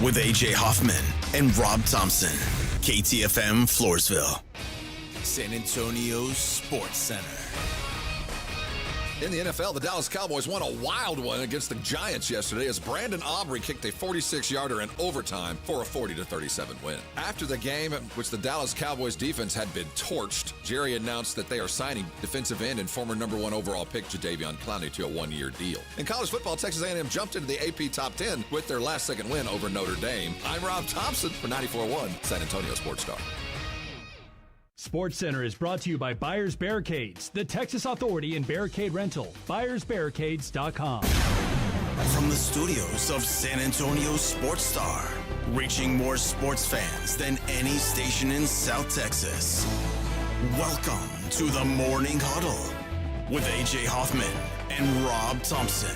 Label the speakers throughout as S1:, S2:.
S1: with A.J. Hoffman and Rob Thompson. KTFM Floresville. San Antonio's Sports Center.
S2: In the NFL, the Dallas Cowboys won a wild one against the Giants yesterday as Brandon Aubrey kicked a 46-yarder in overtime for a 40-37 win. After the game, which the Dallas Cowboys defense had been torched, Jerry announced that they are signing defensive end and former number 1 overall pick Jadeveon Clowney to a one-year deal. In college football, Texas A&M jumped into the AP Top 10 with their last-second win over Notre Dame. I'm Rob Thompson for 94.1 San Antonio Sports Star.
S3: Sports Center is brought to you by Buyers Barricades, the Texas Authority in Barricade Rental. BuyersBarricades.com.
S1: From the studios of San Antonio Sports Star, reaching more sports fans than any station in South Texas. Welcome to the Morning Huddle with A.J. Hoffman and Rob Thompson.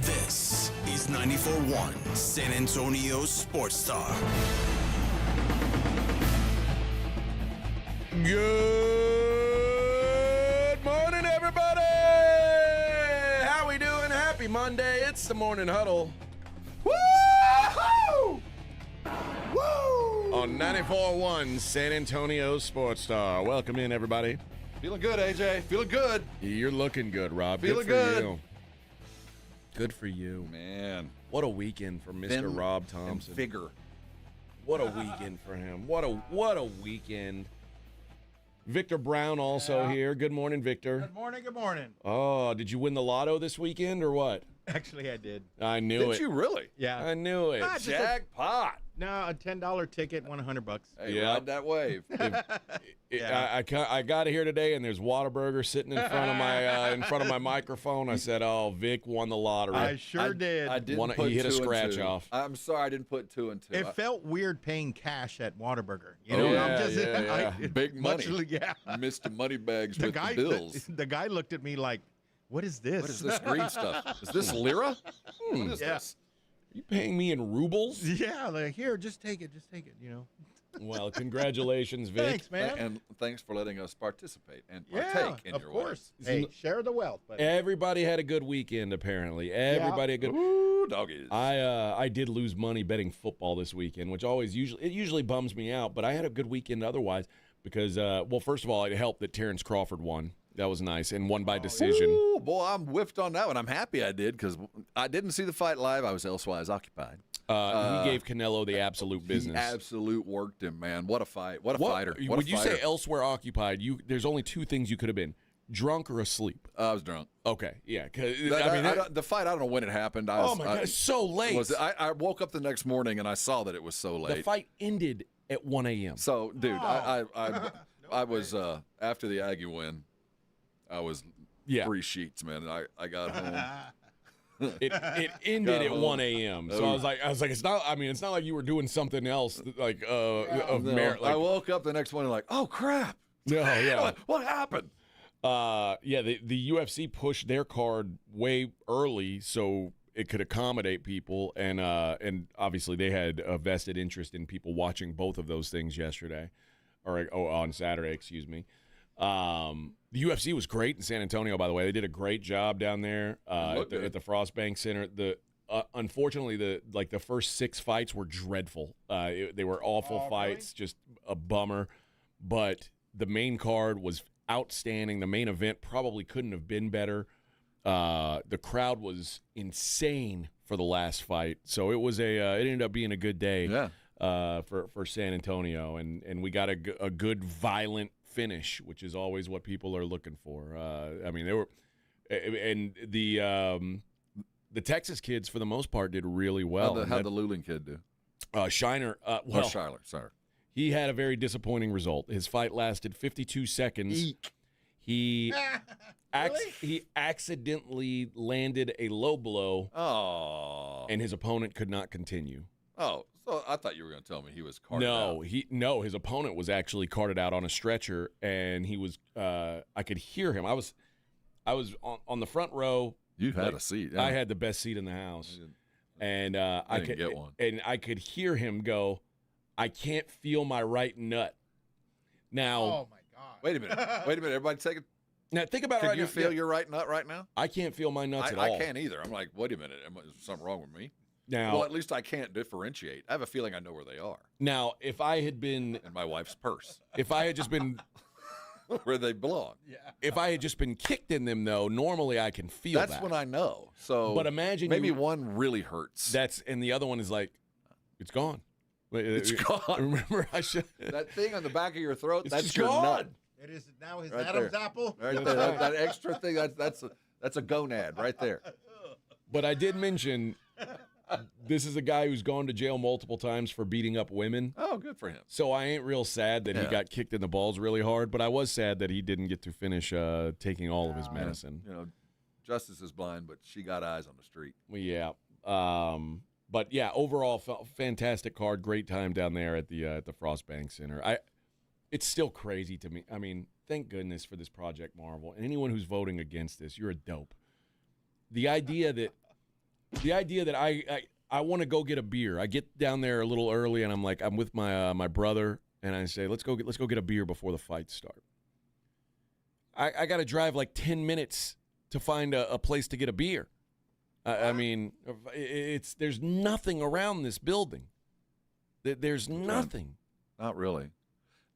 S1: This is 94.1 San Antonio Sports Star.
S4: Good morning, everybody! How we doing? Happy Monday. It's the Morning Huddle. Woo! Woo! On 94.1 San Antonio Sports Star. Welcome in, everybody.
S2: Feeling good, AJ. Feeling good.
S4: You're looking good, Rob.
S2: Feeling
S4: good. For
S2: good.
S4: you. Good for you.
S2: Man.
S4: What a weekend for Mr. Rob Thompson.
S2: And vigor.
S4: What a weekend for him. What a weekend. Victor Brown also here. Good morning, Victor.
S5: Good morning, good morning.
S4: Oh, did you win the lotto this weekend or what?
S5: Actually, I did.
S4: I knew it.
S2: Did you really?
S5: Yeah.
S4: I knew it.
S5: Ah, just
S4: Jackpot.
S5: No, a $10 ticket, won $100.
S2: Hey,
S4: Yeah.
S2: ride that wave.
S5: Yeah.
S4: I got here today, and there's Whataburger sitting in front of my microphone. I said, "Oh, Vic won the lottery."
S5: I sure did.
S2: I didn't put
S4: he hit a
S2: 2 and
S4: scratch
S2: 2.
S4: off.
S2: I'm sorry I didn't put 2 and 2.
S5: It felt weird paying cash at Whataburger. You
S4: Oh,
S5: know,
S4: yeah,
S5: I'm just
S4: yeah.
S2: Big money.
S5: Yeah.
S2: Missed the money bags with the bills.
S5: The guy looked at me like, "What is this?
S2: What is this green stuff? Is this lira? What is
S5: Yeah.
S2: this?
S4: You paying me in rubles?
S5: Yeah, like here, just take it, you know.
S4: Well, congratulations, Vic.
S5: Thanks, man.
S2: And thanks for letting us participate and
S5: Yeah,
S2: partake in
S5: of
S2: your
S5: course.
S4: wedding.
S5: Hey, share the wealth. But
S4: Everybody had a good weekend, apparently. Everybody had a good.
S2: Ooh, doggies.
S4: I did lose money betting football this weekend, which usually bums me out, but I had a good weekend otherwise because well, first of all, it helped that Terrence Crawford won. That was nice and won by decision.
S2: Ooh, boy, I'm whiffed on that one. I'm happy I did because I didn't see the fight live. I was elsewise occupied.
S4: He gave Canelo the absolute business.
S2: He absolute worked him, man. What a fight. What a fighter. What
S4: Would
S2: a
S4: you
S2: fighter.
S4: say elsewhere occupied? There's only 2 things you could have been: drunk or asleep.
S2: I was drunk.
S4: Okay, yeah.
S2: The fight, I don't know when it happened.
S4: Oh my God, it's so late.
S2: I woke up the next morning and I saw that it was so late.
S4: The fight ended at 1 a.m.
S2: So, dude, I was after the Aggie win. I was 3 sheets, man. And I got home.
S4: It ended at 1 a.m. So I was like, it's not. I mean, it's not like you were doing something else like of merit. Like,
S2: I woke up the next morning like, oh crap.
S4: No, yeah.
S2: What happened?
S4: The UFC pushed their card way early so it could accommodate people, and obviously they had a vested interest in people watching both of those things yesterday, on Saturday, excuse me. The UFC was great in San Antonio, by the way. They did a great job down there at the Frostbank Center. Unfortunately, the first 6 fights were dreadful. They were awful fights, really? Just a bummer. But the main card was outstanding. The main event probably couldn't have been better. The crowd was insane for the last fight, so it ended up being a good day. For San Antonio, and we got a good violent finish, which is always what people are looking for. I mean, they were, and the Texas kids for the most part did really well.
S2: How'd the Luling kid do?
S4: Shiner,
S2: Schuyler, sorry.
S4: He had a very disappointing result. His fight lasted 52 seconds.
S2: Eek.
S4: He
S5: Really?
S4: he accidentally landed a low blow, and his opponent could not continue.
S2: Oh, so I thought you were going to tell me he was carted out.
S4: No, his opponent was actually carted out on a stretcher, and he was. I could hear him. I was on the front row.
S2: You had a seat. Yeah.
S4: I had the best seat in the house, and
S2: I didn't get one.
S4: And I could hear him go, "I can't feel my right nut." Now,
S5: Oh my God!
S2: Wait a minute. Everybody take it.
S4: now think about it
S2: Can
S4: right
S2: you
S4: now.
S2: feel your right nut right now?
S4: I can't feel my nuts at all.
S2: I can't either. I'm like, wait a minute. Is something wrong with me?
S4: Now,
S2: Well, at least I can't differentiate. I have a feeling I know where they are.
S4: now, if I had been,
S2: In my wife's purse,
S4: if I had just been,
S2: where they belong.
S4: if I had just been kicked in them, though, normally I can feel
S2: That's
S4: that.
S2: when I know. So,
S4: But imagine
S2: maybe
S4: you-
S2: one really hurts.
S4: And the other one is like, it's gone.
S2: It's gone.
S4: Remember, I should.
S2: That thing on the back of your throat,
S4: It's
S2: that's
S4: just
S2: your
S4: gone.
S2: nut.
S5: It is now his
S2: Right
S5: Adam's
S2: there.
S5: apple.
S2: Right there. That extra thing, that's a gonad right there.
S4: But I did mention this is a guy who's gone to jail multiple times for beating up women.
S2: Oh, good for him.
S4: So I ain't real sad that he
S2: Yeah.
S4: got kicked in the balls really hard, but I was sad that he didn't get to finish taking all of his medicine.
S2: You know, justice is blind, but she got eyes on the street.
S4: Well, yeah. But yeah, overall, fantastic card. Great time down there at the Frost Bank Center. It's still crazy to me. I mean, thank goodness for this Project Marvel. And anyone who's voting against this, you're a dope. The idea that I want to go get a beer. I get down there a little early, and I'm with my brother, and I say, let's go get a beer before the fights start. I got to drive like 10 minutes to find a place to get a beer. I mean, there's nothing around this building. There's nothing.
S2: Not really.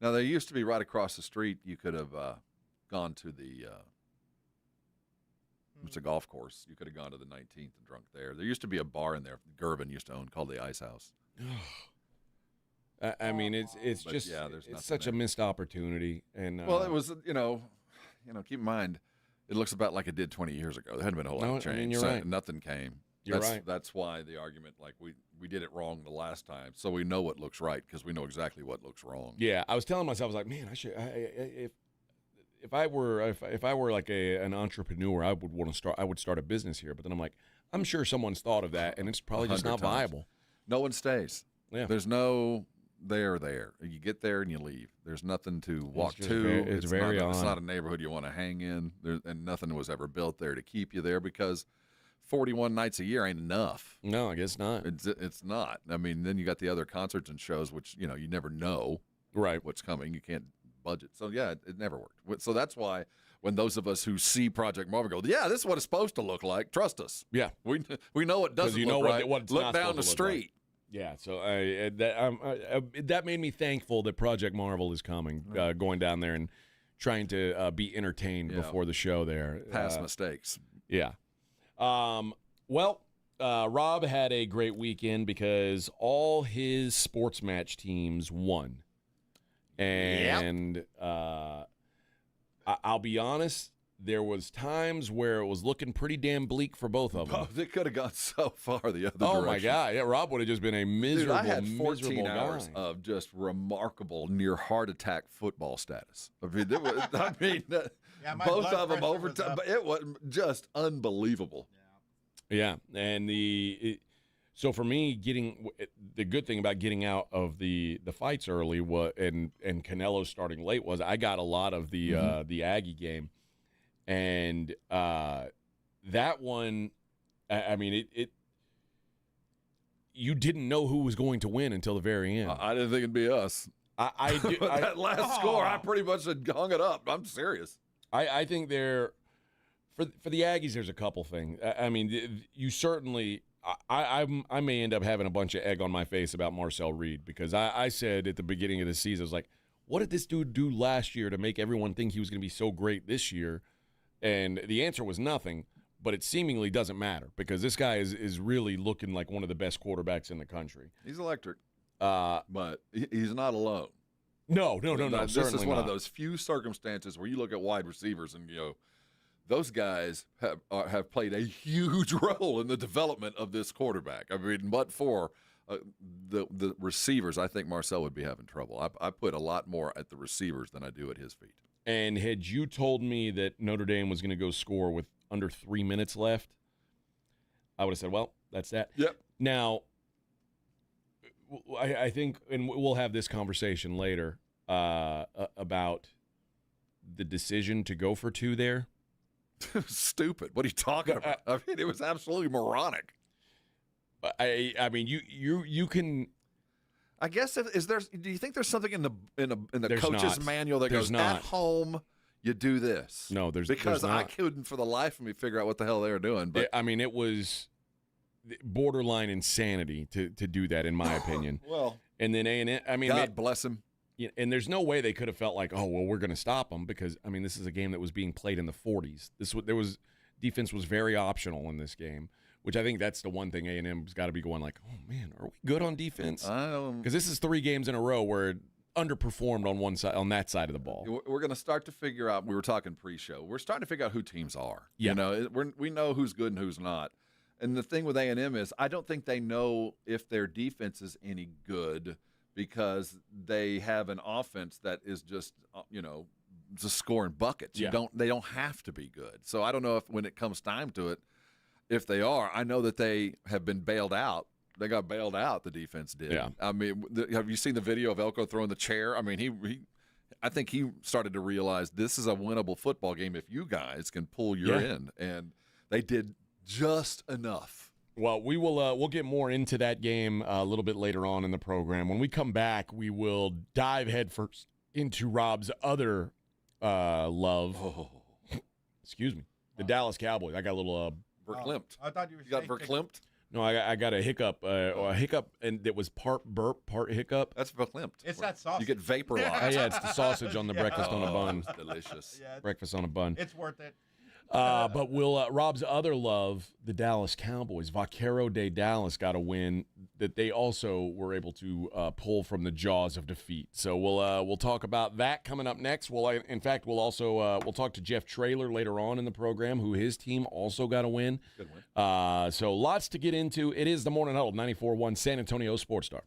S2: Now, there used to be right across the street, you could have gone to the it's a golf course. You could have gone to the 19th and drunk there. There used to be a bar in there Gervin used to own called the Ice House.
S4: I mean, it's
S2: But,
S4: just
S2: yeah, there's
S4: it's
S2: nothing
S4: such a
S2: there.
S4: missed opportunity. And
S2: Well, it was, keep in mind, it looks about like it did 20 years ago. There hadn't been a whole lot of
S4: No, I
S2: change.
S4: mean, you're
S2: So
S4: right.
S2: Nothing came.
S4: You're
S2: that's,
S4: right.
S2: That's why the argument, like we did it wrong the last time, so we know what looks right because we know exactly what looks wrong.
S4: yeah, I was telling myself, I was like, man, I should. If I were like an entrepreneur, I would start a business here. But then I'm like, I'm sure someone's thought of that, and it's probably just
S2: 100
S4: not
S2: times.
S4: viable.
S2: No one stays.
S4: Yeah.
S2: There's no there. You get there and you leave. There's nothing to walk
S4: just
S2: to.
S4: it's very
S2: not, It's
S4: odd.
S2: not a neighborhood you want to hang in. And nothing was ever built there to keep you there because 41 nights a year ain't enough.
S4: No, I guess not.
S2: It's not. I mean, then you got the other concerts and shows, which you never know
S4: Right.
S2: what's coming. You can't budget. So yeah, it never worked. So that's why when those of us who see Project Marvel go, yeah, this is what it's supposed to look like. Trust us.
S4: Yeah.
S2: We know it doesn't
S4: you
S2: look
S4: know what-
S2: right.
S4: what it's
S2: look
S4: not
S2: down the
S4: supposed to look like.
S2: street.
S4: Yeah, so that made me thankful that Project Marvel is coming, going down there and trying to be entertained
S2: Yeah.
S4: before the show there.
S2: Past mistakes.
S4: Yeah. Well, Rob had a great weekend because all his sports match teams won. And I'll be honest, there was times where it was looking pretty damn bleak for both of them.
S2: Oh, they could have gone so far the other
S4: Oh
S2: direction.
S4: my God! Yeah, Rob would have just been a miserable,
S2: Dude, I had 14
S4: miserable
S2: hours
S4: guy.
S2: of just remarkable near heart attack football status. I mean,
S5: Yeah, my
S2: both
S5: blood
S2: of them
S5: pressure was
S2: overtime.
S5: up.
S2: But it was just unbelievable.
S4: Yeah, and so for me, the good thing about getting out of the fights early and Canelo starting late was I got a lot of the Aggie game, and that one, I mean it. You didn't know who was going to win until the very end.
S2: I didn't think it'd be us. That last score, I pretty much had hung it up. I'm serious.
S4: I think for the Aggies, there's a couple things. I mean, you certainly. I may end up having a bunch of egg on my face about Marcel Reed because I said at the beginning of the season, I was like, what did this dude do last year to make everyone think he was going to be so great this year? And the answer was nothing, but it seemingly doesn't matter because this guy is really looking like one of the best quarterbacks in the country.
S2: He's electric, but he's not alone.
S4: No,
S2: This
S4: certainly
S2: is one
S4: not.
S2: of those few circumstances where you look at wide receivers and those guys have played a huge role in the development of this quarterback. I mean, but for the receivers, I think Marcel would be having trouble. I put a lot more at the receivers than I do at his feet.
S4: And had you told me that Notre Dame was going to go score with under 3 minutes left, I would have said, well, that's that.
S2: Yep.
S4: Now, I think, and we'll have this conversation later about the decision to go for two there.
S2: Stupid. What are you talking about? I mean, it was absolutely moronic.
S4: I mean, you can.
S2: I guess do you think there's something in the
S4: There's
S2: coach's
S4: not.
S2: manual that
S4: There's
S2: goes
S4: not.
S2: at home you do this?
S4: No, there's
S2: because
S4: not.
S2: I couldn't for the life of me figure out what the hell they were doing. But
S4: I mean, it was borderline insanity to do that, in my opinion.
S2: Well,
S4: and then A&M, I mean,
S2: God bless him.
S4: And there's no way they could have felt like, oh, well, we're going to stop them because, I mean, this is a game that was being played in the 40s. Defense was very optional in this game, which I think that's the one thing A&M's got to be going like, oh, man, are we good on defense? Because this is 3 games in a row where it underperformed on one side, on that side of the ball.
S2: We're going to start to figure out, we were talking pre-show, we're starting to figure out who teams are.
S4: Yeah.
S2: You know, we know who's good and who's not. And the thing with A&M is I don't think they know if their defense is any good because they have an offense that is just, just scoring buckets.
S4: Yeah.
S2: They don't have to be good. So I don't know if when it comes time to it, if they are. I know that they have been bailed out. They got bailed out, the defense did.
S4: Yeah.
S2: I mean, have you seen the video of Elko throwing the chair? I mean, I think he started to realize this is a winnable football game if you guys can pull your end. And they did just enough.
S4: Well, we'll get more into that game a little bit later on in the program. When we come back, we will dive headfirst into Rob's other love. Excuse me. The Dallas Cowboys. I got a little
S2: verklempt.
S5: I thought you
S2: got verklempt?
S4: No, I got a hiccup. A hiccup, and it was part burp, part hiccup.
S2: That's verklempt.
S5: It's that sausage.
S2: You get vaporized.
S4: Yeah, it's the sausage on the breakfast on a bun.
S2: It's delicious.
S5: Yeah,
S4: Breakfast on a bun.
S5: it's worth it.
S4: But Rob's other love, the Dallas Cowboys. Vaquero de Dallas got a win that they also were able to pull from the jaws of defeat. So we'll talk about that coming up next. We'll also talk to Jeff Traylor later on in the program, who his team also got a win.
S2: Good win.
S4: So lots to get into. It is the Morning Huddle, 94.1 San Antonio Sports Star.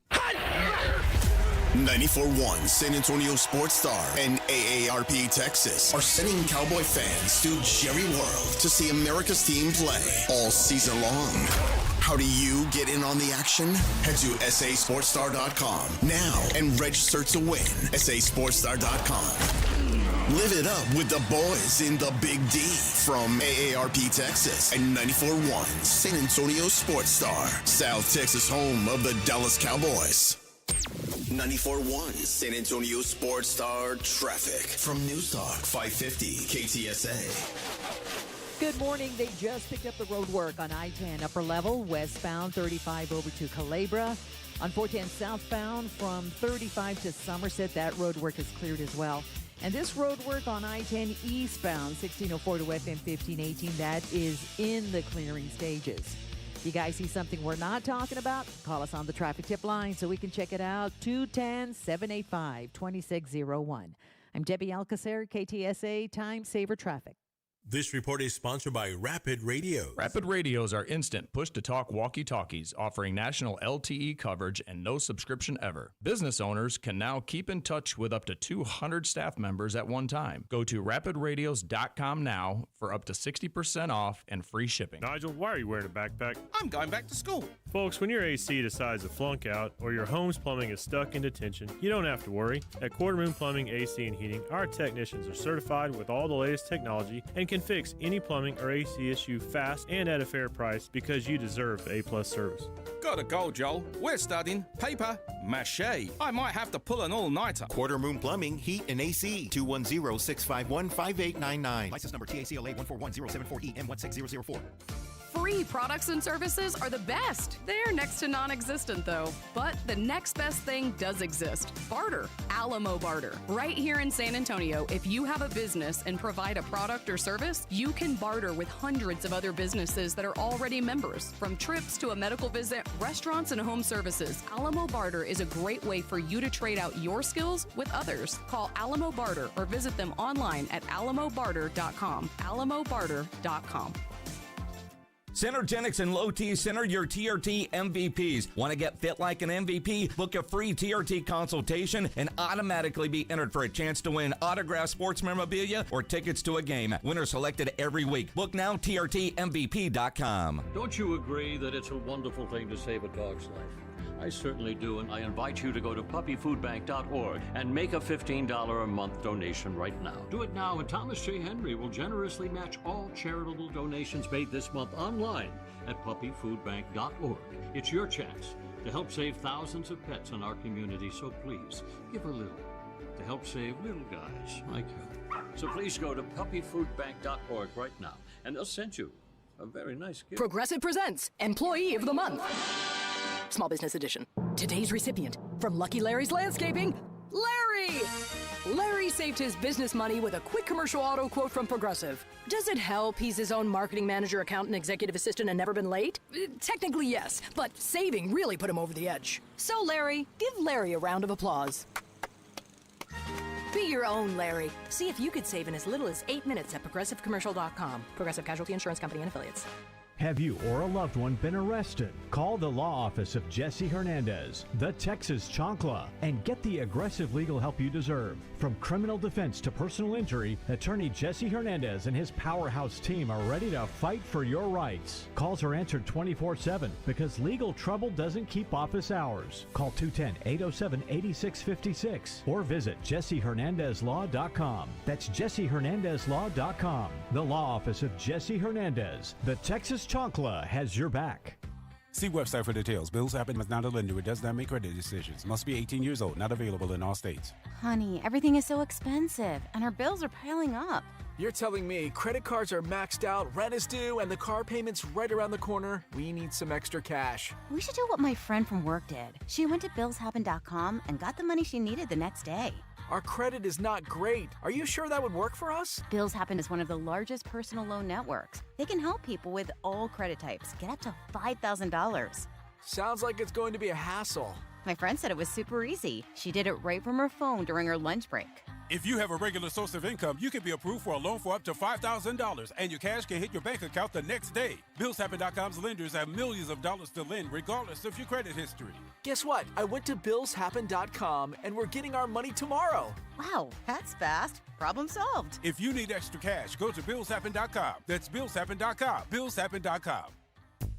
S1: 94.1 San Antonio Sports Star and AARP Texas are sending Cowboy fans to Jerry World to see America's team play all season long. How do you get in on the action? Head to sasportstar.com now and register to win. sasportstar.com. Live it up with the boys in the Big D from AARP Texas and 94.1 San Antonio Sports Star, South Texas home of the Dallas Cowboys. 94.1 San Antonio Sports Star traffic from News Talk 550 KTSA.
S6: Good morning. They just picked up the road work on I-10 upper level, westbound 35 over to Calabria. On 410 southbound from 35 to Somerset, that road work is cleared as well. And this road work on I-10 eastbound 1604 to FM 1518, that is in the clearing stages. You guys see something we're not talking about? Call us on the traffic tip line so we can check it out. 210-785-2601. I'm Debbie Alcacer, KTSA Time Saver Traffic.
S7: This report is sponsored by Rapid Radios.
S3: Rapid Radios are instant push-to-talk walkie-talkies offering national LTE coverage and no subscription ever. Business owners can now keep in touch with up to 200 staff members at one time. Go to rapidradios.com now for up to 60% off and free shipping.
S8: Nigel, why are you wearing a backpack?
S9: I'm going back to school.
S8: Folks, when your AC decides to flunk out or your home's plumbing is stuck in detention, you don't have to worry. At Quarter Moon Plumbing, AC, and Heating, our technicians are certified with all the latest technology and can fix any plumbing or AC issue fast and at a fair price because you deserve A+ service.
S9: Gotta go, Joel. We're studying paper mache. I might have to pull an all-nighter.
S10: Quarter Moon Plumbing, Heat, and AC. 210-651-5899. License number TACLA 141-074-EM16004.
S11: Free products and services are the best. They're next to non-existent, though. But the next best thing does exist. Barter. Alamo Barter. Right here in San Antonio, if you have a business and provide a product or service, you can barter with hundreds of other businesses that are already members. From trips to a medical visit, restaurants, and home services, Alamo Barter is a great way for you to trade out your skills with others. Call Alamo Barter or visit them online at alamobarter.com. alamobarter.com.
S12: Synergenics and Low T Center, your TRT MVPs. Want to get fit like an MVP? Book a free TRT consultation and automatically be entered for a chance to win autographed sports memorabilia or tickets to a game. Winners selected every week. Book now, TRTMVP.com.
S13: Don't you agree that it's a wonderful thing to save a dog's life? I certainly do, and I invite you to go to puppyfoodbank.org and make a $15 a month donation right now. Do it now, and Thomas J. Henry will generously match all charitable donations made this month online at puppyfoodbank.org. It's your chance to help save thousands of pets in our community, so please give a little to help save little guys like you. So please go to puppyfoodbank.org right now, and they'll send you A very nice gift.
S14: Progressive presents Employee of the Month. Small Business Edition. Today's recipient from Lucky Larry's Landscaping, Larry! Larry saved his business money with a quick commercial auto quote from Progressive. Does it help he's his own marketing manager, accountant, executive assistant, and never been late? Technically, yes, but saving really put him over the edge. So, Larry, give Larry a round of applause. Be your own Larry. See if you could save in as little as 8 minutes at ProgressiveCommercial.com. Progressive Casualty Insurance Company and Affiliates.
S15: Have you or a loved one been arrested? Call the law office of Jesse Hernandez, the Texas Chancla, and get the aggressive legal help you deserve. From criminal defense to personal injury, attorney Jesse Hernandez and his powerhouse team are ready to fight for your rights. Calls are answered 24/7 because legal trouble doesn't keep office hours. Call 210-807-8656 or visit JesseHernandezLaw.com. That's JesseHernandezLaw.com. The law office of Jesse Hernandez, the Texas Chancla, has your back.
S16: See website for details. Bills Happen is not a lender. It does not make credit decisions. Must be 18 years old. Not available in all states.
S17: Honey, everything is so expensive, and our bills are piling up.
S18: You're telling me credit cards are maxed out, rent is due, and the car payment's right around the corner? We need some extra cash.
S17: We should do what my friend from work did. She went to billshappen.com and got the money she needed the next day.
S18: Our credit is not great. Are you sure that would work for us?
S17: Bills Happen is one of the largest personal loan networks. They can help people with all credit types get up to $5,000.
S18: Sounds like it's going to be a hassle.
S17: My friend said it was super easy. She did it right from her phone during her lunch break.
S16: If you have a regular source of income, you can be approved for a loan for up to $5,000, and your cash can hit your bank account the next day. BillsHappen.com's lenders have millions of dollars to lend, regardless of your credit history.
S18: Guess what? I went to billshappen.com, and we're getting our money tomorrow.
S17: Wow, that's fast. Problem solved.
S16: If you need extra cash, go to billshappen.com. That's billshappen.com. Billshappen.com.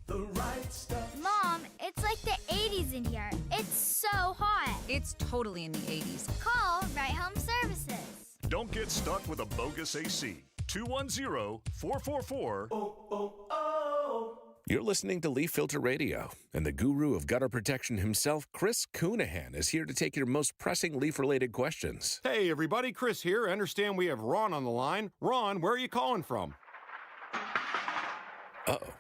S19: The right stuff. Mom, it's like the 80s in here. It's so hot.
S20: It's totally in the 80s.
S19: Call Right Home Services.
S21: Don't get stuck with a bogus AC. 210-444.
S22: You're listening to Leaf Filter Radio, and the guru of gutter protection himself, Chris Coonahan, is here to take your most pressing leaf-related questions.
S23: Hey, everybody. Chris here. I understand we have Ron on the line. Ron, where are you calling from?
S22: Uh-oh.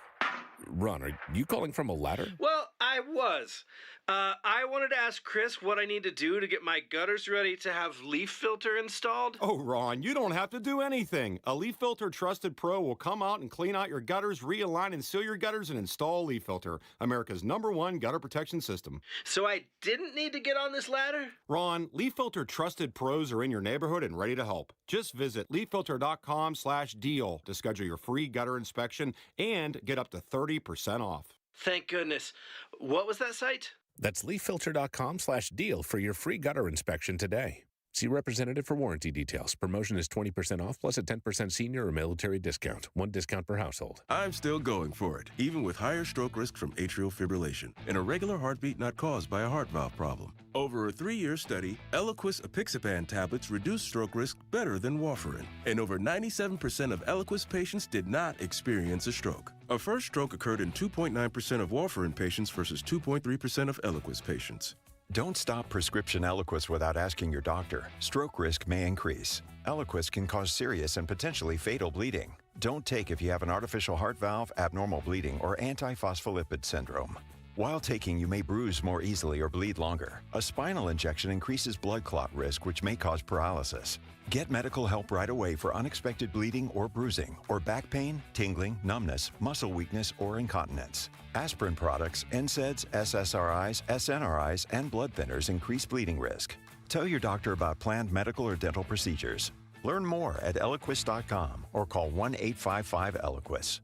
S22: Ron, are you calling from a ladder?
S24: Well, I was. I wanted to ask Chris what I need to do to get my gutters ready to have Leaf Filter installed.
S23: Oh, Ron, you don't have to do anything. A Leaf Filter Trusted Pro will come out and clean out your gutters, realign and seal your gutters, and install Leaf Filter, America's #1 gutter protection system.
S24: So I didn't need to get on this ladder?
S23: Ron, Leaf Filter Trusted Pros are in your neighborhood and ready to help. Just visit leaffilter.com/deal to schedule your free gutter inspection and get up to 30% off.
S24: Thank goodness. What was that site?
S22: That's leaffilter.com/deal for your free gutter inspection today. See representative for warranty details. Promotion is 20% off plus a 10% senior or military discount. One discount per household.
S25: I'm still going for it, even with higher stroke risk from atrial fibrillation, an irregular heartbeat not caused by a heart valve problem. Over a 3-year study, Eliquis apixaban tablets reduced stroke risk better than warfarin, and over 97% of Eliquis patients did not experience a stroke. A first stroke occurred in 2.9% of warfarin patients versus 2.3% of Eliquis patients.
S26: Don't stop prescription Eliquis without asking your doctor. Stroke risk may increase. Eliquis can cause serious and potentially fatal bleeding. Don't take if you have an artificial heart valve, abnormal bleeding, or antiphospholipid syndrome. While taking, you may bruise more easily or bleed longer. A spinal injection increases blood clot risk, which may cause paralysis. Get medical help right away for unexpected bleeding or bruising, or back pain, tingling, numbness, muscle weakness, or incontinence. Aspirin products, NSAIDs, SSRIs, SNRIs, and blood thinners increase bleeding risk. Tell your doctor about planned medical or dental procedures. Learn more at Eliquis.com or call 1-855-ELIQUIS.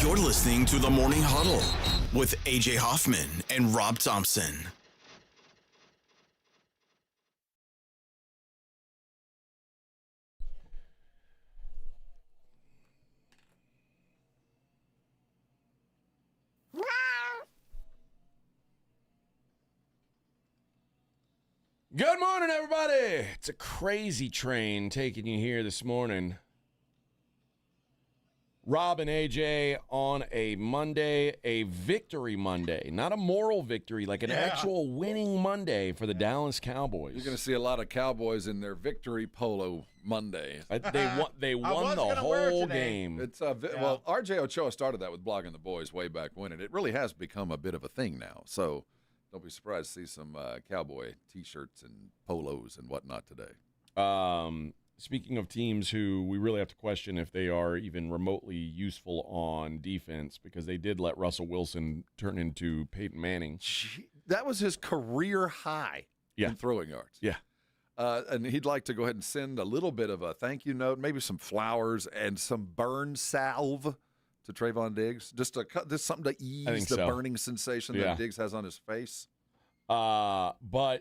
S1: You're listening to the Morning Huddle with AJ Hoffman and Rob Thompson.
S4: Good morning, everybody. It's a crazy train taking you here this morning. Rob and AJ on a Monday, a victory Monday, not a moral victory, like an actual winning Monday for the Dallas Cowboys.
S2: You're going to see a lot of Cowboys in their victory polo Monday.
S4: They won the whole game.
S2: It's well, RJ Ochoa started that with Blogging the Boys way back when, and it really has become a bit of a thing now. So don't be surprised to see some Cowboy T-shirts and polos and whatnot today.
S4: Speaking of teams who we really have to question if they are even remotely useful on defense, because they did let Russell Wilson turn into Peyton Manning.
S2: That was his career high in throwing yards.
S4: Yeah.
S2: And he'd like to go ahead and send a little bit of a thank you note, maybe some flowers and some burn salve to Trayvon Diggs, just something to ease the burning sensation that Diggs has on his face.
S4: But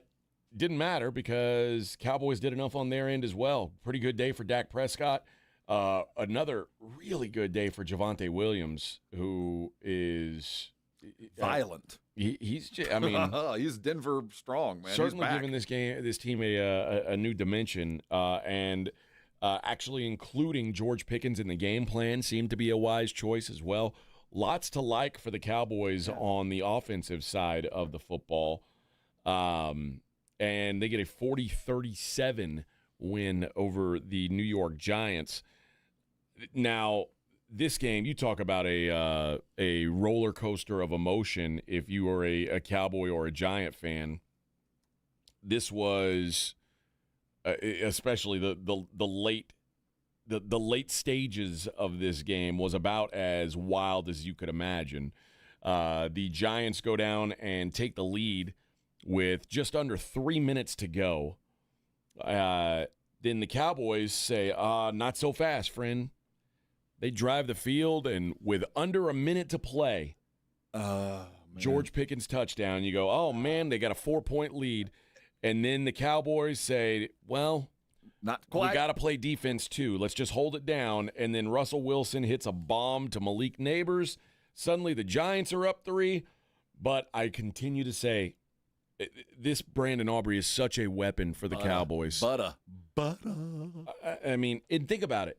S4: didn't matter because Cowboys did enough on their end as well. Pretty good day for Dak Prescott. Another really good day for Javonte Williams, who is
S2: violent.
S4: He's I mean,
S2: he's Denver strong, man.
S4: Certainly giving this team a new dimension, and actually including George Pickens in the game plan seemed to be a wise choice as well. Lots to like for the Cowboys on the offensive side of the football. And they get a 40-37 win over the New York Giants. Now, this game, you talk about a roller coaster of emotion if you are a Cowboy or a Giant fan. This was, especially the late stages of this game was about as wild as you could imagine. The Giants go down and take the lead with just under 3 minutes to go. Then the Cowboys say, not so fast, friend. They drive the field, and with under a minute to play, George Pickens touchdown. You go, oh, man, they got a 4-point lead. And then the Cowboys say, well,
S2: not quite.
S4: We got to play defense too. Let's just hold it down. And then Russell Wilson hits a bomb to Malik Neighbors. Suddenly the Giants are up 3. But I continue to say, this Brandon Aubrey is such a weapon for the Cowboys.
S2: Butter.
S4: I mean, and think about it.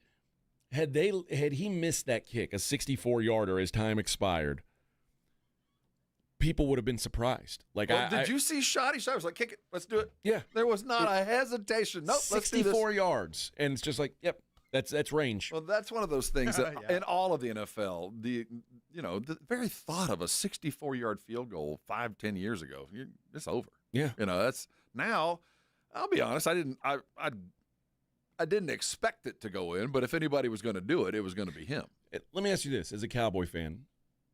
S4: Had he missed that kick, a 64-yarder, as time expired, people would have been surprised. Like,
S2: did you see Shoddy? Shoddy was like, kick it. Let's do it.
S4: Yeah.
S2: There was not a hesitation. Nope,
S4: 64 yards. And it's just like, yep, that's range.
S2: Well, that's one of those things that in all of the NFL, the very thought of a 64-yard field goal 5-10 years ago, it's over.
S4: Yeah.
S2: That's now. I'll be honest. I didn't expect it to go in, but if anybody was going to do it, it was going to be him.
S4: Let me ask you this: as a Cowboy fan,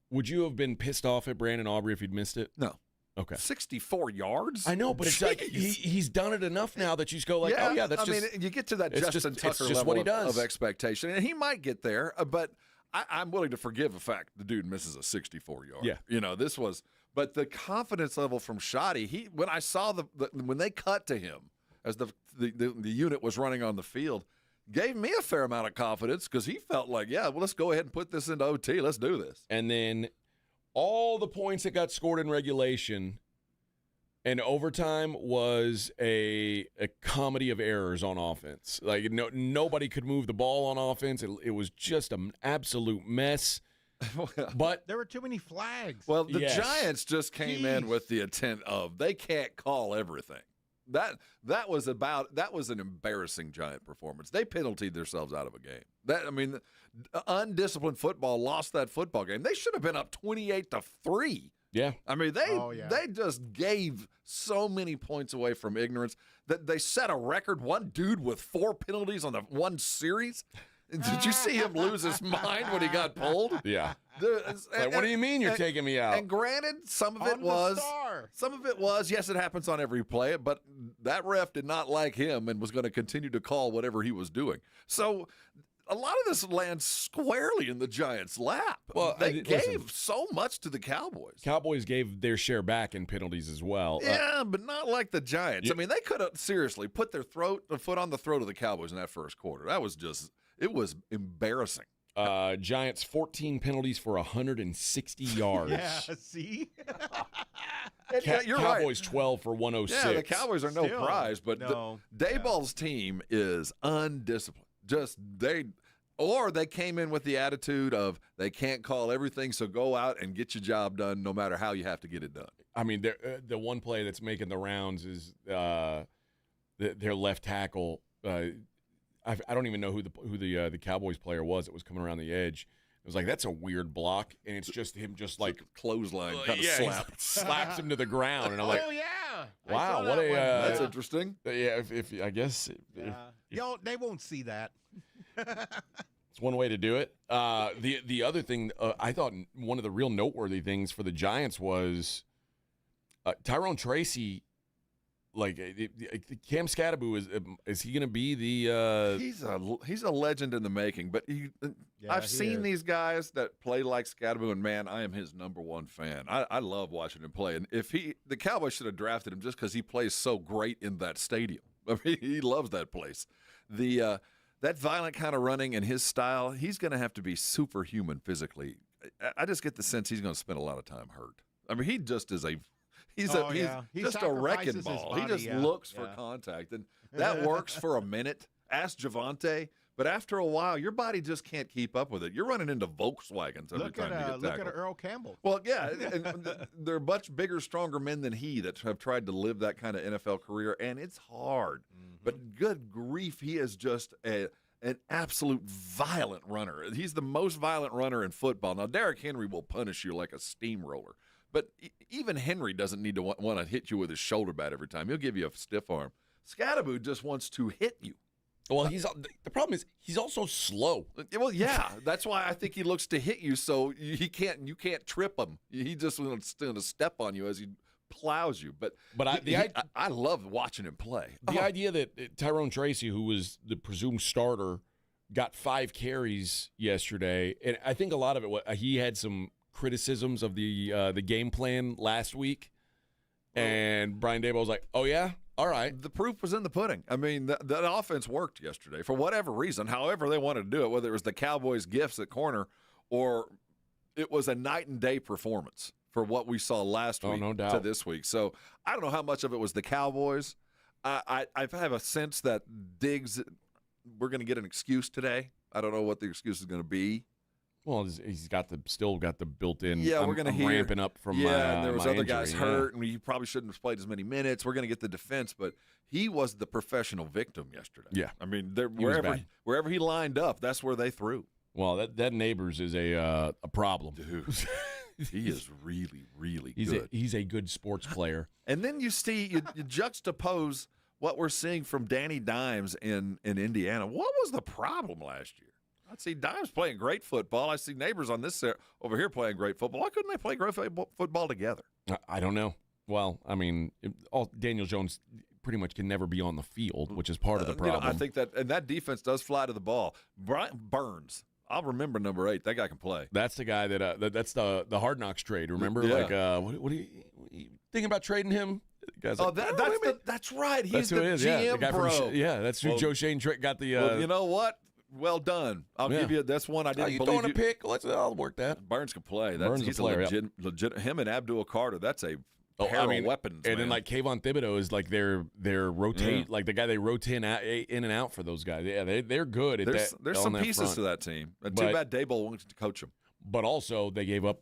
S4: would you have been pissed off at Brandon Aubrey if he'd missed it?
S2: No.
S4: Okay.
S2: 64 yards?
S4: I know, but it's like he's done it enough now that you just go like, oh yeah, that's just.
S2: I mean, you get to that Justin Tucker level of expectation, and he might get there, but I'm willing to forgive the fact the dude misses a 64-yard.
S4: Yeah.
S2: This was, but the confidence level from Shoddy, when I saw when they cut to him as the unit was running on the field, gave me a fair amount of confidence because he felt like, let's go ahead and put this into OT. Let's do this.
S4: And then all the points that got scored in regulation and overtime was a comedy of errors on offense. Like, nobody could move the ball on offense. It was just an absolute mess. But
S3: there were too many flags.
S2: Well, the Giants just came in with the intent of they can't call everything. That was an embarrassing Giant performance. They penaltied themselves out of a game. Undisciplined football lost that football game. They should have been up 28-3.
S4: Yeah.
S2: I mean, they just gave so many points away from ignorance that they set a record. One dude with 4 penalties on the one series. Did you see him lose his mind when he got pulled?
S4: Yeah. What do you mean you're taking me out?
S2: And granted, some of it was, yes, it happens on every play, but that ref did not like him and was going to continue to call whatever he was doing. So a lot of this lands squarely in the Giants' lap.
S4: Well,
S2: they gave so much to the Cowboys.
S4: Cowboys gave their share back in penalties as well.
S2: Yeah, but not like the Giants. I mean, they could have seriously put their foot on the throat of the Cowboys in that first quarter. That was just... It was embarrassing.
S4: Giants 14 penalties for 160 yards.
S3: Yeah, see?
S2: You're
S4: Cowboys
S2: right.
S4: 12 for 106.
S2: Yeah, the Cowboys are no prize, but Dayball's team is undisciplined. Or they came in with the attitude of they can't call everything, so go out and get your job done no matter how you have to get it done.
S4: I mean, the one play that's making the rounds is their left tackle. I don't even know who the Cowboys player was that was coming around the edge. It was like, that's a weird block, and it's just him just like
S2: clothesline kind of
S4: slaps him to to I'm like,
S3: oh yeah,
S4: wow, what a
S2: that's interesting.
S4: Yeah, if I guess
S3: they won't see that.
S4: it's one way to do it. The other thing I thought one of the real noteworthy things for the Giants was Tyrone Tracy. Like Cam Scadaboo is he going to be the?
S2: He's a legend in the making. But I've seen these guys that play like Scadaboo, and man, I am his number one fan. I love watching him play. And the Cowboys should have drafted him just because he plays so great in that stadium. I mean, he loves that place. That violent kind of running and his style, he's going to have to be superhuman physically. I just get the sense he's going to spend a lot of time hurt. I mean, he just is He's just a wrecking ball. He just looks for contact, and that works for a minute. Ask Javonte, but after a while, your body just can't keep up with it. You're running into Volkswagens every time you get tackled.
S3: Look at Earl Campbell.
S2: Well, yeah, and they're much bigger, stronger men than he that have tried to live that kind of NFL career, and it's hard. Mm-hmm. But good grief, he is just an absolute violent runner. He's the most violent runner in football. Now, Derrick Henry will punish you like a steamroller. But even Henry doesn't need to want to hit you with his shoulder pad every time. He'll give you a stiff arm. Scadaboo just wants to hit you.
S4: Well, the problem is he's also slow.
S2: Well, yeah, that's why I think he looks to hit you, so you can't trip him. He just wants to step on you as he plows you. But I love watching him play.
S4: The idea that Tyrone Tracy, who was the presumed starter, got 5 carries yesterday, and I think a lot of it he had some criticisms of the game plan last week, and Brian Daboll was like, "Oh yeah, all right."
S2: The proof was in the pudding. I mean, that offense worked yesterday for whatever reason, however they wanted to do it, whether it was the Cowboys' gifts at corner or it was a night and day performance for what we saw last week
S4: no doubt.
S2: To this week. So I don't know how much of it was the Cowboys. I have a sense that Diggs, we're going to get an excuse today. I don't know what the excuse is going to be.
S4: Well, he's still got the built-in.
S2: Yeah, we're going to hear
S4: ramping up from.
S2: And there was
S4: my
S2: other
S4: injury,
S2: guys hurt, and he probably shouldn't have played as many minutes. We're going to get the defense, but he was the professional victim yesterday.
S4: Yeah,
S2: I mean, wherever he lined up, that's where they threw.
S4: Well, that Neighbors is a problem.
S2: Dude, he is really, really good.
S4: He's a good sports player.
S2: And then you juxtapose what we're seeing from Danny Dimes in Indiana. What was the problem last year? I see Dimes playing great football. I see Neighbors on this over here playing great football. Why couldn't they play great football together?
S4: I don't know. Well, I mean, Daniel Jones pretty much can never be on the field, which is part of the problem.
S2: I think that defense does fly to the ball. Brian Burns, I'll remember number 8. That guy can play.
S4: That's the guy that's the Hard Knocks trade. Remember,
S2: yeah.
S4: What are you thinking about trading him?
S2: That's right. He's
S4: that's who
S2: the
S4: it is.
S2: GM
S4: yeah, the guy
S2: pro.
S4: That's who Joe Shane got the.
S2: Well, you know what? Well done. I'll give you that's one I didn't believe.
S4: You throwing a pick? I'll work that.
S2: Burns can play.
S4: He's a player.
S2: Legit. Him and Abdul Carter. That's a pair of weapons.
S4: And then like Kayvon Thibodeau is like their rotate like the guy they rotate in and out for those guys. Yeah, they're good.
S2: There's some pieces to that team. Too bad Daboll wants to coach them.
S4: But also they gave up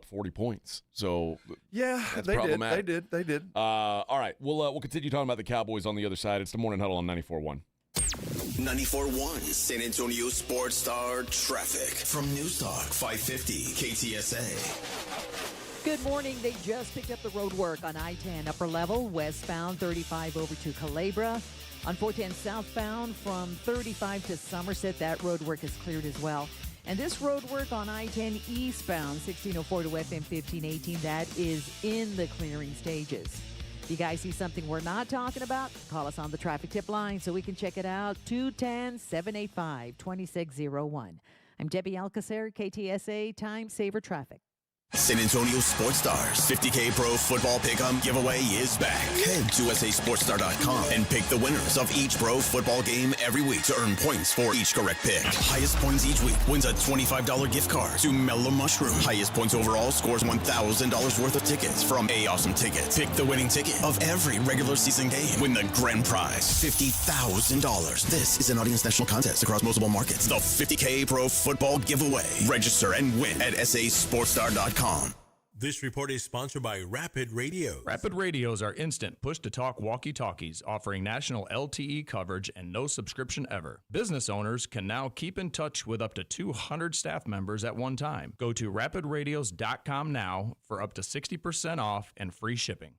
S4: 40 points. So
S2: yeah,
S4: that's
S2: they
S4: problematic.
S2: did.
S4: All right, we'll continue talking about the Cowboys on the other side. It's the Morning Huddle on 94.1.
S1: 94.1 San Antonio Sports Star Traffic from News Talk 550 KTSA.
S5: Good morning. They just picked up the road work on I-10 upper level, westbound 35 over to Calabria. On 410 southbound from 35 to Somerset, that road work is cleared as well. And this road work on I-10 eastbound 1604 to FM 1518, that is in the clearing stages. If you guys see something we're not talking about, call us on the traffic tip line so we can check it out. 210-785-2601. I'm Debbie Alcacer, KTSA Time Saver Traffic.
S1: San Antonio Sports Stars 50K Pro Football Pick'em giveaway is back. Head to sasportstar.com and pick the winners of each pro football game every week to earn points for each correct pick. Highest points each week wins a $25 gift card to Mellow Mushroom. Highest points overall scores $1,000 worth of tickets from A Awesome Tickets. Pick the winning ticket of every regular season game. Win the grand prize, $50,000. This is an Audience National contest across multiple markets. The 50K Pro Football Giveaway. Register and win at sasportstar.com.
S6: This report is sponsored by Rapid Radio.
S7: Rapid Radios are instant push-to-talk walkie-talkies offering national LTE coverage and no subscription ever. Business owners can now keep in touch with up to 200 staff members at one time. Go to rapidradios.com now for up to 60% off and free shipping.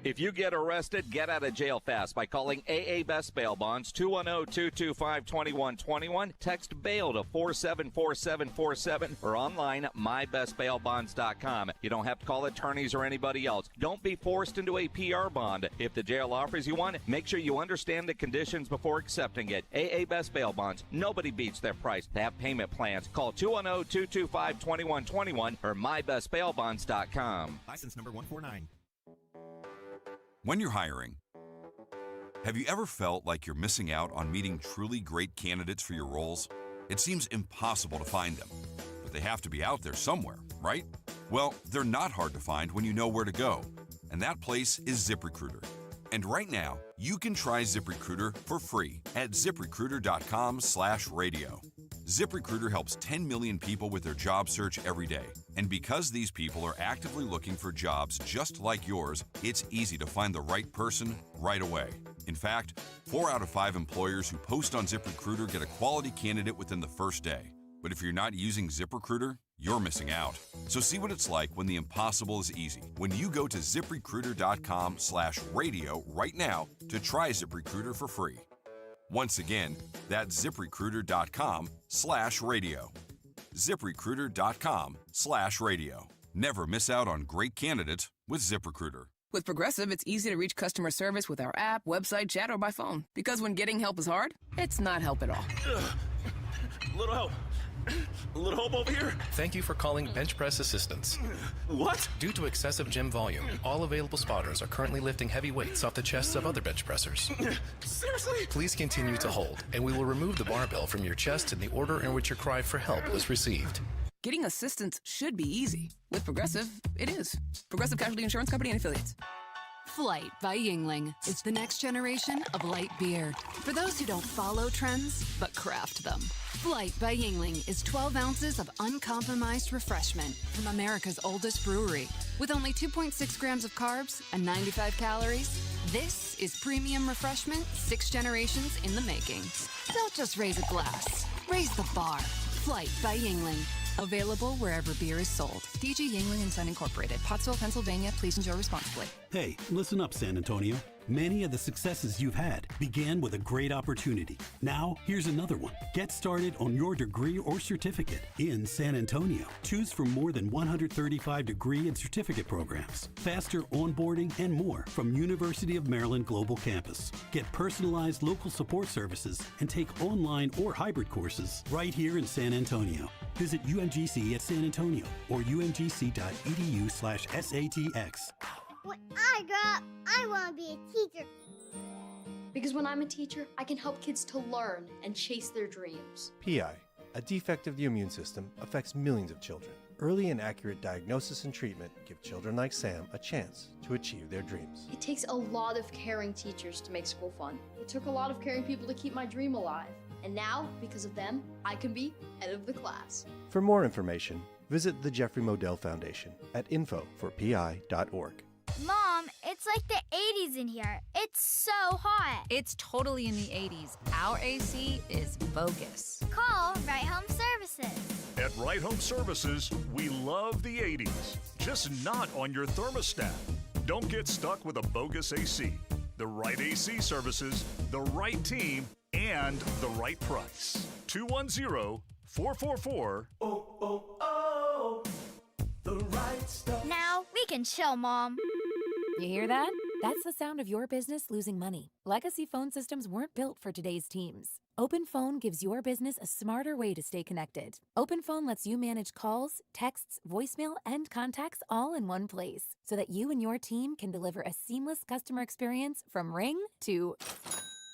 S12: If you get arrested, get out of jail fast by calling AA Best Bail Bonds, 210-225-2121. Text bail to 474747 or online mybestbailbonds.com. You don't have to call attorneys or anybody else. Don't be forced into a PR bond. If the jail offers you one, make sure you understand the conditions before accepting it. AA Best Bail Bonds. Nobody beats their price. They have payment plans. Call 210-225-2121 or mybestbailbonds.com.
S8: License number 149.
S9: When you're hiring, have you ever felt like you're missing out on meeting truly great candidates for your roles? It seems impossible to find them, but they have to be out there somewhere, right? Well, they're not hard to find when you know where to go, and that place is ZipRecruiter. And right now, you can try ZipRecruiter for free at ZipRecruiter.com/radio. ZipRecruiter helps 10 million people with their job search every day. And because these people are actively looking for jobs just like yours, it's easy to find the right person right away. In fact, 4 out of 5 employers who post on ZipRecruiter get a quality candidate within the first day. But if you're not using ZipRecruiter, you're missing out. So see what it's like when the impossible is easy. When you go to ZipRecruiter.com/radio right now to try ZipRecruiter for free. Once again, that's ZipRecruiter.com/radio. ZipRecruiter.com/radio. Never miss out on great candidates with ZipRecruiter.
S10: With Progressive, it's easy to reach customer service with our app, website, chat, or by phone. Because when getting help is hard, it's not help at all.
S11: Little help. A little help over here. Thank you for calling Bench Press Assistance.
S16: What?
S11: Due to excessive gym volume, all available spotters are currently lifting heavy weights off the chests of other bench pressers.
S16: Seriously?
S11: Please continue to hold, and we will remove the barbell from your chest in the order in which your cry for help was received.
S10: Getting assistance should be easy. With Progressive, it is. Progressive Casualty Insurance Company and Affiliates.
S27: Flight by Yingling is the next generation of light beer. For those who don't follow trends, but craft them. Flight by Yingling is 12 ounces of uncompromised refreshment from America's oldest brewery. With only 2.6 grams of carbs and 95 calories, this is premium refreshment 6 generations in the making. Don't just raise a glass, raise the bar. Flight by Yingling. Available wherever beer is sold. DG Yingling & Son Incorporated, Pottsville, Pennsylvania. Please enjoy responsibly.
S28: Hey, listen up, San Antonio. Many of the successes you've had began with a great opportunity. Now, here's another one. Get started on your degree or certificate in San Antonio. Choose from more than 135 degree and certificate programs, faster onboarding, and more from University of Maryland Global Campus. Get personalized local support services and take online or hybrid courses right here in San Antonio. Visit UMGC at San Antonio or umgc.edu/SATX.
S19: When I grow up, I want to be a teacher.
S29: Because when I'm a teacher, I can help kids to learn and chase their dreams.
S30: PI, a defect of the immune system, affects millions of children. Early and accurate diagnosis and treatment give children like Sam a chance to achieve their dreams.
S29: It takes a lot of caring teachers to make school fun. It took a lot of caring people to keep my dream alive. And now, because of them, I can be head of the class.
S30: For more information, visit the Jeffrey Modell Foundation at info4pi.org.
S19: Mom, it's like the 80s in here. It's so hot.
S20: It's totally in the 80s. Our AC is bogus.
S19: Call Right Home Services.
S21: At Right Home Services, we love the 80s, just not on your thermostat. Don't get stuck with a bogus AC. The right AC services, the right team, and the right price. 210-444.
S19: The right stuff. Now we can chill, Mom.
S20: You hear that?
S8: That's the sound of your business losing money. Legacy phone systems weren't built for today's teams. OpenPhone gives your business a smarter way to stay connected. OpenPhone lets you manage calls, texts, voicemail, and contacts all in one place so that you and your team can deliver a seamless customer experience from ring to...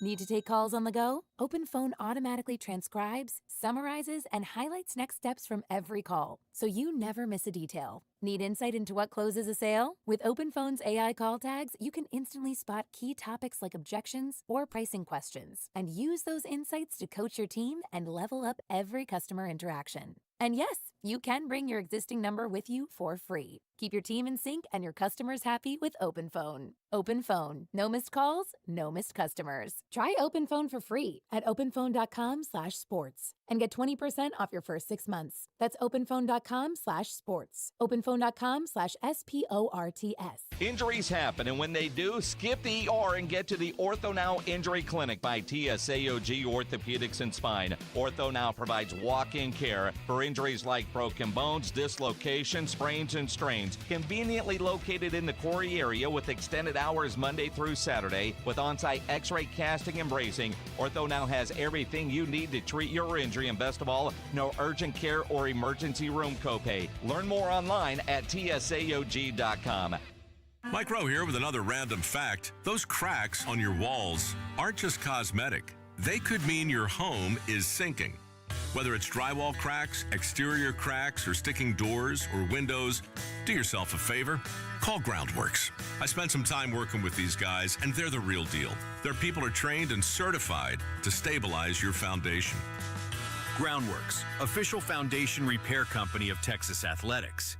S8: Need to take calls on the go? OpenPhone automatically transcribes, summarizes, and highlights next steps from every call, so you never miss a detail. Need insight into what closes a sale? With OpenPhone's AI call tags, you can instantly spot key topics like objections or pricing questions, and use those insights to coach your team and level up every customer interaction. And yes, you can bring your existing number with you for free. Keep your team in sync and your customers happy with OpenPhone. OpenPhone. No missed calls, no missed customers. Try OpenPhone for free at openphone.com/sports and get 20% off your first 6 months. That's openphone.com/sports. openphone.com/SPORTS.
S12: Injuries happen, and when they do, skip the ER and get to the OrthoNow Injury Clinic by TSAOG Orthopedics and Spine. OrthoNow provides walk-in care for injuries like broken bones, dislocations, sprains, and strains. Conveniently located in the Quarry area with extended hours Monday through Saturday with on-site x-ray casting and bracing, OrthoNow has everything you need to treat your injury, and best of all, no urgent care or emergency room copay. Learn more online at tsaog.com.
S21: Mike Rowe here with another random fact. Those cracks on your walls aren't just cosmetic. They could mean your home is sinking. Whether it's drywall cracks, exterior cracks, or sticking doors or windows, do yourself a favor. Call Groundworks. I spent some time working with these guys, and they're the real deal. Their people are trained and certified to stabilize your foundation.
S13: Groundworks, official foundation repair company of Texas Athletics.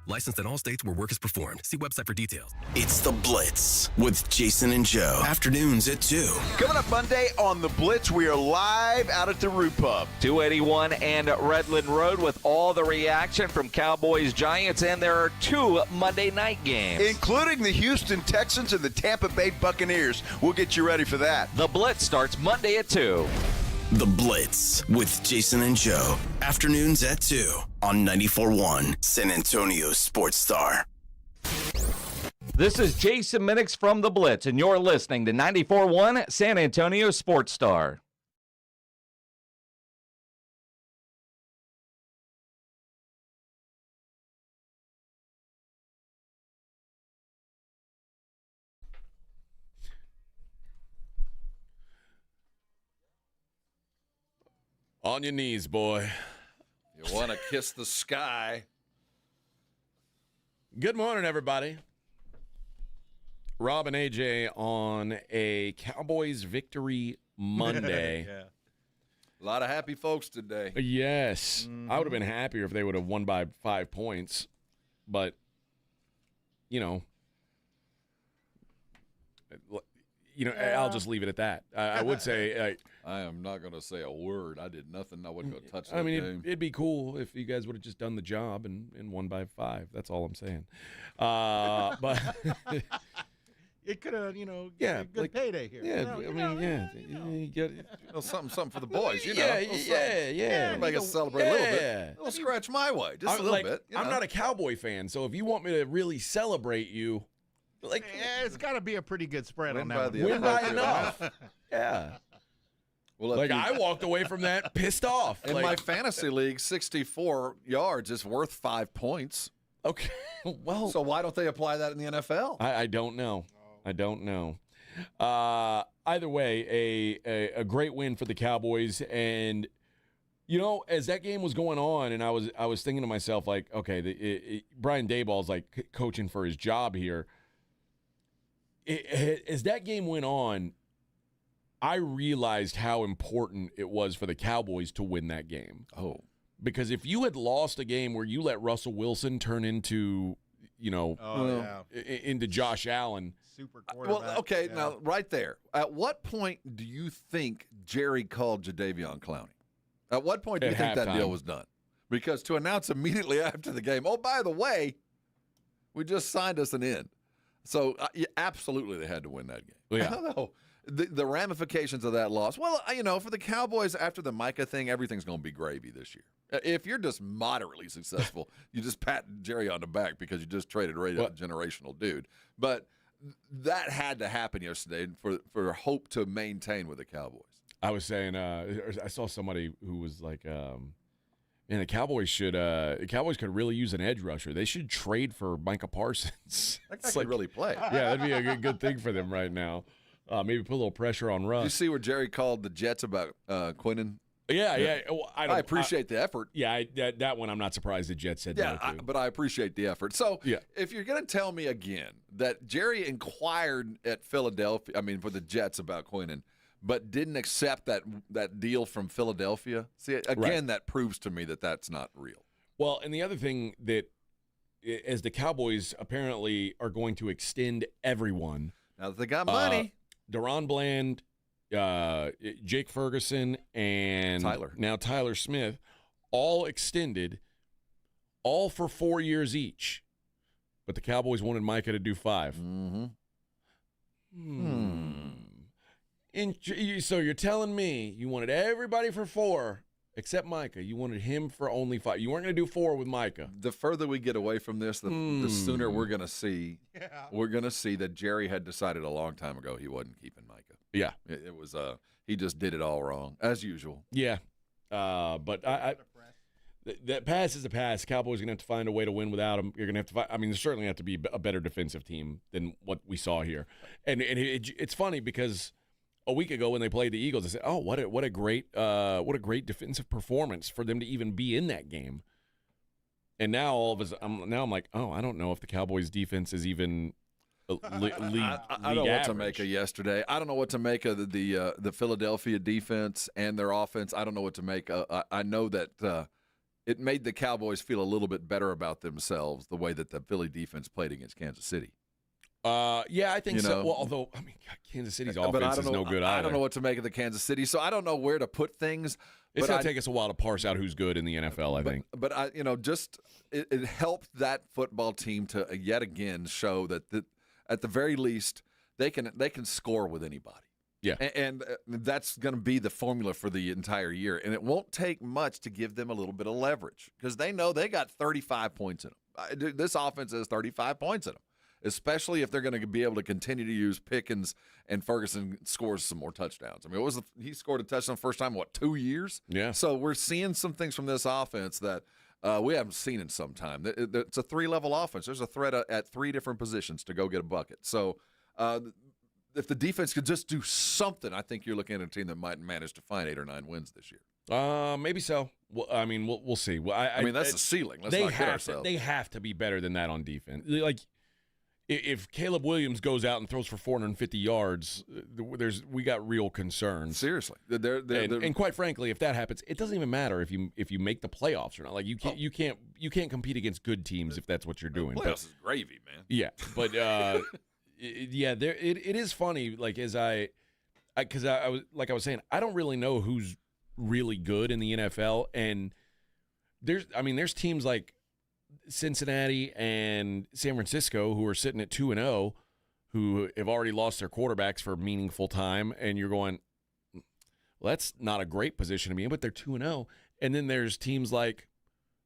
S13: Licensed in all states where work is performed. See website for details.
S1: It's The Blitz with Jason and Joe. Afternoons at 2.
S14: Coming up Monday on The Blitz, we are live out at the Root Pub.
S12: 281 and Redland Road with all the reaction from Cowboys, Giants, and there are 2 Monday night games,
S14: including the Houston Texans and the Tampa Bay Buccaneers. We'll get you ready for that.
S12: The Blitz starts Monday at 2.
S1: The Blitz with Jason and Joe. Afternoons at 2 on 94.1 San Antonio Sports Star.
S12: This is Jason Minix from The Blitz, and you're listening to 94.1 San Antonio Sports Star.
S4: On your knees, boy.
S2: You want to kiss the sky.
S4: Good morning, everybody. Rob and AJ on a Cowboys victory Monday.
S2: Yeah. A lot of happy folks today.
S4: Yes. I would have been happier if they would have won by 5 points. But, I'll just leave it at that. I would say
S2: I am not going to say a word. I did nothing. I wasn't going to touch that game.
S4: It'd be cool if you guys would have just done the job and won by 5. That's all I'm saying. But
S3: it could have,
S4: yeah,
S3: good payday here.
S4: Yeah, you get
S2: something for the boys.
S4: Yeah.
S2: Everybody gets to celebrate a little bit. A little scratch my way, just a little bit.
S4: I'm not a Cowboy fan, so if you want me to really celebrate you,
S3: it's got to be a pretty good spread on that.
S4: Win by enough. Yeah.
S2: Well,
S4: I walked away from that pissed off.
S2: In my fantasy league, 64 yards is worth 5 points.
S4: Okay. Well,
S2: so why don't they apply that in the NFL?
S4: I don't know. I don't know. Either way, a great win for the Cowboys, and as that game was going on, and I was thinking to myself, like, okay, Brian Daboll's like coaching for his job here. As that game went on, I realized how important it was for the Cowboys to win that game.
S2: Oh.
S4: Because if you had lost a game where you let Russell Wilson turn into, into Josh Allen.
S3: Super quarterback.
S2: Well, okay, now right there. At what point do you think Jerry called Jadeveon Clowney? At what point do you think that deal was done? Because to announce immediately after the game, oh, by the way, we just signed us an end. So, absolutely they had to win that game.
S4: Yeah.
S2: I don't know. The ramifications of that loss. Well, for the Cowboys, after the Micah thing, everything's going to be gravy this year. If you're just moderately successful, you just pat Jerry on the back because you just traded a generational dude. But that had to happen yesterday for hope to maintain with the Cowboys.
S4: I was saying, I saw somebody who was like, man, the Cowboys could really use an edge rusher. They should trade for Micah Parsons.
S2: That guy can really play.
S4: Yeah, that'd be a good thing for them right now. Maybe put a little pressure on Russ.
S2: Did you see where Jerry called the Jets about Quinnen?
S4: Yeah. Well,
S2: I appreciate the effort.
S4: Yeah, that one I'm not surprised the Jets said no to.
S2: But I appreciate the effort. So if you're going to tell me again that Jerry inquired at Philadelphia, for the Jets about Quinnen, but didn't accept that deal from Philadelphia, see, again, that proves to me that that's not real.
S4: Well, and the other thing that, as the Cowboys apparently are going to extend everyone.
S2: Now that they got money.
S4: Deron Bland, Jake Ferguson, and now Tyler Smith, all extended, all for 4 years each. But the Cowboys wanted Micah to do 5. So you're telling me you wanted everybody for 4 except Micah. You wanted him for only 5. You weren't going to do 4 with Micah.
S2: The further we get away from this, the sooner we're going to see. Yeah. We're going to see that Jerry had decided a long time ago he wasn't keeping Micah.
S4: Yeah,
S2: it was. He just did it all wrong as usual.
S4: Yeah, but that pass is a pass. Cowboys are going to have to find a way to win without him. You're going to have to find. There certainly have to be a better defensive team than what we saw here. And it's funny because a week ago when they played the Eagles, I said, "Oh, what a great defensive performance for them to even be in that game." And now I'm like, "Oh, I don't know if the Cowboys' defense is even league
S2: I don't know what to make of yesterday. I don't know what to make of the Philadelphia defense and their offense. I don't know what to make. I know that it made the Cowboys feel a little bit better about themselves the way that the Philly defense played against Kansas City.
S4: Yeah, I think so. Well, although Kansas City's offense is no good either.
S2: I don't know what to make of the Kansas City, so I don't know where to put things.
S4: It's going to take us a while to parse out who's good in the NFL, I think.
S2: But it helped that football team to yet again show that at the very least they can score with anybody.
S4: Yeah,
S2: and that's going to be the formula for the entire year. And it won't take much to give them a little bit of leverage because they know they got 35 points in them. This offense has 35 points in them, especially if they're going to be able to continue to use Pickens and Ferguson scores some more touchdowns. He scored a touchdown first time in 2 years?
S4: Yeah.
S2: So we're seeing some things from this offense that we haven't seen in some time. It's a 3-level offense. There's a threat at 3 different positions to go get a bucket. So if the defense could just do something, I think you're looking at a team that might manage to find 8 or 9 wins this year.
S4: Maybe so. Well, we'll see. Well,
S2: that's the ceiling. Let's not kid ourselves.
S4: They have to be better than that on defense. Like, if Caleb Williams goes out and throws for 450 yards, we got real concerns.
S2: Seriously,
S4: and quite frankly, if that happens, it doesn't even matter if you make the playoffs or not. Like you can't compete against good teams if that's what you're doing.
S2: Playoffs is gravy, man.
S4: Yeah, but it is funny. Like because I was saying, I don't really know who's really good in the NFL, and there's teams like Cincinnati and San Francisco who are sitting at 2-0, who have already lost their quarterbacks for meaningful time, and you're going, well, that's not a great position to be in, but they're 2-0. And then there's teams like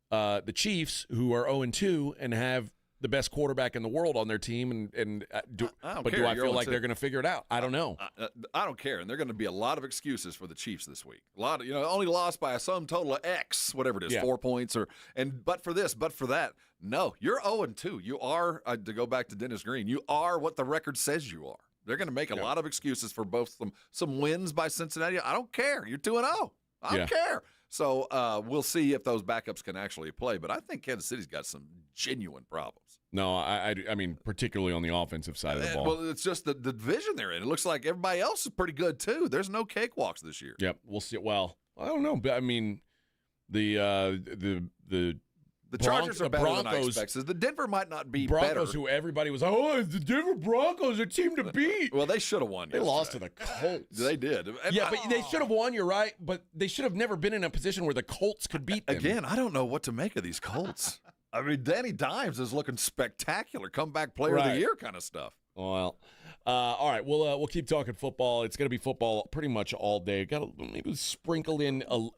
S4: the Chiefs who are 0-2 and have the best quarterback in the world on their team, do I feel like they're going to figure it out? I don't know.
S2: I don't care, and there are going to be a lot of excuses for the Chiefs this week. A lot of only lost by a sum total of X, whatever it is, 4 points but for this, but for that. No, you're 0-2. You are to go back to Dennis Green. You are what the record says you are. They're going to make a lot of excuses for both some wins by Cincinnati. I don't care. You're 2-0. I don't care. So we'll see if those backups can actually play. But I think Kansas City's got some genuine problems.
S4: No, I mean, particularly on the offensive side of the ball.
S2: Well, it's just the division they're in. It looks like everybody else is pretty good, too. There's no cakewalks this year.
S4: Yep, we'll see. Well, I don't know. But, I mean, the
S2: Chargers are better than I expected. The Denver might not be
S4: Broncos,
S2: better.
S4: who everybody was, the Denver Broncos are a team to beat.
S2: Well, they should have won.
S4: They lost to the Colts.
S2: They did.
S4: Yeah, but they should have won, you're right. But they should have never been in a position where the Colts could beat them.
S2: Again, I don't know what to make of these Colts. Danny Dimes is looking spectacular. Comeback player of the year kind of stuff.
S4: Well, all right. We'll keep talking football. It's going to be football pretty much all day. Got to maybe sprinkle in a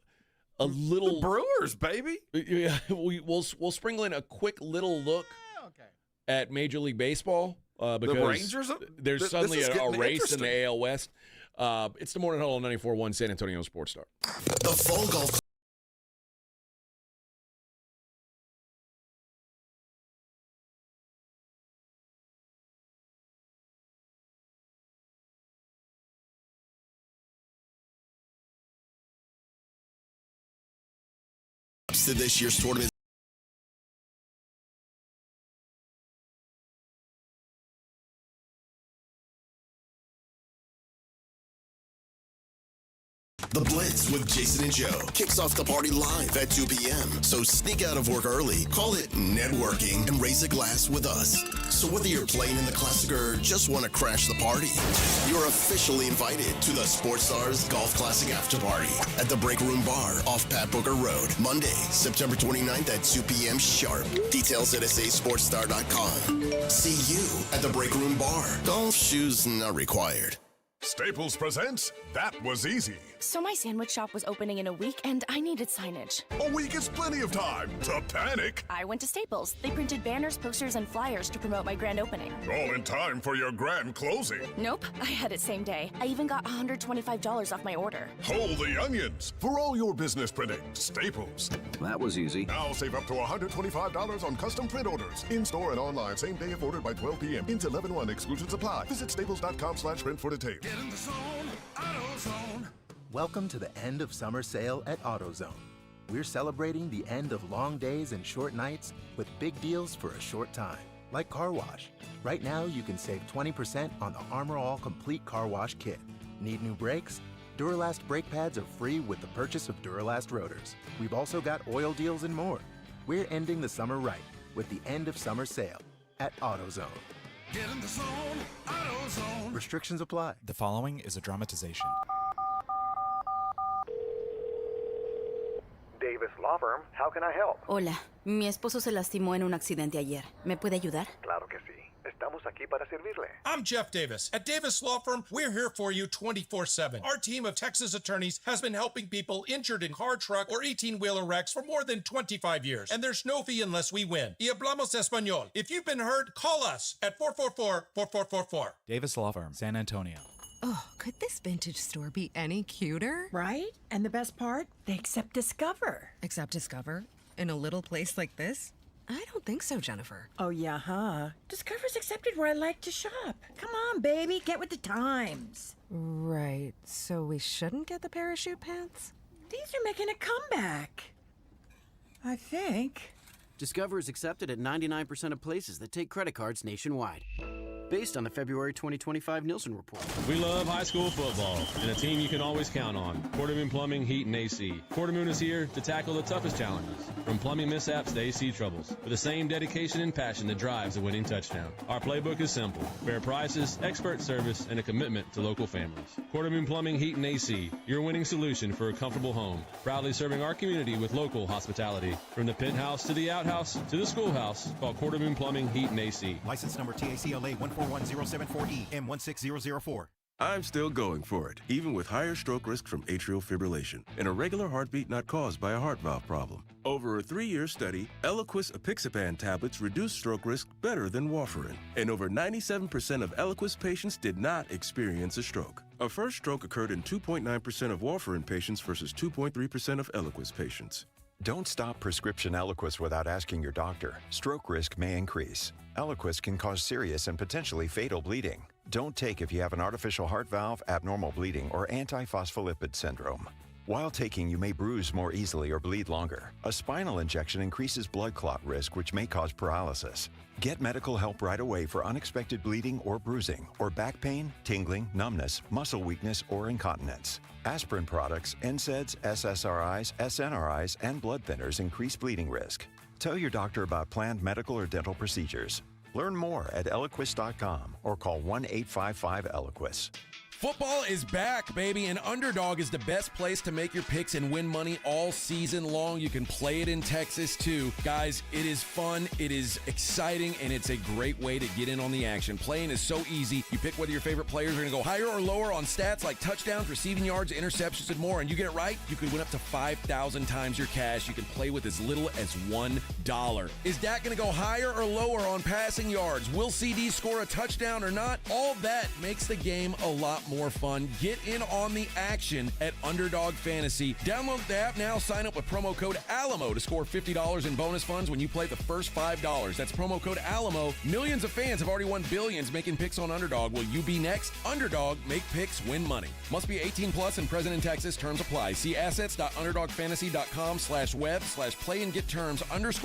S4: little.
S2: The Brewers, baby.
S4: Yeah, we'll sprinkle in a quick little look at Major League Baseball. because
S2: the Rangers.
S4: There's suddenly a race in the AL West. It's the Morning Huddle on 94.1 San Antonio Sports Star.
S1: The Fall Golf to this year's tournament. The Blitz with Jason and Joe kicks off the party live at 2 p.m. So sneak out of work early, call it networking, and raise a glass with us. So whether you're playing in the Classic or just want to crash the party, you're officially invited to the Sports Stars Golf Classic After Party at the Break Room Bar off Pat Booker Road, Monday, September 29th at 2 p.m. sharp. Details at sasportstar.com. See you at the Break Room Bar. Golf shoes not required.
S5: Staples presents That Was Easy.
S6: So my sandwich shop was opening in a week, and I needed signage.
S5: A week is plenty of time to panic.
S6: I went to Staples. They printed banners, posters, and flyers to promote my grand opening.
S5: All in time for your grand closing.
S6: Nope, I had it same day. I even got $125 off my order.
S5: Hold the onions. For all your business printing, Staples.
S15: That was easy.
S5: Now save up to $125 on custom print orders. In-store and online, same day if ordered by 12 p.m. Into 11/1. Exclusions apply. Visit staples.com/print for details.
S17: Get in the zone, AutoZone. Welcome to the end of summer sale at AutoZone. We're celebrating the end of long days and short nights with big deals for a short time, like car wash. Right now, you can save 20% on the Armor All Complete Car Wash Kit. Need new brakes? Duralast brake pads are free with the purchase of Duralast rotors. We've also got oil deals and more. We're ending the summer right with the end of summer sale at AutoZone. Get in the zone, AutoZone. Restrictions apply.
S18: The following is a dramatization.
S22: Davis Law Firm, how can I help?
S23: Hola, mi esposo se lastimó en un accidente ayer. ¿Me puede ayudar?
S22: Claro que sí. Estamos aquí para servirle.
S24: I'm Jeff Davis. At Davis Law Firm, we're here for you 24/7. Our team of Texas attorneys has been helping people injured in car, truck, or 18-wheeler wrecks for more than 25 years. And there's no fee unless we win. Y hablamos español. If you've been hurt, call us at 444-4444.
S18: Davis Law Firm, San Antonio.
S25: Oh, could this vintage store be any cuter?
S26: Right? And the best part? They accept Discover.
S25: Accept Discover? In a little place like this? I don't think so, Jennifer.
S26: Oh, yeah, huh? Discover's accepted where I like to shop. Come on, baby, get with the times.
S25: Right, so we shouldn't get the parachute pants?
S26: These are making a comeback. I think.
S31: Discover is accepted at 99% of places that take credit cards nationwide. Based on the February 2025 Nielsen report.
S32: We love high school football and a team you can always count on. Quartermoon Plumbing, Heat, and AC. Quartermoon is here to tackle the toughest challenges, from plumbing mishaps to AC troubles, with the same dedication and passion that drives a winning touchdown. Our playbook is simple: fair prices, expert service, and a commitment to local families. Quartermoon Plumbing, Heat, and AC, your winning solution for a comfortable home. Proudly serving our community with local hospitality. From the penthouse to the outhouse to the schoolhouse, call Quartermoon Plumbing, Heat, and AC.
S17: License number TACLA 141074E M16004.
S33: I'm still going for it, even with higher stroke risk from atrial fibrillation, and a regular heartbeat not caused by a heart valve problem. Over a 3-year study, Eliquis apixaban tablets reduced stroke risk better than warfarin, and over 97% of Eliquis patients did not experience a stroke. A first stroke occurred in 2.9% of warfarin patients versus 2.3% of Eliquis patients.
S34: Don't stop prescription Eliquis without asking your doctor. Stroke risk may increase. Eliquis can cause serious and potentially fatal bleeding. Don't take if you have an artificial heart valve, abnormal bleeding, or antiphospholipid syndrome. While taking, you may bruise more easily or bleed longer. A spinal injection increases blood clot risk, which may cause paralysis. Get medical help right away for unexpected bleeding or bruising, or back pain, tingling, numbness, muscle weakness, or incontinence. Aspirin products, NSAIDs, SSRIs, SNRIs, and blood thinners increase bleeding risk. Tell your doctor about planned medical or dental procedures. Learn more at Eliquis.com or call 1-855-ELIQUIS.
S4: Football is back, baby, and Underdog is the best place to make your picks and win money all season long. You can play it in Texas, too. Guys, it is fun, it is exciting, and it's a great way to get in on the action. Playing is so easy. You pick whether your favorite players are going to go higher or lower on stats like touchdowns, receiving yards, interceptions, and more. And you get it right, you could win up to 5,000 times your cash. You can play with as little as $1. Is Dak going to go higher or lower on passing yards? Will CD score a touchdown or not? All that makes the game a lot more fun. Get in on the action at Underdog Fantasy. Download the app now. Sign up with promo code ALAMO to score $50 in bonus funds when you play the first $5. That's promo code ALAMO. Millions of fans have already won billions making picks on Underdog. Will you be next? Underdog, make picks, win money. Must be 18 plus and present in Texas. Terms apply. See assets.underdogfantasy.com/web/play and get terms _DFS_.html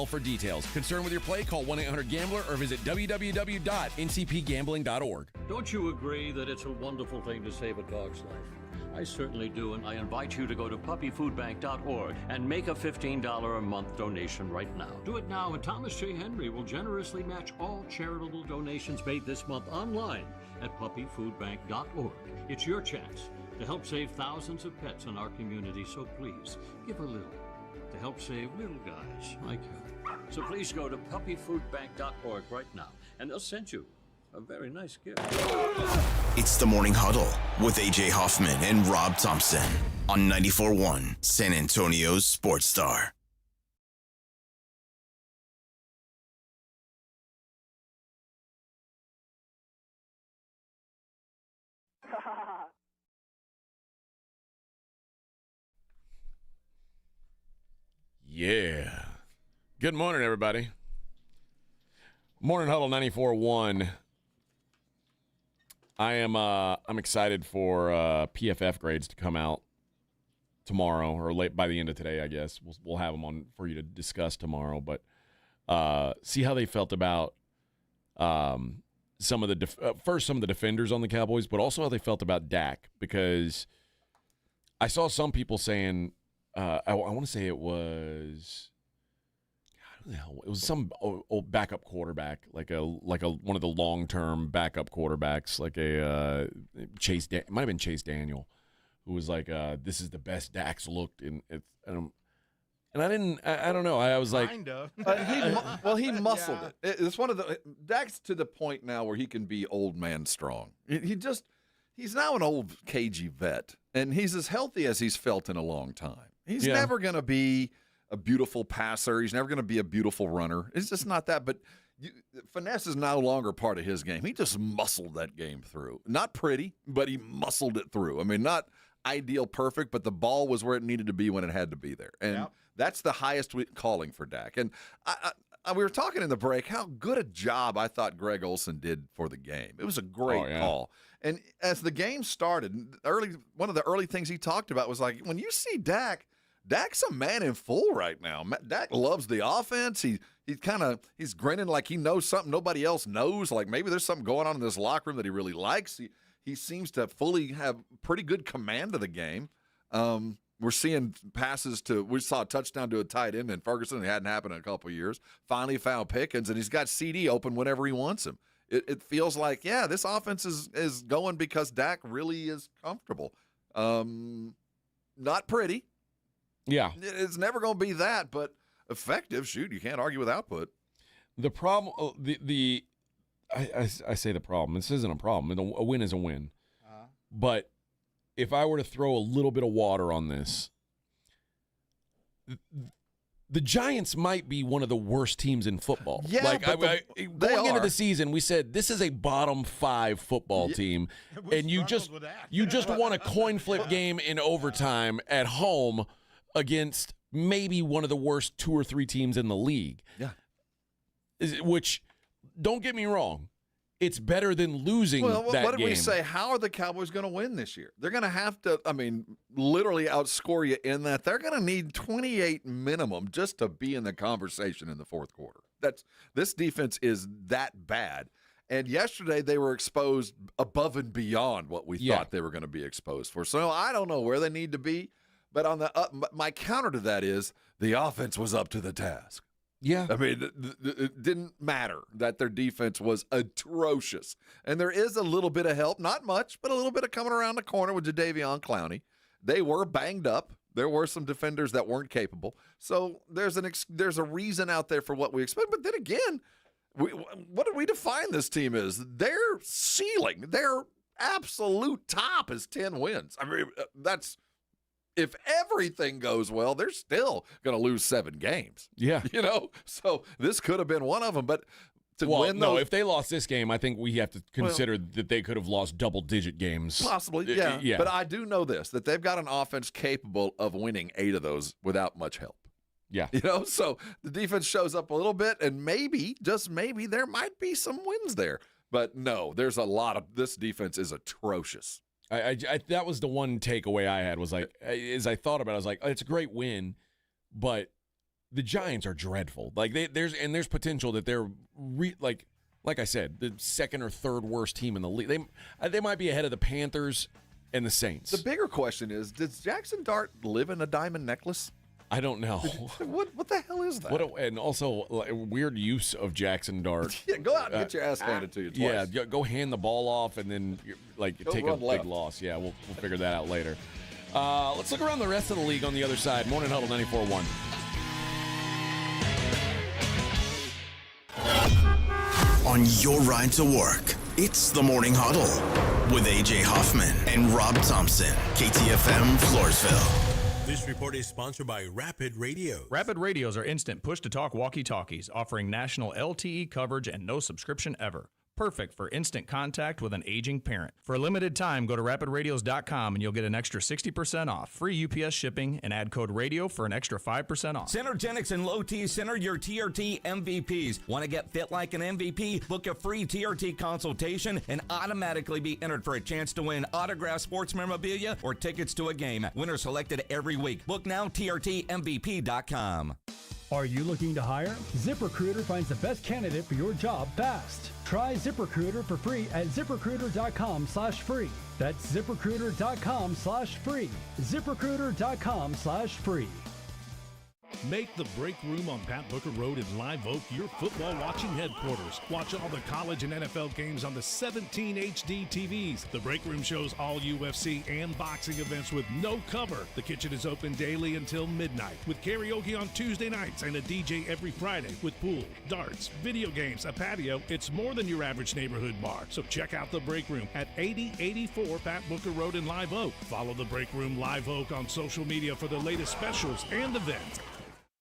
S4: for details. Concerned with your play? Call 1-800-GAMBLER or visit www.ncpgambling.org.
S7: Don't you agree that it's a wonderful thing to save a dog's life? I certainly do, and I invite you to go to puppyfoodbank.org and make a $15 a month donation right now. Do it now, and Thomas J. Henry will generously match all charitable donations made this month online at puppyfoodbank.org. It's your chance to help save thousands of pets in our community, so please give a little to help save little guys like you. So please go to puppyfoodbank.org right now, and they'll send you a very nice gift.
S1: It's the Morning Huddle with A.J. Hoffman and Rob Thompson on 94.1 San Antonio's Sports Star.
S4: Yeah. Good morning, everybody. Morning Huddle 94.1. I'm excited for PFF grades to come out tomorrow or late by the end of today, I guess. We'll have them on for you to discuss tomorrow, but see how they felt about some of the defenders on the Cowboys, but also how they felt about Dak, because I saw some people saying I want to say it was some old backup quarterback, like a one of the long-term backup quarterbacks, like a it might have been Chase Daniel, who was like, "This is the best Dak's looked in." And I don't know. I was like,
S3: kind of.
S2: He muscled it. It's one of the Dak's to the point now where he can be old man strong. He's now an old cagey vet, and he's as healthy as he's felt in a long time. He's never going to be a beautiful passer. He's never going to be a beautiful runner. It's just not that. But finesse is no longer part of his game. He just muscled that game through. Not pretty, but he muscled it through. I mean, not ideal perfect, but the ball was where it needed to be when it had to be there. And that's the highest calling for Dak. And we were talking in the break how good a job I thought Greg Olsen did for the game. It was a great call. And as the game started, one of the early things he talked about was like, when you see Dak's a man in full right now. Dak loves the offense. He's grinning like he knows something nobody else knows. Like maybe there's something going on in this locker room that he really likes. He seems to fully have pretty good command of the game. We're seeing we saw a touchdown to a tight end in Ferguson. It hadn't happened in a couple of years. Finally found Pickens, and he's got CD open whenever he wants him. It feels like, this offense is going because Dak really is comfortable. Not pretty.
S4: Yeah.
S2: It's never going to be that, but effective. Shoot, you can't argue with output.
S4: The problem, I say the problem. This isn't a problem. A win is a win. But if I were to throw a little bit of water on this, the Giants might be one of the worst teams in football.
S2: Yeah,
S4: going into the season, we said this is a bottom 5 football team, and you just won a coin flip game in overtime at home against maybe one of the worst 2 or 3 teams in the league.
S2: Yeah.
S4: Which, don't get me wrong, it's better than losing that game.
S2: Well, what did we say? How are the Cowboys going to win this year? They're going to have to, literally outscore you in that. They're going to need 28 minimum just to be in the conversation in the fourth quarter. This defense is that bad. And yesterday they were exposed above and beyond what we thought they were going to be exposed for. So I don't know where they need to be. But on my counter to that is the offense was up to the task. Yeah. I mean, it didn't matter that their defense was atrocious. And there is a little bit of help, not much, but a little bit of coming around the corner with Jadeveon Clowney. They were banged up. There were some defenders that weren't capable. So there's a reason out there for what we expect. But then again, what do we define this team as? Their ceiling, their absolute top is 10 wins. I mean, that's if everything goes well, they're still going to lose 7 games.
S4: Yeah.
S2: So this could have been one of them. But to win those,
S4: if they lost this game, I think we have to consider that they could have lost double-digit games.
S2: Possibly, yeah. But I do know this, that they've got an offense capable of winning 8 of those without much help.
S4: Yeah.
S2: So the defense shows up a little bit, and maybe, just maybe, there might be some wins there. But no, there's a lot of – this defense is atrocious.
S4: I that was the one takeaway I had was like, as I thought about it, I was like, it's a great win, but the Giants are dreadful. Like there's potential that they're like I said, the second or third worst team in the league. They might be ahead of the Panthers and the Saints.
S2: The bigger question is, does Jackson Dart live in a diamond necklace?
S4: I don't know.
S2: What the hell is that?
S4: And also weird use of Jackson Dart.
S2: Yeah, go out and get your ass handed to you twice.
S4: Yeah, go hand the ball off and then take a big loss. Yeah, we'll figure that out later. Let's look around the rest of the league on the other side. Morning Huddle 94.1.
S1: On your ride to work, it's the Morning Huddle with A.J. Hoffman and Rob Thompson, KTFM Floresville.
S8: This report is sponsored by Rapid Radio.
S9: Rapid Radios are instant push-to-talk walkie-talkies offering national LTE coverage and no subscription ever. Perfect for instant contact with an aging parent. For a limited time, go to rapidradios.com and you'll get an extra 60% off, free UPS shipping, and add code RADIO for an extra 5% off.
S12: Centergenics and Low T Center, your TRT MVPs. Want to get fit like an MVP? Book a free TRT consultation and automatically be entered for a chance to win autographed sports memorabilia or tickets to a game. Winners selected every week. Book now, TRTMVP.com.
S10: Are you looking to hire? ZipRecruiter finds the best candidate for your job fast. Try ZipRecruiter for free at ZipRecruiter.com/free. That's ZipRecruiter.com/free. ZipRecruiter.com/free.
S11: Make the break room on Pat Booker Road in Live Oak your football watching headquarters. Watch all the college and NFL games on the 17 HD TVs. The break room shows all UFC and boxing events with no cover. The kitchen is open daily until midnight with karaoke on Tuesday nights and a DJ every Friday with pool, darts, video games, a patio. It's more than your average neighborhood bar. So check out the break room at 8084 Pat Booker Road in Live Oak. Follow the break room Live Oak on social media for the latest specials and events.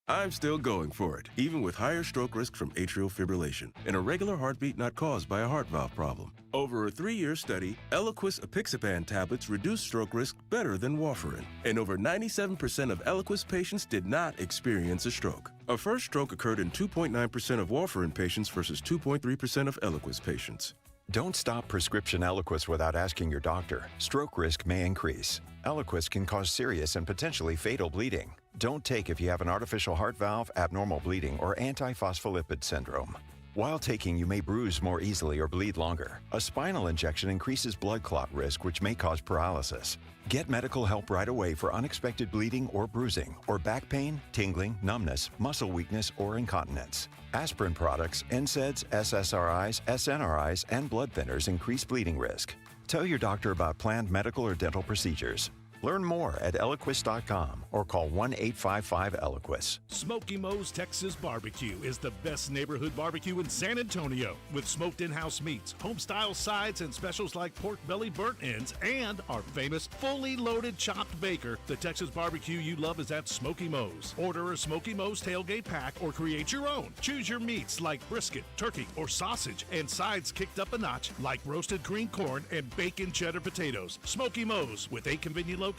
S33: I'm still going for it, even with higher stroke risk from atrial fibrillation, an irregular heartbeat not caused by a heart valve problem. Over a 3-year study, Eliquis apixaban tablets reduced stroke risk better than warfarin, and over 97% of Eliquis patients did not experience a stroke. A first stroke occurred in 2.9% of warfarin patients versus 2.3% of Eliquis patients.
S34: Don't stop prescription Eliquis without asking your doctor. Stroke risk may increase. Eliquis can cause serious and potentially fatal bleeding. Don't take if you have an artificial heart valve, abnormal bleeding, or antiphospholipid syndrome. While taking, you may bruise more easily or bleed longer. A spinal injection increases blood clot risk, which may cause paralysis. Get medical help right away for unexpected bleeding or bruising, or back pain, tingling, numbness, muscle weakness, or incontinence. Aspirin products, NSAIDs, SSRIs, SNRIs, and blood thinners increase bleeding risk. Tell your doctor about planned medical or dental procedures. Learn more at Eliquis.com or call 1-855-ELIQUIS.
S11: Smoky Mo's Texas Barbecue is the best neighborhood barbecue in San Antonio with smoked in-house meats, home-style sides, and specials like pork belly burnt ends and our famous fully loaded chopped baker. The Texas barbecue you love is at Smoky Mo's. Order a Smoky Mo's tailgate pack or create your own. Choose your meats like brisket, turkey, or sausage, and sides kicked up a notch like roasted green corn and bacon cheddar potatoes. Smoky Mo's with 8 convenient locations.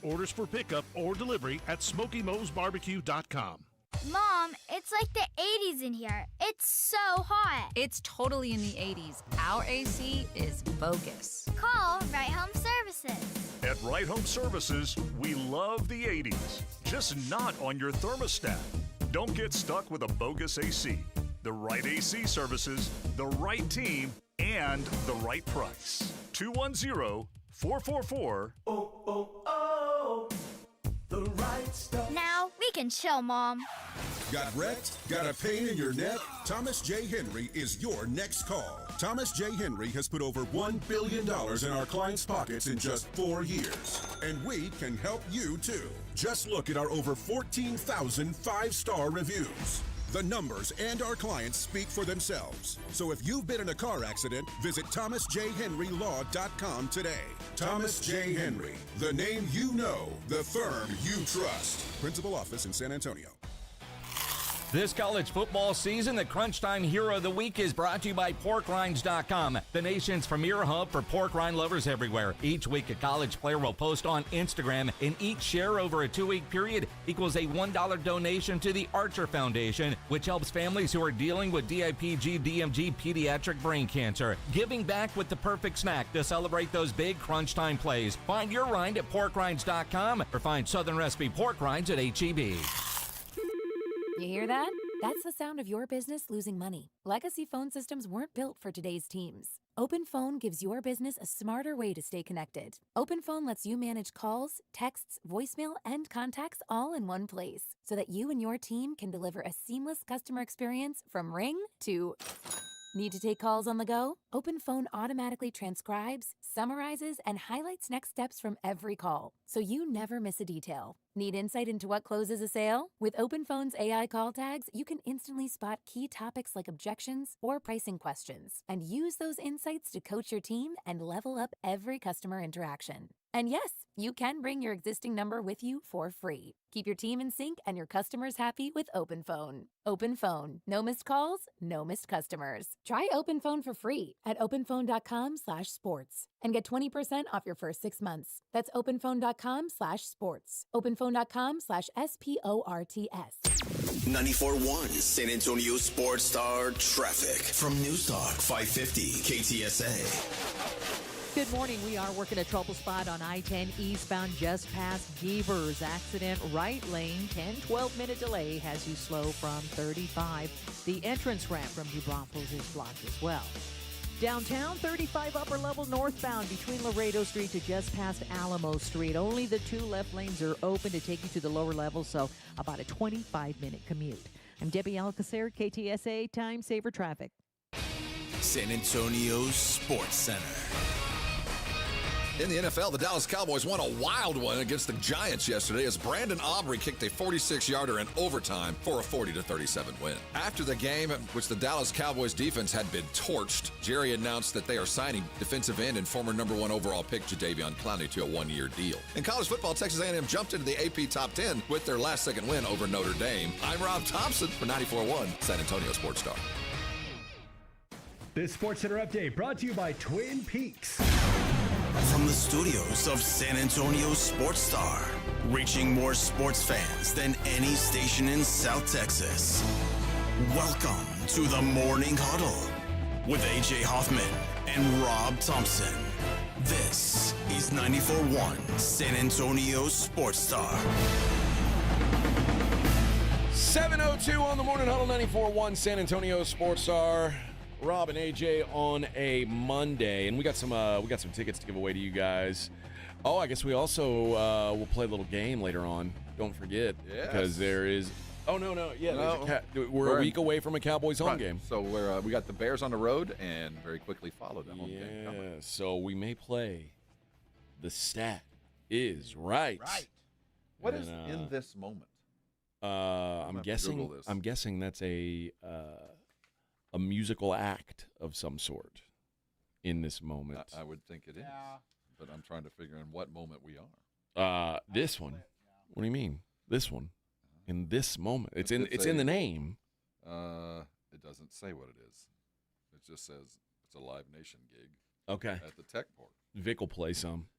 S11: Orders for pickup or delivery at SmokyMo'sBarbecue.com.
S13: Mom, it's like the 80s in here. It's so hot.
S15: It's totally in the 80s. Our AC is bogus.
S13: Call Right Home Services.
S16: At Right Home Services, we love the 80s, just not on your thermostat. Don't get stuck with a bogus AC. The right AC services, the right team, and the right price. 210-444.
S13: The right stuff. Now we can chill, Mom.
S5: Got wrecked? Got a pain in your neck? Thomas J. Henry is your next call. Thomas J. Henry has put over $1 billion in our clients' pockets in just 4 years. And we can help you too. Just look at our over 14,000 5-star reviews. The numbers and our clients speak for themselves. So if you've been in a car accident, visit thomasjhenrylaw.com today. Thomas J. Henry, the name you know, the firm you trust. Principal office in San Antonio.
S12: This college football season, the Crunch Time Hero of the Week is brought to you by PorkRinds.com, the nation's premier hub for pork rind lovers everywhere. Each week, a college player will post on Instagram, and each share over a 2-week period equals a $1 donation to the Archer Foundation, which helps families who are dealing with DIPG, DMG, pediatric brain cancer. Giving back with the perfect snack to celebrate those big Crunch Time plays. Find your rind at PorkRinds.com or find Southern Recipe pork rinds at HEB.
S6: You hear that? That's the sound of your business losing money. Legacy phone systems weren't built for today's teams. OpenPhone gives your business a smarter way to stay connected. OpenPhone lets you manage calls, texts, voicemail, and contacts all in one place so that you and your team can deliver a seamless customer experience from ring to... Need to take calls on the go? OpenPhone automatically transcribes, summarizes, and highlights next steps from every call, so you never miss a detail. Need insight into what closes a sale? With OpenPhone's AI call tags, you can instantly spot key topics like objections or pricing questions, and use those insights to coach your team and level up every customer interaction. And yes, you can bring your existing number with you for free. Keep your team in sync and your customers happy with OpenPhone. OpenPhone. No missed calls, no missed customers. Try OpenPhone for free at openphone.com/sports and get 20% off your first 6 months. That's openphone.com/sports. openphone.com/SPORTS.
S1: 94.1 San Antonio Sports Star traffic from News Talk 550 KTSA.
S14: Good morning. We are working a trouble spot on I-10 eastbound just past Gevers. Accident right lane. 10-12-minute delay has you slow from 35. The entrance ramp from New Braunfels is blocked as well. Downtown, 35 upper level northbound between Laredo Street to just past Alamo Street. Only the 2 left lanes are open to take you to the lower level, so about a 25-minute commute. I'm Debbie Alcacer, KTSA Time Saver Traffic.
S1: San Antonio Sports Center.
S2: In the NFL, the Dallas Cowboys won a wild one against the Giants yesterday as Brandon Aubrey kicked a 46-yarder in overtime for a 40-37 win. After the game, which the Dallas Cowboys defense had been torched, Jerry announced that they are signing defensive end and former number 1 overall pick Jadeveon Clowney to a 1-year deal. In college football, Texas A&M jumped into the AP Top 10 with their last-second win over Notre Dame. I'm Rob Thompson for 94.1 San Antonio Sports Star.
S10: This Sports Center update brought to you by Twin Peaks.
S1: From the studios of San Antonio Sports Star, reaching more sports fans than any station in South Texas. Welcome to the Morning Huddle with AJ Hoffman and Rob Thompson. This is 94.1 San Antonio Sports Star.
S4: 7:02 on the Morning Huddle, 94.1 San Antonio Sports Star. Rob and AJ on a Monday, and we got some tickets to give away to you guys. Oh, I guess we also will play a little game later on. Don't forget, because there is. Oh no, we're a week away from a Cowboys home game.
S2: So we got the Bears on the road, and very quickly follow the home game coming.
S4: So we may play. The stat is right.
S2: What is in this moment?
S4: I'm guessing that's a musical act of some sort in this moment.
S2: I would think it is, but I'm trying to figure out what moment we are.
S4: This one. What do you mean? This one. In this moment. It's in the name.
S2: It doesn't say what it is. It just says it's a Live Nation gig.
S4: Okay.
S2: At the Tech Port.
S4: Vic will play some.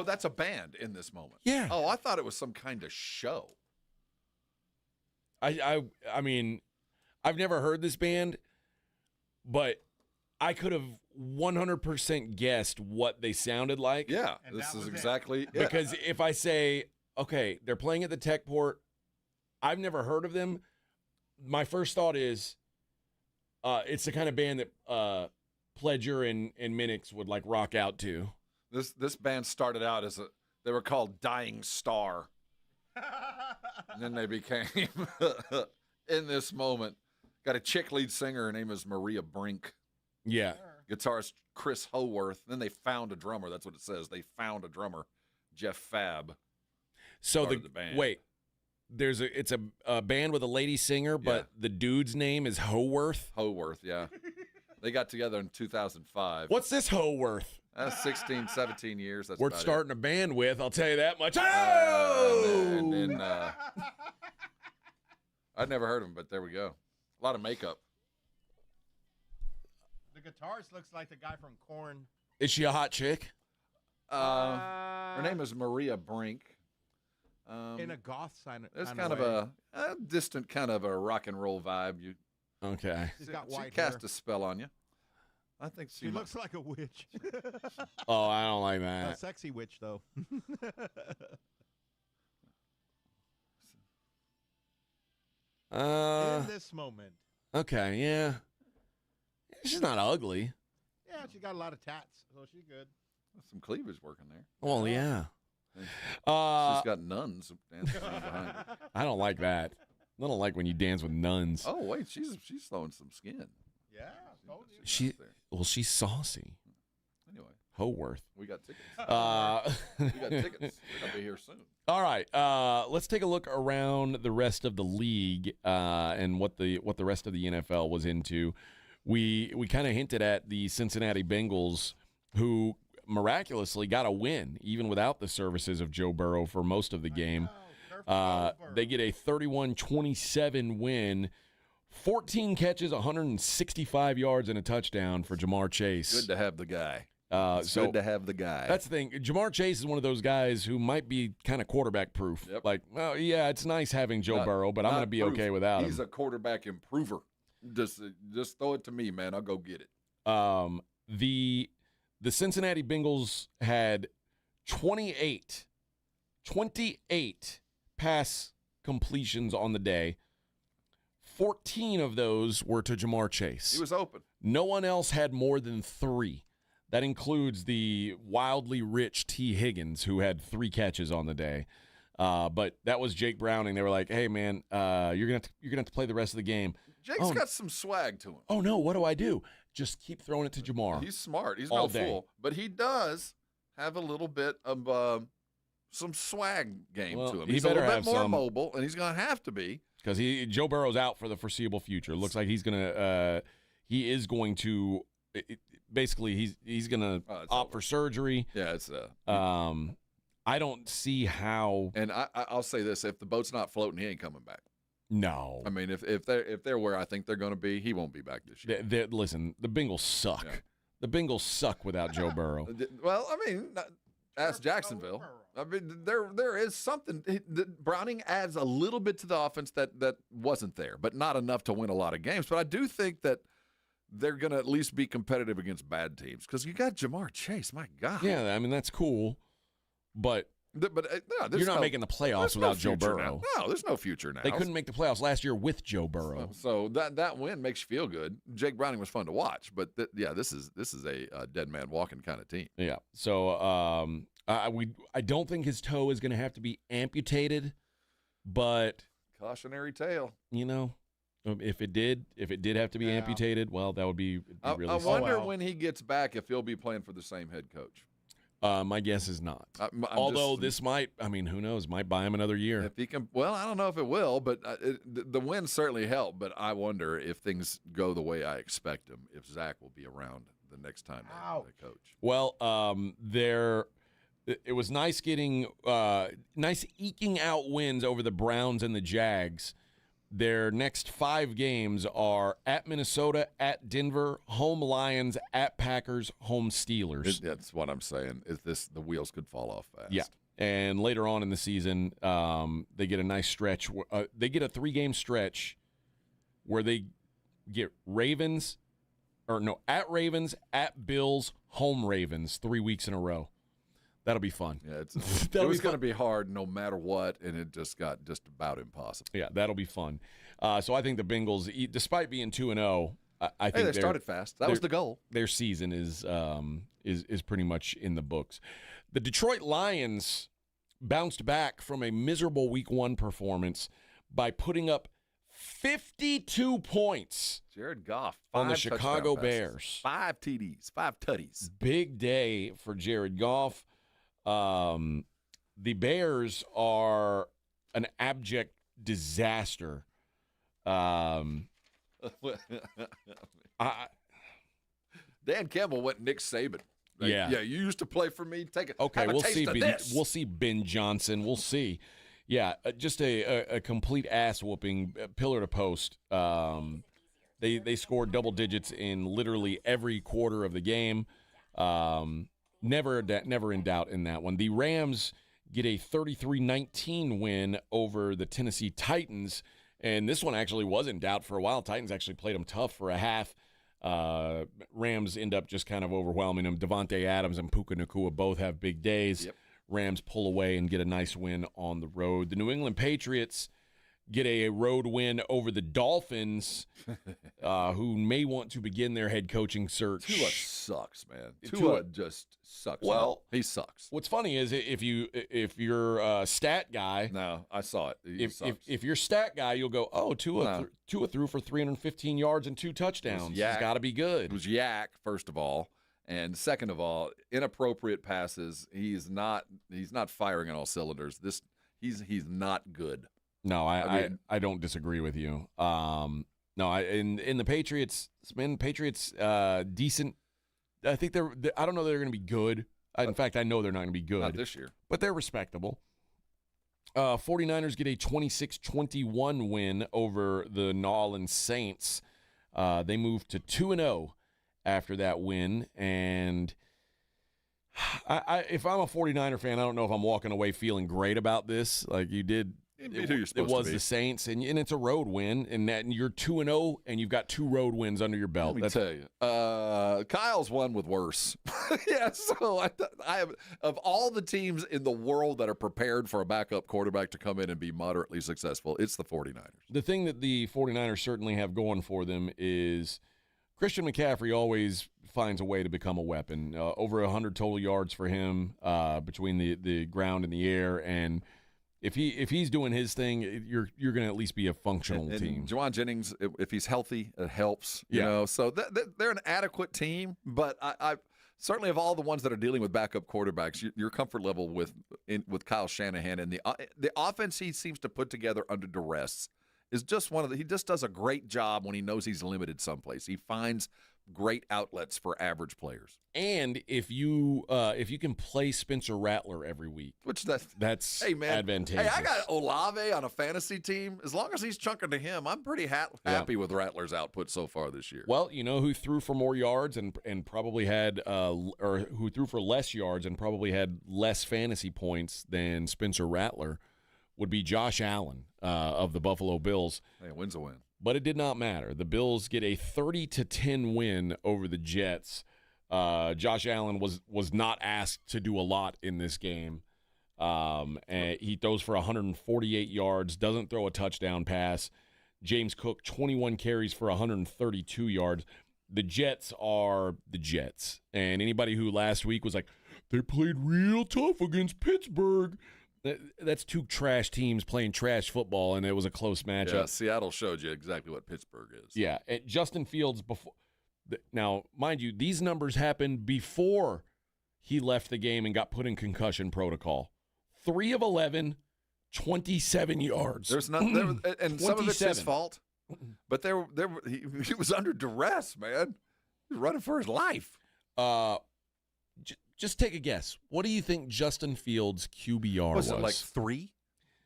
S2: That's a band in this moment.
S4: Yeah.
S2: Oh, I thought it was some kind of show.
S4: I mean, I've never heard this band. But I could have 100% guessed what they sounded like.
S2: Yeah, this is exactly
S4: because if I say, okay, they're playing at the Tech Port, I've never heard of them. My first thought is, it's the kind of band that Pledger and Minix would like rock out to.
S2: This band started out they were called Dying Star, and then they became in this moment. Got a chick lead singer. Her name is Maria Brink.
S4: Yeah.
S2: Guitarist Chris Howarth. Then they found a drummer. That's what it says. They found a drummer, Jeff Fab.
S4: So
S2: the band.
S4: Wait, it's a band with a lady singer, but the dude's name is Howarth.
S2: Howarth, yeah. They got together in 2005.
S4: What's this Howarth?
S2: 16, 17 years. That's
S4: Worth starting a band with. I'll tell you that much.
S2: I'd never heard of him, but there we go. A lot of makeup.
S3: The guitarist looks like the guy from Korn.
S4: Is she a hot chick?
S2: Her name is Maria Brink.
S3: In a goth sign.
S2: There's kind of a distant kind of a rock and roll vibe.
S4: Okay.
S3: She's got
S2: she
S3: white
S2: cast
S3: hair.
S2: a spell on you. I think
S3: She looks like a witch.
S4: Oh, I don't like that.
S3: A sexy witch, though. In this moment.
S4: Okay, yeah. She's not ugly.
S3: Yeah, she got a lot of tats, so she's good.
S2: Some cleavage working there.
S4: Well, yeah.
S2: She's got nuns dancing behind her.
S4: I don't like that. I don't like when you dance with nuns.
S2: Oh, wait, she's throwing some skin.
S3: Yeah, I told you.
S4: She's saucy.
S2: Anyway.
S4: Howarth.
S2: We got tickets. We got tickets. They're going to be here soon.
S4: All right, let's take a look around the rest of the league and what the rest of the NFL was into. We kind of hinted at the Cincinnati Bengals, who miraculously got a win even without the services of Joe Burrow for most of the game. They get a 31-27 win. 14 catches, 165 yards, and a touchdown for Jamar Chase.
S2: Good to have the guy.
S4: So
S2: good to have the guy.
S4: That's the thing. Jamar Chase is one of those guys who might be kind of quarterback proof.
S2: Yep.
S4: Like, well, yeah, it's nice having Joe Burrow, but I'm going to be okay without him.
S2: He's a quarterback improver. Just throw it to me, man. I'll go get it.
S4: The Cincinnati Bengals had 28 pass completions on the day. 14 of those were to Jamar Chase.
S2: He was open.
S4: No one else had more than 3. That includes the wildly rich T. Higgins, who had 3 catches on the day. But that was Jake Browning. They were like, "Hey, man, you're gonna have to play the rest of the game."
S2: Jake's got some swag to him.
S4: Oh no, what do I do? Just keep throwing it to Jamar.
S2: He's smart. He's
S4: all
S2: no
S4: day.
S2: fool, but he does have a little bit of some swag game to him.
S4: He
S2: He's a
S4: better
S2: little
S4: have
S2: bit more
S4: some.
S2: mobile, and he's going to have to be.
S4: Because Joe Burrow's out for the foreseeable future. Looks like he's gonna basically he's gonna opt for surgery.
S2: Yeah, it's
S4: I don't see how.
S2: And I'll say this: if the boat's not floating, he ain't coming back.
S4: No,
S2: I mean if they're where I think they're going to be, he won't be back this year.
S4: Listen, the Bengals suck.
S2: Yeah.
S4: The Bengals suck without Joe Burrow.
S2: Well, I mean, ask Jacksonville. I mean, there is something. Browning adds a little bit to the offense that wasn't there, but not enough to win a lot of games. But I do think that they're going to at least be competitive against bad teams because you got Jamar Chase. My God.
S4: Yeah, I mean that's cool, but you're not making the playoffs without Joe Burrow.
S2: No, there's no future now.
S4: They couldn't make the playoffs last year with Joe Burrow.
S2: So that win makes you feel good. Jake Browning was fun to watch, but this is a dead man walking kind of team.
S4: Yeah. So I don't think his toe is going to have to be amputated, but
S2: cautionary tale.
S4: You know, if it did have to be amputated, well, that would be really.
S2: I wonder when he gets back if he'll be playing for the same head coach.
S4: My guess is not. Although this might, I mean, who knows? Might buy him another year.
S2: If he can, well, I don't know if it will, but the win certainly helped. But I wonder if things go the way I expect them, if Zach will be around the next time they coach.
S4: Well, it was nice getting nice eking out wins over the Browns and the Jags. Their next 5 games are at Minnesota, at Denver, home Lions, at Packers, home Steelers.
S2: That's what I'm saying. The wheels could fall off fast.
S4: Yeah. And later on in the season, they get a nice stretch. They get a 3-game stretch where they get at Ravens, at Bills, home Ravens, 3 weeks in a row. That'll be fun.
S2: Yeah, it was going to be hard no matter what, and it just got about impossible.
S4: Yeah, that'll be fun. So I think the Bengals, despite being 2-0, I think
S2: they started fast. That was the goal.
S4: Their season is pretty much in the books. The Detroit Lions bounced back from a miserable Week 1 performance by putting up 52 points.
S2: Jared Goff
S4: on the Chicago Bears.
S2: 5 TDs, 5 tutties.
S4: Big day for Jared Goff. The Bears are an abject disaster. Dan
S2: Campbell went Nick Saban. Like,
S4: yeah,
S2: you used to play for me.
S4: Okay,
S2: we'll
S4: see.
S2: This.
S4: We'll see Ben Johnson. We'll see. Yeah, just a complete ass whooping, pillar to post. They scored double digits in literally every quarter of the game. Never in doubt in that one. The Rams get a 33-19 win over the Tennessee Titans, and this one actually was in doubt for a while. Titans actually played them tough for a half. Rams end up just kind of overwhelming them. Devontae Adams and Puka Nacua both have big days.
S2: Yep.
S4: Rams pull away and get a nice win on the road. The New England Patriots get a road win over the Dolphins, who may want to begin their head coaching search.
S2: Tua sucks, man. Tua just sucks.
S4: Well,
S2: he sucks.
S4: What's funny is if you're a stat guy.
S2: No, I saw it.
S4: If you're stat guy, you'll go, oh, Tua threw for 315 yards and 2 touchdowns. He's got to be good.
S2: It was yak, first of all. And second of all, inappropriate passes. He's not firing on all cylinders. He's not good.
S4: No, I don't disagree with you. In the Patriots, decent. I think I don't know they're going to be good. In fact, I know they're not going to be good.
S2: Not this year.
S4: But they're respectable. 49ers get a 26-21 win over the New Orleans Saints. They move to 2-0 after that win. And if I'm a 49er fan, I don't know if I'm walking away feeling great about this. Like you did. It was the Saints, and it's a road win, and you're 2-0, and you've got 2 road wins under your belt.
S2: Let me tell you, Kyle's won with worse. Yeah, so I have, of all the teams in the world that are prepared for a backup quarterback to come in and be moderately successful, it's the 49ers.
S4: The thing that the 49ers certainly have going for them is Christian McCaffrey always finds a way to become a weapon. Over 100 total yards for him between the ground and the air, and if he's doing his thing, you're going to at least be a functional team.
S2: Juwan Jennings, if he's healthy, it helps. You know, so they're an adequate team. But I certainly of all the ones that are dealing with backup quarterbacks, your comfort level with Kyle Shanahan and the offense he seems to put together under duress is just he just does a great job when he knows he's limited someplace. He finds great outlets for average players.
S4: And if you can play Spencer Rattler every week, that's
S2: hey man,
S4: advantageous.
S2: Hey, I got Olave on a fantasy team. As long as he's chunking to him, I'm pretty happy with Rattler's output so far this year.
S4: Well, you know who threw for more yards and probably had or who threw for less yards and probably had less fantasy points than Spencer Rattler would be Josh Allen of the Buffalo Bills.
S2: Hey, a win's a win.
S4: But it did not matter. The Bills get a 30-10 win over the Jets. Josh Allen was not asked to do a lot in this game. And he throws for 148 yards, doesn't throw a touchdown pass. James Cook, 21 carries for 132 yards. The Jets are the Jets. And anybody who last week was like, they played real tough against Pittsburgh, that's 2 trash teams playing trash football, and it was a close matchup.
S2: Yeah, Seattle showed you exactly what Pittsburgh is.
S4: Yeah, and Justin Fields before. Now, mind you, these numbers happened before he left the game and got put in concussion protocol. 3 of 11, 27 yards.
S2: There's not, and some of it's his fault, but he was under duress, man. He was running for his life.
S4: Just take a guess. What do you think Justin Fields' QBR was?
S2: Was it like 3?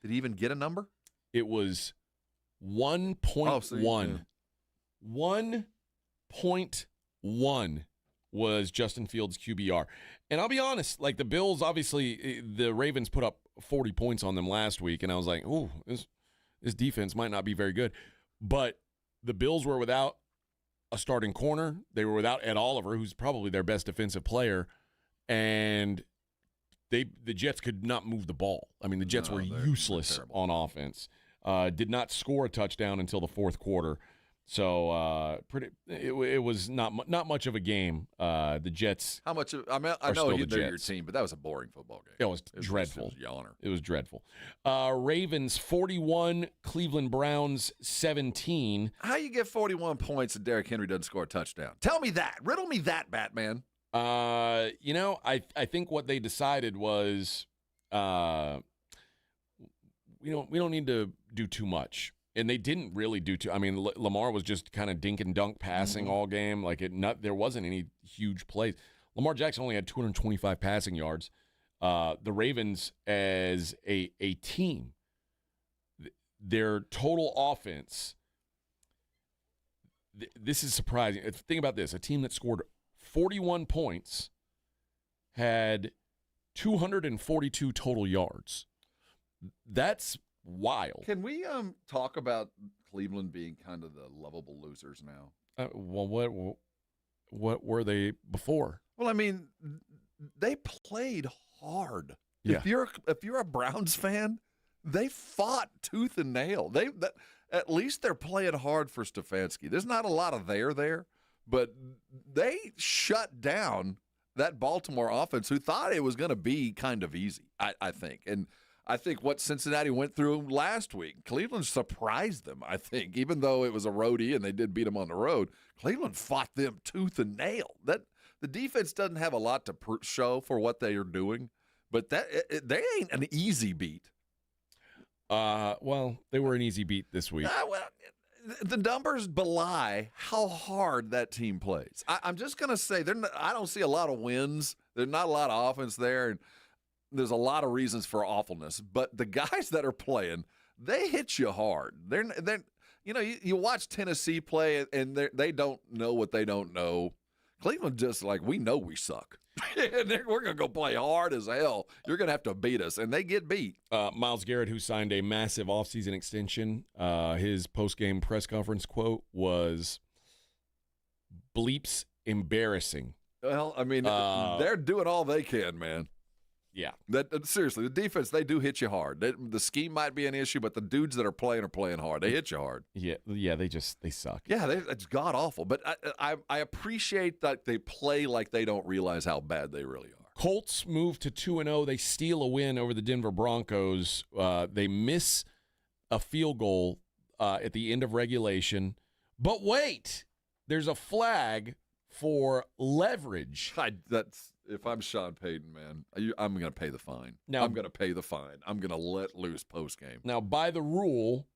S2: Did he even get a number?
S4: It was 1.1. 1.1 was Justin Fields' QBR. And I'll be honest, like the Bills, obviously, the Ravens put up 40 points on them last week, and I was like, ooh, this defense might not be very good. But the Bills were without a starting corner. They were without Ed Oliver, who's probably their best defensive player. And the Jets could not move the ball. I mean, the Jets were useless on offense. Did not score a touchdown until the fourth quarter. So it was not much of a game. The Jets.
S2: How much? I know they're your team, but that was a boring football game.
S4: It was dreadful.
S2: It was yawner.
S4: It was dreadful. Ravens 41, Cleveland Browns 17.
S2: How you get 41 points and Derrick Henry doesn't score a touchdown? Tell me that. Riddle me that, Batman.
S4: I think what they decided was, we don't need to do too much. And they didn't really do too. I mean, Lamar was just kind of dink and dunk passing all game. There wasn't any huge plays. Lamar Jackson only had 225 passing yards. The Ravens, as a team, their total offense. This is surprising. Think about this: a team that scored 41 points had 242 total yards. That's wild.
S2: Can we talk about Cleveland being kind of the lovable losers now?
S4: Well, what were they before?
S2: Well, I mean, they played hard.
S4: Yeah.
S2: If you're a Browns fan, they fought tooth and nail. At least they're playing hard for Stefanski. There's not a lot of there, but they shut down that Baltimore offense who thought it was going to be kind of easy, I think. And I think what Cincinnati went through last week, Cleveland surprised them, I think. Even though it was a roadie and they did beat them on the road, Cleveland fought them tooth and nail. The defense doesn't have a lot to show for what they are doing, but they ain't an easy beat.
S4: Well, they were an easy beat this week.
S2: The numbers belie how hard that team plays. I'm just going to say I don't see a lot of wins. There's not a lot of offense there, and there's a lot of reasons for awfulness. But the guys that are playing, they hit you hard. You watch Tennessee play, and they don't know what they don't know. Cleveland just we know we suck. And we're going to go play hard as hell. You're going to have to beat us, and they get beat.
S4: Myles Garrett, who signed a massive offseason extension, his post-game press conference quote was, bleeps embarrassing.
S2: Well, I mean, they're doing all they can, man.
S4: Yeah.
S2: Seriously, the defense, they do hit you hard. The scheme might be an issue, but the dudes that are playing hard. They hit you hard.
S4: Yeah, they suck.
S2: Yeah, it's god-awful. But I appreciate that they play like they don't realize how bad they really are.
S4: Colts move to 2-0. They steal a win over the Denver Broncos. They miss a field goal at the end of regulation. But wait, there's a flag for leverage.
S2: If I'm Sean Payton, man, I'm going to pay the fine.
S4: Now,
S2: I'm going to pay the fine. I'm going to let loose post-game.
S4: Now, by the rule,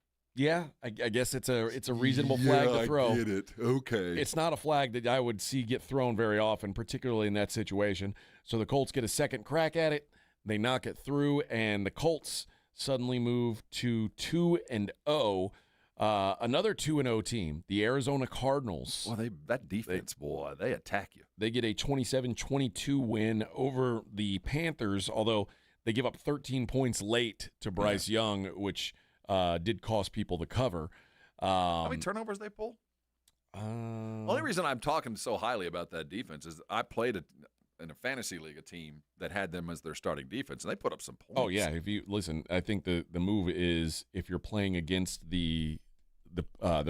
S4: I guess it's a reasonable flag to throw.
S2: I get it. Okay.
S4: It's not a flag that I would see get thrown very often, particularly in that situation. So the Colts get a second crack at it. They knock it through, and the Colts suddenly move to 2-0. Another 2-0 team, the Arizona Cardinals.
S2: Well, that defense, they attack you.
S4: They get a 27-22 win over the Panthers, although they give up 13 points late to Bryce Young, which did cost people the cover.
S2: How many turnovers they pull? Only reason I'm talking so highly about that defense is I played in a fantasy league a team that had them as their starting defense, and they put up some points.
S4: Oh, yeah. If you listen, I think the move is if you're playing against the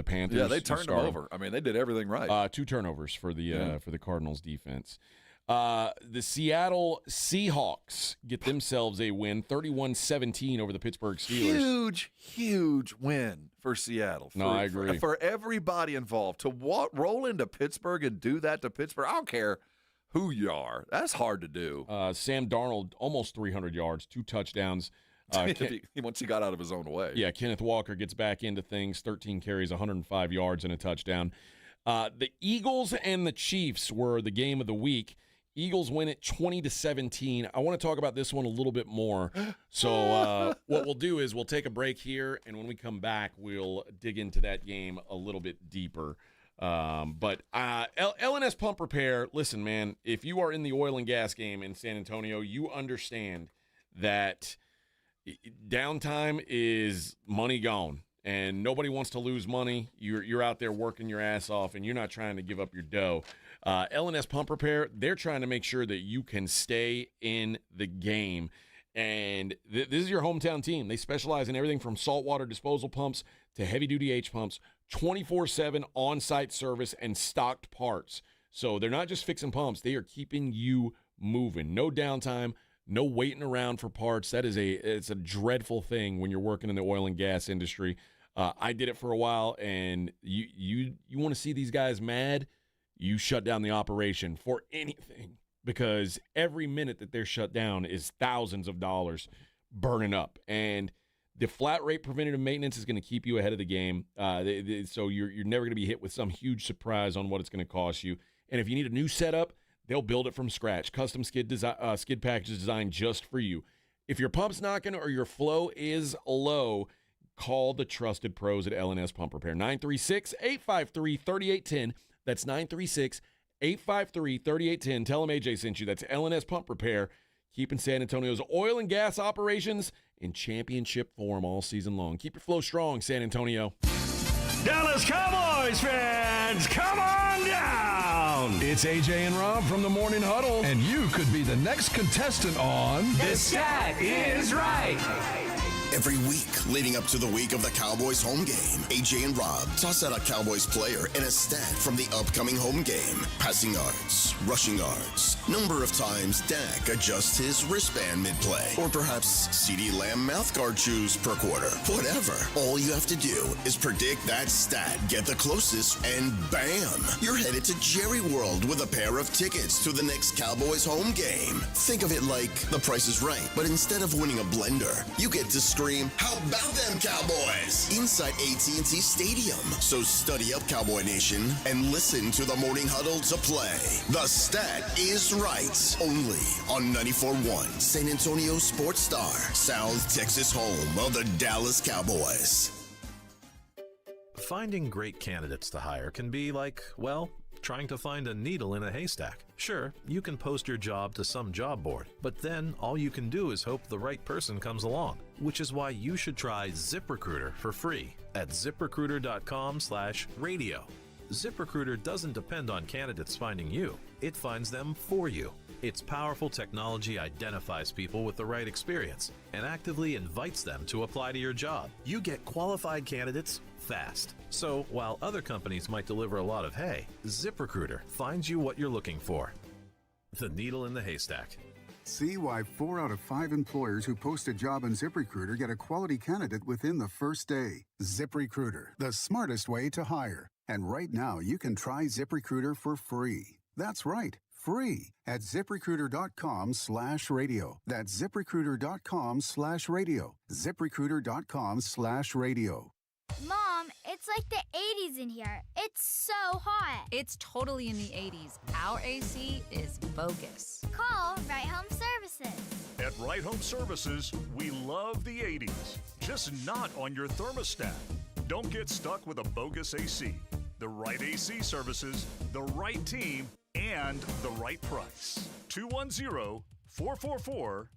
S4: Panthers.
S2: Yeah, they turned them over. I mean, they did everything right.
S4: 2 turnovers for the Cardinals defense. The Seattle Seahawks get themselves a win, 31-17 over the Pittsburgh Steelers.
S2: Huge win for Seattle.
S4: I agree.
S2: For everybody involved to roll into Pittsburgh and do that to Pittsburgh. I don't care who you are. That's hard to do.
S4: Sam Darnold, almost 300 yards, 2 touchdowns.
S2: Once he got out of his own way.
S4: Yeah, Kenneth Walker gets back into things, 13 carries, 105 yards, and a touchdown. The Eagles and the Chiefs were the game of the week. Eagles win it 20-17. I want to talk about this one a little bit more. So what we'll do is we'll take a break here, and when we come back, we'll dig into that game a little bit deeper. But L&S Pump Repair, listen, man, if you are in the oil and gas game in San Antonio, you understand that downtime is money gone, and nobody wants to lose money. You're out there working your ass off, and you're not trying to give up your dough. L&S Pump Repair, they're trying to make sure that you can stay in the game. And this is your hometown team. They specialize in everything from saltwater disposal pumps to heavy-duty H pumps, 24/7 on-site service and stocked parts. So they're not just fixing pumps. They are keeping you moving. No downtime, no waiting around for parts. It's a dreadful thing when you're working in the oil and gas industry. I did it for a while, and you want to see these guys mad, you shut down the operation for anything, because every minute that they're shut down is thousands of dollars burning up. And the flat rate preventative maintenance is going to keep you ahead of the game. So you're never going to be hit with some huge surprise on what it's going to cost you. And if you need a new setup, they'll build it from scratch. Custom skid packages designed just for you. If your pump's knocking or your flow is low, call the trusted pros at L&S Pump Repair. 936-853-3810. That's 936-853-3810. Tell them AJ sent you. That's L&S Pump Repair, keeping San Antonio's oil and gas operations in championship form all season long. Keep your flow strong, San Antonio.
S11: Dallas Cowboys fans, come on down! It's AJ and Rob from the Morning Huddle, and you could be the next contestant on
S1: The Stat Is Right. Every week leading up to the week of the Cowboys home game, AJ and Rob toss out a Cowboys player and a stat from the upcoming home game. Passing yards, rushing yards, number of times Dak adjusts his wristband mid-play, or perhaps CeeDee Lamb mouthguard chews per quarter. Whatever. All you have to do is predict that stat, get the closest, and bam! You're headed to Jerry World with a pair of tickets to the next Cowboys home game. Think of it like The Price is Right, but instead of winning a blender, you get to scream, "How about them Cowboys?" inside AT&T Stadium. So study up, Cowboy Nation, and listen to the Morning Huddle to play. The Stat Is Right. Only on 94.1 San Antonio Sports Star, South Texas home of the Dallas Cowboys.
S18: Finding great candidates to hire can be like, well, trying to find a needle in a haystack. Sure, you can post your job to some job board, but then all you can do is hope the right person comes along, which is why you should try ZipRecruiter for free at ZipRecruiter.com/radio. ZipRecruiter doesn't depend on candidates finding you. It finds them for you. Its powerful technology identifies people with the right experience and actively invites them to apply to your job. You get qualified candidates fast. So while other companies might deliver a lot of hay, ZipRecruiter finds you what you're looking for. The needle in the haystack.
S19: See why 4 out of 5 employers who post a job on ZipRecruiter get a quality candidate within the first day. ZipRecruiter, the smartest way to hire. And right now, you can try ZipRecruiter for free. That's right, free at ZipRecruiter.com/radio. That's ZipRecruiter.com/radio. ZipRecruiter.com/radio.
S13: Mom, it's like the 80s in here. It's so hot.
S15: It's totally in the 80s. Our AC is bogus.
S13: Call Right Home Services.
S16: At Right Home Services, we love the 80s, just not on your thermostat. Don't get stuck with a bogus AC. The right AC services, the right team, and the right price. 210-444.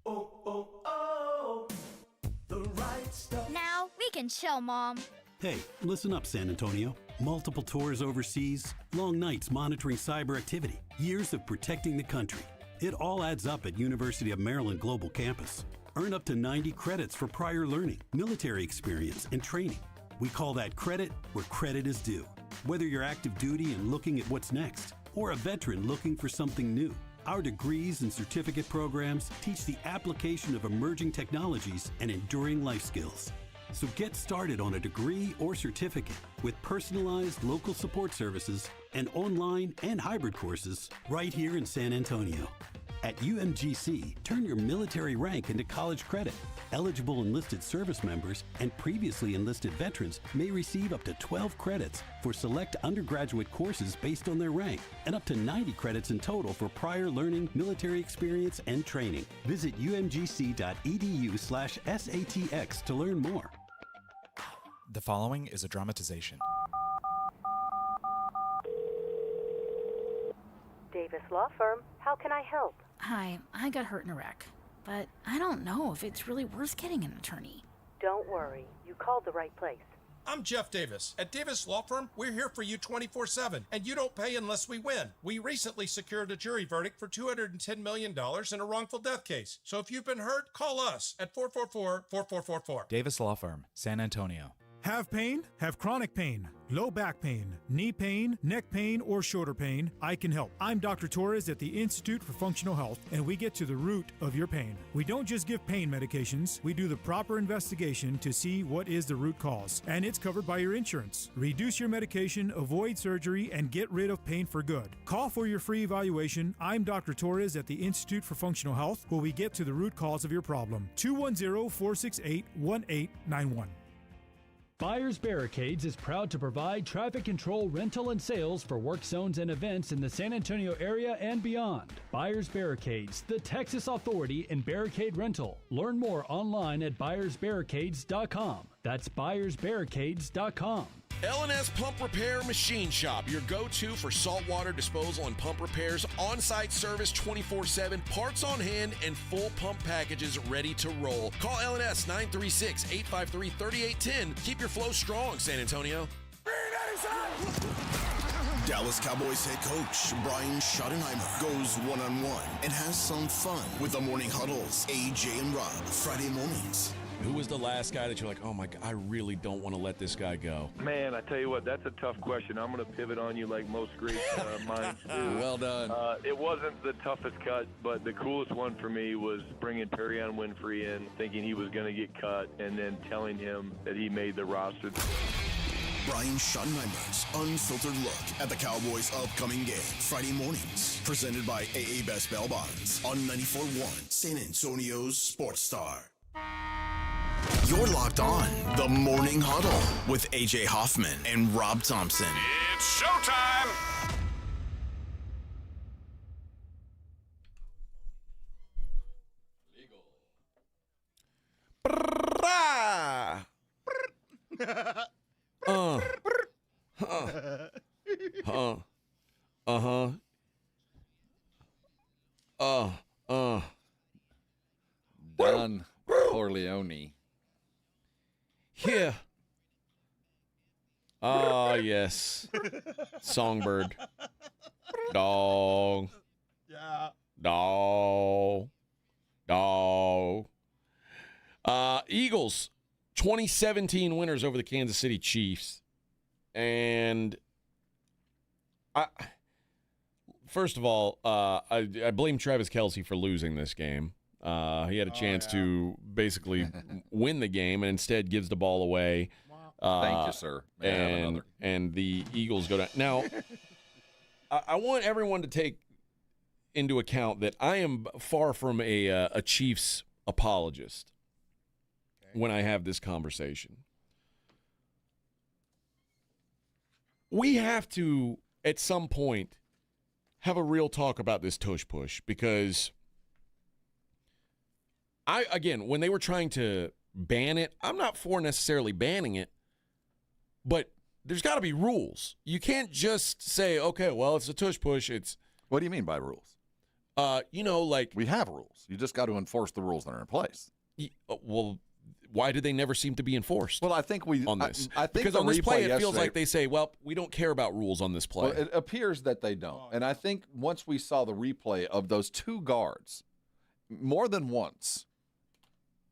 S13: The right stuff. Now we can chill, Mom.
S20: Hey, listen up, San Antonio. Multiple tours overseas, long nights monitoring cyber activity, years of protecting the country. It all adds up at University of Maryland Global Campus. Earn up to 90 credits for prior learning, military experience, and training. We call that credit where credit is due. Whether you're active duty and looking at what's next, or a veteran looking for something new, our degrees and certificate programs teach the application of emerging technologies and enduring life skills. So get started on a degree or certificate with personalized local support services and online and hybrid courses right here in San Antonio. At UMGC, turn your military rank into college credit. Eligible enlisted service members and previously enlisted veterans may receive up to 12 credits for select undergraduate courses based on their rank, and up to 90 credits in total for prior learning, military experience, and training. Visit umgc.edu/SATX to learn more.
S21: The following is a dramatization.
S22: Davis Law Firm, how can I help?
S23: Hi, I got hurt in a wreck, but I don't know if it's really worth getting an attorney.
S22: Don't worry, you called the right place.
S24: I'm Jeff Davis. At Davis Law Firm, we're here for you 24/7, and you don't pay unless we win. We recently secured a jury verdict for $210 million in a wrongful death case. So if you've been hurt, call us at 444-4444.
S21: Davis Law Firm, San Antonio.
S7: Have pain? Have chronic pain, low back pain, knee pain, neck pain, or shoulder pain? I can help. I'm Dr. Torres at the Institute for Functional Health, and we get to the root of your pain. We don't just give pain medications, we do the proper investigation to see what is the root cause, and it's covered by your insurance. Reduce your medication, avoid surgery, and get rid of pain for good. Call for your free evaluation. I'm Dr. Torres at the Institute for Functional Health, where we get to the root cause of your problem. 210-468-1891.
S10: Buyers Barricades is proud to provide traffic control, rental, and sales for work zones and events in the San Antonio area and beyond. Buyers Barricades, the Texas authority in barricade rental. Learn more online at buyersbarricades.com. That's buyersbarricades.com.
S8: L&S Pump Repair Machine Shop, your go-to for saltwater disposal and pump repairs, on-site service 24/7, parts on hand, and full pump packages ready to roll. Call L&S 936-853-3810. Keep your flow strong, San Antonio.
S1: Dallas Cowboys head coach Brian Schottenheimer goes one-on-one and has some fun with the Morning Huddles, AJ and Rob, Friday mornings.
S4: Who was the last guy that you're like, oh my God, I really don't want to let this guy go?
S9: Man, I tell you what, that's a tough question. I'm going to pivot on you like most great minds do.
S4: Well done.
S9: It wasn't the toughest cut, but the coolest one for me was bringing Perion Winfrey in, thinking he was going to get cut, and then telling him that he made the roster.
S1: Brian Schottenheimer's unfiltered look at the Cowboys' upcoming game. Friday mornings, presented by AA Best Bail Bonds on 94.1 San Antonio's Sports Star. You're locked on the Morning Huddle with AJ Hoffman and Rob Thompson.
S17: It's showtime!
S2: Don Corleone.
S4: Here. Ah, yes. Songbird. Dog.
S3: Yeah.
S4: Dog. Dog. Eagles, 2017 winners over the Kansas City Chiefs. And first of all, I blame Travis Kelce for losing this game. He had a chance to basically win the game and instead gives the ball away.
S2: Thank you, sir.
S4: And the Eagles go down. Now, I want everyone to take into account that I am far from a Chiefs apologist when I have this conversation. We have to, at some point, have a real talk about this tush push because when they were trying to ban it, I'm not for necessarily banning it, but there's got to be rules. You can't just say, okay, well, it's a tush push.
S2: What do you mean by rules?
S4: Like
S2: we have rules. You just got to enforce the rules that are in place.
S4: Well, why do they never seem to be enforced?
S2: Well, I think
S4: on this.
S2: I think
S4: because on this play, it feels like they say, well, we don't care about rules on this play.
S2: Well, it appears that they don't. And I think once we saw the replay of those two guards, more than once,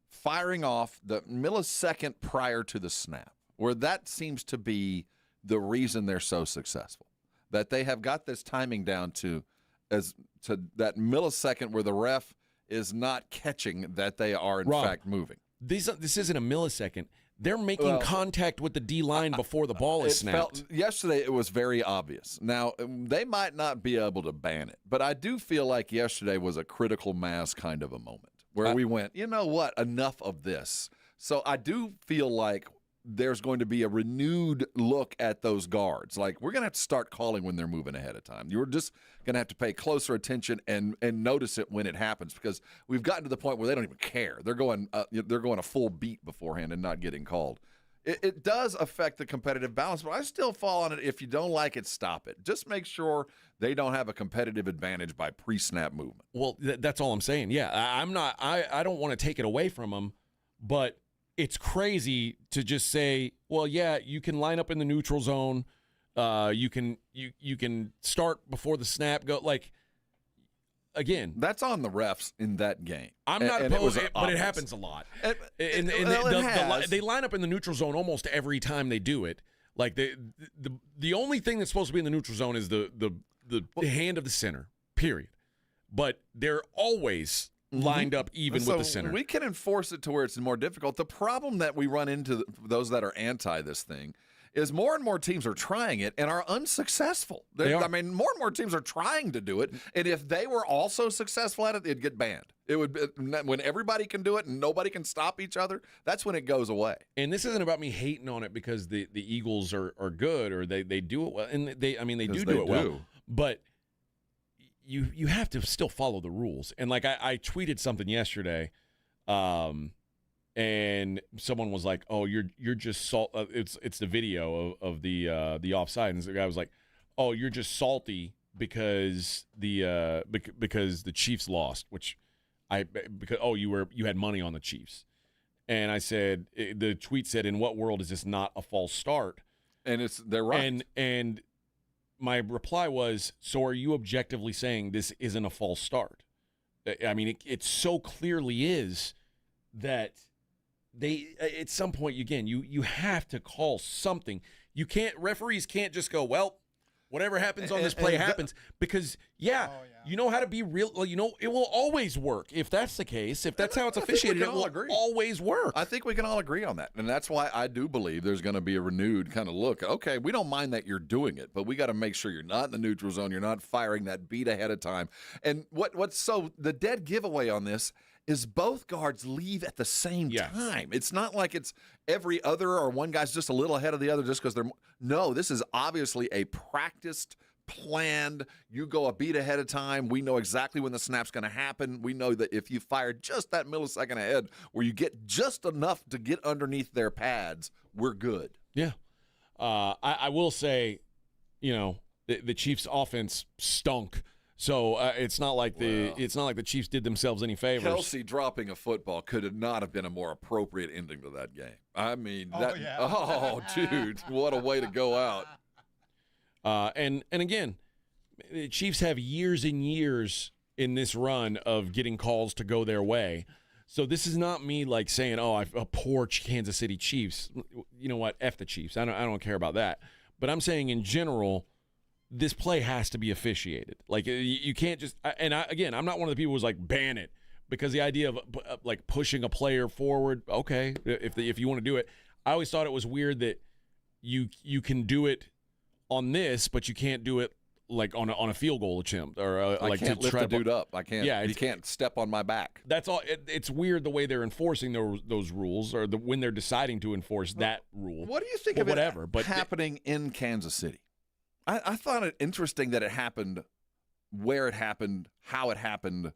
S2: firing off the millisecond prior to the snap, where that seems to be the reason they're so successful, that they have got this timing down to that millisecond where the ref is not catching that they are in fact moving.
S4: This isn't a millisecond. They're making contact with the D-line before the ball is snapped.
S2: Yesterday, it was very obvious. Now, they might not be able to ban it, but I do feel like yesterday was a critical mass kind of a moment where we went, you know what, enough of this. So I do feel like there's going to be a renewed look at those guards. Like, we're going to have to start calling when they're moving ahead of time. You're just going to have to pay closer attention and notice it when it happens, because we've gotten to the point where they don't even care. They're going a full beat beforehand and not getting called. It does affect the competitive balance, but I still fall on it. If you don't like it, stop it. Just make sure they don't have a competitive advantage by pre-snap movement.
S4: Well, that's all I'm saying. Yeah, I don't want to take it away from them, but it's crazy to just say, well, yeah, you can line up in the neutral zone. You can start before the snap go. Like, again,
S2: that's on the refs in that game.
S4: I'm not opposed, but it happens a lot. They line up in the neutral zone almost every time they do it. Like the only thing that's supposed to be in the neutral zone is the hand of the center, period. But they're always lined up even with the center.
S2: We can enforce it to where it's more difficult. The problem that we run into, those that are anti this thing, is more and more teams are trying it and are unsuccessful. I mean, more and more teams are trying to do it, and if they were also successful at it, it'd get banned. It would when everybody can do it and nobody can stop each other. That's when it goes away.
S4: And this isn't about me hating on it because the Eagles are good or they do it well, and they do it well. But you have to still follow the rules. And like I tweeted something yesterday. And someone was like, "Oh, you're just salt." It's the video of the offside, and the guy was like, "Oh, you're just salty because the Chiefs lost." You had money on the Chiefs, and I said the tweet said, "In what world is this not a false start?"
S2: And they're right.
S4: And my reply was, "So are you objectively saying this isn't a false start?" I mean, it so clearly is that. They at some point again you have to call something. Referees can't just go, well, whatever happens on this play happens, because you know how to be real. Well, it will always work if that's the case. If that's how it's officiated, it will always work.
S2: I think we can all agree on that, and that's why I do believe there's going to be a renewed kind of look. Okay, we don't mind that you're doing it, but we got to make sure you're not in the neutral zone. You're not firing that beat ahead of time. And what's the dead giveaway on this is both guards leave at the same time. It's not like it's every other or one guy's just a little ahead of the other just because they're – no, this is obviously a practiced, planned, you go a beat ahead of time. We know exactly when the snap's going to happen. We know that if you fire just that millisecond ahead where you get just enough to get underneath their pads, we're good.
S4: Yeah. I will say, the Chiefs' offense stunk. So it's not like the Chiefs did themselves any favors.
S2: Kelsey dropping a football could not have been a more appropriate ending to that game. I mean, dude, what a way to go out.
S4: And again, the Chiefs have years and years in this run of getting calls to go their way. So this is not me like saying, a poor Kansas City Chiefs. You know what? F the Chiefs. I don't care about that. But I'm saying in general, this play has to be officiated. Like, you can't just – and I'm not one of the people who's like, ban it, because the idea of like pushing a player forward, okay, if you want to do it. I always thought it was weird that you can do it on this, but you can't do it like on a field goal attempt or
S2: I can't lift the dude up. I can't. Yeah, you can't step on my back.
S4: That's all. It's weird the way they're enforcing those rules, or when they're deciding to enforce that rule.
S2: What do you think of it happening in Kansas City? I thought it interesting that it happened, where it happened, how it happened,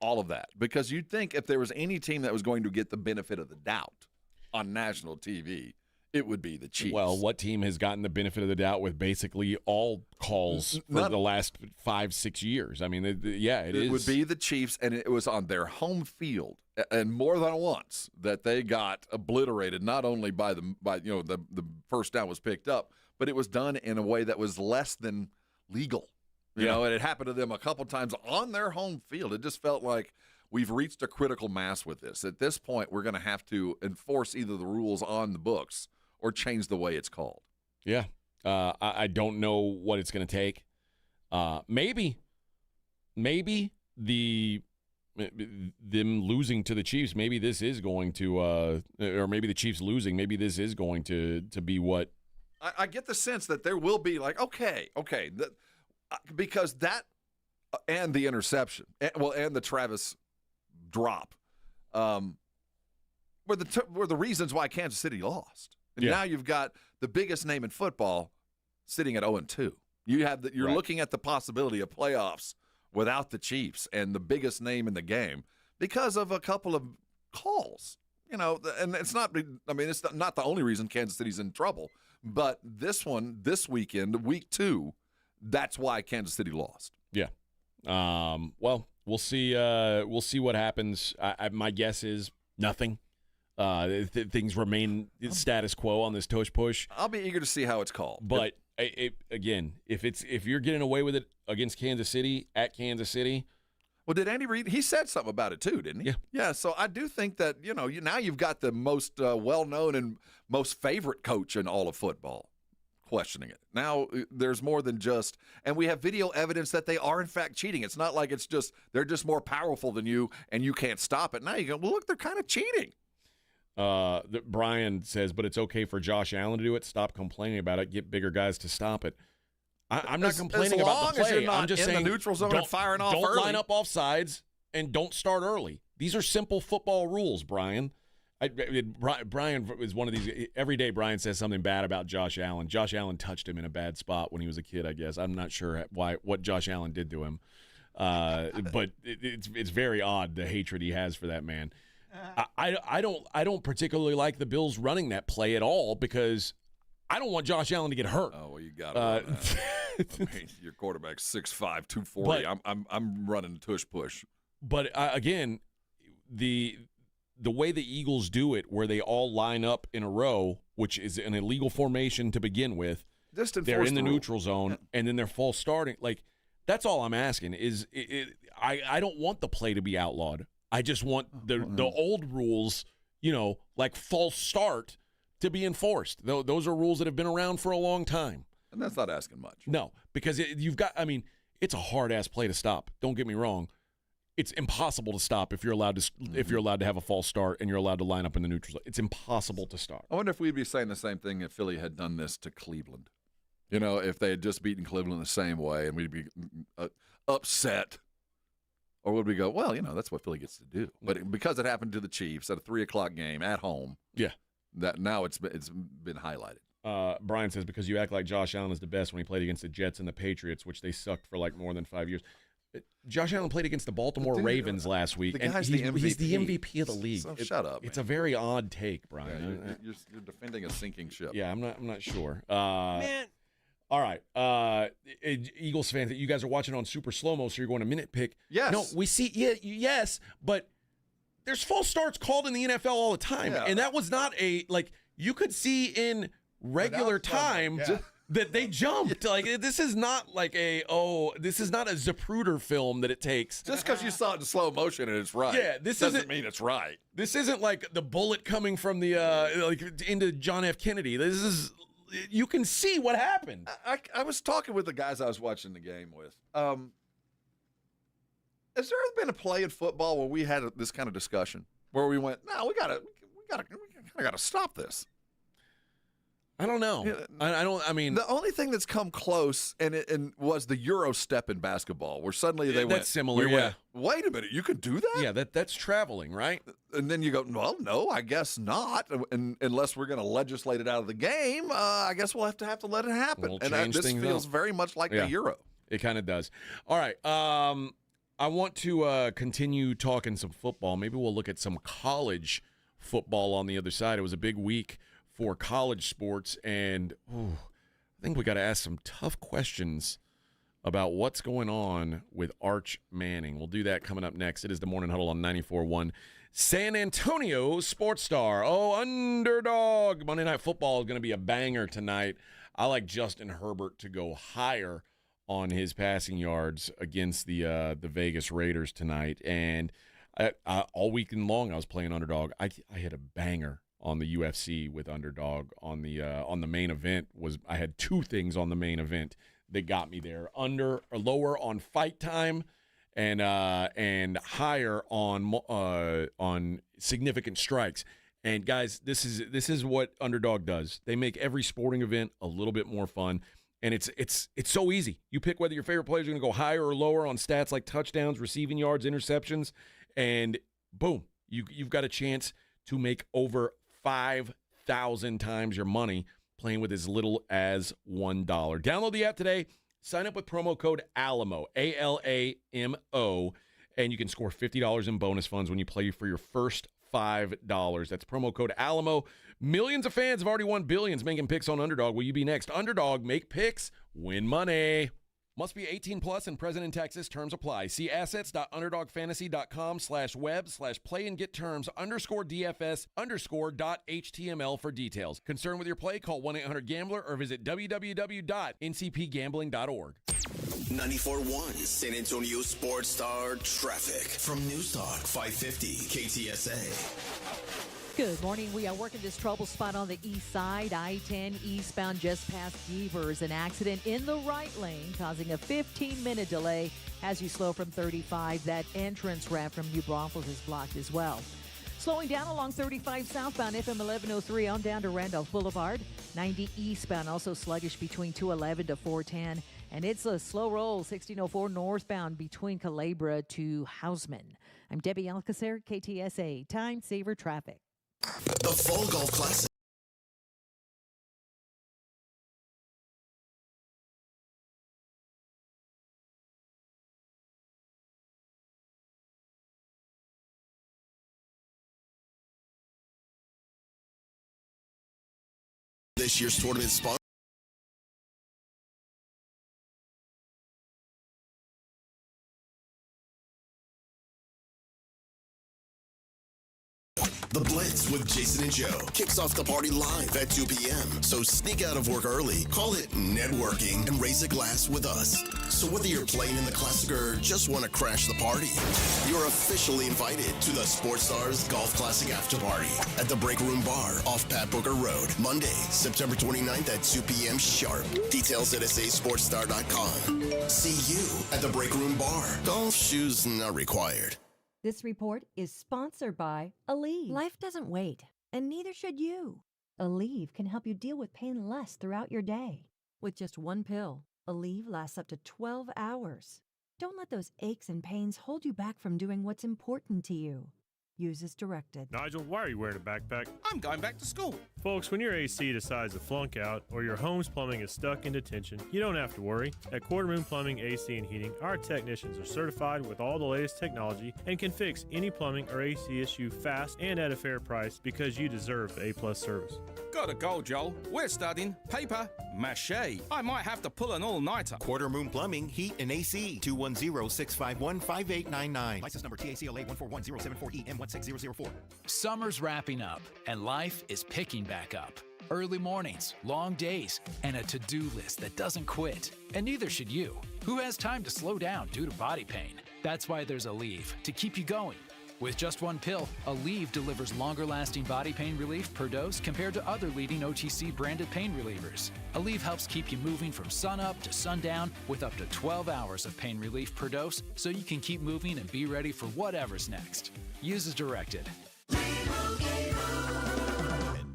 S2: all of that. Because you'd think if there was any team that was going to get the benefit of the doubt on national TV, it would be the Chiefs.
S4: Well, what team has gotten the benefit of the doubt with basically all calls for the last 5-6 years? I mean, it is.
S2: It would be the Chiefs, and it was on their home field, and more than once that they got obliterated. Not only by the first down was picked up, but it was done in a way that was less than legal. You know, and it happened to them a couple times on their home field. It just felt like we've reached a critical mass with this. At this point, we're going to have to enforce either the rules on the books or change the way it's called.
S4: Yeah. I don't know what it's going to take. Maybe them losing to the Chiefs, maybe this is going to or maybe the Chiefs losing, maybe this is going to be what.
S2: I get the sense that there will be like, okay, because that and the interception, and the Travis drop, were the reasons why Kansas City lost. And now you've got the biggest name in football sitting at 0-2. You're looking at the possibility of playoffs without the Chiefs and the biggest name in the game because of a couple of calls. And it's not. I mean, it's not the only reason Kansas City's in trouble. But this weekend, week 2, that's why Kansas City lost.
S4: Yeah. Well, we'll see. We'll see what happens. My guess is nothing. Things remain status quo on this tush push.
S2: I'll be eager to see how it's called.
S4: But again, if you're getting away with it against Kansas City at Kansas City,
S2: Well, did Andy Reid? He said something about it too, didn't he?
S4: Yeah.
S2: Yeah. So I do think that now you've got the most well-known and most favorite coach in all of football questioning it. Now there's more than just, and we have video evidence that they are in fact cheating. It's not like it's just they're just more powerful than you and you can't stop it. Now you go, well, look, they're kind of cheating.
S4: Brian says, but it's okay for Josh Allen to do it. Stop complaining about it. Get bigger guys to stop it. I'm not complaining about the play.
S2: As you're not
S4: I'm just
S2: in
S4: saying
S2: the neutral zone and firing off
S4: don't
S2: early.
S4: line up off sides and don't start early. These are simple football rules, Brian. Brian is one of these. Every day Brian says something bad about Josh Allen. Josh Allen touched him in a bad spot when he was a kid, I guess. I'm not sure what Josh Allen did to him. But it's very odd, the hatred he has for that man. I don't particularly like the Bills running that play at all because I don't want Josh Allen to get hurt.
S2: Oh, well, you got to your quarterback's 6'5", 240. I'm running tush push.
S4: But again, the way the Eagles do it, where they all line up in a row, which is an illegal formation to begin with, they're in the neutral zone, and then they're false starting. Like, that's all I'm asking is I don't want the play to be outlawed. I just want the old rules, like false start, to be enforced. Those are rules that have been around for a long time.
S2: And that's not asking much.
S4: No, because it's a hard-ass play to stop. Don't get me wrong. It's impossible to stop if you're allowed to have a false start and you're allowed to line up in the neutral zone. It's impossible to stop.
S2: I wonder if we'd be saying the same thing if Philly had done this to Cleveland. If they had just beaten Cleveland the same way, and we'd be upset. Or would we go, well, that's what Philly gets to do. But because it happened to the Chiefs at a 3:00 game at home,
S4: yeah,
S2: that now it's been highlighted.
S4: Brian says, because you act like Josh Allen is the best when he played against the Jets and the Patriots, which they sucked for like more than 5 years. Josh Allen played against the Baltimore Ravens last week,
S2: the
S4: and
S2: guy's
S4: he's the MVP of the league.
S2: So shut up.
S4: It's a very odd take, Brian.
S2: Yeah, you're defending a sinking ship.
S4: Yeah, I'm not sure.
S5: Man.
S4: All right, Eagles fans, you guys are watching on super slow-mo, so you're going to minute pick.
S2: Yes.
S4: No, we see, yes, but there's false starts called in the NFL all the time, and that was not you could see in regular time that they jumped. Like, this is not this is not a Zapruder film that it takes.
S2: Just because you saw it in slow motion and it's right,
S4: this
S2: doesn't mean it's right.
S4: This isn't like the bullet coming from the into John F. Kennedy. This is. You can see what happened.
S2: I was talking with the guys I was watching the game with. Has there ever been a play in football where we had this kind of discussion where we went, no, we kind of got to stop this?
S4: I don't know. I mean,
S2: the only thing that's come close and was the Euro step in basketball, where suddenly they went.
S4: That's similar. Went,
S2: wait a minute, you can do that?
S4: Yeah, that's traveling, right?
S2: And then you go, well, no, I guess not. And unless we're going to legislate it out of the game, I guess we'll have to let it happen. And this feels very much like the Euro.
S4: It kind of does. All right. I want to continue talking some football. Maybe we'll look at some college football on the other side. It was a big week for college sports, and I think we got to ask some tough questions about what's going on with Arch Manning. We'll do that coming up next. It is the Morning Huddle on 94.1 San Antonio Sports Star. Oh, underdog. Monday Night Football is going to be a banger tonight. I like Justin Herbert to go higher on his passing yards against the Vegas Raiders tonight. And all weekend long I was playing underdog. I hit a banger on the UFC with underdog on the main event. I had two things on the main event that got me there: under or lower on fight time, and higher on significant strikes. And guys, this is what underdog does. They make every sporting event a little bit more fun, and it's so easy. You pick whether your favorite players are going to go higher or lower on stats like touchdowns, receiving yards, interceptions, and boom, you've got a chance to make over 5,000 times your money playing with as little as $1. Download the app today. Sign up with promo code ALAMO, ALAMO, and you can score $50 in bonus funds when you play for your first $5. That's promo code ALAMO. Millions of fans have already won billions making picks on Underdog. Will you be next? Underdog, make picks, win money. Must be 18 plus and present in Texas. Terms apply. See assets.underdogfantasy.com/web/play and get terms _DFS_.html for details. Concerned with your play? Call 1-800-GAMBLER or visit www.ncpgambling.org.
S1: 94.1 San Antonio Sports Star traffic from News Talk 550 KTSA.
S14: Good morning. We are working this trouble spot on the east side. I-10 eastbound just past Devers. An accident in the right lane causing a 15-minute delay as you slow from 35. That entrance ramp from New Braunfels is blocked as well. Slowing down along 35 southbound FM 1103 on down to Randolph Boulevard. 90 eastbound also sluggish between 211 to 410. And it's a slow roll 1604 northbound between Calabria to Houseman. I'm Debbie Alcacer, KTSA Time Saver Traffic.
S1: The Fall Golf Classic. This year's tournament sponsor. The Blitz with Jason and Joe kicks off the party live at 2 p.m. So sneak out of work early, call it networking, and raise a glass with us. So whether you're playing in the Classic or just want to crash the party, you're officially invited to the Sports Stars Golf Classic After Party at the Break Room Bar off Pat Booker Road, Monday, September 29th at 2 p.m. sharp. Details at sasportstar.com. See you at the Break Room Bar. Golf shoes not required.
S5: This report is sponsored by Aleve. Life doesn't wait, and neither should you. Aleve can help you deal with pain less throughout your day. With just one pill, Aleve lasts up to 12 hours. Don't let those aches and pains hold you back from doing what's important to you. Use as directed.
S6: Nigel, why are you wearing a backpack?
S12: I'm going back to school.
S6: Folks, when your AC decides to flunk out or your home's plumbing is stuck in detention, you don't have to worry. At Quarter Moon Plumbing, AC, and Heating, our technicians are certified with all the latest technology and can fix any plumbing or AC issue fast and at a fair price because you deserve the A-plus service.
S12: Gotta go, Joel. We're studying paper mache. I might have to pull an all-nighter.
S17: Quarter Moon Plumbing, Heat, and AC. 210-651-5899. License number TACLA 141074EM16004.
S25: Summer's wrapping up, and life is picking back up. Early mornings, long days, and a to-do list that doesn't quit. And neither should you. Who has time to slow down due to body pain? That's why there's Aleve, to keep you going. With just one pill, Aleve delivers longer-lasting body pain relief per dose compared to other leading OTC branded pain relievers. Aleve helps keep you moving from sunup to sundown with up to 12 hours of pain relief per dose, so you can keep moving and be ready for whatever's next. Use as directed.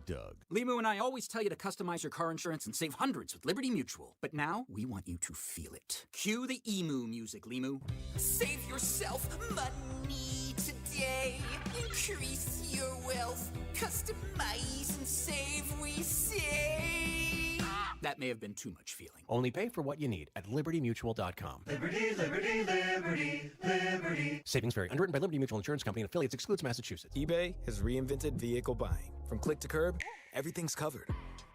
S26: Doug. Limu and I always tell you to customize your car insurance and save hundreds with Liberty Mutual. But now, we want you to feel it. Cue the emu music, Limu.
S27: Save yourself money today. Increase your wealth. Customize and save, we say.
S26: That may have been too much feeling.
S28: Only pay for what you need at libertymutual.com.
S27: Liberty, liberty, liberty, liberty.
S28: Savings vary. Underwritten by Liberty Mutual Insurance Company and affiliates. Excludes Massachusetts.
S29: eBay has reinvented vehicle buying. From click to curb, everything's covered.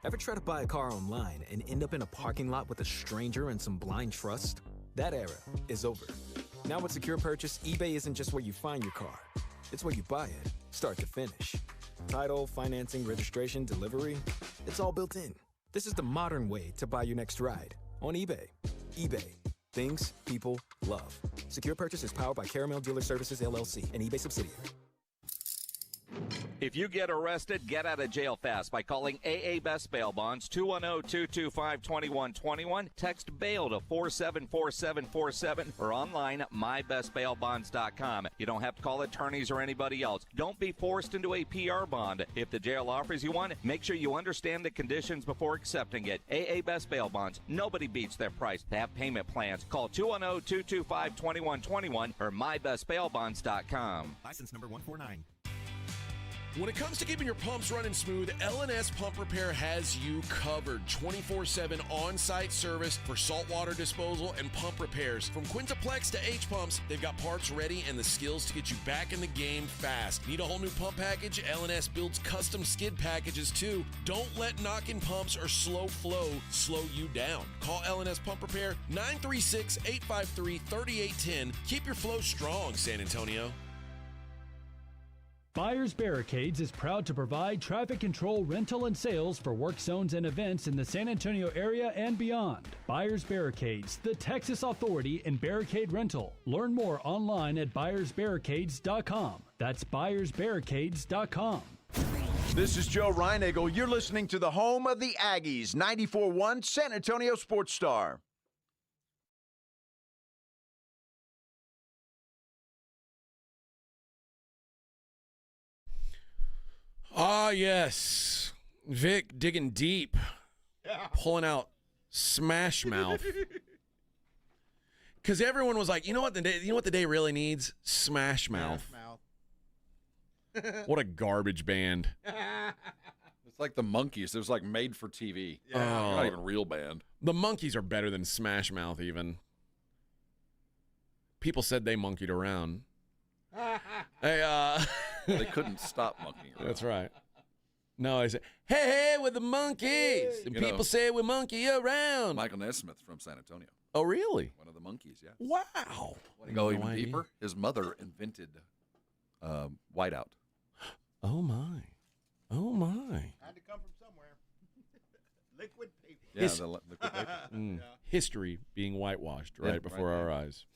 S29: Ever try to buy a car online and end up in a parking lot with a stranger and some blind trust? That era is over. Now with Secure Purchase, eBay isn't just where you find your car. It's where you buy it, start to finish. Title, financing, registration, delivery, it's all built in. This is the modern way to buy your next ride on eBay. eBay. Things people love. Secure Purchase is powered by Caramel Dealer Services, LLC, an eBay subsidiary.
S30: If you get arrested, get out of jail fast by calling AA Best Bail Bonds, 210-225-2121. Text BAIL to 474747 or online at mybestbailbonds.com. You don't have to call attorneys or anybody else. Don't be forced into a PR bond. If the jail offers you one, make sure you understand the conditions before accepting it. AA Best Bail Bonds. Nobody beats their price. They have payment plans. Call 210-225-2121 or mybestbailbonds.com.
S29: License number 149.
S8: When it comes to keeping your pumps running smooth, L&S Pump Repair has you covered. 24/7 on-site service for saltwater disposal and pump repairs. From Quintaplex to H-Pumps, they've got parts ready and the skills to get you back in the game fast. Need a whole new pump package? L&S builds custom skid packages too. Don't let knocking pumps or slow flow slow you down. Call L&S Pump Repair 936-853-3810. Keep your flow strong, San Antonio.
S10: Buyers Barricades is proud to provide traffic control, rental, and sales for work zones and events in the San Antonio area and beyond. Buyers Barricades, the Texas authority in barricade rental. Learn more online at buyersbarricades.com. That's buyersbarricades.com.
S11: This is Joe Reinagle. You're listening to the home of the Aggies, 94.1 San Antonio Sports Star.
S4: Ah, yes. Vic digging deep, pulling out Smash Mouth. Because everyone was like, you know what the day really needs? Smash Mouth. What a garbage band.
S2: It's like the Monkees. It was like made for TV.
S4: Yeah.
S2: Not even a real band.
S4: The Monkees are better than Smash Mouth even. People said they monkeyed around. Hey,
S2: they couldn't stop monkeying around.
S4: That's right. No, I said, hey, we're the Monkees. And people say we monkey around.
S2: Michael Nesmith from San Antonio.
S4: Oh, really?
S2: One of the Monkees, yeah.
S4: Wow.
S2: Want to go even deeper? His mother invented whiteout.
S4: Oh, my. Oh, my.
S3: Had to come from somewhere. Liquid paper.
S2: Yeah, the liquid paper.
S4: Yeah. History being whitewashed right before our eyes.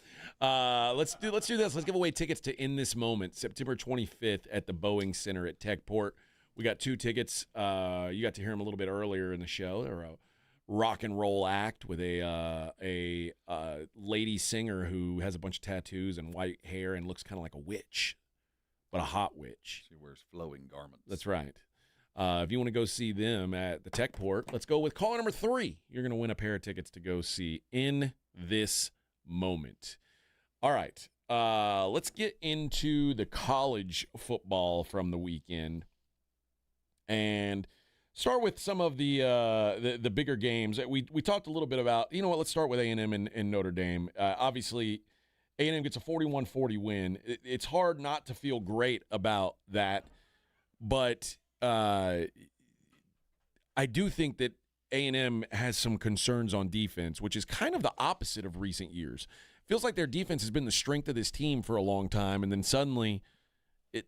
S4: Let's do this. Let's give away tickets to In This Moment, September 25th at the Boeing Center at Techport. We got 2 tickets. You got to hear them a little bit earlier in the show. They're a rock and roll act with a lady singer who has a bunch of tattoos and white hair and looks kind of like a witch, but a hot witch.
S2: She wears flowing garments.
S4: That's right. If you want to go see them at the Techport, let's go with caller number 3. You're going to win a pair of tickets to go see In This Moment. All right. Let's get into the college football from the weekend and start with some of the bigger games. We talked a little bit about, you know what, let's start with A&M and Notre Dame. Obviously, A&M gets a 41-40 win. It's hard not to feel great about that, but I do think that A&M has some concerns on defense, which is kind of the opposite of recent years. Feels like their defense has been the strength of this team for a long time, and then suddenly it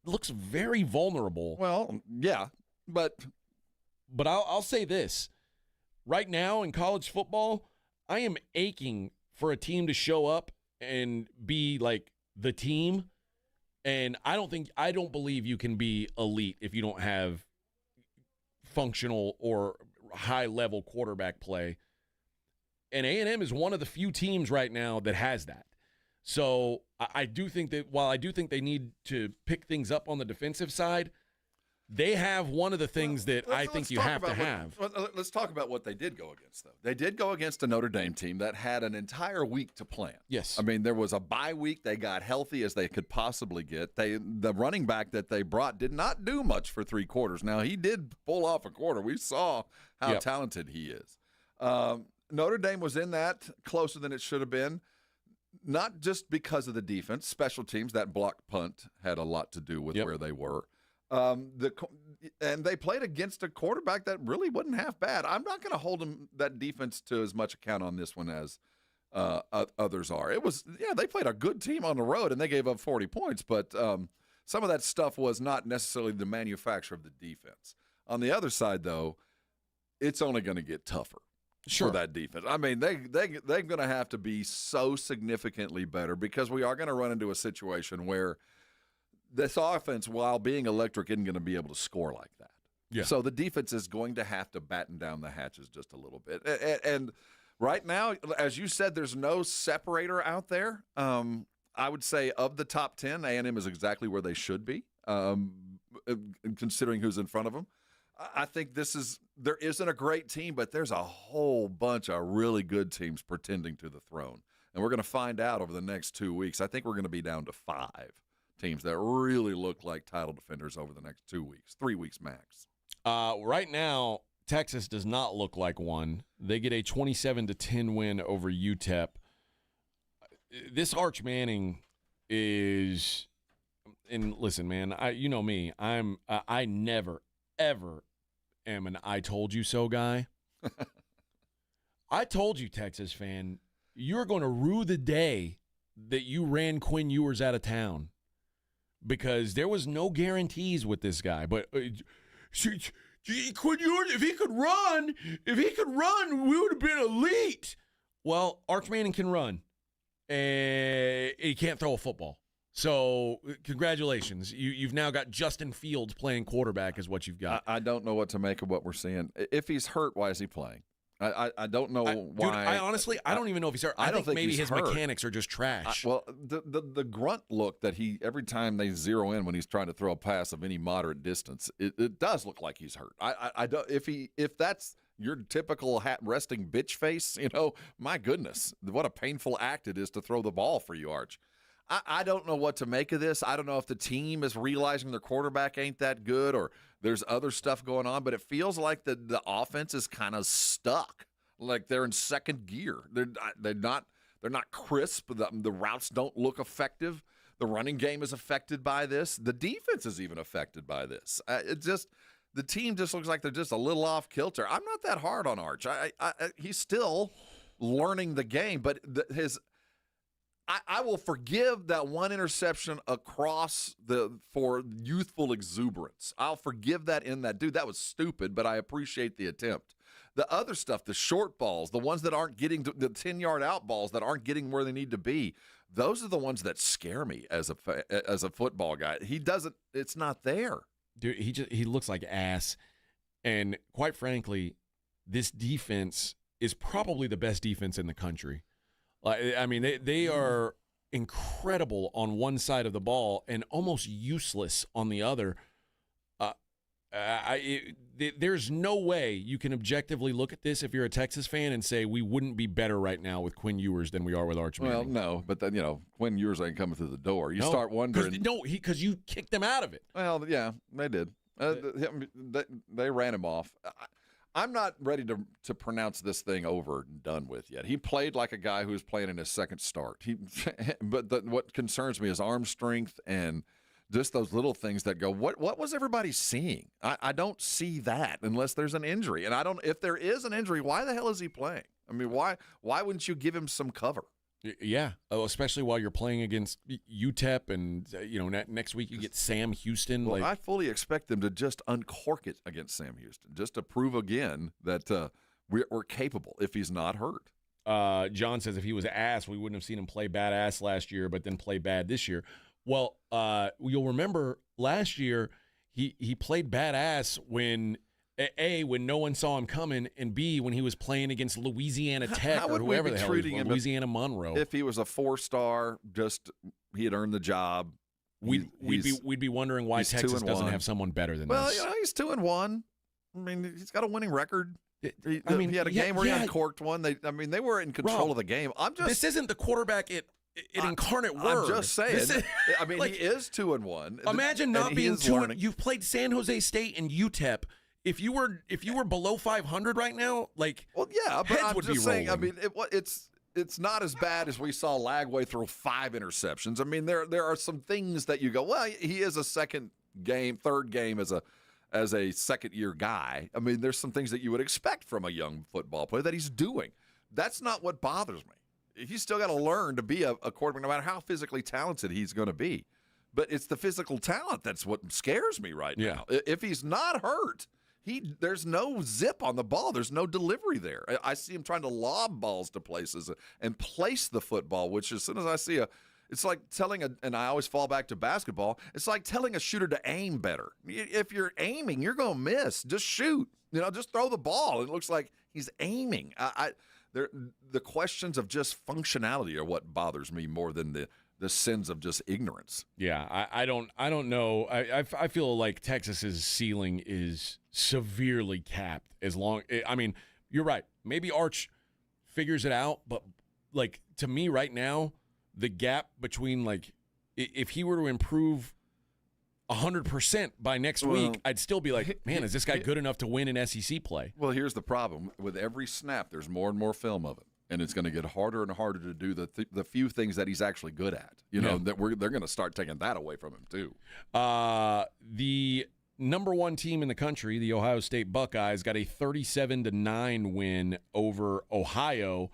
S4: looks very vulnerable.
S2: Well, yeah, but
S4: I'll say this. Right now in college football, I am aching for a team to show up and be like the team. And I don't believe you can be elite if you don't have functional or high-level quarterback play. And A&M is one of the few teams right now that has that. So I do think that while I do think they need to pick things up on the defensive side, they have one of the things that I think you have to have.
S2: Let's talk about what they did go against, though. They did go against a Notre Dame team that had an entire week to plan.
S4: Yes.
S2: I mean, there was a bye week. They got healthy as they could possibly get. The running back that they brought did not do much for 3 quarters. Now, he did pull off a quarter. We saw how talented he is. Notre Dame was in that closer than it should have been, not just because of the defense. Special teams, that blocked punt had a lot to do with where they were. And they played against a quarterback that really wasn't half bad. I'm not going to hold that defense to as much account on this one as others are. They played a good team on the road, and they gave up 40 points, but some of that stuff was not necessarily the manufacture of the defense. On the other side, though, it's only going to get tougher.
S4: Sure.
S2: For that defense. I mean, they're going to have to be so significantly better because we are going to run into a situation where this offense, while being electric, isn't going to be able to score like that.
S4: Yeah.
S2: So the defense is going to have to batten down the hatches just a little bit. And right now, as you said, there's no separator out there. I would say of the top 10, A&M is exactly where they should be, considering who's in front of them. I think there isn't a great team, but there's a whole bunch of really good teams pretending to the throne. And we're going to find out over the next 2 weeks. I think we're going to be down to 5 teams that really look like title defenders over the next 2 weeks, 3 weeks max.
S4: Right now, Texas does not look like one. They get a 27-10 win over UTEP. This Arch Manning is, and listen, man, you know me. I never ever am an "I told you so" guy. I told you, Texas fan, you're going to rue the day that you ran Quinn Ewers out of town, because there was no guarantees with this guy. But Quinn Ewers, if he could run, we would have been elite. Well, Arch Manning can run, and he can't throw a football. So congratulations. You've now got Justin Fields playing quarterback is what you've got.
S2: I don't know what to make of what we're seeing. If he's hurt, why is he playing? I don't know why.
S4: Dude, I honestly don't even know if he's hurt. I don't think maybe his mechanics are just trash.
S2: Well, the grunt look that he, every time they zero in when he's trying to throw a pass of any moderate distance, it does look like he's hurt. I don't, if that's your typical resting bitch face, my goodness, what a painful act it is to throw the ball for you, Arch. I don't know what to make of this. I don't know if the team is realizing their quarterback ain't that good or there's other stuff going on, but it feels like the offense is kind of stuck. Like they're in second gear. They're not crisp. The routes don't look effective. The running game is affected by this. The defense is even affected by this. The team just looks like they're just a little off kilter. I'm not that hard on Arch. He's still learning the game, but I will forgive that one interception for youthful exuberance. I'll forgive that in that. Dude, that was stupid, but I appreciate the attempt. The other stuff, the short balls, the ones that aren't getting the 10-yard out balls that aren't getting where they need to be, those are the ones that scare me as a football guy. It's not there.
S4: Dude, he looks like ass. And quite frankly, this defense is probably the best defense in the country. I mean, they are incredible on one side of the ball and almost useless on the other. There's no way you can objectively look at this if you're a Texas fan and say we wouldn't be better right now with Quinn Ewers than we are with Arch Manning.
S2: Well, no, but then, Quinn Ewers ain't coming through the door. Start wondering.
S4: Because you kicked him out of it.
S2: Well, yeah, they did. They ran him off. I'm not ready to pronounce this thing over and done with yet. He played like a guy who was playing in his second start. But what concerns me is arm strength and just those little things that go, what was everybody seeing? I don't see that unless there's an injury. And if there is an injury, why the hell is he playing? I mean, why wouldn't you give him some cover?
S4: Yeah, especially while you're playing against UTEP, and next week you get Sam Houston.
S2: Well, I fully expect them to just uncork it against Sam Houston, just to prove again that we're capable if he's not hurt.
S4: John says if he was ass, we wouldn't have seen him play badass last year, but then play bad this year. Well, you'll remember last year he played badass when no one saw him coming, and B, when he was playing against Louisiana Tech or whoever the hell he was, Louisiana Monroe.
S2: If he was a 4-star, he had earned the job.
S4: We'd be wondering why Texas doesn't have someone better than this.
S2: Well, he's 2-1. I mean, he's got a winning record. He had a game where he uncorked one. They were in control of the game.
S4: This isn't the quarterback at Incarnate Word.
S2: I'm just saying. He is 2-1.
S4: Imagine not being 2-1. You've played San Jose State and UTEP. If you were below 500 right now, but
S2: I'm
S4: would
S2: just
S4: be
S2: saying.
S4: rolling.
S2: I mean, it's not as bad as we saw Lagway throw 5 interceptions. I mean, there are some things that you go, well, he is a third game as a second-year guy. I mean, there's some things that you would expect from a young football player that he's doing. That's not what bothers me. He's still got to learn to be a quarterback, no matter how physically talented he's going to be. But it's the physical talent that's what scares me right now. If he's not hurt, there's no zip on the ball. There's no delivery there. I see him trying to lob balls to places and place the football, which as soon as I see it's like telling and I always fall back to basketball, it's like telling a shooter to aim better. If you're aiming, you're going to miss. Just shoot. Just throw the ball. It looks like he's aiming. The questions of just functionality are what bothers me more than the sins of just ignorance.
S4: Yeah, I don't know. I feel like Texas's ceiling is severely capped. You're right. Maybe Arch figures it out, but to me right now, the gap between if he were to improve 100% by next week, I'd still be like, man, is this guy good enough to win an SEC play?
S2: Well, here's the problem. With every snap, there's more and more film of it. And it's going to get harder and harder to do the few things that he's actually good at. You know, that they're going to start taking that away from him, too.
S4: The number one team in the country, the Ohio State Buckeyes, got a 37-9 win over Ohio.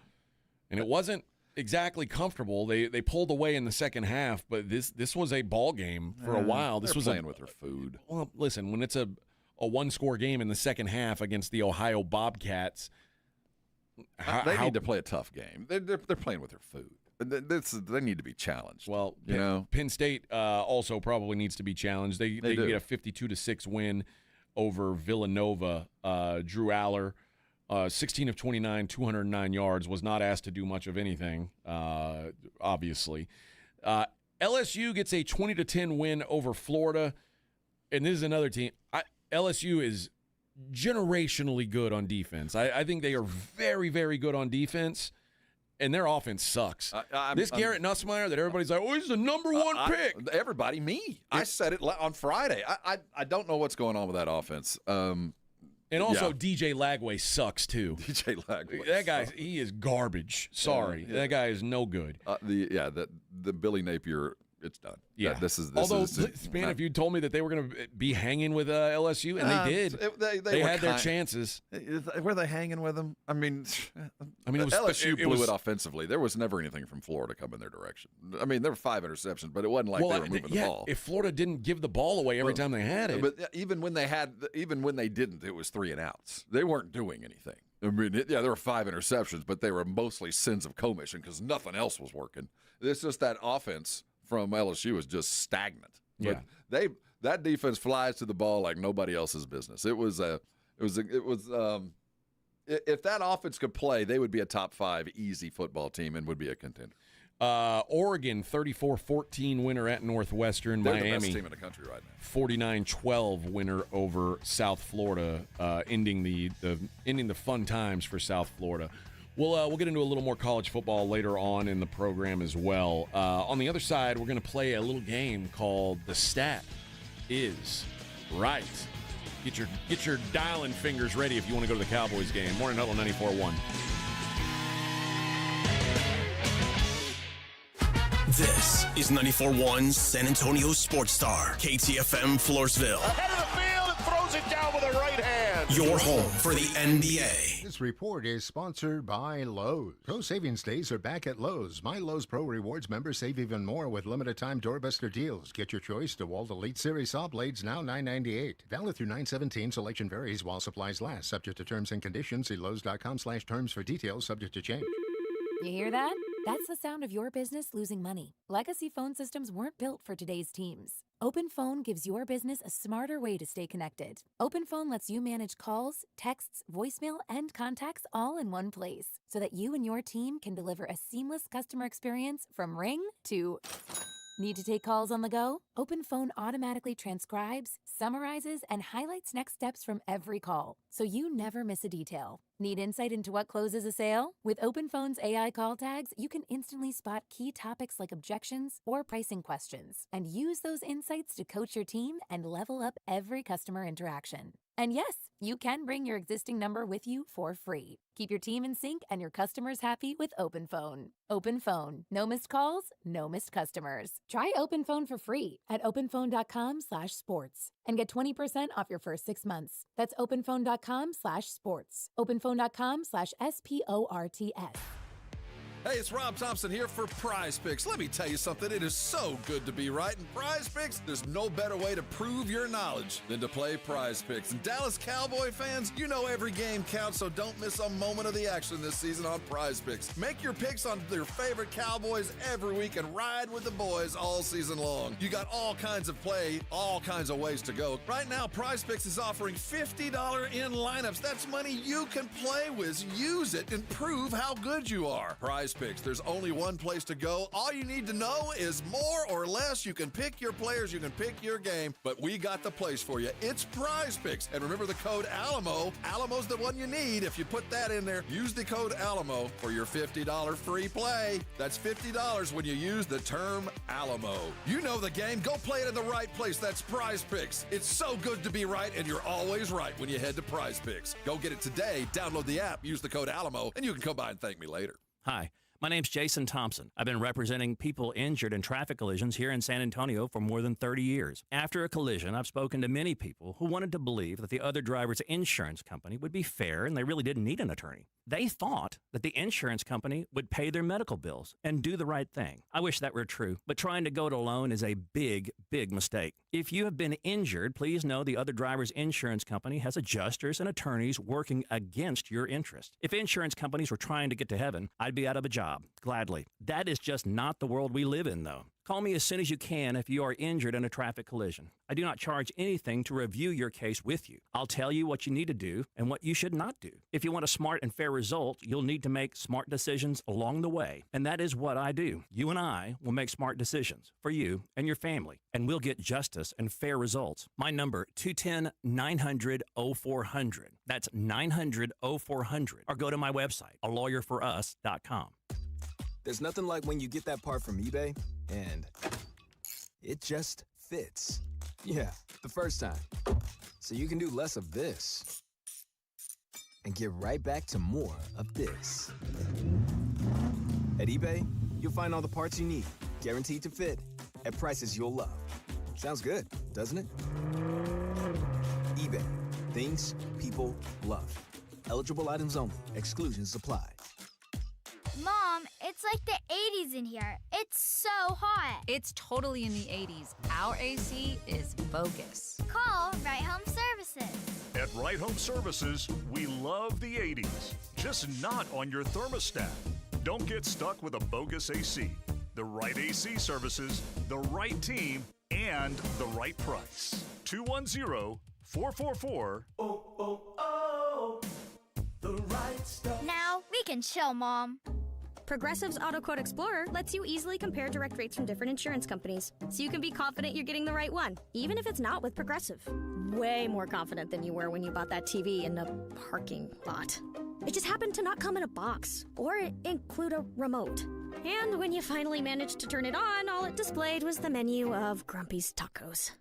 S4: And it wasn't exactly comfortable. They pulled away in the second half, but this was a ball game for a while. This was
S2: playing with their food.
S4: Well, listen, when it's a one-score game in the second half against the Ohio Bobcats,
S2: they need to play a tough game. They're playing with their food. They need to be challenged.
S4: Well,
S2: you know,
S4: Penn State also probably needs to be challenged. They get a 52-6 win over Villanova. Drew Aller, 16 of 29, 209 yards, was not asked to do much of anything, obviously. LSU gets a 20-10 win over Florida, and this is another team. LSU is generationally good on defense. I think they are very, very good on defense, and their offense sucks. Garrett Nussmeier that everybody's like, oh, he's the number one pick.
S2: Everybody, me. I said it on Friday. I don't know what's going on with that offense.
S4: And also, DJ Lagway sucks, too.
S2: DJ Lagway.
S4: That guy, he is garbage. Sorry. That guy is no good.
S2: The Billy Napier, it's done.
S4: Yeah.
S2: This is
S4: man, if you told me that they were going to be hanging with LSU, and they did. They had their chances.
S2: Were they hanging with them? I mean,
S4: LSU
S2: blew it offensively. There was never anything from Florida coming their direction. I mean, there were 5 interceptions, but it wasn't like they were moving the ball.
S4: If Florida didn't give the ball away every time they had it.
S2: But even when they didn't, it was 3 and outs. They weren't doing anything. I mean, there were 5 interceptions, but they were mostly sins of commission because nothing else was working. It's just that offense from LSU is just stagnant. But that defense flies to the ball like nobody else's business. If that offense could play, they would be a top 5 easy football team and would be a contender.
S4: Oregon 34-14 winner at Northwestern.
S2: They're
S4: Miami,
S2: the best team in the country right now.
S4: 49-12 winner over South Florida, ending the fun times for South Florida. We'll get into a little more college football later on in the program as well. On the other side, we're going to play a little game called The Stat Is Right. Get your dialing fingers ready if you want to go to the Cowboys game. Morning Huddle 94.1.
S1: This is 94.1 San Antonio Sports Star, KTFM Floresville.
S3: Ahead of the field and throws it down with a right hand.
S1: Your home for the NBA.
S13: This report is sponsored by Lowe's. Pro Savings Days are back at Lowe's. My Lowe's Pro Rewards members save even more with limited-time doorbuster deals. Get your choice. DeWalt Elite Series saw blades now $9.98. Valid through 9/17. Selection varies while supplies last. Subject to terms and conditions. See Lowe's.com/terms for details. Subject to change.
S15: You hear that? That's the sound of your business losing money. Legacy phone systems weren't built for today's teams. OpenPhone gives your business a smarter way to stay connected. OpenPhone lets you manage calls, texts, voicemail, and contacts all in one place so that you and your team can deliver a seamless customer experience from ring to... Need to take calls on the go? OpenPhone automatically transcribes, summarizes, and highlights next steps from every call, so you never miss a detail. Need insight into what closes a sale? With OpenPhone's AI call tags, you can instantly spot key topics like objections or pricing questions, and use those insights to coach your team and level up every customer interaction. And yes, you can bring your existing number with you for free. Keep your team in sync and your customers happy with OpenPhone. OpenPhone. No missed calls, no missed customers. Try OpenPhone for free at openphone.com/sports and get 20% off your first 6 months. That's openphone.com/sports. openphone.com/SPORTS.
S2: Hey, it's Rob Thompson here for Prize Picks. Let me tell you something. It is so good to be right. In Prize Picks, there's no better way to prove your knowledge than to play Prize Picks. And Dallas Cowboy fans, you know every game counts, so don't miss a moment of the action this season on Prize Picks. Make your picks on your favorite Cowboys every week and ride with the boys all season long. You got all kinds of play, all kinds of ways to go. Right now, Prize Picks is offering $50 in lineups. That's money you can play with. Use it and prove how good you are. Prize Picks. There's only one place to go. All you need to know is more or less. You can pick your players, you can pick your game, but we got the place for you. It's Prize Picks. And remember the code ALAMO. Alamo's the one you need. If you put that in there, use the code ALAMO for your $50 free play. That's $50 when you use the term Alamo. You know the game. Go play it in the right place. That's Prize Picks. It's so good to be right, and you're always right when you head to Prize Picks. Go get it today. Download the app, use the code ALAMO, and you can come by and thank me later.
S7: Hi, my name's Jason Thompson. I've been representing people injured in traffic collisions here in San Antonio for more than 30 years. After a collision, I've spoken to many people who wanted to believe that the other driver's insurance company would be fair and they really didn't need an attorney. They thought that the insurance company would pay their medical bills and do the right thing. I wish that were true, but trying to go it alone is a big, big mistake. If you have been injured, please know the other driver's insurance company has adjusters and attorneys working against your interest. If insurance companies were trying to get to heaven, I'd be out of a job, gladly. That is just not the world we live in, though. Call me as soon as you can if you are injured in a traffic collision. I do not charge anything to review your case with you. I'll tell you what you need to do and what you should not do. If you want a smart and fair result, you'll need to make smart decisions along the way. And that is what I do. You and I will make smart decisions for you and your family, and we'll get justice and fair results. My number, 210-900-0400. That's 900-0400. Or go to my website, alawyerforus.com.
S29: There's nothing like when you get that part from eBay and it just fits. Yeah, the first time. So you can do less of this and get right back to more of this. At eBay, you'll find all the parts you need, guaranteed to fit, at prices you'll love. Sounds good, doesn't it? eBay. Things people love. Eligible items only. Exclusions apply.
S9: Mom, it's like the 80s in here. It's so hot.
S16: It's totally in the 80s. Our AC is bogus.
S9: Call Right Home Services.
S18: At Right Home Services, we love the 80s, just not on your thermostat. Don't get stuck with a bogus AC. The right AC services, the right team, and the right price. 210-444.
S27: The right stuff.
S9: Now we can chill, Mom.
S19: Progressive's Auto Quote Explorer lets you easily compare direct rates from different insurance companies, so you can be confident you're getting the right one, even if it's not with Progressive. Way more confident than you were when you bought that TV in a parking lot. It just happened to not come in a box, or include a remote. And when you finally managed to turn it on, all it displayed was the menu of Grumpy's Tacos.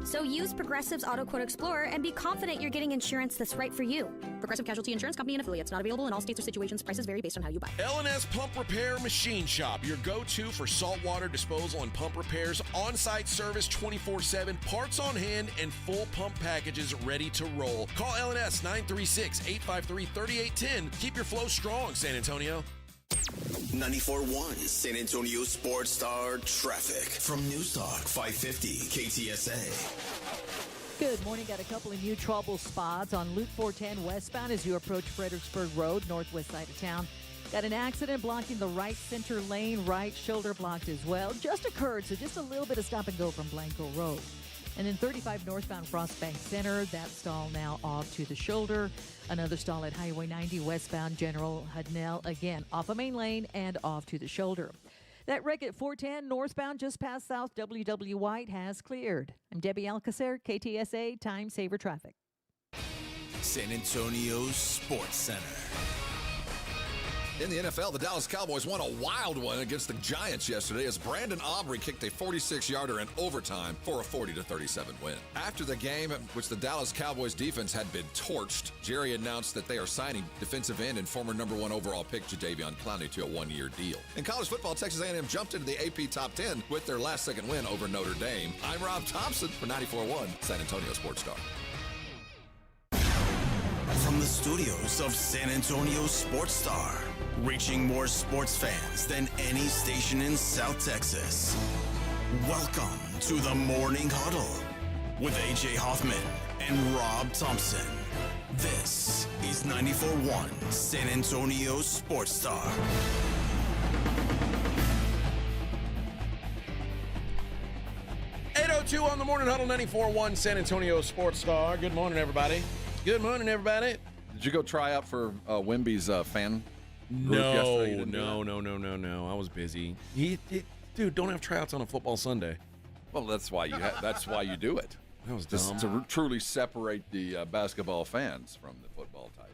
S19: So use Progressive's Auto Quote Explorer and be confident you're getting insurance that's right for you. Progressive Casualty Insurance Company and affiliates. Not available in all states or situations. Prices vary based on how you buy.
S8: L&S Pump Repair Machine Shop, your go-to for saltwater disposal and pump repairs, on-site service 24/7, parts on hand, and full pump packages ready to roll. Call L&S 936-853-3810. Keep your flow strong, San Antonio.
S1: 94.1 San Antonio Sports Star Traffic from News Talk 550 KTSA.
S14: Good morning. Got a couple of new trouble spots on Loop 410 westbound as you approach Fredericksburg Road, northwest side of town. Got an accident blocking the right center lane, right shoulder blocked as well. Just occurred, so just a little bit of stop and go from Blanco Road. And then 35 northbound Frostbank Center, that stall now off to the shoulder. Another stall at Highway 90 westbound General Hudnell, again off a main lane and off to the shoulder. That wreck at 410 northbound just past South W.W. White has cleared. I'm Debbie Alcacer, KTSA Time Saver Traffic.
S1: San Antonio Sports Center.
S2: In the NFL, the Dallas Cowboys won a wild one against the Giants yesterday as Brandon Aubrey kicked a 46-yarder in overtime for a 40-37 win. After the game, which the Dallas Cowboys defense had been torched, Jerry announced that they are signing defensive end and former number 1 overall pick Jadeveon Clowney to a one-year deal. In college football, Texas A&M jumped into the AP Top 10 with their last-second win over Notre Dame. I'm Rob Thompson for 94.1 San Antonio Sports Star.
S1: From the studios of San Antonio Sports Star, reaching more sports fans than any station in South Texas. Welcome to the Morning Huddle with A.J. Hoffman and Rob Thompson. This is 94.1 San Antonio Sports Star.
S8: On the Morning Huddle, 94.1 San Antonio Sports Star. Good morning, everybody. Good morning, everybody.
S2: Did you go try out for Wemby's fan yesterday? You didn't do that?
S4: No. I was busy. Dude, don't have tryouts on a football Sunday.
S2: Well, that's why you do it.
S4: That was
S2: Just
S4: dumb.
S2: to truly separate the basketball fans from the football types.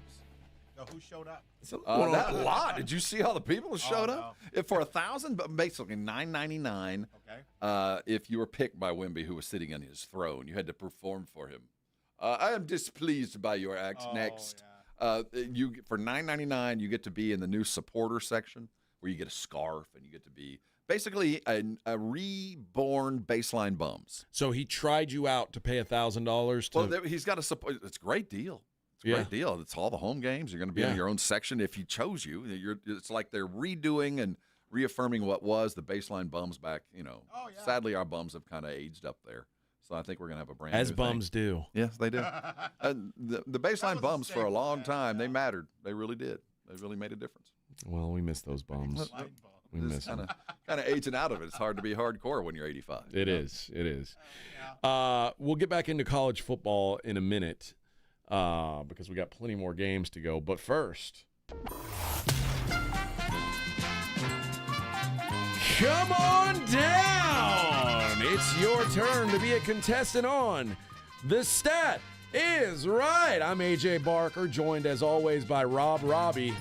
S3: So who showed up?
S2: That lot. Did you see how the people showed up?
S3: No.
S2: For $1,000, but basically $9.99.
S3: Okay.
S2: If you were picked by Wemby, who was sitting on his throne, you had to perform for him. I am displeased by your act. Next, you for $9.99, you get to be in the new supporter section where you get a scarf and you get to be basically a reborn Baseline Bums.
S4: So he tried you out to pay $1,000 to.
S2: Well, he's got a support. It's a great deal. It's a great deal. It's all the home games. You're going to be in your own section if he chose you. It's like they're redoing and reaffirming what was the Baseline Bums back. Sadly, our bums have kind of aged up there. So I think we're going to have a brand new thing.
S4: Bums do.
S2: Yes, they do. The Baseline Bums for a long time, they mattered. They really did. They really made a difference.
S4: Well, we miss those bums. We miss them.
S2: Kind of aging out of it. It's hard to be hardcore when you're 85.
S4: It is. We'll get back into college football in a minute because we got plenty more games to go. But first, come on down. It's your turn to be a contestant on The Stat Is Right. I'm AJ Barker, joined as always by Rob Robbie.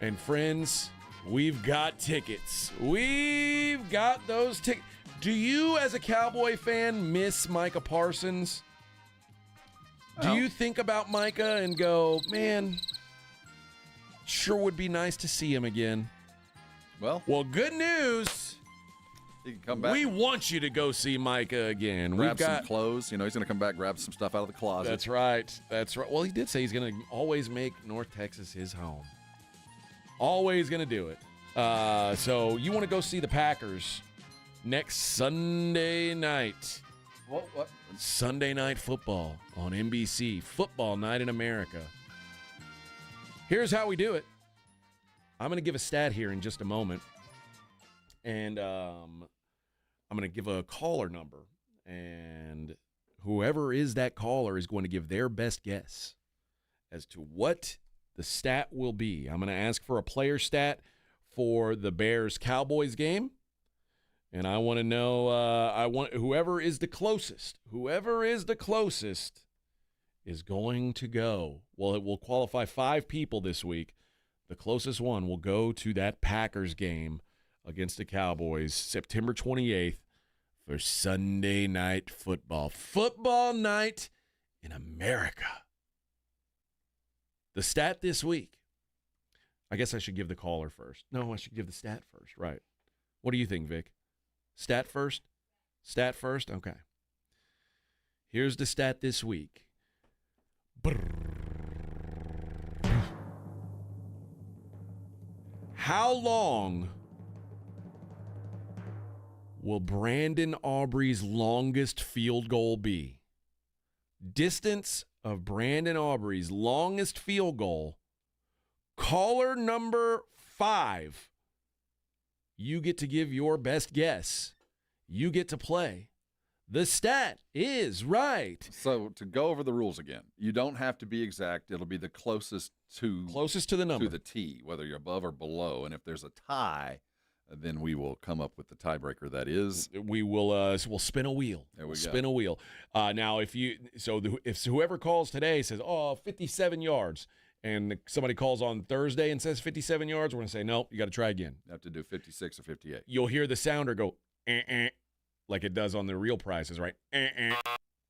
S4: And friends, we've got tickets. We've got those tickets. Do you, as a Cowboy fan, miss Micah Parsons? Do you think about Micah and go, man, sure would be nice to see him again?
S2: Well,
S4: good news.
S2: He can come back.
S4: We want you to go see Micah again.
S2: Grab some clothes. He's going to come back, grab some stuff out of the closet.
S4: That's right. Well, he did say he's going to always make North Texas his home. Always going to do it. So you want to go see the Packers next Sunday night.
S2: What?
S4: Sunday Night Football on NBC. Football Night in America. Here's how we do it. I'm going to give a stat here in just a moment. And I'm going to give a caller number. And whoever is that caller is going to give their best guess as to what the stat will be. I'm going to ask for a player stat for the Bears-Cowboys game. And I want to know, whoever is the closest is going to go. Well, it will qualify 5 people this week. The closest one will go to that Packers game against the Cowboys September 28th for Sunday Night Football. Football Night in America. The stat this week. I guess I should give the caller first. No, I should give the stat first. Right. What do you think, Vic? Stat first? Stat first? Okay. Here's the stat this week. How long will Brandon Aubrey's longest field goal be? Distance of Brandon Aubrey's longest field goal. Caller number 5. You get to give your best guess. You get to play. The stat is right.
S2: So to go over the rules again, you don't have to be exact. It'll be the closest to
S4: the number,
S2: to the T, whether you're above or below. And if there's a tie, then we will come up with the tiebreaker. That is,
S4: we will we'll spin a wheel.
S2: There we go.
S4: Spin a wheel. Now, if whoever calls today says, 57 yards. And somebody calls on Thursday and says 57 yards, we're going to say, nope, you got to try again.
S2: You have to do 56 or 58.
S4: You'll hear the sounder go, like it does on the real prices, right?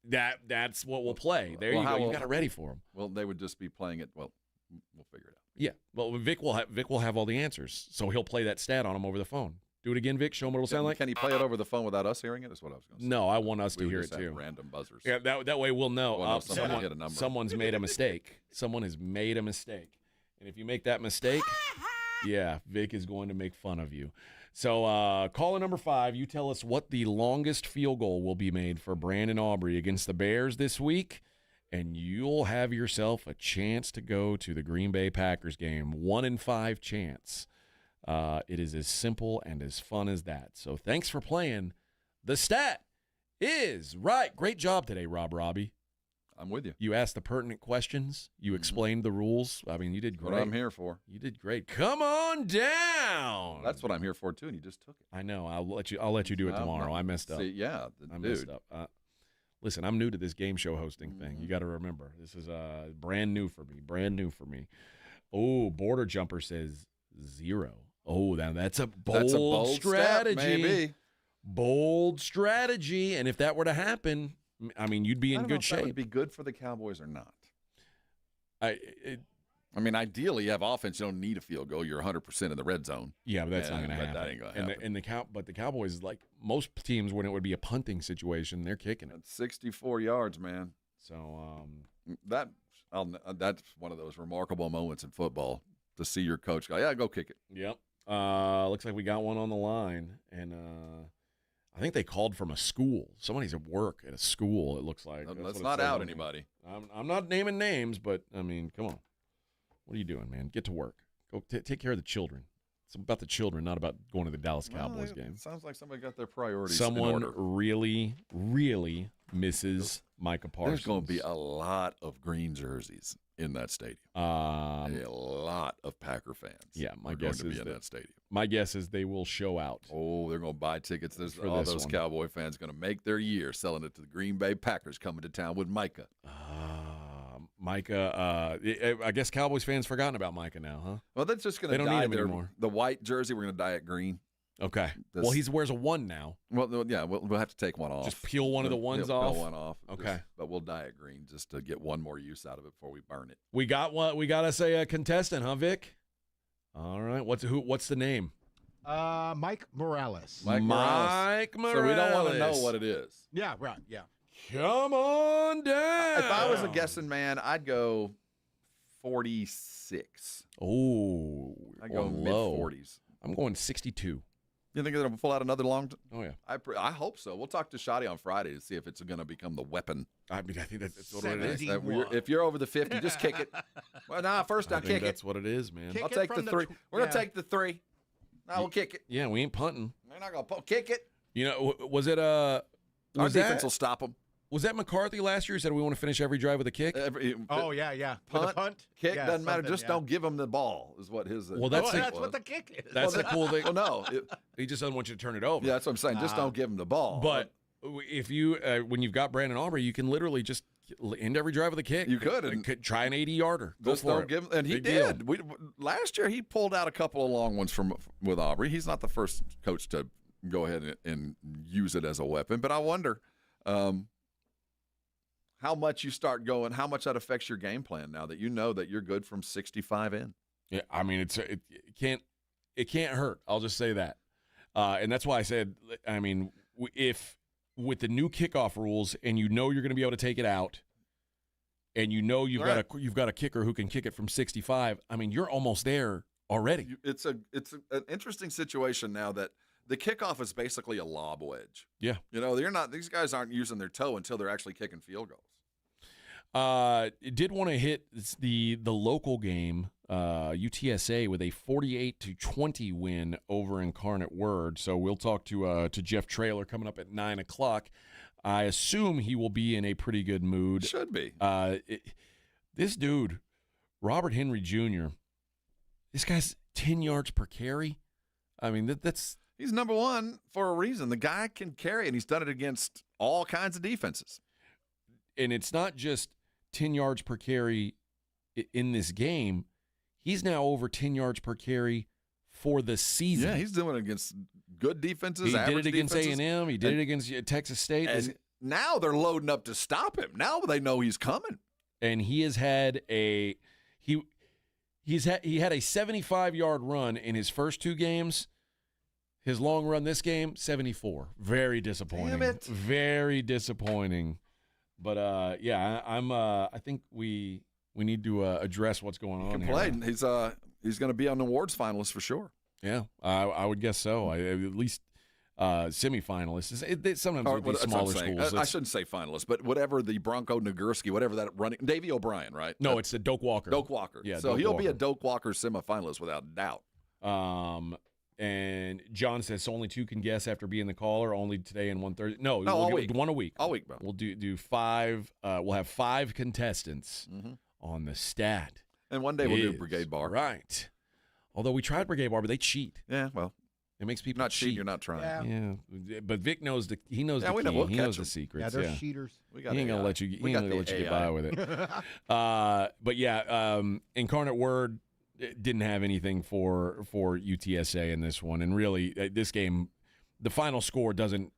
S4: That's what we'll play. There you go. You got it ready for them.
S2: Well, they would just be playing it. Well, we'll figure it out.
S4: Yeah. Well, Vic will have all the answers, so he'll play that stat on them over the phone. Do it again, Vic. Show him what it'll sound like.
S2: Can he play it over the phone without us hearing it? That's what I was going to say.
S4: No, I want us to hear it too.
S2: Random buzzers.
S4: Yeah, that way we'll know.
S2: Somebody hit a number.
S4: Someone's made a mistake. Someone has made a mistake. And if you make that mistake, yeah, Vic is going to make fun of you. So caller number 5, you tell us what the longest field goal will be made for Brandon Aubrey against the Bears this week, and you'll have yourself a chance to go to the Green Bay Packers game. 1 in 5 chance. It is as simple and as fun as that. So thanks for playing. The stat is right. Great job today, Rob Robbie.
S2: I'm with you.
S4: You asked the pertinent questions. You explained the rules. I mean, you did great.
S2: What I'm here for.
S4: You did great. Come on down.
S2: That's what I'm here for too, and you just took it.
S4: I know. I'll let you do it tomorrow. I messed up.
S2: See, yeah,
S4: I messed up. Listen, I'm new to this game show hosting thing. You got to remember, this is brand new for me. Oh, Border Jumper says 0. Oh, that's a bold strategy.
S2: Step, maybe.
S4: Bold strategy. And if that were to happen, I mean, you'd be in good shape.
S2: That would be good for the Cowboys or not. I mean, ideally, you have offense. You don't need a field goal. You're 100% in the red zone.
S4: Yeah, but that's not going to happen.
S2: That ain't going to happen.
S4: But the Cowboys, like most teams, when it would be a punting situation, they're kicking it.
S2: That's 64 yards, man.
S4: So
S2: that's one of those remarkable moments in football to see your coach go, yeah, go kick it.
S4: Yep. Looks like we got one on the line, and I think they called from a school. Somebody's at work at a school, it looks like.
S2: Let's not out anybody.
S4: I'm not naming names, but, I mean, come on. What are you doing, man? Get to work. Go take care of the children. It's about the children, not about going to the Dallas Cowboys game.
S2: It sounds like somebody got their priorities
S4: Someone
S2: in order.
S4: really, really misses Micah Parsons.
S2: There's going to be a lot of green jerseys in that stadium. A lot of Packer fans.
S4: Yeah, my
S2: guess
S4: guess
S2: is
S4: is
S2: in that stadium.
S4: My guess is they will show out.
S2: Oh, they're going to buy tickets. There's
S4: For
S2: all
S4: this
S2: those
S4: one.
S2: Cowboy fans going to make their year selling it to the Green Bay Packers coming to town with Micah.
S4: Micah, I guess Cowboys fans forgotten about Micah now, huh?
S2: Well, that's just going
S4: They
S2: to
S4: don't
S2: dye
S4: need him
S2: their
S4: anymore.
S2: The white jersey. We're going to dye it green.
S4: Okay. Well, he wears a 1 now.
S2: Well, yeah, we'll have to take one off.
S4: Just peel one of the ones off?
S2: Peel one off.
S4: Okay.
S2: But we'll dye it green just to get one more use out of it before we burn it.
S4: We got us a contestant, huh, Vic? All right. What's the name?
S3: Mike Morales.
S2: Mike Morales. So we don't want to know what it is.
S3: Yeah, right. Yeah.
S4: Come on down.
S2: If I was a guessing man, I'd go 46.
S4: Oh,
S2: I'd go
S4: low.
S2: mid-40s.
S4: I'm going 62.
S2: You think they're going to pull out another long?
S4: Oh, yeah.
S2: I hop so. We'll talk to Shotty on Friday to see if it's going to become the weapon.
S4: I mean, I think that's what it is.
S2: If you're over the 50, just kick it. Well, nah, first down,
S4: I think
S2: kick it.
S4: that's what it is, man.
S2: I'll take the 3. We're going to take the 3. Now we'll kick it.
S4: Yeah, we ain't punting.
S2: We're not going to kick it.
S4: You know, was it
S2: Our defense will stop them.
S4: Was that McCarthy last year? He said we want to finish every drive with a kick.
S3: Oh yeah.
S2: Punt, kick, doesn't matter. Just don't give them the ball. Is what his.
S4: Well, that's
S3: what the kick is.
S4: That's the cool thing.
S2: Well, no,
S4: he just doesn't want you to turn it over.
S2: Yeah, that's what I'm saying. Just don't give them the ball.
S4: But if you, when you've got Brandon Aubrey, you can literally just end every drive with a kick.
S2: You could
S4: try an 80-yarder. Go
S2: just
S4: for
S2: don't
S4: it.
S2: give him, and he
S4: Big
S2: did.
S4: deal.
S2: Last year he pulled out a couple of long ones with Aubrey. He's not the first coach to go ahead and use it as a weapon. But I wonder. How much you start going, how much that affects your game plan now that you know that you're good from 65 in.
S4: Yeah, I mean it can't hurt. I'll just say that, and that's why I said, I mean, if with the new kickoff rules and you know you're going to be able to take it out, and you know you've got a kicker who can kick it from 65. I mean, you're almost there already.
S2: It's an interesting situation now that the kickoff is basically a lob wedge.
S4: Yeah,
S2: you know these guys aren't using their toe until they're actually kicking field goals.
S4: Did want to hit the local game, UTSA with a 48-20 win over Incarnate Word. So we'll talk to Jeff Traylor coming up at 9:00. I assume he will be in a pretty good mood.
S2: Should be.
S4: This dude, Robert Henry Jr., this guy's 10 yards per carry. I mean, that's
S2: he's number one for a reason. The guy can carry, and he's done it against all kinds of defenses.
S4: And it's not just 10 yards per carry in this game. He's now over 10 yards per carry for the season.
S2: Yeah, he's doing it against good defenses.
S4: He did it against
S2: defenses.
S4: A&M. He did it against Texas State.
S2: And now they're loading up to stop him. Now they know he's coming.
S4: And he has had he had a 75-yard run in his first 2 games. His long run this game, 74. Very disappointing.
S2: Damn it.
S4: Very disappointing. But I think we need to address what's going on here.
S2: Play. He's going to be on the awards finalist for sure.
S4: Yeah, I would guess so. At least semifinalists. Sometimes with these smaller schools.
S2: I shouldn't say finalists, but whatever the Bronco Nagurski, whatever that running, Davey O'Brien, right?
S4: No, it's the Doak Walker.
S2: Doak Walker.
S4: Yeah,
S2: so
S4: Doak
S2: he'll
S4: Walker.
S2: be a Doak Walker semifinalist without doubt.
S4: And John says only 2 can guess after being the caller. Only today and 1 Thursday. No,
S2: all
S4: we'll
S2: week.
S4: One a week.
S2: All week, bro.
S4: We'll do 5. We'll have 5 contestants on the stat.
S2: And one day we'll do Brigade Bar.
S4: Right. Although we tried Brigade Bar, but they cheat.
S2: Yeah, well.
S4: It makes people
S2: not cheat. You're not trying.
S4: Yeah. But Vic knows the key.
S2: We know.
S4: He knows the secrets.
S3: Yeah, they're cheaters.
S2: We got
S4: he ain't gonna let you. He ain't gonna let you get by with it. But yeah, Incarnate Word didn't have anything for UTSA in this one, and really, this game, the final score doesn't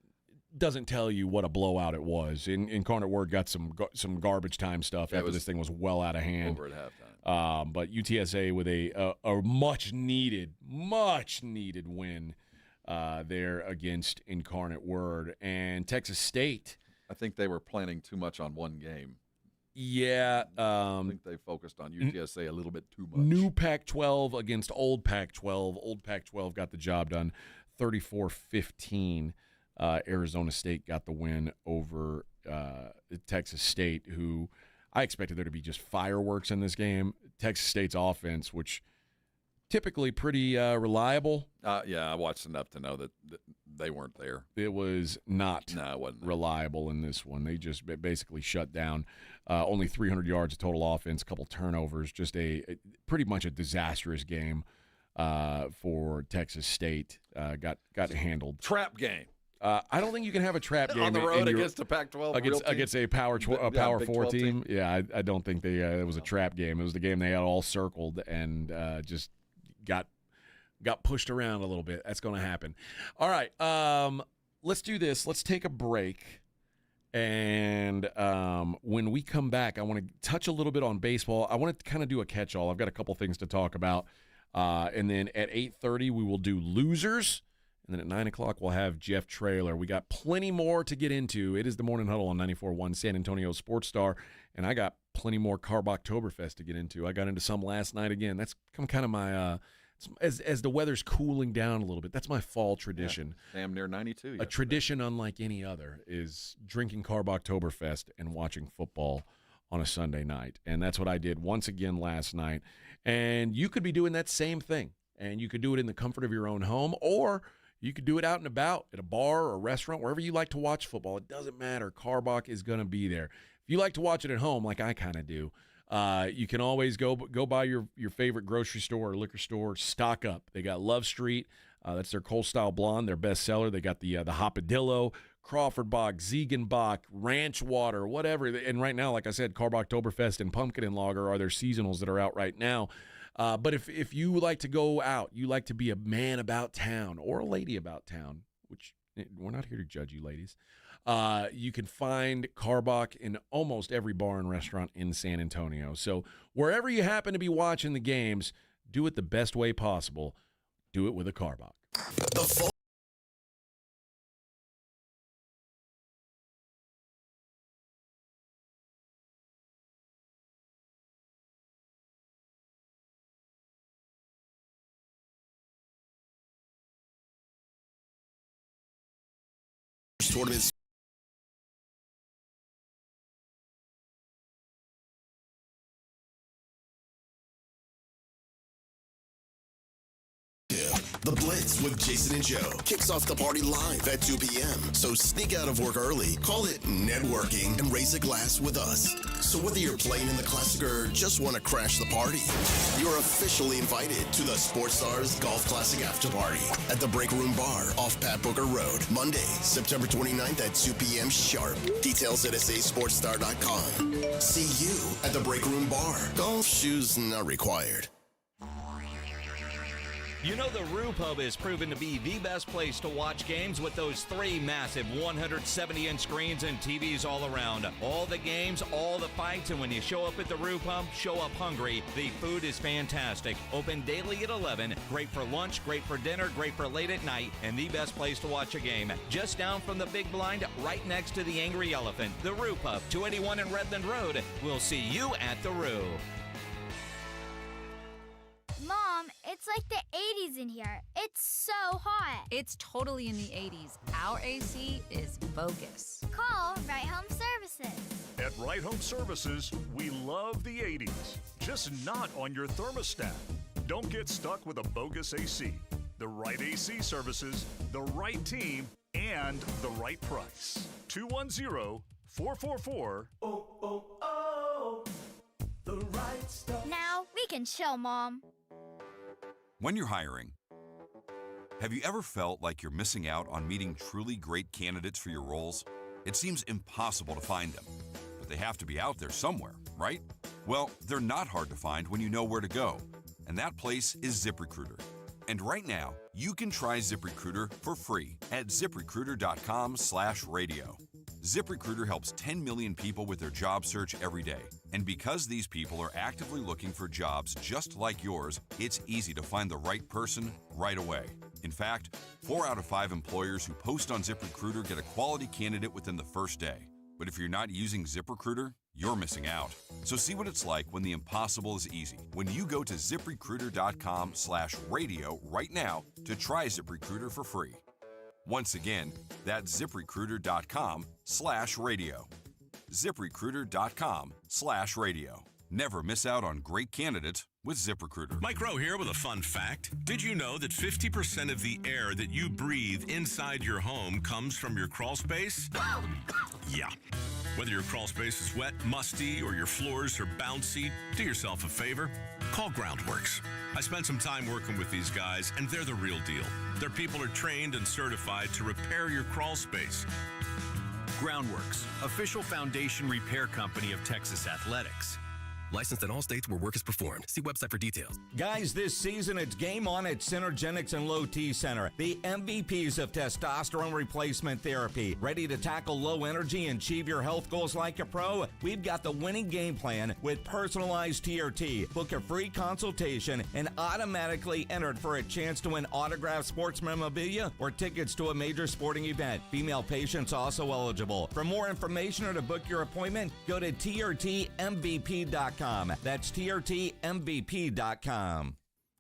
S4: tell you what a blowout it was. Incarnate Word got some garbage time stuff after this thing was well out of hand.
S2: Over at halftime.
S4: But UTSA with a much needed win there against Incarnate Word. And Texas State,
S2: I think they were planning too much on one game.
S4: Yeah.
S2: I think they focused on UTSA a little bit too much.
S4: New Pac-12 against Old Pac-12. Old Pac-12 got the job done 34-15. Arizona State got the win over Texas State, who I expected there to be just fireworks in this game. Texas State's offense, which typically pretty reliable.
S2: Yeah, I watched enough to know that they weren't there.
S4: It was not
S2: it wasn't
S4: reliable in this one. They just basically shut down. Only 300 yards of total offense, a couple turnovers, just a pretty much a disastrous game for Texas State. Got handled.
S2: Trap game.
S4: I don't think you can have a trap game
S2: on the road against a Pac-12
S4: against a Power 4 team. Yeah, I don't think it was a trap game. It was the game they had all circled and just got pushed around a little bit. That's going to happen. All right, let's do this. Let's take a break, and when we come back, I want to touch a little bit on baseball. I want to kind of do a catch-all. I've got a couple things to talk about, and then at 8:30 we will do losers. And then at 9 o'clock, we'll have Jeff Traylor. We got plenty more to get into. It is the Morning Huddle on 94.1 San Antonio Sports Star. And I got plenty more Carb-Oktoberfest to get into. I got into some last night again. That's kind of my as the weather's cooling down a little bit, that's my fall tradition.
S2: Yeah, damn near 92.
S4: A tradition unlike any other is drinking Carb-Oktoberfest and watching football on a Sunday night. And that's what I did once again last night. And you could be doing that same thing. And you could do it in the comfort of your own home, or you could do it out and about at a bar or a restaurant, wherever you like to watch football. It doesn't matter. Carbach is going to be there. If you like to watch it at home, like I kind of do, you can always go by your favorite grocery store or liquor store, stock up. They got Love Street. That's their Cold Style Blonde, their best seller. They got the Hopadillo, Crawford Bock, Ziegenbach, Ranch Water, whatever. And right now, like I said, Carb-Oktoberfest and Pumpkin and Lager are their seasonals that are out right now. But if you like to go out, you like to be a man about town or a lady about town, which we're not here to judge you ladies, you can find Carbach in almost every bar and restaurant in San Antonio. So wherever you happen to be watching the games, do it the best way possible. Do it with a Carbach.
S1: Tournaments. The Blitz with Jason and Joe kicks off the party live at 2 p.m. So sneak out of work early, call it networking, and raise a glass with us. So whether you're playing in the Classic or just want to crash the party, you're officially invited to the Sports Stars Golf Classic After Party at the Break Room Bar off Pat Booker Road, Monday, September 29th at 2 p.m. sharp. Details at sasportstar.com. See you at the Break Room Bar. Golf shoes not required.
S30: You know the Roo Pub is proven to be the best place to watch games with those 3 massive 170-inch screens and TVs all around. All the games, all the fights, and when you show up at the Roo Pub, show up hungry. The food is fantastic. Open daily at 11. Great for lunch, great for dinner, great for late at night, and the best place to watch a game. Just down from the big blind, right next to the Angry Elephant. The Roo Pub, 281 in Redland Road. We'll see you at the Roo.
S9: Mom, it's like the 80s in here. It's so hot.
S16: It's totally in the 80s. Our AC is bogus.
S9: Call Right Home Services.
S18: At Right Home Services, we love the 80s, just not on your thermostat. Don't get stuck with a bogus AC. the right AC services, the right team, and the right price. 210-444.
S27: The right stuff.
S9: Now we can chill, Mom.
S5: When you're hiring, have you ever felt like you're missing out on meeting truly great candidates for your roles? It seems impossible to find them, but they have to be out there somewhere, right? Well, they're not hard to find when you know where to go, and that place is ZipRecruiter. And right now, you can try ZipRecruiter for free at ZipRecruiter.com/radio. ZipRecruiter helps 10 million people with their job search every day. And because these people are actively looking for jobs just like yours, it's easy to find the right person right away. In fact, 4 out of 5 employers who post on ZipRecruiter get a quality candidate within the first day. But if you're not using ZipRecruiter, you're missing out. So see what it's like when the impossible is easy. When you go to ZipRecruiter.com/radio right now to try ZipRecruiter for free. Once again, that's ZipRecruiter.com/radio. ZipRecruiter.com/radio. Never miss out on great candidates with ZipRecruiter.
S8: Mike Rowe here with a fun fact. Did you know that 50% of the air that you breathe inside your home comes from your crawl space? Yeah. Whether your crawl space is wet, musty, or your floors are bouncy, do yourself a favor. Call Groundworks. I spent some time working with these guys, and they're the real deal. Their people are trained and certified to repair your crawl space.
S6: Groundworks, official foundation repair company of Texas Athletics.
S28: Licensed in all states where work is performed. See website for details.
S12: Guys, this season it's game on at Synergenics and Low T Center, the MVPs of testosterone replacement therapy. Ready to tackle low energy and achieve your health goals like a pro? We've got the winning game plan with personalized TRT. Book a free consultation and automatically entered for a chance to win autographed sports memorabilia or tickets to a major sporting event. Female patients also eligible. For more information or to book your appointment, go to trtmvp.com. That's trtmvp.com.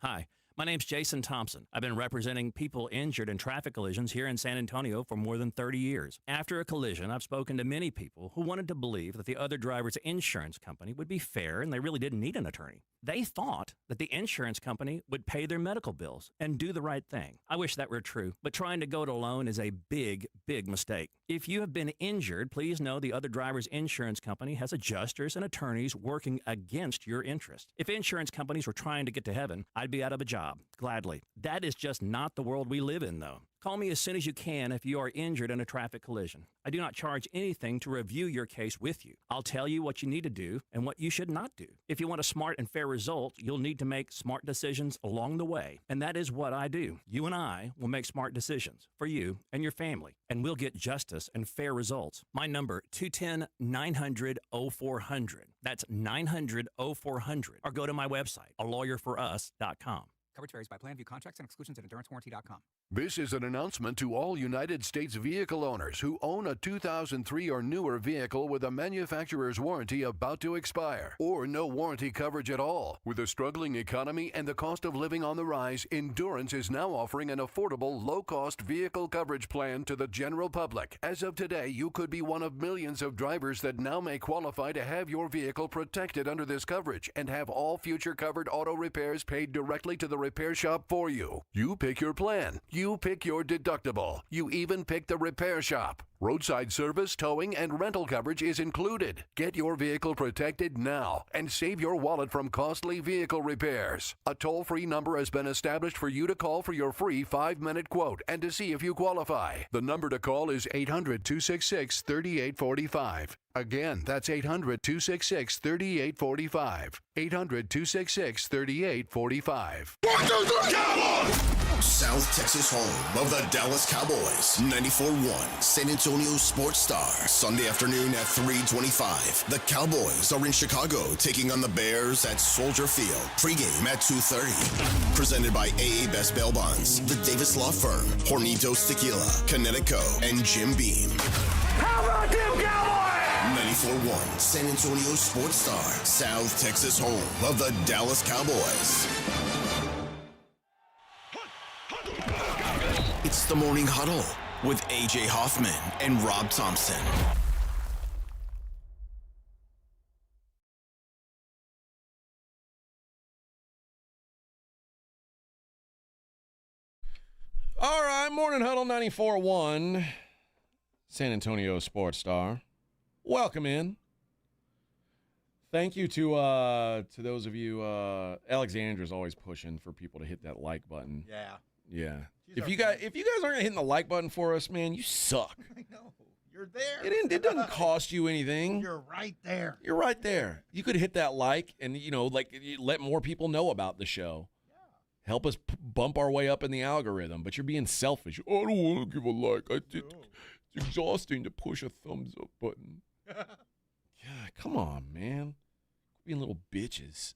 S7: Hi, my name's Jason Thompson. I've been representing people injured in traffic collisions here in San Antonio for more than 30 years. After a collision, I've spoken to many people who wanted to believe that the other driver's insurance company would be fair and they really didn't need an attorney. They thought that the insurance company would pay their medical bills and do the right thing. I wish that were true, but trying to go it alone is a big, big mistake. If you have been injured, please know the other driver's insurance company has adjusters and attorneys working against your interest. If insurance companies were trying to get to heaven, I'd be out of a job, gladly. That is just not the world we live in, though. Call me as soon as you can if you are injured in a traffic collision. I do not charge anything to review your case with you. I'll tell you what you need to do and what you should not do. If you want a smart and fair result, you'll need to make smart decisions along the way. And that is what I do. You and I will make smart decisions for you and your family, and we'll get justice and fair results. My number, 210-900-0400. That's 900-0400. Or go to my website, alawyerforus.com.
S26: Coverage varies by plan. View contracts and exclusions at endurancewarranty.com.
S17: This is an announcement to all United States vehicle owners who own a 2003 or newer vehicle with a manufacturer's warranty about to expire or no warranty coverage at all. With a struggling economy and the cost of living on the rise, Endurance is now offering an affordable, low-cost vehicle coverage plan to the general public. As of today, you could be one of millions of drivers that now may qualify to have your vehicle protected under this coverage and have all future covered auto repairs paid directly to the repair shop for you. You pick your plan. You pick your deductible. You even pick the repair shop. Roadside service, towing, and rental coverage is included. Get your vehicle protected now and save your wallet from costly vehicle repairs. A toll-free number has been established for you to call for your free 5-minute quote and to see if you qualify. The number to call is 800-266-3845. Again, that's 800-266-3845. 800-266-3845.
S1: 1, 2, 3, Cowboys! South Texas home of the Dallas Cowboys. 94.1 San Antonio Sports Star. Sunday afternoon at 3:25. The Cowboys are in Chicago taking on the Bears at Soldier Field. Pre-game at 2:30. Presented by AA Best Bail Bonds, the Davis Law Firm, Hornitos Tequila, Connecticut, and Jim Beam.
S27: How about them Cowboys?
S1: 94.1 San Antonio Sports Star. South Texas home of the Dallas Cowboys. It's the Morning Huddle with A.J. Hoffman and Rob Thompson.
S4: Morning Huddle 94.1, San Antonio Sports Star. Welcome in. Thank you to those of you. Alexandra's always pushing for people to hit that like button.
S3: Yeah.
S4: Yeah. If you guys aren't hitting the like button for us, man, you suck.
S3: I know. You're there.
S4: It doesn't cost you anything.
S3: You're right there.
S4: You're right there. You could hit that like and, let more people know about the show. Yeah. Help us bump our way up in the algorithm. But you're being selfish. I don't want to give a like. It's exhausting to push a thumbs up button. God, come on, man. Being little bitches.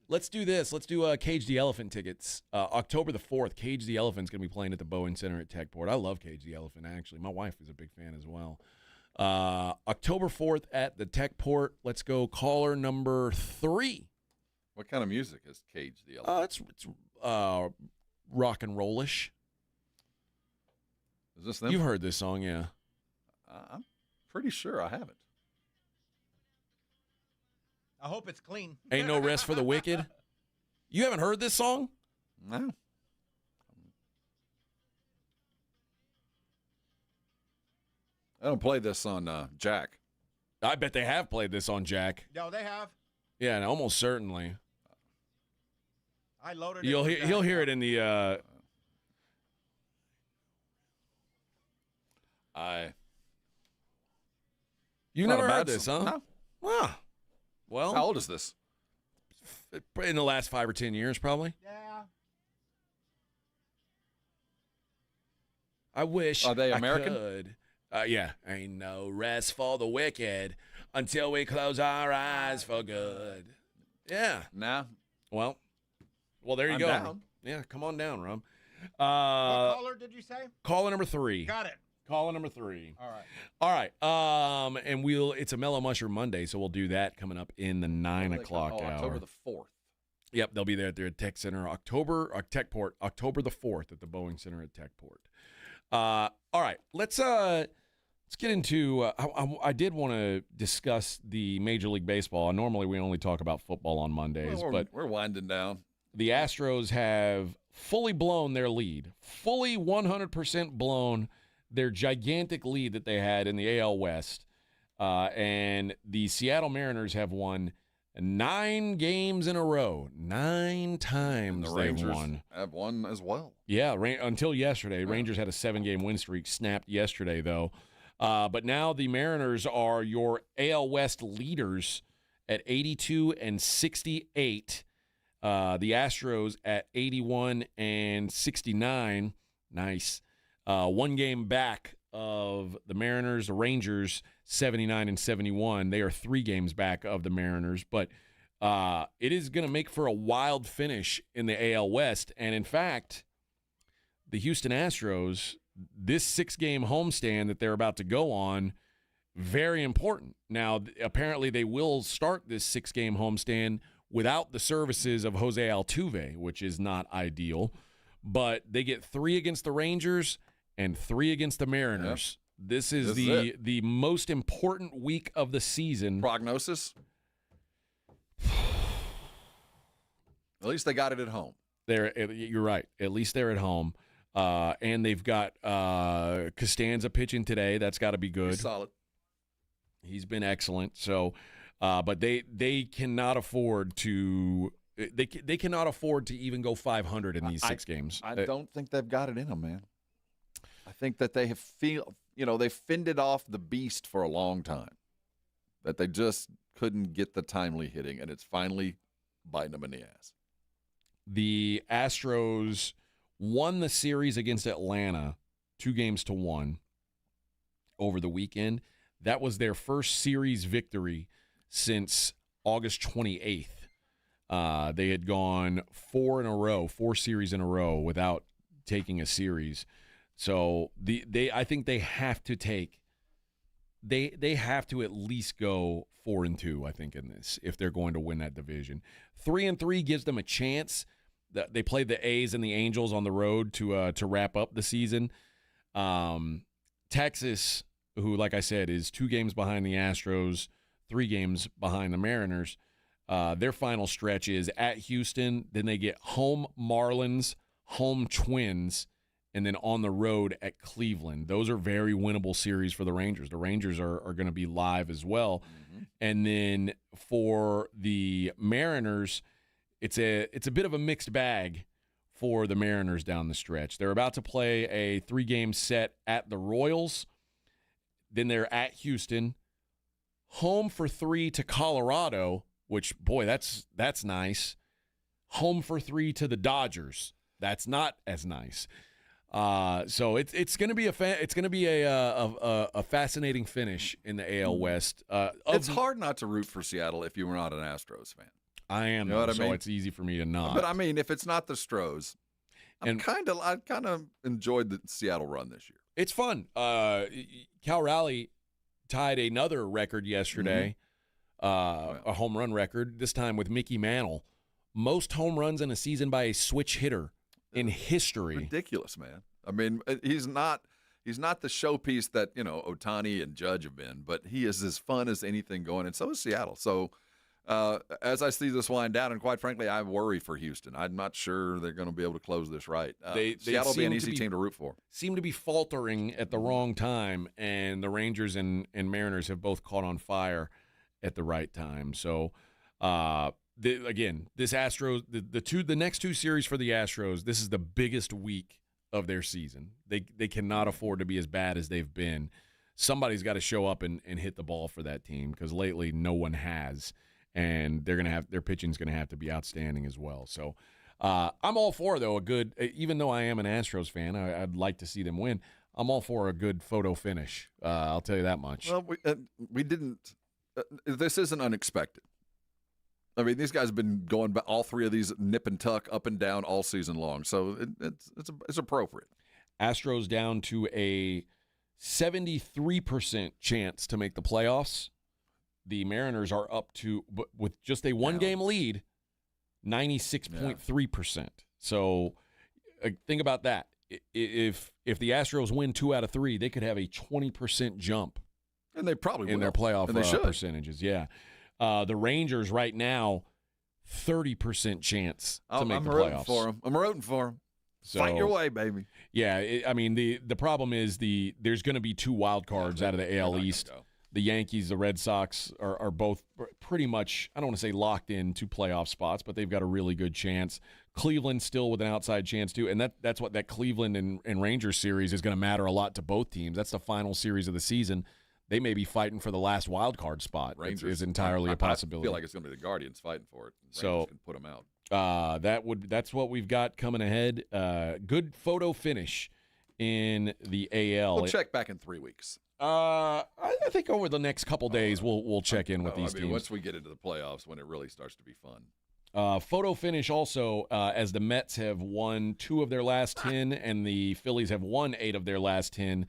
S4: Let's do this. Let's do Cage the Elephant tickets. October the 4th, Cage the Elephant's going to be playing at the Boeing Center at Techport. I love Cage the Elephant, actually. My wife is a big fan as well. October 4th at the Techport. Let's go caller number 3.
S2: What kind of music is Cage the Elephant?
S4: It's rock and rollish.
S2: Is this them?
S4: You've heard this song, yeah.
S2: I'm pretty sure I haven't.
S3: I hope it's clean.
S4: Ain't no rest for the wicked. You haven't heard this song?
S2: No. I don't play this on Jack.
S4: I bet they have played this on Jack.
S3: No, they have.
S4: Yeah, and almost certainly.
S3: I loaded
S4: He'll hear it in the. You've never heard this, huh?
S2: No.
S4: Ah. Well,
S2: how old is this?
S4: In the last 5 or 10 years, probably.
S3: Yeah.
S4: I wish.
S2: Are they
S4: I
S2: American?
S4: could. Yeah. Ain't no rest for the wicked until we close our eyes for good. Yeah.
S2: Nah.
S4: Well, there you
S2: I'm
S4: go.
S2: down.
S4: Yeah, come on down, Rum.
S3: What caller did you say?
S4: Caller number 3.
S3: Got it.
S4: Caller number 3.
S3: All right.
S4: And it's a Mellow Mushroom Monday, so we'll do that coming up in the 9 o'clock hour.
S2: October the 4th.
S4: Yep, they'll be there at their Tech Center, Techport, October the 4th at the Boeing Center at Techport. All right, let's get into. I did want to discuss the Major League Baseball. Normally, we only talk about football on Mondays, but
S2: we're winding down.
S4: The Astros have fully blown their lead, fully 100% blown their gigantic lead that they had in the AL West, and the Seattle Mariners have won 9 games in a row. 9 times
S2: the
S4: they've
S2: Rangers
S4: won.
S2: have won as well.
S4: Yeah, until yesterday. Rangers had a 7-game win streak snapped yesterday, though. But now the Mariners are your AL West leaders at 82 and 68. The Astros at 81 and 69. Nice. 1 game back of the Mariners. The Rangers, 79 and 71. They are 3 games back of the Mariners. But it is going to make for a wild finish in the AL West. And, in fact, the Houston Astros, this 6-game homestand that they're about to go on, very important. Now, apparently they will start this 6-game homestand without the services of Jose Altuve, which is not ideal. But they get 3 against the Rangers and 3 against the Mariners. Yep. This is the most important week of the season.
S2: Prognosis? At least they got it at home.
S4: You're right. At least they're at home. And they've got Costanza pitching today. That's got to be good.
S2: He's solid.
S4: He's been excellent. So, but they cannot afford to. They cannot afford to even go 500 in these 6 games.
S2: I don't think they've got it in them, man. I think that they have they fended off the beast for a long time. That they just couldn't get the timely hitting, and it's finally biting them in the ass.
S4: The Astros won the series against Atlanta 2-1 over the weekend. That was their first series victory since August 28th. They had gone 4 series in a row without taking a series. So I think they have to take. They have to at least go 4-2. I think in this if they're going to win that division. 3-3 gives them a chance. They played the A's and the Angels on the road to wrap up the season. Texas, who, like I said, is 2 games behind the Astros, 3 games behind the Mariners. Their final stretch is at Houston. Then they get home Marlins, home Twins, and then on the road at Cleveland. Those are very winnable series for the Rangers. The Rangers are going to be live as well. And then for the Mariners, it's a bit of a mixed bag for the Mariners down the stretch. They're about to play a 3-game set at the Royals. Then they're at Houston. Home for 3 to Colorado, which, boy, that's nice. Home for 3 to the Dodgers. That's not as nice. So it's going to be a fascinating finish in the AL West.
S2: It's hard not to root for Seattle if you were not an Astros fan.
S4: I am,
S2: you know what I
S4: so
S2: mean?
S4: it's easy for me to not.
S2: But I mean, if it's not the Stros, I kind of enjoyed the Seattle run this year.
S4: It's fun. Cal Raleigh tied another record yesterday, a home run record. This time with Mickey Mantle, most home runs in a season by a switch hitter in history.
S2: Ridiculous, man. I mean, he's not the showpiece that, Ohtani and Judge have been, but he is as fun as anything going, and so is Seattle. So as I see this wind down, and quite frankly, I worry for Houston. I'm not sure they're going to be able to close this right. Seattle will be an easy team to root for. Seem
S4: to be faltering at the wrong time, and the Rangers and Mariners have both caught on fire at the right time. So, again, this Astros, the next 2 series for the Astros, this is the biggest week of their season. They cannot afford to be as bad as they've been. Somebody's got to show up and hit the ball for that team, because lately no one has. And their pitching's going to have to be outstanding as well. So I'm all for, though, even though I am an Astros fan, I'd like to see them win. I'm all for a good photo finish. I'll tell you that much.
S2: Well, we didn't. This isn't unexpected. I mean, these guys have been going back, all 3 of these nip and tuck up and down all season long. So it's appropriate.
S4: Astros down to a 73% chance to make the playoffs. The Mariners are up to, with just a 1-game lead, 96.3%. So think about that. If the Astros win 2 out of 3, they could have a 20% jump.
S2: And they probably
S4: in
S2: will.
S4: Their playoff
S2: and they should.
S4: Percentages. Yeah. The Rangers right now, 30% chance to make the playoffs.
S2: I'm rooting for them. So, fight your way, baby.
S4: Yeah, the problem is there's going to be 2 wild cards out of the AL East. The Yankees, the Red Sox are both pretty much, I don't want to say locked into playoff spots, but they've got a really good chance. Cleveland still with an outside chance too, and that's what that Cleveland and Rangers series is going to matter a lot to both teams. That's the final series of the season. They may be fighting for the last wild card spot. Rangers is entirely a possibility.
S2: I feel like it's going to be the Guardians fighting for it. Rangers can put them out.
S4: That's what we've got coming ahead. Good photo finish in the AL.
S2: We'll check back in 3 weeks.
S4: I think over the next couple days we'll check in with these teams.
S2: Once we get into the playoffs, when it really starts to be fun.
S4: Photo finish also, as the Mets have won 2 of their last 10 and the Phillies have won 8 of their last 10.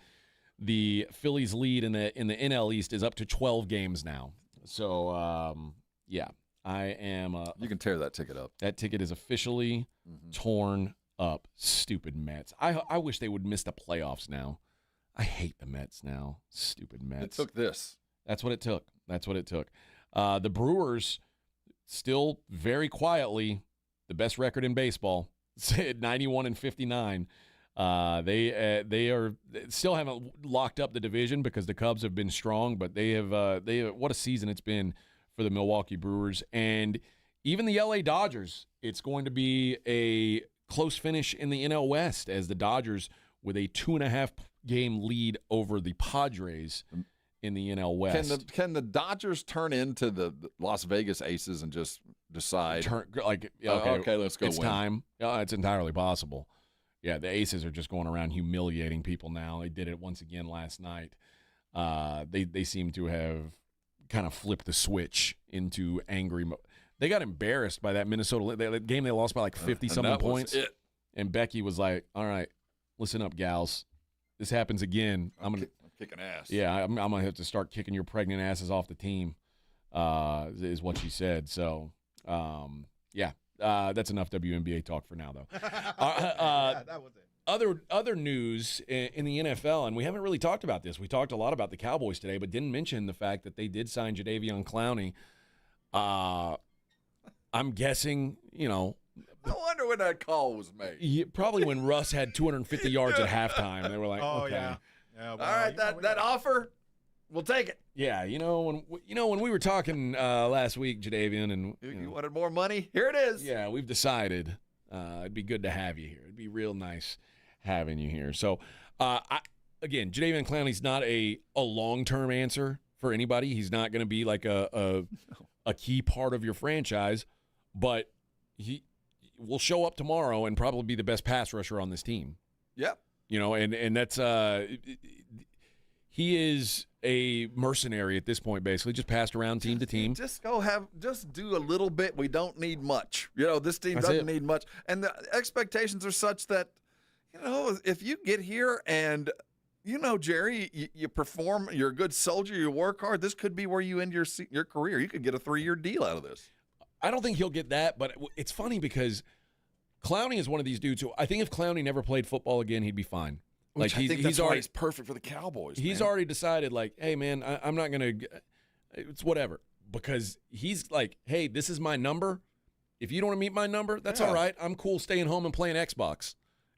S4: The Phillies' lead in the NL East is up to 12 games now. So I am.
S2: You can tear that ticket up.
S4: That ticket is officially torn up. Stupid Mets. I wish they would miss the playoffs now. I hate the Mets now. Stupid Mets.
S2: It took this.
S4: That's what it took. The Brewers still very quietly the best record in baseball, 91-59. They are still haven't locked up the division because the Cubs have been strong, but they have what a season it's been for the Milwaukee Brewers and even the LA Dodgers. It's going to be a close finish in the NL West as the Dodgers with a 2.5-game lead over the Padres in the NL West.
S2: Can the Dodgers turn into the Las Vegas Aces and just decide okay, let's go
S4: it's
S2: win?
S4: Time. It's entirely possible. Yeah, the Aces are just going around humiliating people now. They did it once again last night. They seem to have kind of flipped the switch into angry They got embarrassed by that Minnesota that game. They lost by like 50-something points. And Becky was like, all right, listen up, gals. This happens again. I'm
S2: kicking ass.
S4: Yeah, I'm going to have to start kicking your pregnant asses off the team, is what she said. So, yeah. That's enough WNBA talk for now, though.
S3: That was it.
S4: Other news in the NFL, and we haven't really talked about this. We talked a lot about the Cowboys today, but didn't mention the fact that they did sign Jadeveon Clowney. I'm guessing,
S2: No wonder when that call was made.
S4: Yeah, probably when Russ had 250 yards at halftime. They were like,
S3: Oh,
S4: okay.
S3: yeah. Well,
S2: All right, that offer, we'll take it.
S4: Yeah, when we were talking last week, Jadeveon, and
S2: You wanted more money? Here it is.
S4: yeah, we've decided it'd be good to have you here. It'd be real nice having you here. So, again, Jadeveon Clowney's not a long-term answer for anybody. He's not going to be like a key part of your franchise, but he will show up tomorrow and probably be the best pass rusher on this team.
S2: Yep.
S4: And that's he is a mercenary at this point, basically, just passed around team to team.
S2: Just do a little bit. We don't need much. This team doesn't need much. And the expectations are such that, if you get here and, Jerry, you perform, you're a good soldier, you work hard, this could be where you end your career. You could get a 3-year deal out of this.
S4: I don't think he'll get that, but it's funny because Clowney is one of these dudes who I think if Clowney never played football again, he'd be fine.
S2: I think that's why he's perfect for the Cowboys.
S4: He's already decided, like, hey, man, I'm not going to – it's whatever. Because he's like, hey, this is my number. If you don't want to meet my number, that's all right. I'm cool staying home and playing Xbox.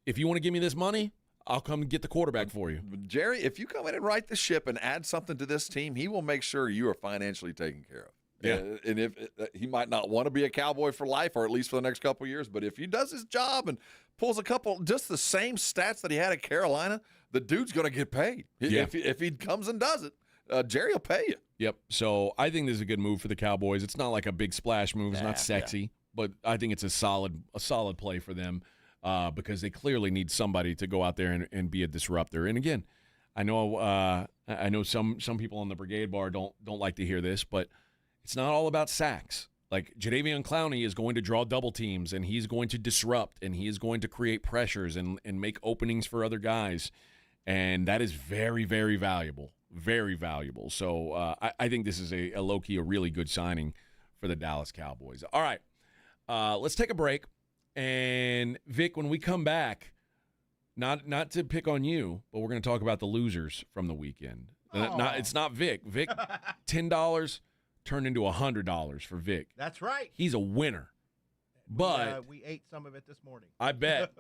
S4: If you want to give me this money, I'll come and get the quarterback for you.
S2: Jerry, if you come in and right the ship and add something to this team, he will make sure you are financially taken care of.
S4: Yeah.
S2: And if he might not want to be a Cowboy for life, or at least for the next couple of years, but if he does his job and pulls a couple, just the same stats that he had at Carolina, the dude's going to get paid.
S4: Yeah.
S2: If he comes and does it, Jerry will pay you.
S4: Yep. So I think this is a good move for the Cowboys. It's not like a big splash move. It's not sexy, but I think it's a solid play for them because they clearly need somebody to go out there and be a disruptor. And again, I know some people on the Brigade Bar don't like to hear this, but it's not all about sacks. Like, Jadeveon Clowney is going to draw double teams, and he's going to disrupt, and he is going to create pressures and make openings for other guys. And that is very, very valuable. Very valuable. So I think this is a low-key, a really good signing for the Dallas Cowboys. All right, let's take a break. And, Vic, when we come back, not to pick on you, but we're going to talk about the losers from the weekend. It's not Vic. Vic, $10 turned into $100 for Vic.
S3: That's right.
S4: He's a winner. But
S3: we ate some of it this morning.
S4: I bet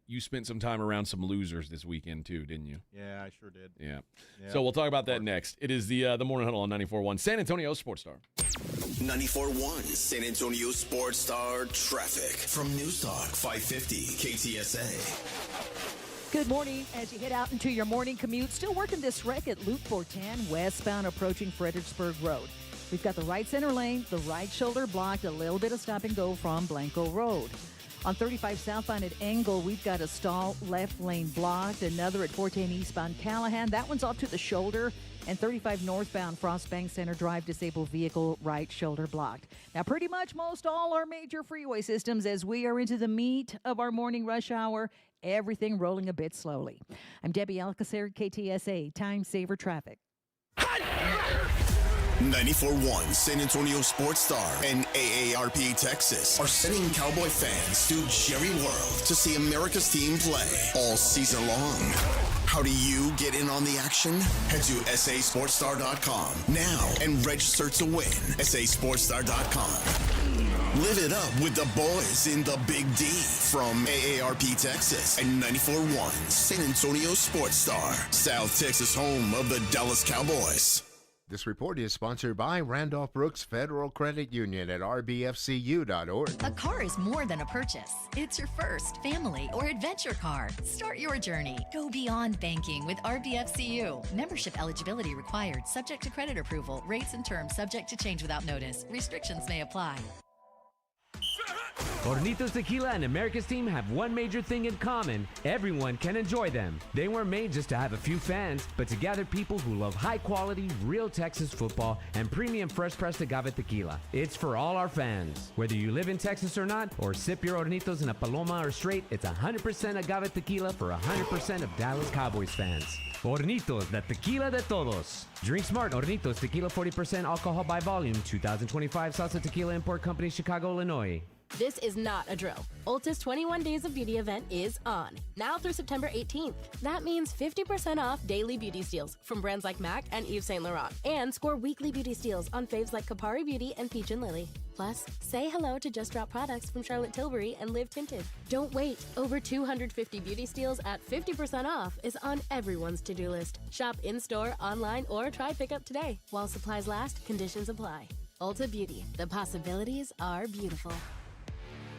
S4: you spent some time around some losers this weekend too, didn't you?
S3: Yeah, I sure did.
S4: Yeah. So we'll talk about that next. It is the Morning Huddle on 94.1 San Antonio Sports Star.
S1: 94.1 San Antonio Sports Star traffic from News Talk 550 KTSA.
S14: Good morning. As you head out into your morning commute, still working this wreck at Loop 410 westbound approaching Fredericksburg Road. We've got the right center lane, the right shoulder blocked, a little bit of stop and go from Blanco Road. On 35 southbound at Engle, we've got a stall, left lane blocked, another at 410 eastbound Callahan. That one's off to the shoulder. And 35 northbound Frostbank Center Drive, disabled vehicle, right shoulder blocked. Now, pretty much most all our major freeway systems as we are into the meat of our morning rush hour, everything rolling a bit slowly. I'm Debbie Alcacer, KTSA, Time Saver Traffic.
S1: 94.1 San Antonio Sports Star and AARP Texas are sending Cowboy fans to Jerry World to see America's team play all season long. How do you get in on the action? Head to sasportstar.com now and register to win. sasportstar.com. Live it up with the boys in the Big D from AARP Texas and 94.1 San Antonio Sports Star, South Texas home of the Dallas Cowboys.
S10: This report is sponsored by Randolph Brooks Federal Credit Union at rbfcu.org.
S16: A car is more than a purchase. It's your first, family, or adventure car. Start your journey. Go beyond banking with RBFCU. Membership eligibility required, subject to credit approval. Rates and terms subject to change without notice. Restrictions may apply.
S11: Hornitos Tequila and America's team have one major thing in common. Everyone can enjoy them. They weren't made just to have a few fans, but to gather people who love high-quality, real Texas football and premium fresh-pressed agave tequila. It's for all our fans. Whether you live in Texas or not, or sip your Hornitos in a Paloma or Straight, it's 100% agave tequila for 100% of Dallas Cowboys fans. Hornitos, the tequila de todos. Drink smart. Hornitos Tequila, 40% alcohol by volume. 2025 Salsa Tequila Import Company, Chicago, Illinois.
S13: This is not a drill. Ulta's 21 Days of Beauty event is on, now through September 18th. That means 50% off daily beauty steals from brands like MAC and Yves Saint Laurent. And score weekly beauty steals on faves like Kapari Beauty and Peach and Lily. Plus, say hello to Just Drop products from Charlotte Tilbury and Live Tinted. Don't wait. Over 250 beauty steals at 50% off is on everyone's to-do list. Shop in-store, online, or try pickup today. While supplies last, conditions apply. Ulta Beauty. The possibilities are beautiful.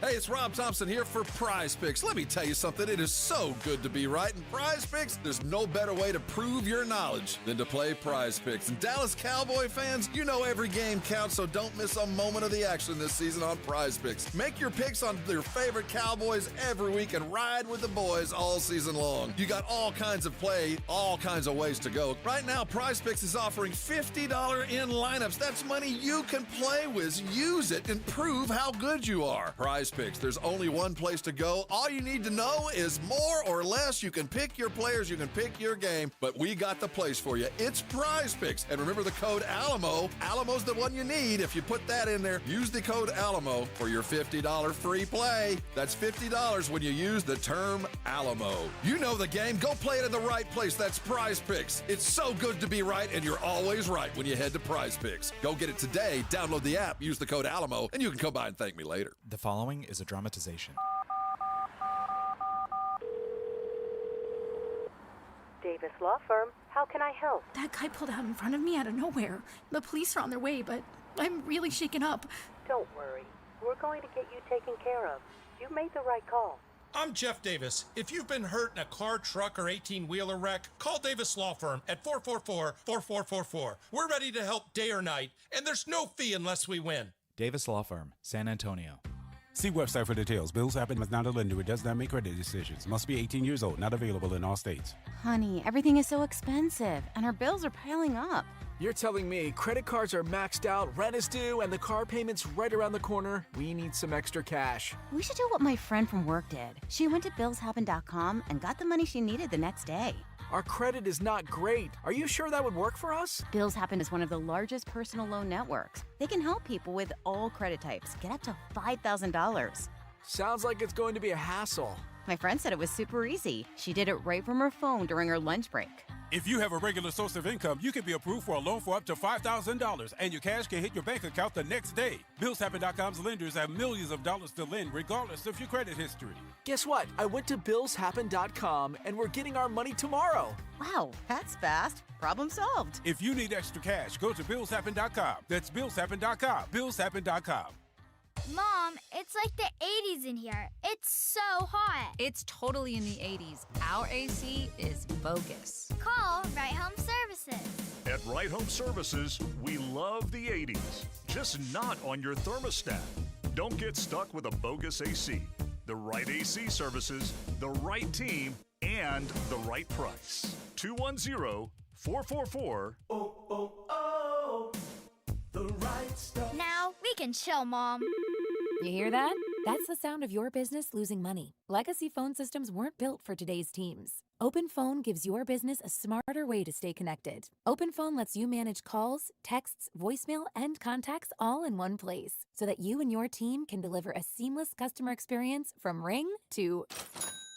S2: Hey, it's Rob Thompson here for Prize Picks. Let me tell you something. It is so good to be right. In Prize Picks, there's no better way to prove your knowledge than to play Prize Picks. And Dallas Cowboy fans, you know every game counts, so don't miss a moment of the action this season on Prize Picks. Make your picks on your favorite Cowboys every week and ride with the boys all season long. You got all kinds of play, all kinds of ways to go. Right now, Prize Picks is offering $50 in lineups. That's money you can play with. Use it and prove how good you are. Prize Picks. There's only one place to go. All you need to know is more or less. You can pick your players, you can pick your game, but we got the place for you. It's Prize Picks. And remember the code ALAMO. Alamo's the one you need. If you put that in there, use the code ALAMO for your $50 free play. That's $50 when you use the term ALAMO. You know the game. Go play it in the right place. That's Prize Picks. It's so good to be right, and you're always right when you head to Prize Picks. Go get it today. Download the app. Use the code ALAMO, and you can come by and thank me later.
S15: The following is a dramatization.
S19: Davis Law Firm, how can I help?
S20: That guy pulled out in front of me out of nowhere. The police are on their way, but I'm really shaken up.
S19: Don't worry. We're going to get you taken care of. You made the right call.
S3: I'm Jeff Davis. If you've been hurt in a car, truck, or 18-wheeler wreck, call Davis Law Firm at 444-4444. We're ready to help day or night, and there's no fee unless we win.
S15: Davis Law Firm, San Antonio.
S21: See website for details. Bills Happen is not a lender. It does not make credit decisions. Must be 18 years old. Not available in all states.
S22: Honey, everything is so expensive, and our bills are piling up.
S23: You're telling me credit cards are maxed out, rent is due, and the car payment's right around the corner? We need some extra cash.
S22: We should do what my friend from work did. She went to billshappen.com and got the money she needed the next day.
S23: Our credit is not great. Are you sure that would work for us?
S22: Bills Happen is one of the largest personal loan networks. They can help people with all credit types get up to $5,000.
S23: Sounds like it's going to be a hassle.
S22: My friend said it was super easy. She did it right from her phone during her lunch break.
S21: If you have a regular source of income, you can be approved for a loan for up to $5,000, and your cash can hit your bank account the next day. BillsHappen.com's lenders have millions of dollars to lend, regardless of your credit history.
S23: Guess what? I went to BillsHappen.com, and we're getting our money tomorrow.
S22: Wow, that's fast. Problem solved.
S21: If you need extra cash, go to BillsHappen.com. That's BillsHappen.com. BillsHappen.com.
S9: Mom, it's like the 80s in here. It's so hot.
S24: It's totally in the 80s. Our AC is bogus.
S9: Call Right Home Services.
S18: At Right Home Services, we love the 80s, just not on your thermostat. Don't get stuck with a bogus AC. The right AC services, the right team, and the right price. 210-444.
S27: The right stuff.
S9: Now we can chill, Mom.
S25: You hear that? That's the sound of your business losing money. Legacy phone systems weren't built for today's teams. OpenPhone gives your business a smarter way to stay connected. OpenPhone lets you manage calls, texts, voicemail, and contacts all in one place so that you and your team can deliver a seamless customer experience from ring to...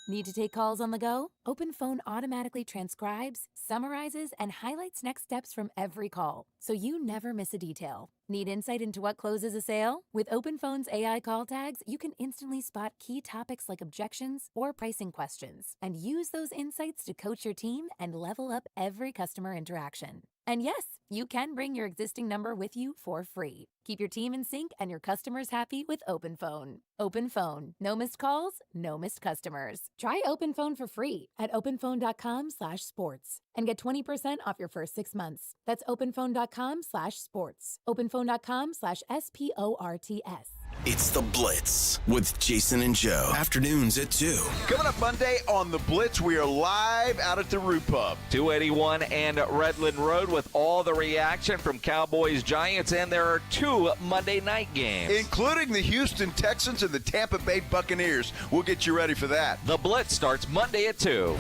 S25: Need to take calls on the go? OpenPhone automatically transcribes, summarizes, and highlights next steps from every call, so you never miss a detail. Need insight into what closes a sale? With OpenPhone's AI call tags, you can instantly spot key topics like objections or pricing questions, and use those insights to coach your team and level up every customer interaction. And yes, you can bring your existing number with you for free. Keep your team in sync and your customers happy with OpenPhone. OpenPhone. No missed calls, no missed customers. Try OpenPhone for free at openphone.com/sports and get 20% off your first 6 months. That's openphone.com/sports. openphone.com/SPORTS.
S1: It's The Blitz with Jason and Joe. Afternoons at 2.
S29: Coming up Monday on The Blitz, we are live out at the Root Pub.
S30: 281 and Redland Road with all the reaction from Cowboys Giants, and there are 2 Monday night games,
S29: including the Houston Texans and the Tampa Bay Buccaneers. We'll get you ready for that.
S30: The Blitz starts Monday at 2.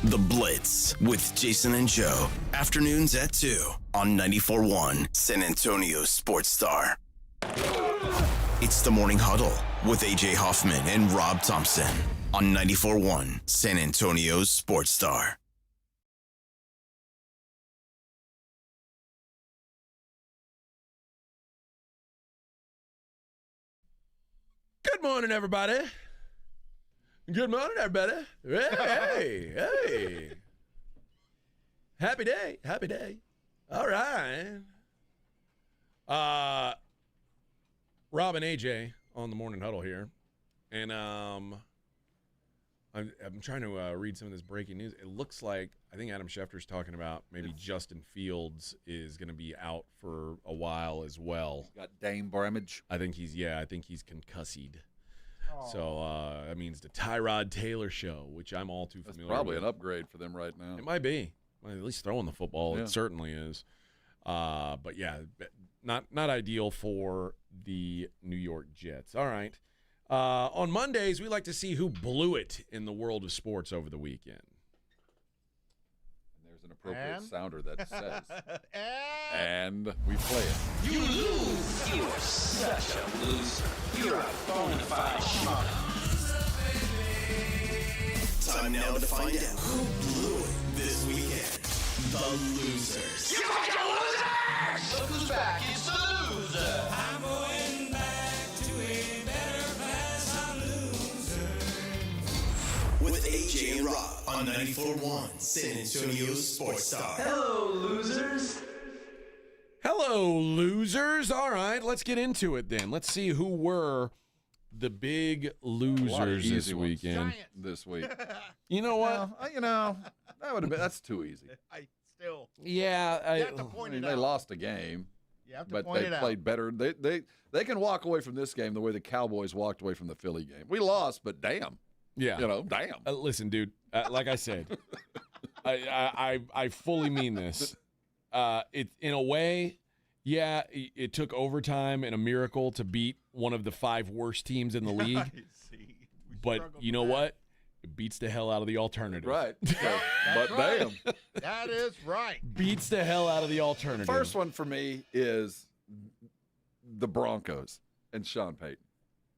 S1: The Blitz with Jason and Joe. Afternoons at 2 on 94.1 San Antonio Sports Star. It's the Morning Huddle with AJ Hoffman and Rob Thompson on 94.1 San Antonio's Sports Star.
S4: Good morning, everybody. Good morning, everybody. Hey, hey. Happy day, happy day. All right. Rob and AJ on the Morning Huddle here. And I'm trying to read some of this breaking news. It looks like, I think Adam Schefter's talking about maybe Justin Fields is going to be out for a while as well.
S2: Got Dame Bramage.
S4: I think he's concussied. So that means the Tyrod Taylor show, which I'm all too familiar with.
S2: That's probably an upgrade for them right now.
S4: It might be. Well, at least throwing the football,
S2: Yeah.
S4: It certainly is. But yeah, not ideal for the New York Jets. All right. On Mondays, we like to see who blew it in the world of sports over the weekend.
S2: And there's an appropriate sounder that says, and we play it.
S27: You lose. You're such a loser. You're a bona fide schmuck.
S1: Time now to find out who blew it this weekend. The losers.
S27: You fucking losers! Look who's back. It's the loser. I'm going back to a better class. I'm loser.
S1: With AJ and Rob on 94.1 San Antonio's Sports Star.
S27: Hello, losers.
S4: Hello, losers. All right, let's get into it then. Let's see who were the big losers this weekend.
S2: This week.
S4: You know what?
S2: Well, that would have been. That's too easy.
S4: Yeah,
S5: You have to point it
S2: they
S5: out.
S2: lost a game,
S5: You have to
S2: but
S5: point
S2: they
S5: it out.
S2: played better. They can walk away from this game the way the Cowboys walked away from the Philly game. We lost, but damn.
S4: Yeah.
S2: Damn.
S4: Listen, dude, like I said, I fully mean this. It in a way, yeah, it took overtime and a miracle to beat one of the 5 worst teams in the league. But you know what? It beats the hell out of the alternative.
S2: Right. But
S5: right.
S2: damn.
S5: That is right.
S4: Beats the hell out of the alternative.
S2: First one for me is the Broncos and Sean Payton.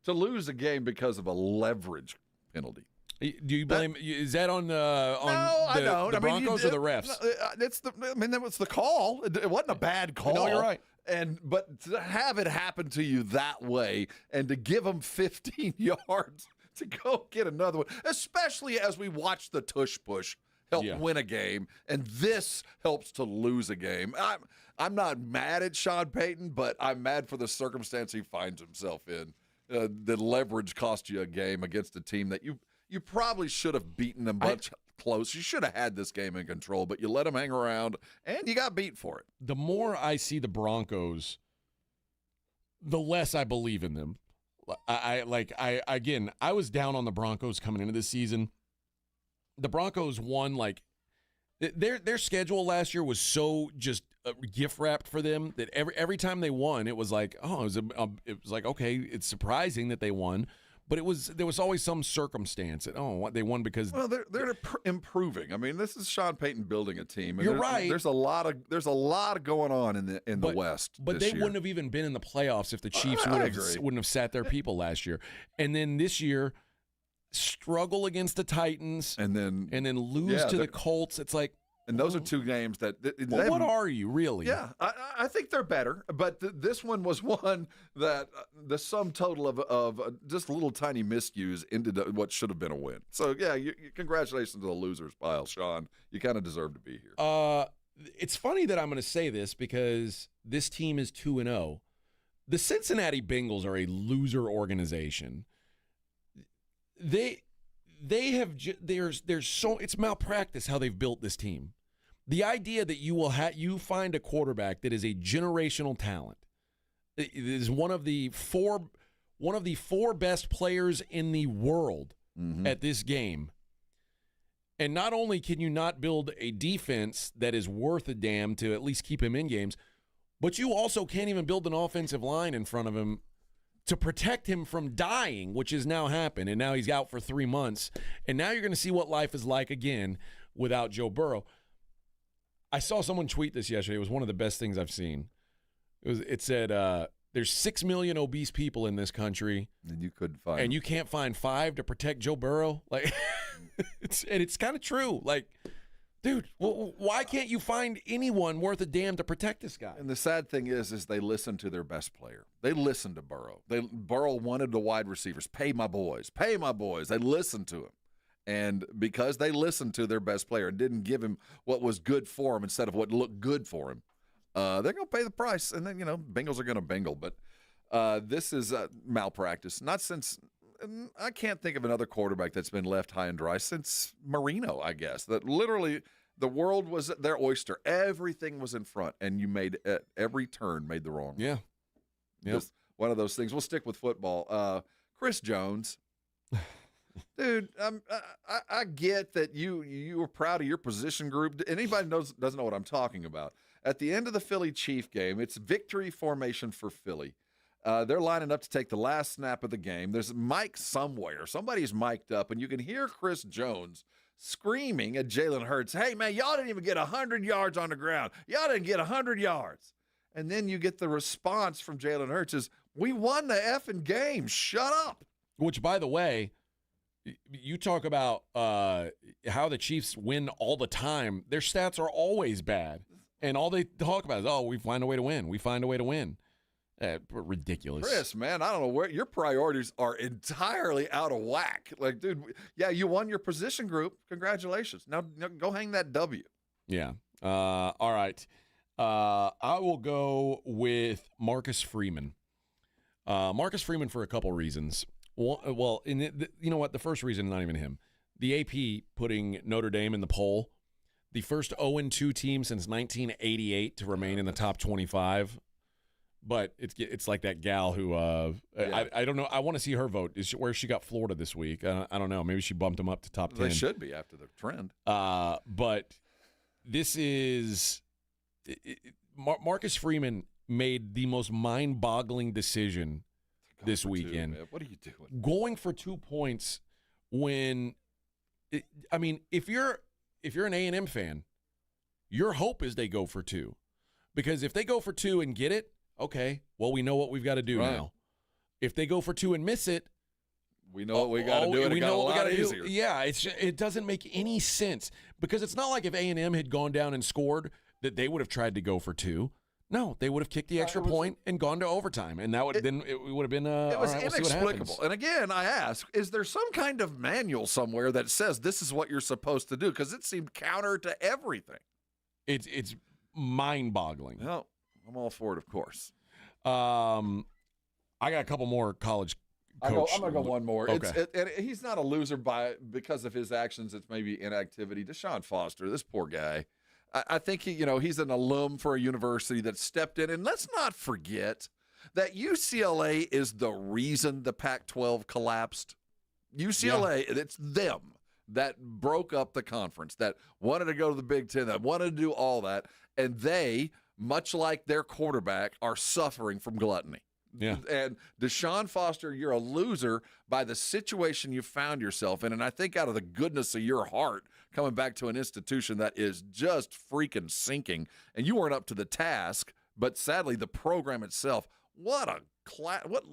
S2: To lose a game because of a leverage penalty.
S4: Do you blame? Is that on
S2: No, I don't.
S4: the Broncos or the refs?
S2: That was the call. It wasn't a bad call.
S4: No, you're right.
S2: But to have it happen to you that way and to give them 15 yards to go get another one, especially as we watch the tush push help win a game, and this helps to lose a game. I'm not mad at Sean Payton, but I'm mad for the circumstance he finds himself in. The leverage cost you a game against a team that you probably should have beaten them much close. You should have had this game in control, but you let them hang around, and you got beat for it.
S4: The more I see the Broncos, the less I believe in them. I was down on the Broncos coming into this season. The Broncos won their schedule last year was so just gift wrapped for them that every time they won, it was like, okay, it's surprising that they won, but there was always some circumstance that they won because
S2: they're improving. I mean, this is Sean Payton building a team. And
S4: you're right.
S2: There's a lot going on in the West.
S4: But they wouldn't have even been in the playoffs if the Chiefs wouldn't have sat their people last year. And then this year, struggle against the Titans and then lose to the Colts. It's like,
S2: and those are two games that.
S4: What are you really?
S2: Yeah, I think they're better, but this one was one that the sum total of just little tiny miscues ended up what should have been a win. So yeah, congratulations to the losers pile, Sean. You kind of deserve to be here.
S4: It's funny that I'm going to say this because this team is 2-0. The Cincinnati Bengals are a loser organization. It's malpractice how they've built this team. The idea that you find a quarterback that is a generational talent, is one of the four best players in the world at this game. And not only can you not build a defense that is worth a damn to at least keep him in games, but you also can't even build an offensive line in front of him to protect him from dying, which has now happened. And now he's out for 3 months. And now you're going to see what life is like again without Joe Burrow. I saw someone tweet this yesterday. It was one of the best things I've seen. It said there's 6 million obese people in this country,
S2: and you couldn't find,
S4: and you can't find 5 to protect Joe Burrow. Like, it's kind of true. Like, dude, why can't you find anyone worth a damn to protect this guy?
S2: And the sad thing is they listen to their best player. They listen to Burrow. Burrow wanted the wide receivers. Pay my boys. Pay my boys. They listened to him. And because they listened to their best player and didn't give him what was good for him instead of what looked good for him, they're going to pay the price. And then, Bengals are going to bingle. But this is malpractice. Not since – I can't think of another quarterback that's been left high and dry since Marino, I guess. That literally the world was their oyster. Everything was in front, and you made at every turn made the wrong one.
S4: Yeah. Yep.
S2: Just one of those things. We'll stick with football. Chris Jones. Dude, I get that you were proud of your position group. Anybody doesn't know what I'm talking about. At the end of the Philly-Chief game, it's victory formation for Philly. They're lining up to take the last snap of the game. There's a mic somewhere. Somebody's mic'd up, and you can hear Chris Jones screaming at Jalen Hurts, hey, man, y'all didn't even get 100 yards on the ground. Y'all didn't get 100 yards. And then you get the response from Jalen Hurts is, we won the effing game. Shut up.
S4: Which, by the way, you talk about how the Chiefs win all the time. Their stats are always bad. And all they talk about is, we find a way to win. We find a way to win. Ridiculous.
S2: Chris, man, I don't know where your priorities are entirely out of whack. Like, dude, yeah, you won your position group. Congratulations. Now go hang that W.
S4: Yeah. All right. I will go with Marcus Freeman. Marcus Freeman for a couple reasons. Well, you know what? The first reason, not even him. The AP putting Notre Dame in the poll. The first 0-2 team since 1988 to remain in the top 25. But it's like that gal who I don't know. I want to see her vote. Where she got Florida this week? I don't know. Maybe she bumped them up to top 10.
S2: They should be after the trend.
S4: But this is Marcus Freeman made the most mind-boggling decision this weekend.
S2: What are you doing?
S4: Going for 2 points when if you're an A&M fan, your hope is they go for 2. Because if they go for 2 and get it, okay, well, we know what we've got to do now. If they go for 2 and miss it,
S2: we know what we got to do, and it got a lot easier.
S4: Yeah, it doesn't make any sense because it's not like if A&M had gone down and scored that they would have tried to go for 2. No, they would have kicked the extra point and gone to overtime, and that would then it would have been.
S2: It was inexplicable. And again, I ask: is there some kind of manual somewhere that says this is what you're supposed to do? Because it seemed counter to everything.
S4: It's mind-boggling.
S2: No, I'm all for it, of course.
S4: I got a couple more college coach.
S2: I'm going to go one more.
S4: Okay.
S2: And he's not a loser because of his actions. It's maybe inactivity. Deshaun Foster, this poor guy. I think he's an alum for a university that stepped in. And let's not forget that UCLA is the reason the Pac-12 collapsed. UCLA, it's them that broke up the conference, that wanted to go to the Big Ten, that wanted to do all that. And they, much like their quarterback, are suffering from gluttony.
S4: Yeah.
S2: And Deshaun Foster, you're a loser by the situation you found yourself in. And I think out of the goodness of your heart, coming back to an institution that is just freaking sinking, and you weren't up to the task, but sadly the program itself, what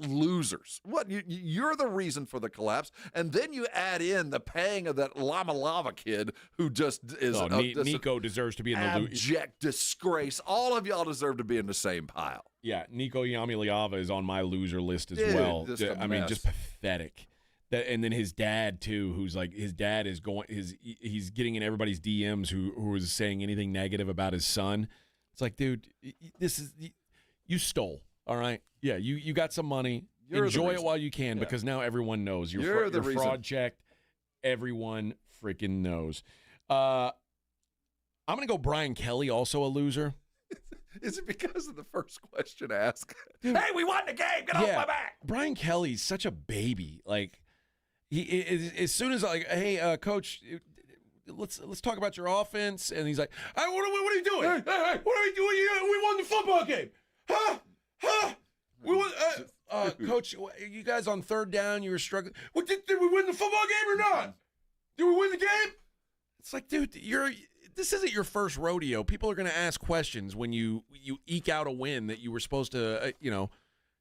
S2: losers. You're the reason for the collapse. And then you add in the paying of that Lava kid who just is
S4: Nico deserves to be in the
S2: abject disgrace. All of y'all deserve to be in the same pile.
S4: Yeah, Nico Yamiliava is on my loser list as well. Just pathetic. And then his dad too, who's like he's getting in everybody's DMs who is saying anything negative about his son. It's like, dude, you stole. All right. Yeah, you got some money. Enjoy it while you can because now everyone knows. You're fraud checked. Everyone freaking knows. I'm going to go Brian Kelly, also a loser.
S2: Is it because of the first question asked? Hey, we won the game. Get off my back.
S4: Brian Kelly's such a baby. Like, he as soon as hey, coach, let's talk about your offense. And he's like, hey, what are you doing? Hey, what are we doing? We won the football game. Huh? We won, Coach, you guys on third down, you were struggling. What, did we win the football game or not? Did we win the game? It's like, dude, this isn't your first rodeo. People are going to ask questions when you eke out a win that you were supposed to,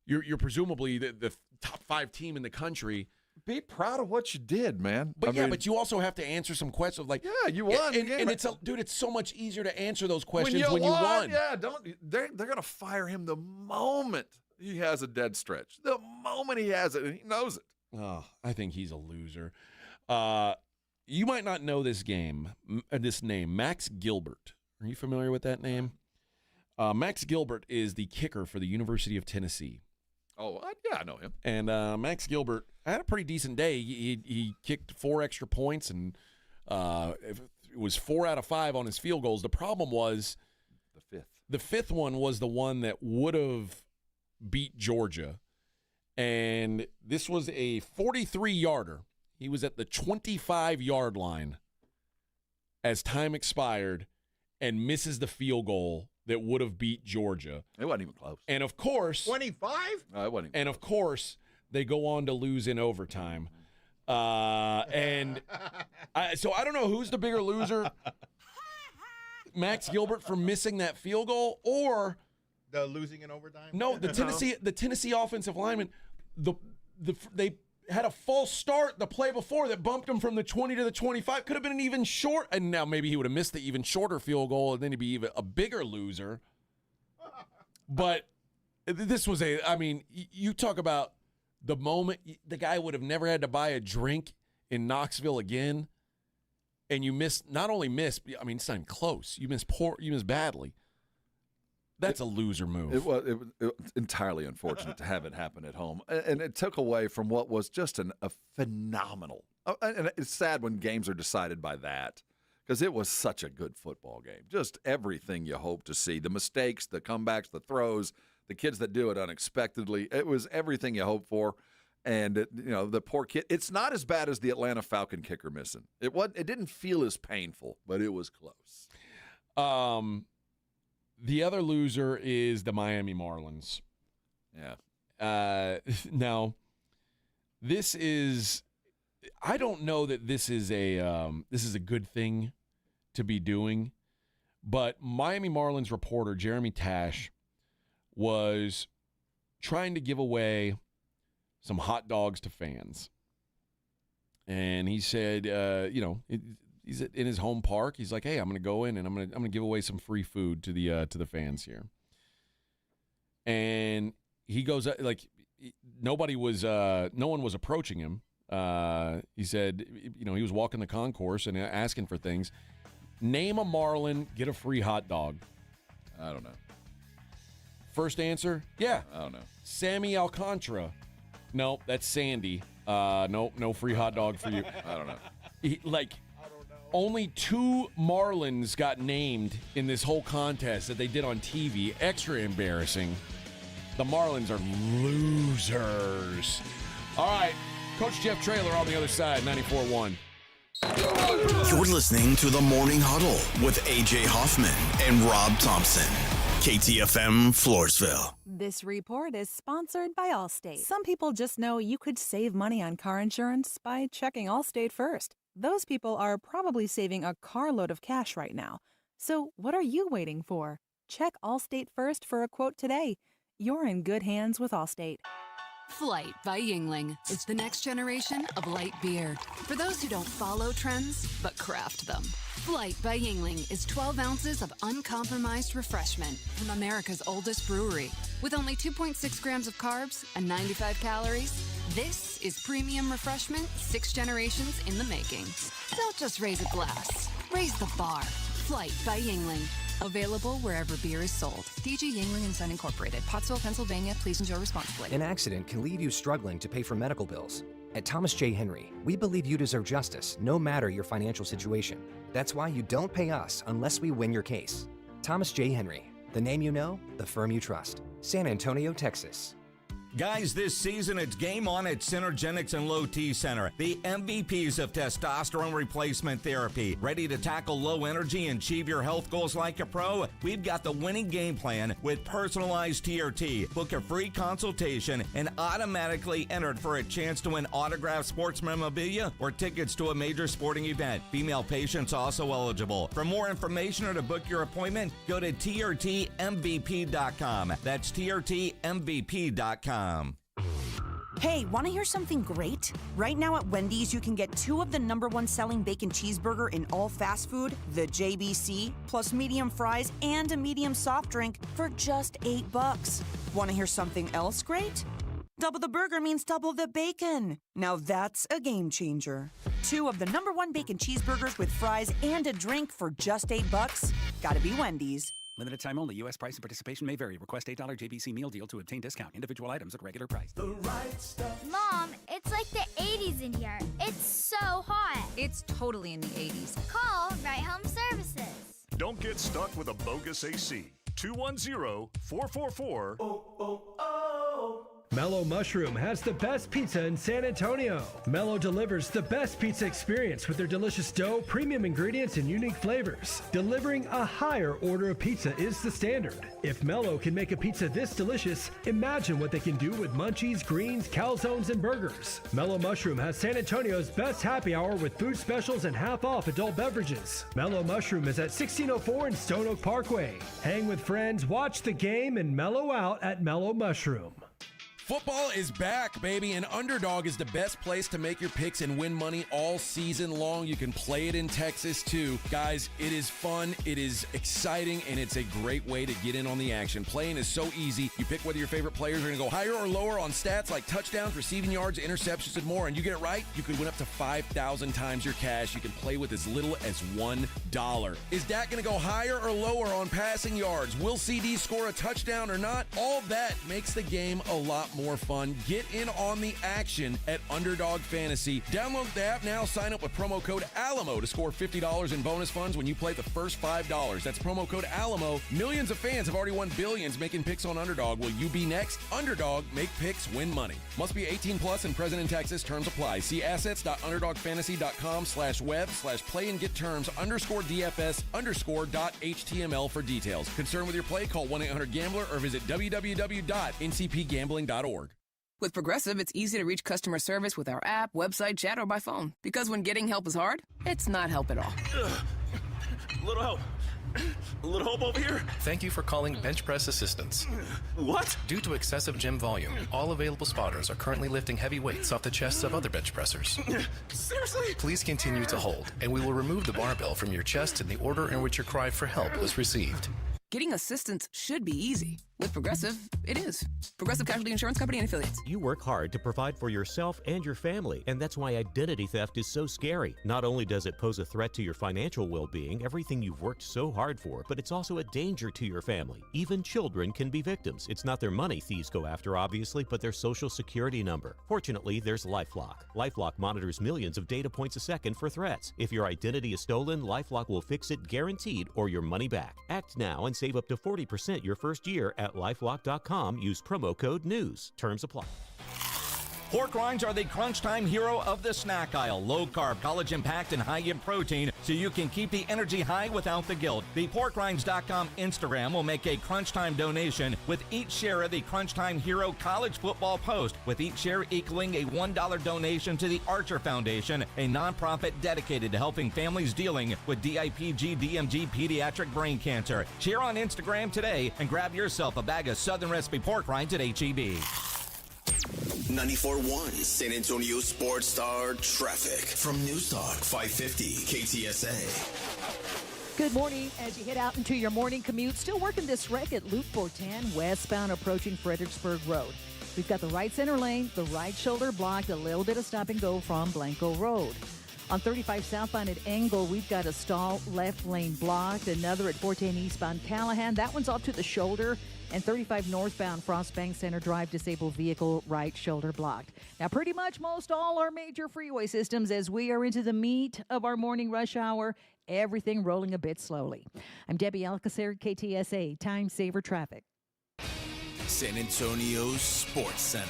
S4: you're presumably the top 5 team in the country.
S2: Be proud of what you did, man.
S4: But but you also have to answer some questions like,
S2: yeah, you won.
S4: And it's it's so much easier to answer those questions
S2: when you
S4: won.
S2: Yeah, they're going to fire him the moment he has a dead stretch. The moment he has it, and he knows it.
S4: Oh, I think he's a loser. You might not know this name, Max Gilbert. Are you familiar with that name? Max Gilbert is the kicker for the University of Tennessee.
S2: Oh, yeah, I know him.
S4: And Max Gilbert had a pretty decent day. He kicked 4 extra points, and it was 4 out of 5 on his field goals. The problem was the fifth one was the one that would have beat Georgia. And this was a 43-yarder. He was at the 25-yard line as time expired and misses the field goal that would have beat Georgia.
S2: It wasn't even close.
S4: And of course,
S5: 25?
S2: No, it wasn't even
S4: and of course, they go on to lose in overtime. So I don't know who's the bigger loser, Max Gilbert for missing that field goal, or
S5: the losing in overtime.
S4: No, the Tennessee offensive lineman. They had a false start the play before that bumped him from the 20 to the 25. Could have been an even short, and now maybe he would have missed the even shorter field goal, and then he'd be even a bigger loser. But this was you talk about the moment the guy would have never had to buy a drink in Knoxville again, and you not only miss, it's not even close. You miss badly. That's a loser move.
S2: It was entirely unfortunate to have it happen at home. And it took away from what was just a phenomenal. And it's sad when games are decided by that, because it was such a good football game. Just everything you hope to see. The mistakes, the comebacks, the throws, the kids that do it unexpectedly. It was everything you hope for. And, the poor kid. It's not as bad as the Atlanta Falcon kicker missing. It didn't feel as painful, but it was close.
S4: The other loser is the Miami Marlins.
S2: Yeah.
S4: Now, I don't know that this is a good thing to be doing, but Miami Marlins reporter Jeremy Tash was trying to give away some hot dogs to fans. And he said, he's in his home park. He's like, "Hey, I'm going to go in and I'm going to give away some free food to the fans here." And he goes no one was approaching him. He said, he was walking the concourse and asking for things. Name a Marlin, get a free hot dog.
S2: I don't know.
S4: First answer, yeah.
S2: I don't know.
S4: Sammy Alcantara. No, that's Sandy. No free hot dog for you.
S2: I don't know.
S4: Only 2 Marlins got named in this whole contest that they did on TV. Extra embarrassing. The Marlins are losers. All right, Coach Jeff Traylor on the other side, 94.1.
S1: You're listening to the Morning Huddle with A.J. Hoffman and Rob Thompson. KTFM Floresville.
S6: This report is sponsored by Allstate. Some people just know you could save money on car insurance by checking Allstate first. Those people are probably saving a carload of cash right now. So what are you waiting for? Check Allstate first for a quote today. You're in good hands with Allstate.
S7: Flight by Yingling is the next generation of light beer. For those who don't follow trends, but craft them. Flight by Yingling is 12 ounces of uncompromised refreshment from America's oldest brewery. With only 2.6 grams of carbs and 95 calories, this is premium refreshment 6 generations in the making. Don't just raise a glass, raise the bar. Flight by Yingling. Available wherever beer is sold. DG Yingling & Son Incorporated, Pottsville, Pennsylvania. Please enjoy responsibly.
S8: An accident can leave you struggling to pay for medical bills. At Thomas J. Henry, we believe you deserve justice, no matter your financial situation. That's why you don't pay us unless we win your case. Thomas J. Henry, the name you know, the firm you trust. San Antonio, Texas.
S30: Guys, this season it's game on at Synergenics and Low T Center, the MVPs of testosterone replacement therapy. Ready to tackle low energy and achieve your health goals like a pro? We've got the winning game plan with personalized TRT. Book a free consultation and automatically entered for a chance to win autographed sports memorabilia or tickets to a major sporting event. Female patients also eligible. For more information or to book your appointment, go to trtmvp.com. That's trtmvp.com.
S10: Hey, want to hear something great? Right now at Wendy's, you can get 2 of the #1 selling bacon cheeseburger in all fast food, the JBC, plus medium fries and a medium soft drink for just $8. Want to hear something else great? Double the burger means double the bacon. Now that's a game changer. 2 of the #1 bacon cheeseburgers with fries and a drink for just $8. Gotta be Wendy's.
S11: Limited time only. U.S. price and participation may vary. Request $8 JBC meal deal to obtain discount. Individual items at regular price.
S9: The right stuff. Mom, it's like the 80s in here. It's so hot.
S24: It's totally in the 80s.
S9: Call Right Home Services.
S18: Don't get stuck with a bogus AC. 210-444.
S12: Mellow Mushroom has the best pizza in San Antonio. Mellow delivers the best pizza experience with their delicious dough, premium ingredients, and unique flavors. Delivering a higher order of pizza is the standard. If Mellow can make a pizza this delicious, imagine what they can do with munchies, greens, calzones, and burgers. Mellow Mushroom has San Antonio's best happy hour with food specials and half-off adult beverages. Mellow Mushroom is at 1604 in Stone Oak Parkway. Hang with friends, watch the game, and mellow out at Mellow Mushroom.
S4: Football is back, baby, and Underdog is the best place to make your picks and win money all season long. You can play it in Texas, too. Guys, it is fun, it is exciting, and it's a great way to get in on the action. Playing is so easy. You pick whether your favorite players are going to go higher or lower on stats like touchdowns, receiving yards, interceptions, and more. And you get it right, you could win up to 5,000 times your cash. You can play with as little as $1. Is Dak going to go higher or lower on passing yards? Will CD score a touchdown or not? All that makes the game a lot more fun. Get in on the action at Underdog Fantasy. Download the app now. Sign up with promo code ALAMO to score $50 in bonus funds when you play the first $5. That's promo code ALAMO. Millions of fans have already won billions making picks on Underdog. Will you be next? Underdog, make picks, win money. Must be 18 plus and present in Texas. Terms apply. See assets.underdogfantasy.com/web/play and get terms _DFS_.html for details. Concerned with your play? Call 1-800-GAMBLER or visit www.ncpgambling.org.
S13: With Progressive, it's easy to reach customer service with our app, website, chat, or by phone. Because when getting help is hard, it's not help at all.
S14: Little help. A little help over here.
S16: Thank you for calling Bench Press Assistance.
S14: What?
S16: Due to excessive gym volume, all available spotters are currently lifting heavy weights off the chests of other bench pressers.
S14: Seriously?
S16: Please continue to hold, and we will remove the barbell from your chest in the order in which your cry for help was received.
S13: Getting assistance should be easy. With Progressive, it is. Progressive Casualty Insurance Company and Affiliates.
S17: You work hard to provide for yourself and your family, and that's why identity theft is so scary. Not only does it pose a threat to your financial well-being, everything you've worked so hard for, but it's also a danger to your family. Even children can be victims. It's not their money thieves go after, obviously, but their social security number. Fortunately, there's LifeLock. LifeLock monitors millions of data points a second for threats. If your identity is stolen, LifeLock will fix it guaranteed or your money back. Act now and save up to 40% your first year at LifeLock.com. Use promo code NEWS. Terms apply.
S30: Pork rinds are the crunch time hero of the snack aisle. Low carb, collagen packed, and high in protein, so you can keep the energy high without the guilt. The PorkRinds.com Instagram will make a crunch time donation with each share of the Crunch Time Hero College Football Post, with each share equaling a $1 donation to the Archer Foundation, a nonprofit dedicated to helping families dealing with DIPG, DMG, pediatric brain cancer. Share on Instagram today and grab yourself a bag of Southern Recipe pork rinds at HEB.
S1: 94.1 San Antonio Sports Star traffic from News Talk 550 KTSA.
S20: Good morning. As you head out into your morning commute, still working this wreck at Loop 410 westbound approaching Fredericksburg Road. We've got the right center lane, the right shoulder blocked, a little bit of stop and go from Blanco Road. On 35 southbound at Engle, we've got a stall left lane blocked, another at 410 eastbound Callahan. That one's off to the shoulder. And 35 northbound Frostbank Center Drive, disabled vehicle, right shoulder blocked. Now, pretty much most all our major freeway systems as we are into the meat of our morning rush hour, everything rolling a bit slowly. I'm Debbie Alcacer, KTSA, Time Saver Traffic.
S1: San Antonio's Sports Center.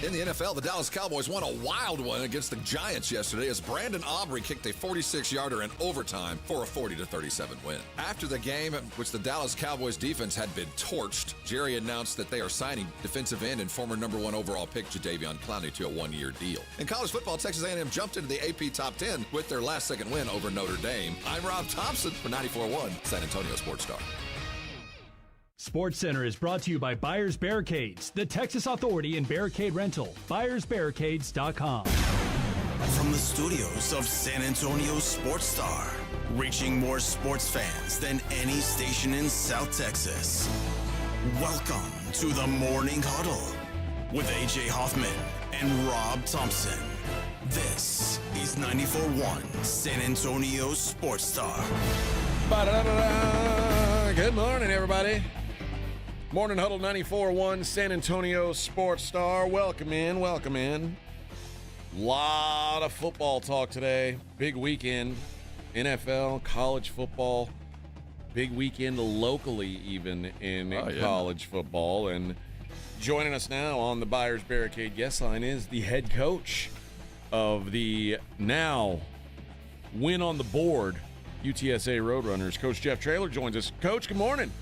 S2: In the NFL, the Dallas Cowboys won a wild one against the Giants yesterday as Brandon Aubrey kicked a 46-yarder in overtime for a 40-37 win. After the game, which the Dallas Cowboys defense had been torched, Jerry announced that they are signing defensive end and former number 1 overall pick Jadeveon Clowney to a 1-year deal. In college football, Texas A&M jumped into the AP Top 10 with their last-second win over Notre Dame. I'm Rob Thompson for 94.1 San Antonio Sports Star.
S12: Sports Center is brought to you by Buyers Barricades, the Texas Authority in Barricade Rental. BuyersBarricades.com.
S1: From the studios of San Antonio Sports Star, reaching more sports fans than any station in South Texas. Welcome to the Morning Huddle with A.J. Hoffman and Rob Thompson. This is 94.1 San Antonio Sports Star.
S4: Good morning, everybody. Morning Huddle 94.1 San Antonio Sports Star. Welcome in, welcome in. Lot of football talk today. Big weekend. NFL, college football. Big weekend locally even in college football. And joining us now on the Buyers Barricade guest line is the head coach of the now win on the board UTSA Roadrunners. Coach Jeff Traylor joins us. Coach, good morning.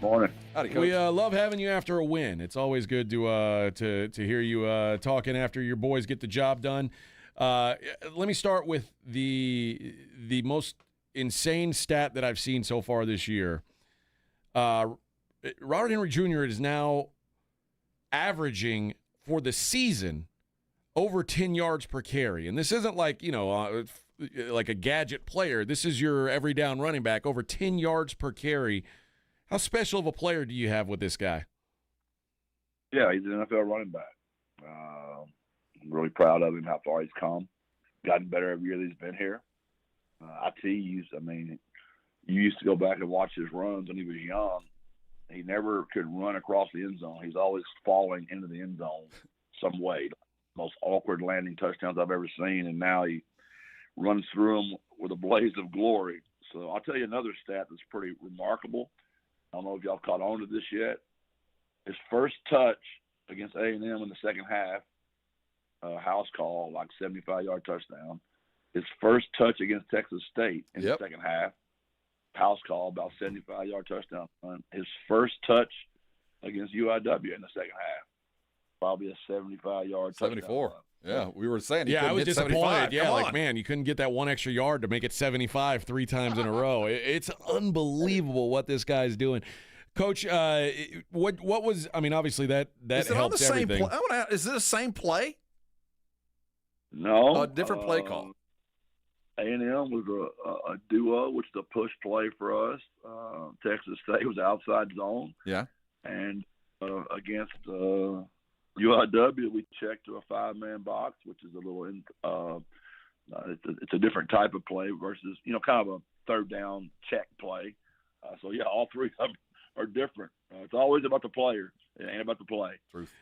S3: Morning.
S2: Howdy, Coach.
S4: We love having you after a win. It's always good to hear you talking after your boys get the job done. Let me start with the most insane stat that I've seen so far this year. Robert Henry Jr. is now averaging for the season over 10 yards per carry, and this isn't like like a gadget player. This is your every down running back, over 10 yards per carry. How special of a player do you have with this guy?
S3: Yeah, he's an NFL running back. I'm really proud of him, how far he's come. Gotten better every year that he's been here. I tease. I mean, you used to go back and watch his runs when he was young. He never could run across the end zone. He's always falling into the end zone some way. Most awkward landing touchdowns I've ever seen, and now he runs through them with a blaze of glory. So I'll tell you another stat that's pretty remarkable. I don't know if y'all caught on to this yet. His first touch against A&M in the second half, house call, like 75-yard touchdown. His first touch against Texas State in the second half, house call, about 75-yard touchdown. His first touch against UIW in the second half, probably a 75-yard touchdown.
S2: 74. Yeah, we were saying
S4: I was disappointed. Yeah,
S2: like,
S4: man, you couldn't get that one extra yard to make it 75 3 times in a row. It's unbelievable what this guy's doing. Coach, what was, I mean, obviously that helps everything.
S2: Is it the same play?
S3: No.
S2: A different play call.
S3: A&M was a duo, which is a push play for us. Texas State was outside zone.
S2: Yeah.
S3: And against UIW, we checked to a 5-man box, which is a little it's a different type of play versus kind of a third down check play. So all three of them are different. It's always about the player. It ain't about the play.
S2: Truth.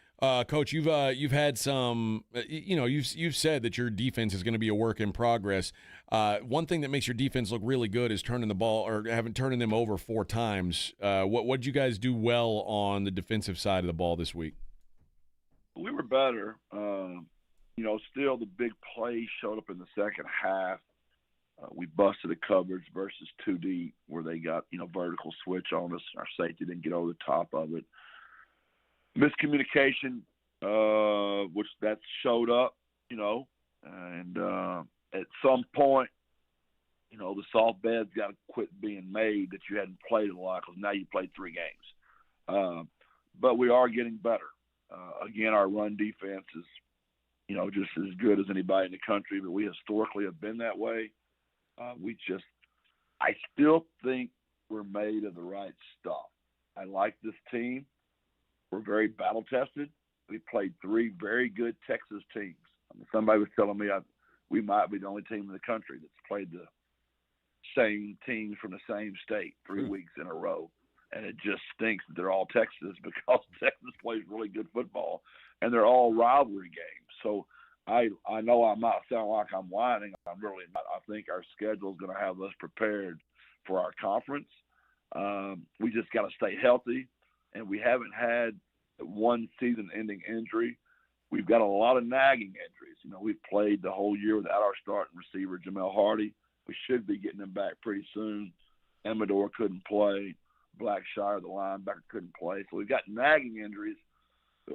S4: Coach, you've had some. You've said that your defense is going to be a work in progress. One thing that makes your defense look really good is turning the ball or turning them over 4 times. What did you guys do well on the defensive side of the ball this week?
S3: We were better. Still the big play showed up in the second half. We busted a coverage versus 2 deep where they got, vertical switch on us. Our safety didn't get over the top of it. Miscommunication, which that showed up, and at some point, the soft bed's got to quit being made that you hadn't played a lot because now you played 3 games. But we are getting better. Again, our run defense is, just as good as anybody in the country, but we historically have been that way. I still think we're made of the right stuff. I like this team. We're very battle-tested. We played 3 very good Texas teams. Somebody was telling me we might be the only team in the country that's played the same teams from the same state 3 weeks in a row. And it just stinks that they're all Texas because Texas plays really good football, and they're all rivalry games. So I know I might sound like I'm whining. I'm really not. I think our schedule is going to have us prepared for our conference. We just got to stay healthy, and we haven't had one season-ending injury. We've got a lot of nagging injuries. We've played the whole year without our starting receiver, Jamel Hardy. We should be getting him back pretty soon. Amador couldn't play. Blackshire, the linebacker, couldn't play. So we've got nagging injuries.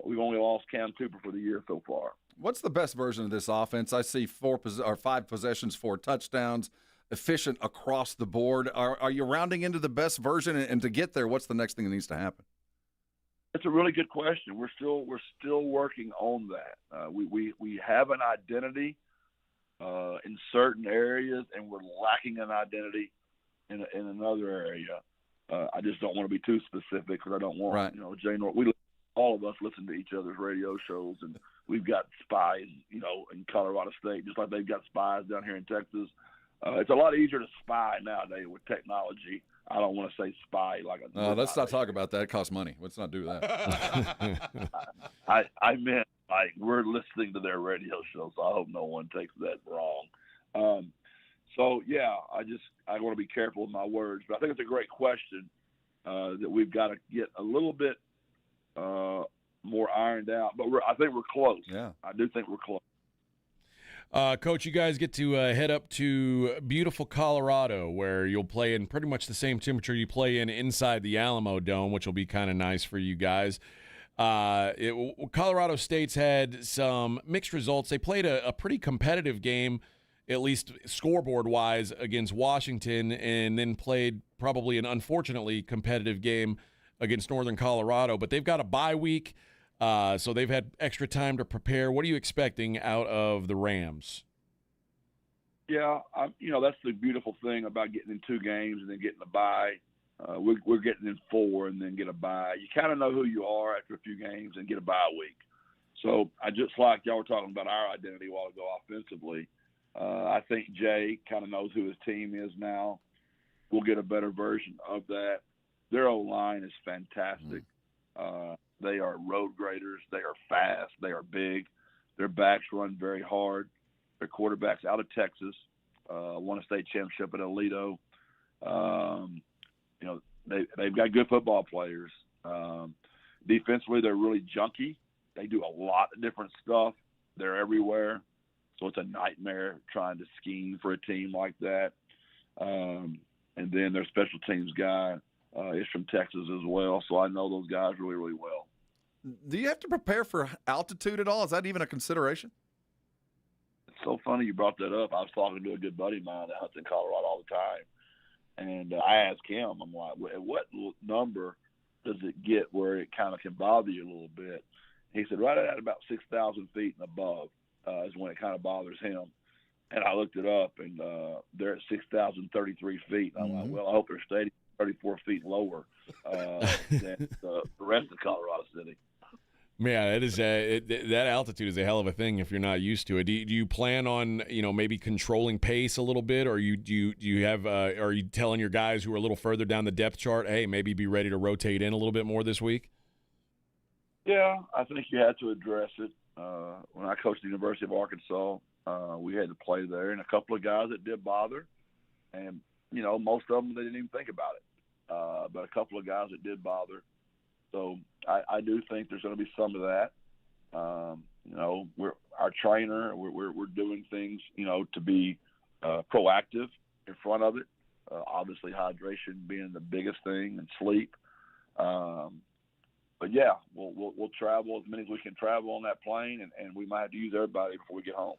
S3: We've only lost Cam Cooper for the year so far.
S2: What's the best version of this offense? I see 5 possessions, 4 touchdowns, efficient across the board. Are you rounding into the best version? And to get there, what's the next thing that needs to happen?
S3: It's a really good question. We're still working on that. We have an identity in certain areas, and we're lacking an identity in another area. I just don't want to be too specific because I don't want Jay North. All of us listen to each other's radio shows, and we've got spies, in Colorado State, just like they've got spies down here in Texas. It's a lot easier to spy nowadays with technology. I don't want to say spy like a.
S2: No, let's not talk about that. It costs money. Let's not do that.
S3: I meant like we're listening to their radio show, so I hope no one takes that wrong. So yeah, I want to be careful with my words, but I think it's a great question that we've got to get a little bit more ironed out. But I think we're close.
S2: Yeah,
S3: I do think we're close.
S4: Coach, you guys get to head up to beautiful Colorado, where you'll play in pretty much the same temperature you play in inside the Alamo Dome, which will be kind of nice for you guys. Colorado State's had some mixed results. They played a pretty competitive game, at least scoreboard-wise, against Washington, and then played probably an unfortunately competitive game against Northern Colorado. But they've got a bye week. So they've had extra time to prepare. What are you expecting out of the Rams?
S3: Yeah, that's the beautiful thing about getting in 2 games and then getting a bye. We're getting in 4 and then get a bye. You kind of know who you are after a few games and get a bye week. So I just like y'all were talking about our identity a while ago offensively. I think Jay kind of knows who his team is now. We'll get a better version of that. Their O-line is fantastic. They are road graders. They are fast. They are big. Their backs run very hard. Their quarterback's out of Texas, won a state championship at Aledo. They've got good football players. Defensively, they're really junky. They do a lot of different stuff. They're everywhere. So it's a nightmare trying to scheme for a team like that. And then their special teams guy is from Texas as well. So I know those guys really, really well.
S2: Do you have to prepare for altitude at all? Is that even a consideration?
S3: It's so funny you brought that up. I was talking to a good buddy of mine that hunts in Colorado all the time. And I asked him, I'm like, at what number does it get where it kind of can bother you a little bit? He said right at about 6,000 feet and above is when it kind of bothers him. And I looked it up, and they're at 6,033 feet. And I'm like, well, I hope their stadium is 34 feet lower than the rest of Colorado City.
S4: Yeah, that altitude is a hell of a thing if you're not used to it. Do you plan on maybe controlling pace a little bit, or are you telling your guys who are a little further down the depth chart, hey, maybe be ready to rotate in a little bit more this week?
S3: Yeah, I think you had to address it. When I coached the University of Arkansas, we had to play there, and a couple of guys that did bother, and most of them they didn't even think about it. But a couple of guys that did bother. So I do think there's going to be some of that. We're our trainer. We're doing things, to be proactive in front of it. Obviously, hydration being the biggest thing, and sleep. But yeah, we'll travel as many as we can travel on that plane, and we might have to use everybody before we get home.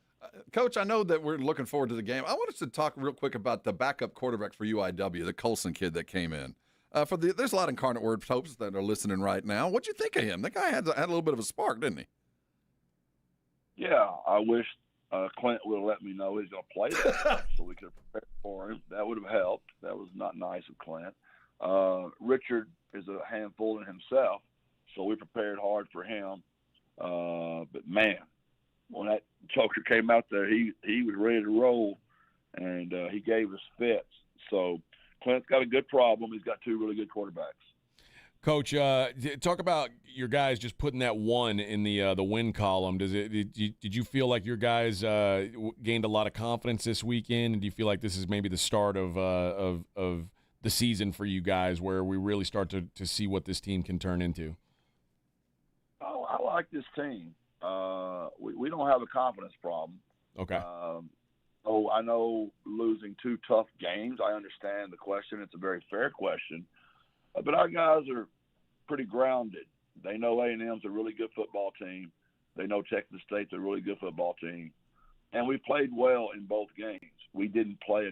S2: Coach, I know that we're looking forward to the game. I want us to talk real quick about the backup quarterback for UIW, the Colson kid that came in. There's a lot of Incarnate Word folks that are listening right now. What'd you think of him? That guy had a little bit of a spark, didn't he?
S3: Yeah, I wish Clint would have let me know he's going to play that so we could have prepared for him. That would have helped. That was not nice of Clint. Richard is a handful in himself, so we prepared hard for him. But, man, when that choker came out there, he was ready to roll, and he gave us fits. So Clint's got a good problem. He's got 2 really good quarterbacks.
S4: Coach, talk about your guys just putting that 1 in the win column. Did you feel like your guys gained a lot of confidence this weekend? And do you feel like this is maybe the start of the the season for you guys where we really start to see what this team can turn into?
S3: Oh, I like this team. We don't have a confidence problem.
S4: Okay.
S3: Oh, I know losing 2 tough games. I understand the question. It's a very fair question. But our guys are pretty grounded. They know A&M's a really good football team. They know Texas State's a really good football team. And we played well in both games. We didn't play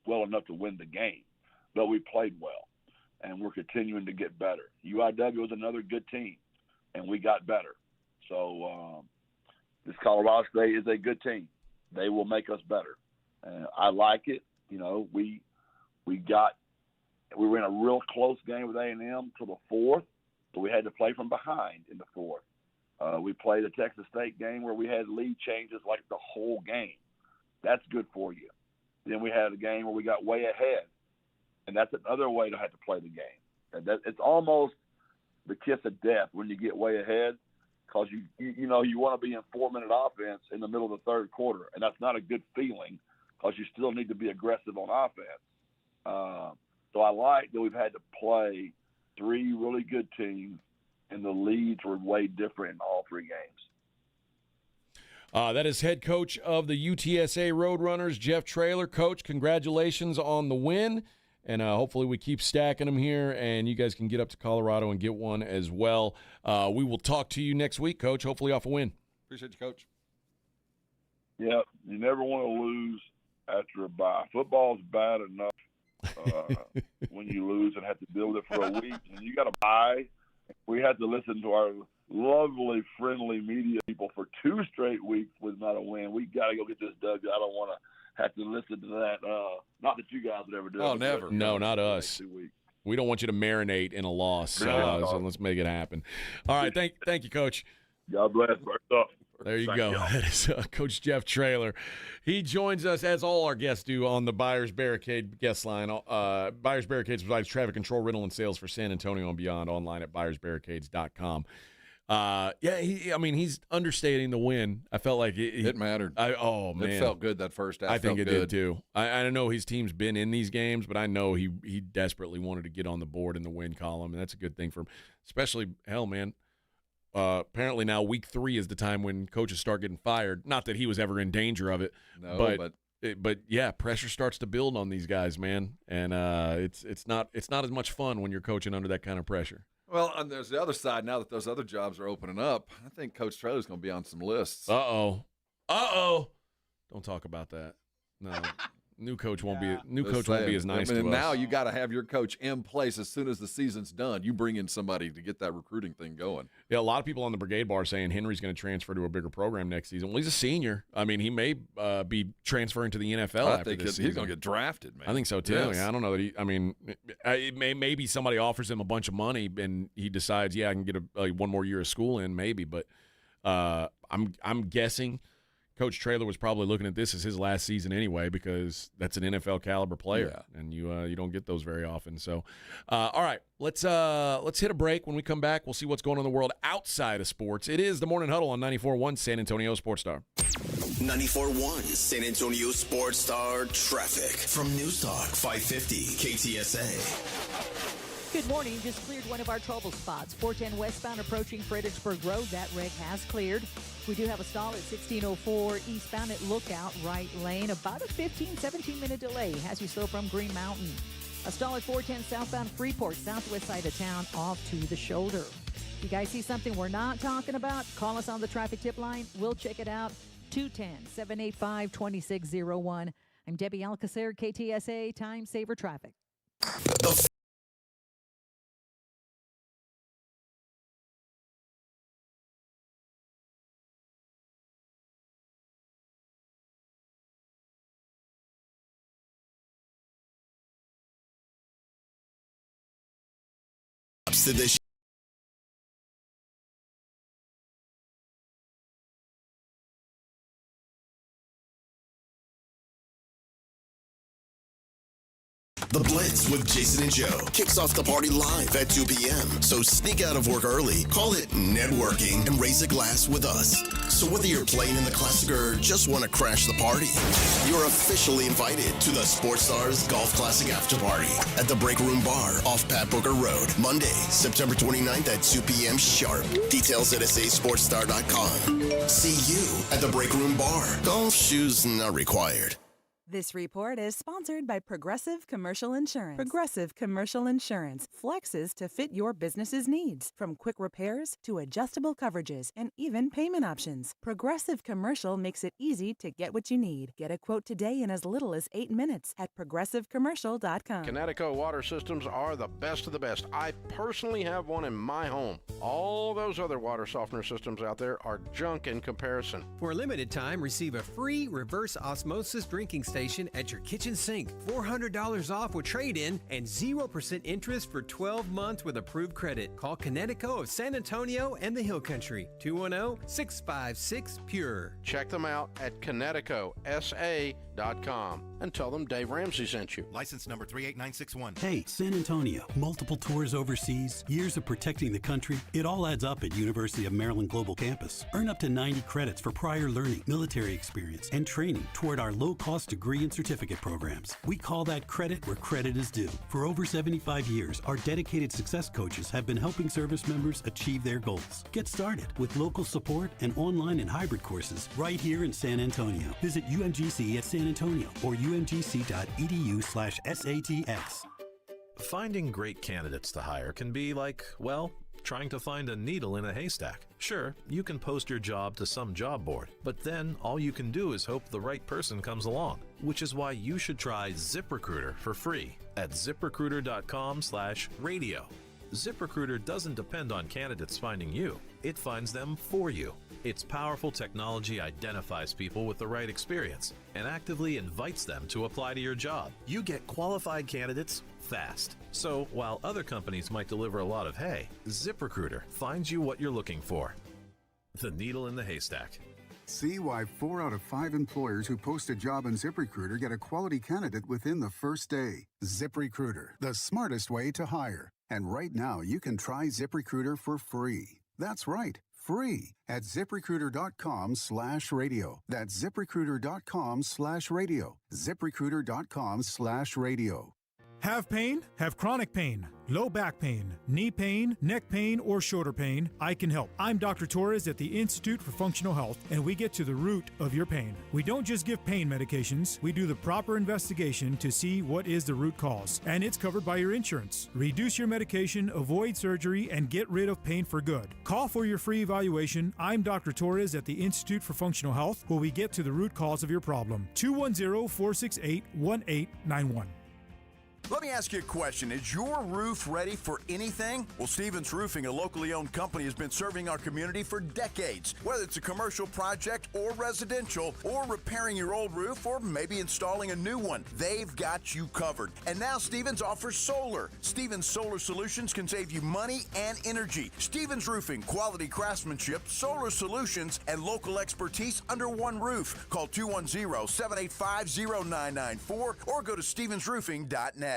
S3: well enough to win the game, but we played well. And we're continuing to get better. UIW was another good team, and we got better. So this Colorado State is a good team. They will make us better. I like it. You know, we were in a real close game with A&M till the 4th, but we had to play from behind in the 4th. We played a Texas State game where we had lead changes like the whole game. That's good for you. Then we had a game where we got way ahead, and that's another way to have to play the game. And it's almost the kiss of death when you get way ahead, because you want to be in 4-minute offense in the middle of the 3rd quarter, and that's not a good feeling because you still need to be aggressive on offense. So I like that we've had to play 3 really good teams, and the leads were way different in all 3 games.
S4: That is head coach of the UTSA Roadrunners, Jeff Traylor. Coach, congratulations on the win, and hopefully we keep stacking them here, and you guys can get up to Colorado and get one as well. We will talk to you next week, Coach, hopefully off a win.
S2: Appreciate you, Coach.
S3: Yeah, you never want to lose after a bye. Football's bad enough when you lose and have to deal with it for a week. And you got to bye. We had to listen to our lovely, friendly media people for 2 straight weeks with not a win. We got to go get this dug. I don't want to have to listen to that. Not that you guys would ever do it.
S2: Oh, never.
S4: No, not us. We don't want you to marinate in a loss, so let's make it happen. All right, thank you, Coach.
S3: God bless.
S4: There you
S3: Thank
S4: go.
S3: y'all.
S4: That is Coach Jeff Traylor. He joins us, as all our guests do, on the Buyers Barricade guest line. Buyers Barricades provides traffic control, rental, and sales for San Antonio and beyond online at buyersbarricades.com. He's understating the win. I felt like it
S2: mattered.
S4: Man.
S2: It felt good that first half.
S4: I think it
S2: good.
S4: did, too. I know his team's been in these games, but I know he desperately wanted to get on the board in the win column, and that's a good thing for him. Especially, hell, man. Apparently now week 3 is the time when coaches start getting fired. Not that he was ever in danger of it, but yeah, pressure starts to build on these guys, man, and it's not as much fun when you're coaching under that kind of pressure.
S2: Well, and there's the other side. Now that those other jobs are opening up, I think Coach Traylor's going to be on some lists.
S4: Don't talk about that. No. New coach won't be as nice to us.
S2: Now you got to have your coach in place as soon as the season's done. You bring in somebody to get that recruiting thing going.
S4: Yeah, a lot of people on the brigade bar are saying Henry's going to transfer to a bigger program next season. Well, he's a senior. I mean, he may be transferring to the NFL after this season.
S2: He's going to get drafted, man.
S4: I think so too.
S2: Yes.
S4: Yeah, I don't know that maybe somebody offers him a bunch of money and he decides, I can get one more year of school in, maybe. But I'm guessing Coach Traylor was probably looking at this as his last season anyway, because that's an NFL caliber player, and you don't get those very often. So, all right, let's hit a break. When we come back, we'll see what's going on in the world outside of sports. It is the Morning Huddle on 94.1 San Antonio Sports Star.
S1: 94.1 San Antonio Sports Star traffic from News Talk 550 KTSA.
S20: Good morning. Just cleared one of our trouble spots. 410 westbound approaching Fredericksburg Road. That wreck has cleared. We do have a stall at 1604 eastbound at Lookout, right lane. About a 17-minute delay has you slow from Green Mountain. A stall at 410 southbound Freeport, southwest side of town, off to the shoulder. You guys see something we're not talking about? Call us on the traffic tip line. We'll check it out. 210-785-2601. I'm Debbie Alcacer, KTSA Time Saver Traffic.
S1: To this The Blitz with Jason and Joe kicks off the party live at 2 p.m. So sneak out of work early, call it networking, and raise a glass with us. So whether you're playing in the Classic or just want to crash the party, you're officially invited to the Sports Stars Golf Classic After Party at the Break Room Bar off Pat Booker Road, Monday, September 29th at 2 p.m. sharp. Details at sasportstar.com. See you at the Break Room Bar. Golf shoes not required.
S6: This report is sponsored by Progressive Commercial Insurance. Progressive Commercial Insurance flexes to fit your business's needs, from quick repairs to adjustable coverages and even payment options. Progressive Commercial makes it easy to get what you need. Get a quote today in as little as 8 minutes at progressivecommercial.com.
S15: Connecticut water systems are the best of the best. I personally have one in my home. All those other water softener systems out there are junk in comparison.
S19: For a limited time, receive a free reverse osmosis drinking station at your kitchen sink. $400 off with trade-in and 0% interest for 12 months with approved credit. Call Connecticut of San Antonio and the Hill Country. 210-656-PURE.
S15: Check them out at ConnecticutSA.com and tell them Dave Ramsey sent you.
S21: License number 38961.
S22: Hey, San Antonio. Multiple tours overseas, years of protecting the country. It all adds up at University of Maryland Global Campus. Earn up to 90 credits for prior learning, military experience, and training toward our low-cost degree and certificate programs. We call that credit where credit is due. For over 75 years, our dedicated success coaches have been helping service members achieve their goals. Get started with local support and online and hybrid courses right here in San Antonio. Visit UMGC at San Antonio or umgc.edu/SATX.
S23: Finding great candidates to hire can be like, well, trying to find a needle in a haystack. Sure, you can post your job to some job board, but then all you can do is hope the right person comes along, which is why you should try ZipRecruiter for free at ziprecruiter.com/radio. ZipRecruiter doesn't depend on candidates finding you. It finds them for you. Its powerful technology identifies people with the right experience and actively invites them to apply to your job. You get qualified candidates fast. So while other companies might deliver a lot of hay, ZipRecruiter finds you what you're looking for. The needle in the haystack.
S25: See why 4 out of 5 employers who post a job on ZipRecruiter get a quality candidate within the first day. ZipRecruiter, the smartest way to hire. And right now, you can try ZipRecruiter for free. That's right, free at ZipRecruiter.com/radio. That's ZipRecruiter.com/radio. ZipRecruiter.com/radio.
S26: Have pain? Have chronic pain, low back pain, knee pain, neck pain, or shoulder pain? I can help. I'm Dr. Torres at the Institute for Functional Health, and we get to the root of your pain. We don't just give pain medications. We do the proper investigation to see what is the root cause, and it's covered by your insurance. Reduce your medication, avoid surgery, and get rid of pain for good. Call for your free evaluation. I'm Dr. Torres at the Institute for Functional Health, where we get to the root cause of your problem. 210-468-1891.
S27: Let me ask you a question. Is your roof ready for anything? Well, Stevens Roofing, a locally owned company, has been serving our community for decades. Whether it's a commercial project or residential, or repairing your old roof, or maybe installing a new one, they've got you covered. And now Stevens offers solar. Stevens Solar Solutions can save you money and energy. Stevens Roofing, quality craftsmanship, solar solutions, and local expertise under one roof. Call 210-785-0994 or go to stevensroofing.net.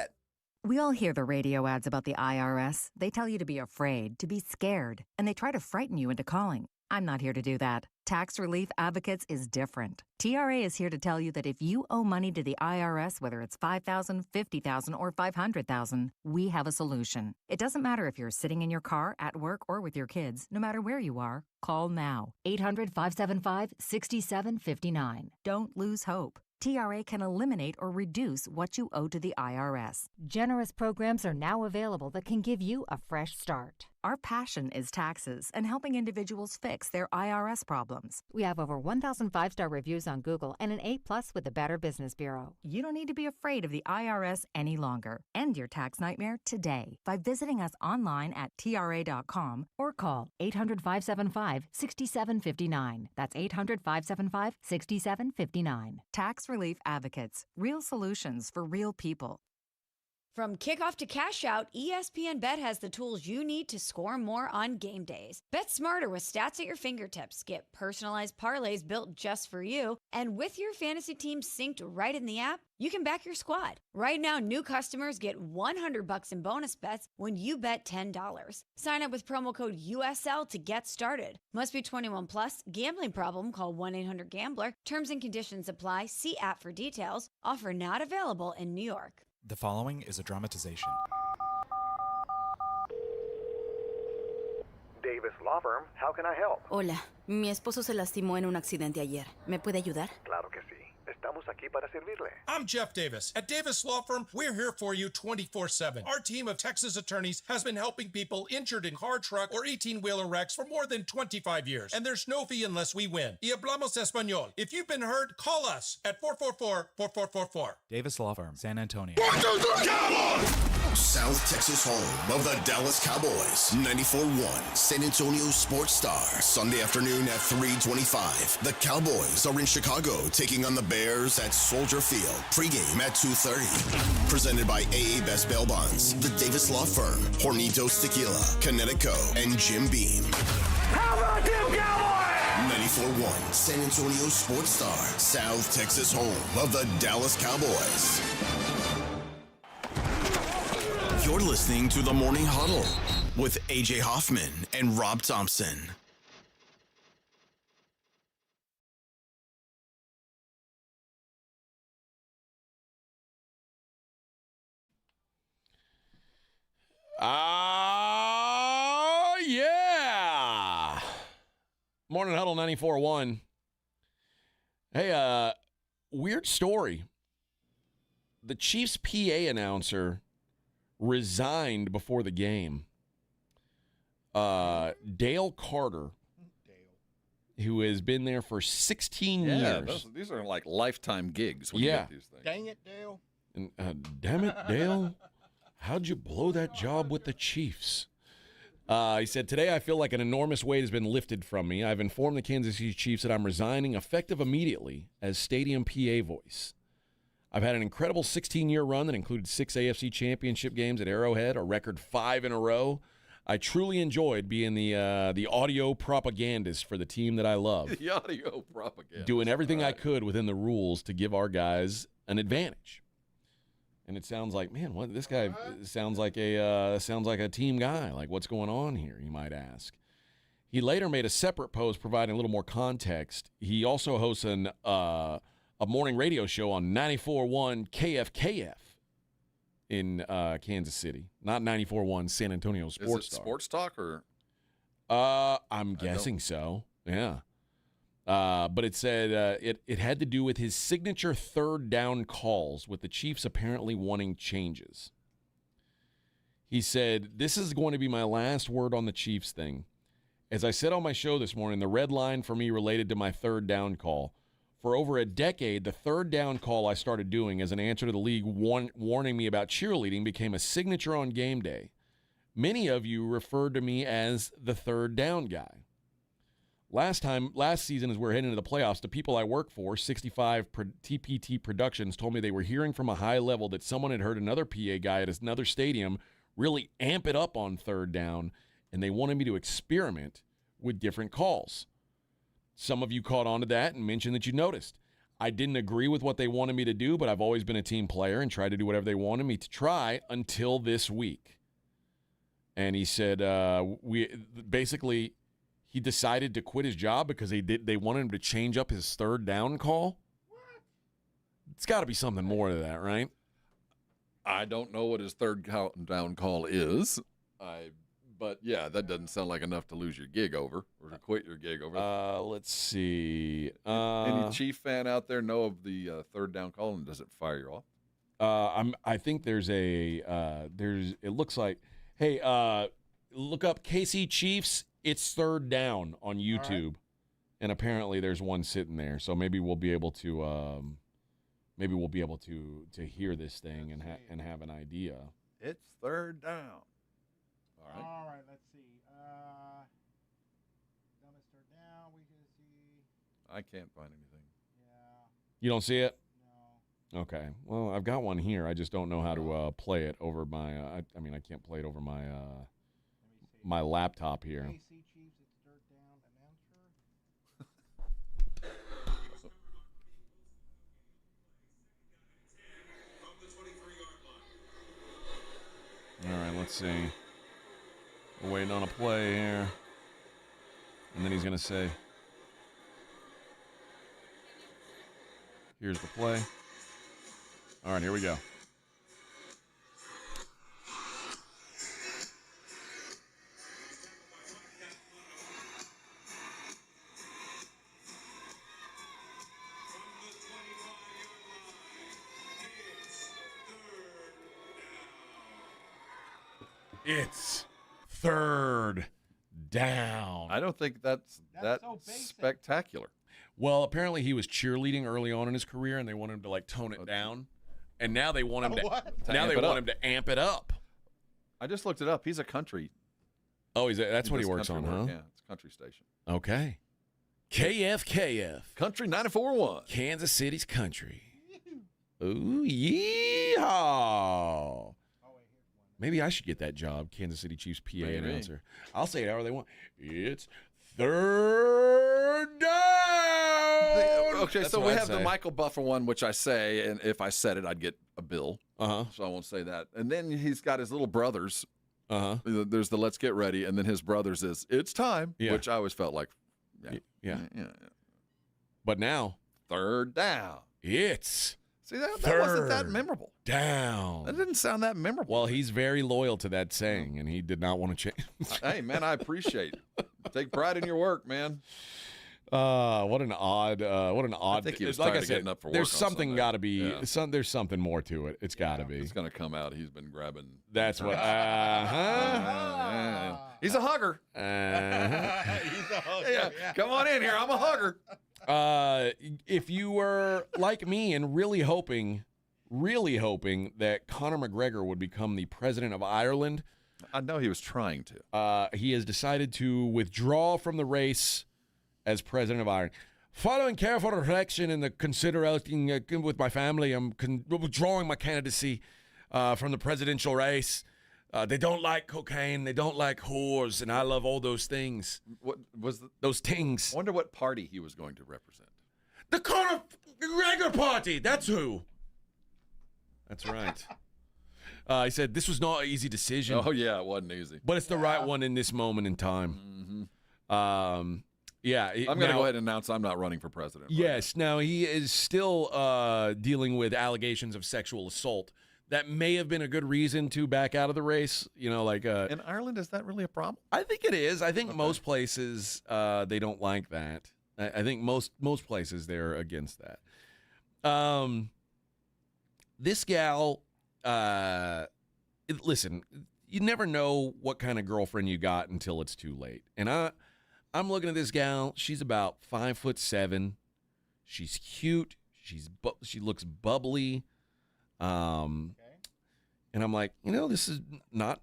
S24: We all hear the radio ads about the IRS. They tell you to be afraid, to be scared, and they try to frighten you into calling. I'm not here to do that. Tax Relief Advocates is different. TRA is here to tell you that if you owe money to the IRS, whether it's $5,000, $50,000, or $500,000, we have a solution. It doesn't matter if you're sitting in your car, at work, or with your kids. No matter where you are, call now. 800-575-6759. Don't lose hope. TRA can eliminate or reduce what you owe to the IRS.
S20: Generous programs are now available that can give you a fresh start.
S24: Our passion is taxes and helping individuals fix their IRS problems.
S20: We have over 1,000 five-star reviews on Google and an A+ with the Better Business Bureau.
S24: You don't need to be afraid of the IRS any longer. End your tax nightmare today by visiting us online at TRA.com or call 800-575-6759. That's 800-575-6759. Tax Relief Advocates. Real solutions for real people.
S28: From kickoff to cash out, ESPN Bet has the tools you need to score more on game days. Bet smarter with stats at your fingertips. Get personalized parlays built just for you. And with your fantasy team synced right in the app, you can back your squad. Right now, new customers get $100 in bonus bets when you bet $10. Sign up with promo code USL to get started. Must be 21 plus. Gambling problem? Call 1-800-GAMBLER. Terms and conditions apply. See app for details. Offer not available in New York.
S5: The following is a dramatization.
S7: Davis Law Firm, how can I help?
S8: Hola, mi esposo se lastimó en un accidente ayer. ¿Me puede ayudar?
S7: Claro que sí. Estamos aquí para servirle.
S9: I'm Jeff Davis. At Davis Law Firm, we're here for you 24/7. Our team of Texas attorneys has been helping people injured in car, truck, or 18-wheeler wrecks for more than 25 years. And there's no fee unless we win. Y hablamos español. If you've been hurt, call us at 444-4444.
S5: Davis Law Firm, San Antonio.
S1: South Texas home of the Dallas Cowboys. 94.1 San Antonio Sports Star. Sunday afternoon at 3:25. The Cowboys are in Chicago taking on the Bears at Soldier Field. Pregame at 2:30. Presented by AA Best Bail Bonds, the Davis Law Firm, Hornitos Tequila, Connecticut, and Jim Beam.
S7: How about them Cowboys?
S1: 94.1 San Antonio Sports Star. South Texas home of the Dallas Cowboys. You're listening to the Morning Huddle with AJ Hoffman and Rob Thompson.
S4: Yeah. Morning Huddle 94.1. Hey, weird story. The Chiefs PA announcer resigned before the game. Dale Carter, who has been there for 16 years.
S2: These are like lifetime gigs when you get these things.
S10: Dang it, Dale.
S4: And, damn it, Dale. How'd you blow that job with the Chiefs? He said, today I feel like an enormous weight has been lifted from me. I've informed the Kansas City Chiefs that I'm resigning effective immediately as stadium PA voice. I've had an incredible 16-year run that included 6 AFC championship games at Arrowhead, a record 5 in a row. I truly enjoyed being the audio propagandist for the team that I love.
S2: The audio propaganda.
S4: Doing everything I could within the rules to give our guys an advantage. And it sounds like, man, what this guy sounds like a team guy. Like, what's going on here, you might ask. He later made a separate post providing a little more context. He also hosts a morning radio show on 94.1 KFKF in Kansas City. Not 94.1 San Antonio Sports Star.
S2: Sports Talk or?
S4: I'm guessing so. Yeah. But it said it had to do with his signature third down calls, with the Chiefs apparently wanting changes. He said, "This is going to be my last word on the Chiefs thing. As I said on my show this morning, the red line for me related to my third down call. For over a decade, the third down call I started doing as an answer to the league warning me about cheerleading became a signature on game day. Many of you referred to me as the third down guy. Last season, as we're heading into the playoffs, the people I work for, 65 TPT Productions, told me they were hearing from a high level that someone had heard another PA guy at another stadium really amp it up on third down, and they wanted me to experiment with different calls. Some of you caught on to that and mentioned that you noticed. I didn't agree with what they wanted me to do, but I've always been a team player and tried to do whatever they wanted me to try until this week." And he said, he decided to quit his job because they wanted him to change up his third down call. What? It's got to be something more to that, right?
S2: I don't know what his third down call is. But, yeah, that doesn't sound like enough to lose your gig over or to quit your gig over.
S4: Let's see.
S2: Any Chief fan out there know of the third down call, and does it fire you off?
S4: I think it looks like, hey, look up KC Chiefs, it's third down on YouTube. Right. And apparently there's one sitting there. So maybe we'll be able to hear this thing and have an idea.
S2: It's third down.
S10: All right, let's see. Dumbest third down. We can see.
S2: I can't find anything.
S10: Yeah.
S4: You don't see it? No. Okay. Well, I've got one here. I just don't know how to play it over my. I can't play it over my my laptop here.
S10: KC Chiefs, it's third down announcer.
S4: All right, let's see. We're waiting on a play here. And then he's going to say, here's the play. All right, here we go. It's third down.
S2: I don't think that's
S10: so basic.
S2: spectacular.
S4: Well, apparently he was cheerleading early on in his career, and they wanted him to like tone it down. And now they want him to.
S10: What?
S4: Now they want him to amp it up.
S2: I just looked it up. He's a country.
S4: Oh, that's what he
S2: does
S4: works on,
S2: country
S4: huh?
S2: work. Yeah, it's a country station.
S4: Okay. KFKF.
S2: Country 94.1.
S4: Kansas City's country. Ooh, yeehaw. Maybe I should get that job, Kansas City Chiefs PA announcer. I'll say it however they want. It's third down.
S2: Okay, so we have the Michael Buffer one, which I say, and if I said it, I'd get a bill. So I won't say that. And then he's got his little brothers. There's the Let's Get Ready, and then his brothers is It's Time, which I always felt like, yeah.
S4: But now,
S2: third down.
S4: It's
S2: See, that wasn't that memorable.
S4: Down.
S2: That didn't sound that memorable.
S4: Well, he's very loyal to that saying, and he did not want to change.
S2: Hey, man, I appreciate it. Take pride in your work, man.
S4: What an odd.
S2: I think he was
S4: like
S2: tired
S4: I
S2: of
S4: said,
S2: getting up for work.
S4: there's something
S2: on
S4: got to be.
S2: Yeah.
S4: There's something more to it. It's got to be.
S2: It's going to come out. He's been grabbing.
S4: That's what.
S2: He's a hugger.
S10: He's a hugger.
S2: Yeah. Come on in here. I'm a hugger.
S4: If you were like me and really hoping that Conor McGregor would become the president of Ireland,
S2: I know he was trying to.
S4: He has decided to withdraw from the race as president of Ireland. Following careful reflection and the considering with my family, I'm withdrawing my candidacy from the presidential race. They don't like cocaine. They don't like whores, and I love all those things.
S2: What was
S4: those things?
S2: I wonder what party he was going to represent.
S4: The Conor McGregor party. That's who. That's right. He said this was not an easy decision.
S2: Oh yeah, it wasn't easy,
S4: but it's the right one in this moment in time.
S2: Mm-hmm.
S4: Yeah,
S2: I'm going to go ahead and announce I'm not running for president.
S4: Yes. Now he is still dealing with allegations of sexual assault. That may have been a good reason to back out of the race. You know, like
S2: in Ireland, is that really a problem?
S4: I think it is. I think most places they don't like that. I think most places they're against that. This gal, listen, you never know what kind of girlfriend you got until it's too late. And I'm looking at this gal. She's about 5'7". She's cute. She looks bubbly. And I'm like, this is not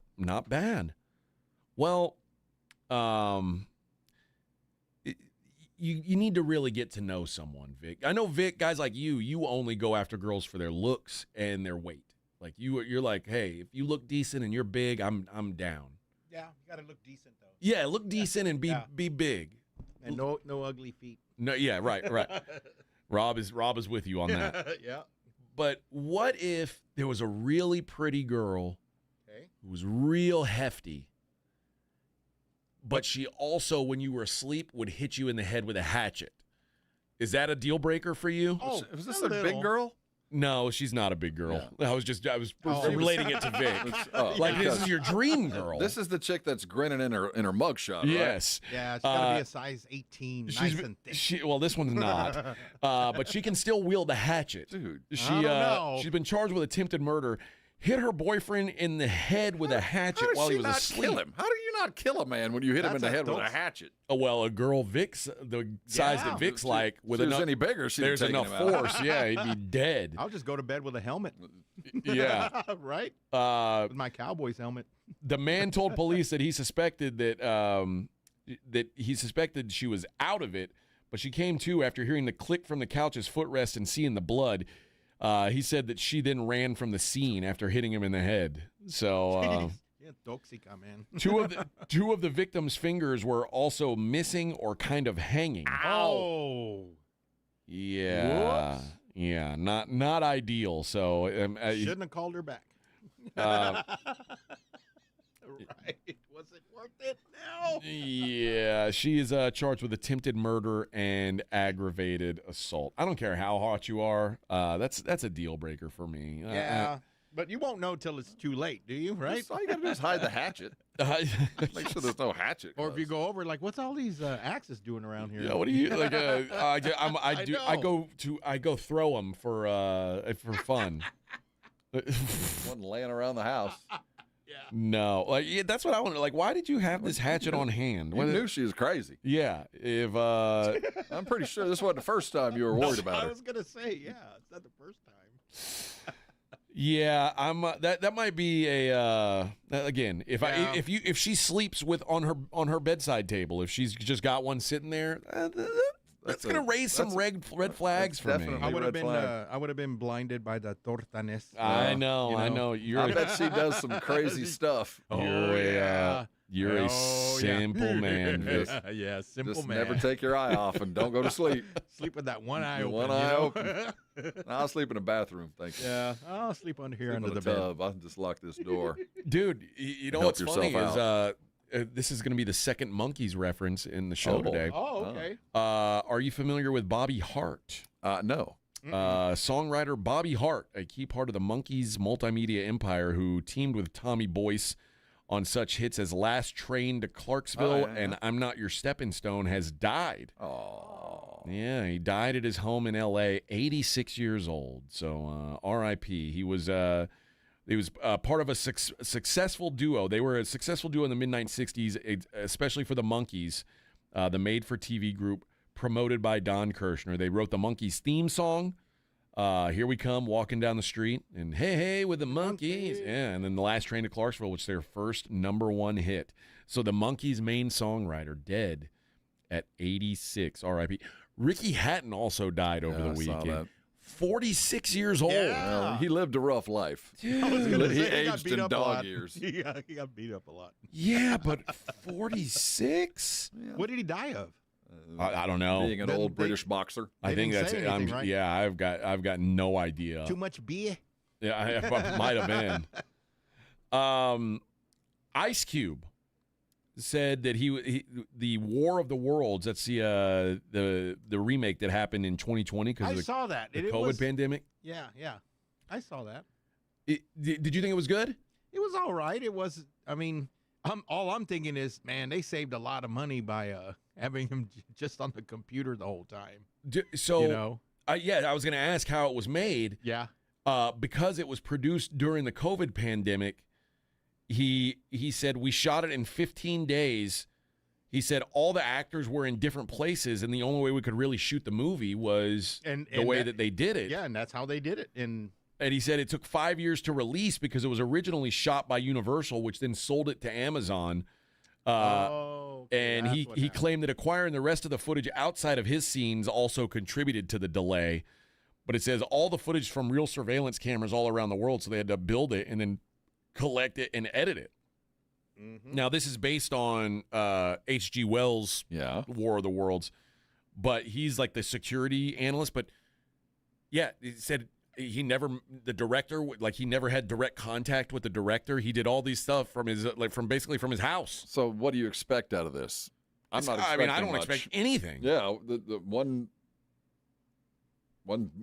S4: bad. Well, you need to really get to know someone, Vic. I know, Vic, guys like you only go after girls for their looks and their weight. Like you're like, hey, if you look decent and you're big, I'm down.
S10: Yeah, you got to look decent though.
S4: Yeah, look decent and be big.
S10: And no ugly feet.
S4: No, yeah, right. Rob is with you on that.
S10: Yeah.
S4: But what if there was a really pretty girl who was real hefty, but she also, when you were asleep, would hit you in the head with a hatchet? Is that a deal breaker for you?
S2: Oh, was this a big girl?
S4: No, she's not a big girl.
S2: Yeah.
S4: I was relating it to Vic. This is your dream girl.
S2: This is the chick that's grinning in her mugshot. Right?
S4: Yes.
S10: Yeah, it's got to be a size 18, nice and thick.
S4: Well, this one's not. But she can still wield a hatchet.
S2: Dude,
S4: I don't know. She's been charged with attempted murder. Hit her boyfriend in the head with a hatchet while he was asleep.
S2: Kill him? How do you not kill a man when you hit him in the head with a hatchet?
S4: Oh, well, a girl the size that Vic's like, with
S2: enough, any bigger,
S4: there's enough force. Yeah, he'd be dead.
S10: I'll just go to bed with a helmet.
S4: Yeah,
S10: right. With my Cowboys helmet.
S4: The man told police that he suspected that she was out of it, but she came to after hearing the click from the couch's footrest and seeing the blood. He said that she then ran from the scene after hitting him in the head. So,
S10: yeah, toxica, man.
S4: two of the victim's fingers were also missing or kind of hanging.
S10: Ow!
S4: Yeah,
S10: Whoops.
S4: Yeah, not ideal. So
S10: shouldn't have called her back. Right. Was it worth it? No.
S4: Yeah, she is charged with attempted murder and aggravated assault. I don't care how hot you are. That's a deal breaker for me.
S10: Yeah. But you won't know till it's too late, do you? Right?
S2: All you got to do is hide the hatchet. Make sure there's no hatchet.
S10: Or if you go over, like, what's all these axes doing around here?
S4: Yeah, what do you like? I go throw them for fun.
S2: One laying around the house.
S4: No, like that's what I want. Like, why did you have this hatchet on hand?
S2: You knew she was crazy.
S4: Yeah, if
S2: I'm pretty sure this wasn't the first time you were worried about her.
S10: I was gonna say, yeah, it's not the first time.
S4: Yeah, I'm. That might be a again. If she sleeps on her bedside table, if she's just got one sitting there, that's gonna raise some red flags for me.
S10: I would have been blinded by the tortanes.
S4: I know.
S2: I bet she does some crazy stuff.
S4: You're a simple man, Vic.
S10: Yeah, simple
S2: Just
S10: man.
S2: never take your eye off and don't go to sleep.
S10: Sleep with that one eye open.
S2: One eye open. I'll sleep in the bathroom. Thank you.
S10: Yeah, I'll sleep under here under
S2: the
S10: bed.
S2: tub. I'll just lock this door.
S4: Dude, you know what's funny is this is going to be the second Monkees reference in the show today.
S10: Oh, okay.
S4: Are you familiar with Bobby Hart?
S2: No.
S4: Songwriter Bobby Hart, a key part of the Monkees multimedia empire, who teamed with Tommy Boyce on such hits as Last Train to Clarksville and I'm Not Your Stepping Stone, has died.
S2: Oh.
S4: Yeah, he died at his home in L.A., 86 years old. So R.I.P. He was part of a successful duo. They were a successful duo in the mid-1960s, especially for the Monkees, the made-for-TV group promoted by Don Kirshner. They wrote the Monkees theme song, Here We Come, Walking Down the Street, and Hey, Hey, with the Monkees. Yeah, and then The Last Train to Clarksville, which is their first #1 hit. So the Monkees' main songwriter, dead at 86, R.I.P. Ricky Hatton also died over the weekend. 46 years old.
S10: Yeah.
S2: Well, he lived a rough life.
S10: I was gonna
S2: He
S10: say,
S2: aged in dog years.
S10: He got beat up a lot.
S4: Yeah, but 46?
S10: What did he die of?
S4: I don't know.
S2: Being an old British boxer.
S4: I think that's
S10: say
S4: it.
S10: anything, right?
S4: Yeah, I've got no idea.
S10: Too much beer?
S4: Yeah, I might have been. Ice Cube said that he the War of the Worlds, that's the remake that happened in 2020 because
S10: I saw that.
S4: The COVID pandemic.
S10: Yeah. I saw that.
S4: Did you think it was good?
S10: It was all right. It was, I mean, all I'm thinking is, man, they saved a lot of money by having him just on the computer the whole time.
S4: So,
S10: you know?
S4: I was going to ask how it was made.
S10: Yeah.
S4: Because it was produced during the COVID pandemic, he said we shot it in 15 days. He said all the actors were in different places, and the only way we could really shoot the movie was the way that they did it.
S10: Yeah, and that's how they did it.
S4: And he said it took 5 years to release because it was originally shot by Universal, which then sold it to Amazon. And he claimed that acquiring the rest of the footage outside of his scenes also contributed to the delay. But it says all the footage from real surveillance cameras all around the world, so they had to build it and then collect it and edit it.
S10: Mm-hmm.
S4: Now, this is based on H.G. Wells' War of the Worlds, but he's like the security analyst. But, yeah, he said he never had direct contact with the director. He did all these stuff from his basically from his house.
S2: So what do you expect out of this? I'm not expecting
S4: I don't
S2: much.
S4: expect anything.
S2: Yeah, the one movie,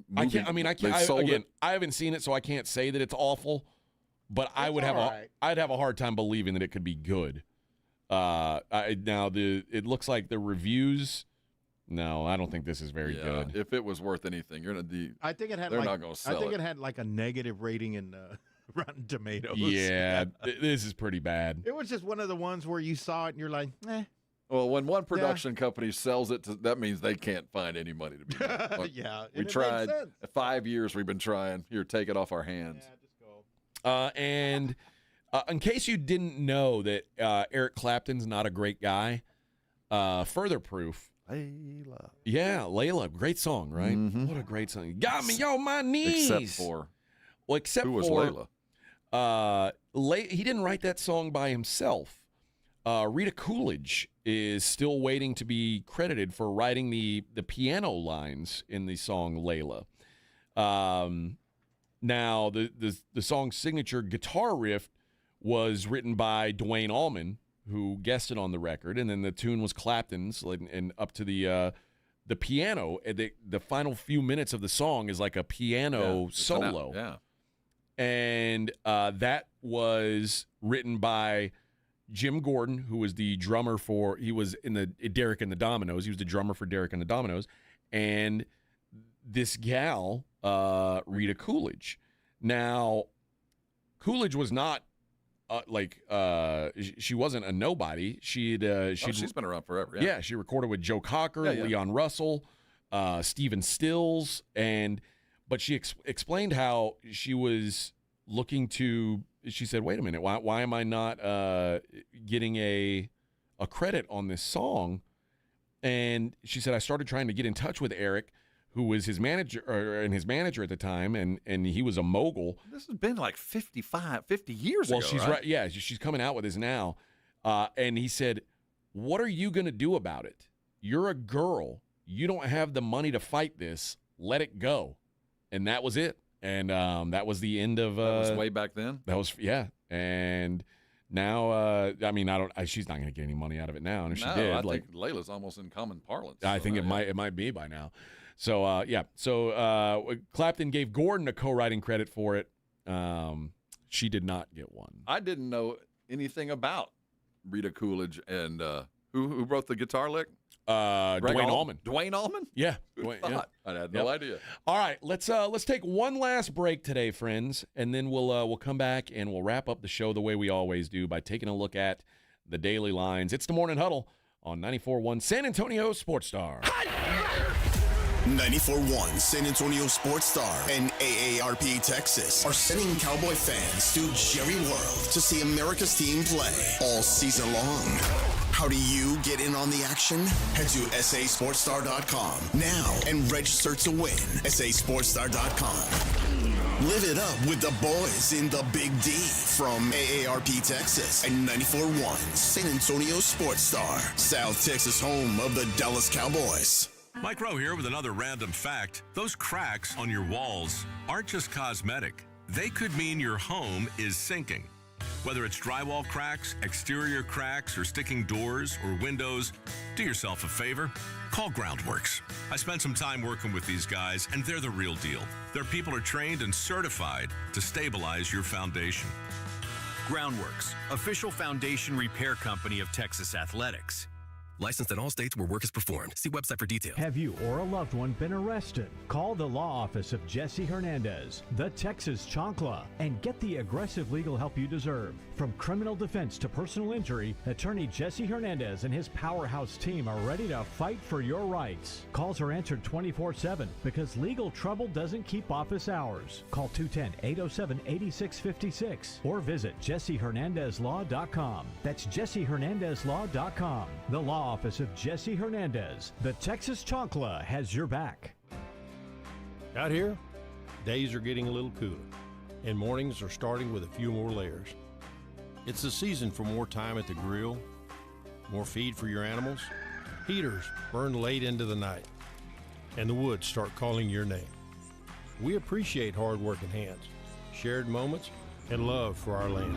S4: I haven't seen it, so I can't say that it's awful. But I'd have a hard time believing that it could be good. It looks like the reviews. No, I don't think this is very good.
S2: If it was worth anything,
S10: I think it had.
S2: They're not going to sell it.
S10: I think it had like a negative rating in Rotten Tomatoes.
S4: Yeah, this is pretty bad.
S10: It was just one of the ones where you saw it and you're like, eh.
S2: Well, when one production company sells it, that means they can't find any money to be made.
S10: Yeah,
S2: we tried. 5 years we've been trying. Here, take it off our hands.
S10: Yeah, just go.
S4: And in case you didn't know that Eric Clapton's not a great guy, further proof.
S2: Layla.
S4: Yeah, Layla. Great song, right?
S2: Mm-hmm.
S4: What a great song. Got me on my knees.
S2: Who was
S4: Layla? He didn't write that song by himself. Rita Coolidge is still waiting to be credited for writing the piano lines in the song Layla. Now, the song's signature guitar riff was written by Dwayne Allman, who guested on the record, and then the tune was Clapton's, and up to the piano. The final few minutes of the song is like a piano solo.
S2: Yeah.
S4: And that was written by Jim Gordon, who was the drummer he was in the Derek and the Dominoes. He was the drummer for Derek and the Dominoes. And this gal, Rita Coolidge. Now, Coolidge was not she wasn't a nobody. She's
S2: been around forever. Yeah,
S4: she recorded with Joe Cocker, Leon Russell, Stephen Stills, but she explained how she was looking to. She said, "Wait a minute, why am I not getting a credit on this song?" And she said, "I started trying to get in touch with Eric, who was his manager at the time, and he was a mogul."
S2: This has been like 50 years ago.
S4: Well, she's right. Yeah, she's coming out with this now. And he said, "What are you going to do about it? You're a girl. You don't have the money to fight this. Let it go." And that was it. And that was the end of.
S2: That was way back then.
S4: That was And now, she's not going to get any money out of it now. And if she did,
S2: I think Layla's almost in common parlance.
S4: I think it might be by now. So, So Clapton gave Gordon a co-writing credit for it. She did not get one.
S2: I didn't know anything about Rita Coolidge and who wrote the guitar lick?
S4: Dwayne Allman.
S2: Dwayne Allman?
S4: Yeah.
S2: I had no idea.
S4: All right, let's take one last break today, friends, and then we'll come back and we'll wrap up the show the way we always do by taking a look at the daily lines. It's the Morning Huddle on 94.1 San Antonio Sports Star.
S1: 94.1 San Antonio Sports Star and AARP Texas are sending Cowboy fans to Jerry World to see America's team play all season long. How do you get in on the action? Head to sasportstar.com now and register to win. sasportstar.com. Live it up with the boys in the Big D from AARP Texas and 94.1 San Antonio Sports Star, South Texas home of the Dallas Cowboys.
S11: Mike Rowe here with another random fact. Those cracks on your walls aren't just cosmetic. They could mean your home is sinking. Whether it's drywall cracks, exterior cracks, or sticking doors or windows, do yourself a favor. Call Groundworks. I spent some time working with these guys, and they're the real deal. Their people are trained and certified to stabilize your foundation.
S12: Groundworks, official foundation repair company of Texas Athletics.
S13: Licensed in all states where work is performed. See website for details.
S14: Have you or a loved one been arrested? Call the law office of Jesse Hernandez, the Texas Chancla, and get the aggressive legal help you deserve. From criminal defense to personal injury, attorney Jesse Hernandez and his powerhouse team are ready to fight for your rights. Calls are answered 24/7 because legal trouble doesn't keep office hours. Call 210-807-8656 or visit jessehernandezlaw.com. That's jessehernandezlaw.com. The law office of Jesse Hernandez, the Texas Chancla, has your back.
S16: Out here, days are getting a little cooler, and mornings are starting with a few more layers. It's the season for more time at the grill, more feed for your animals. Heaters burn late into the night, and the woods start calling your name. We appreciate hard-working hands, shared moments, and love for our land.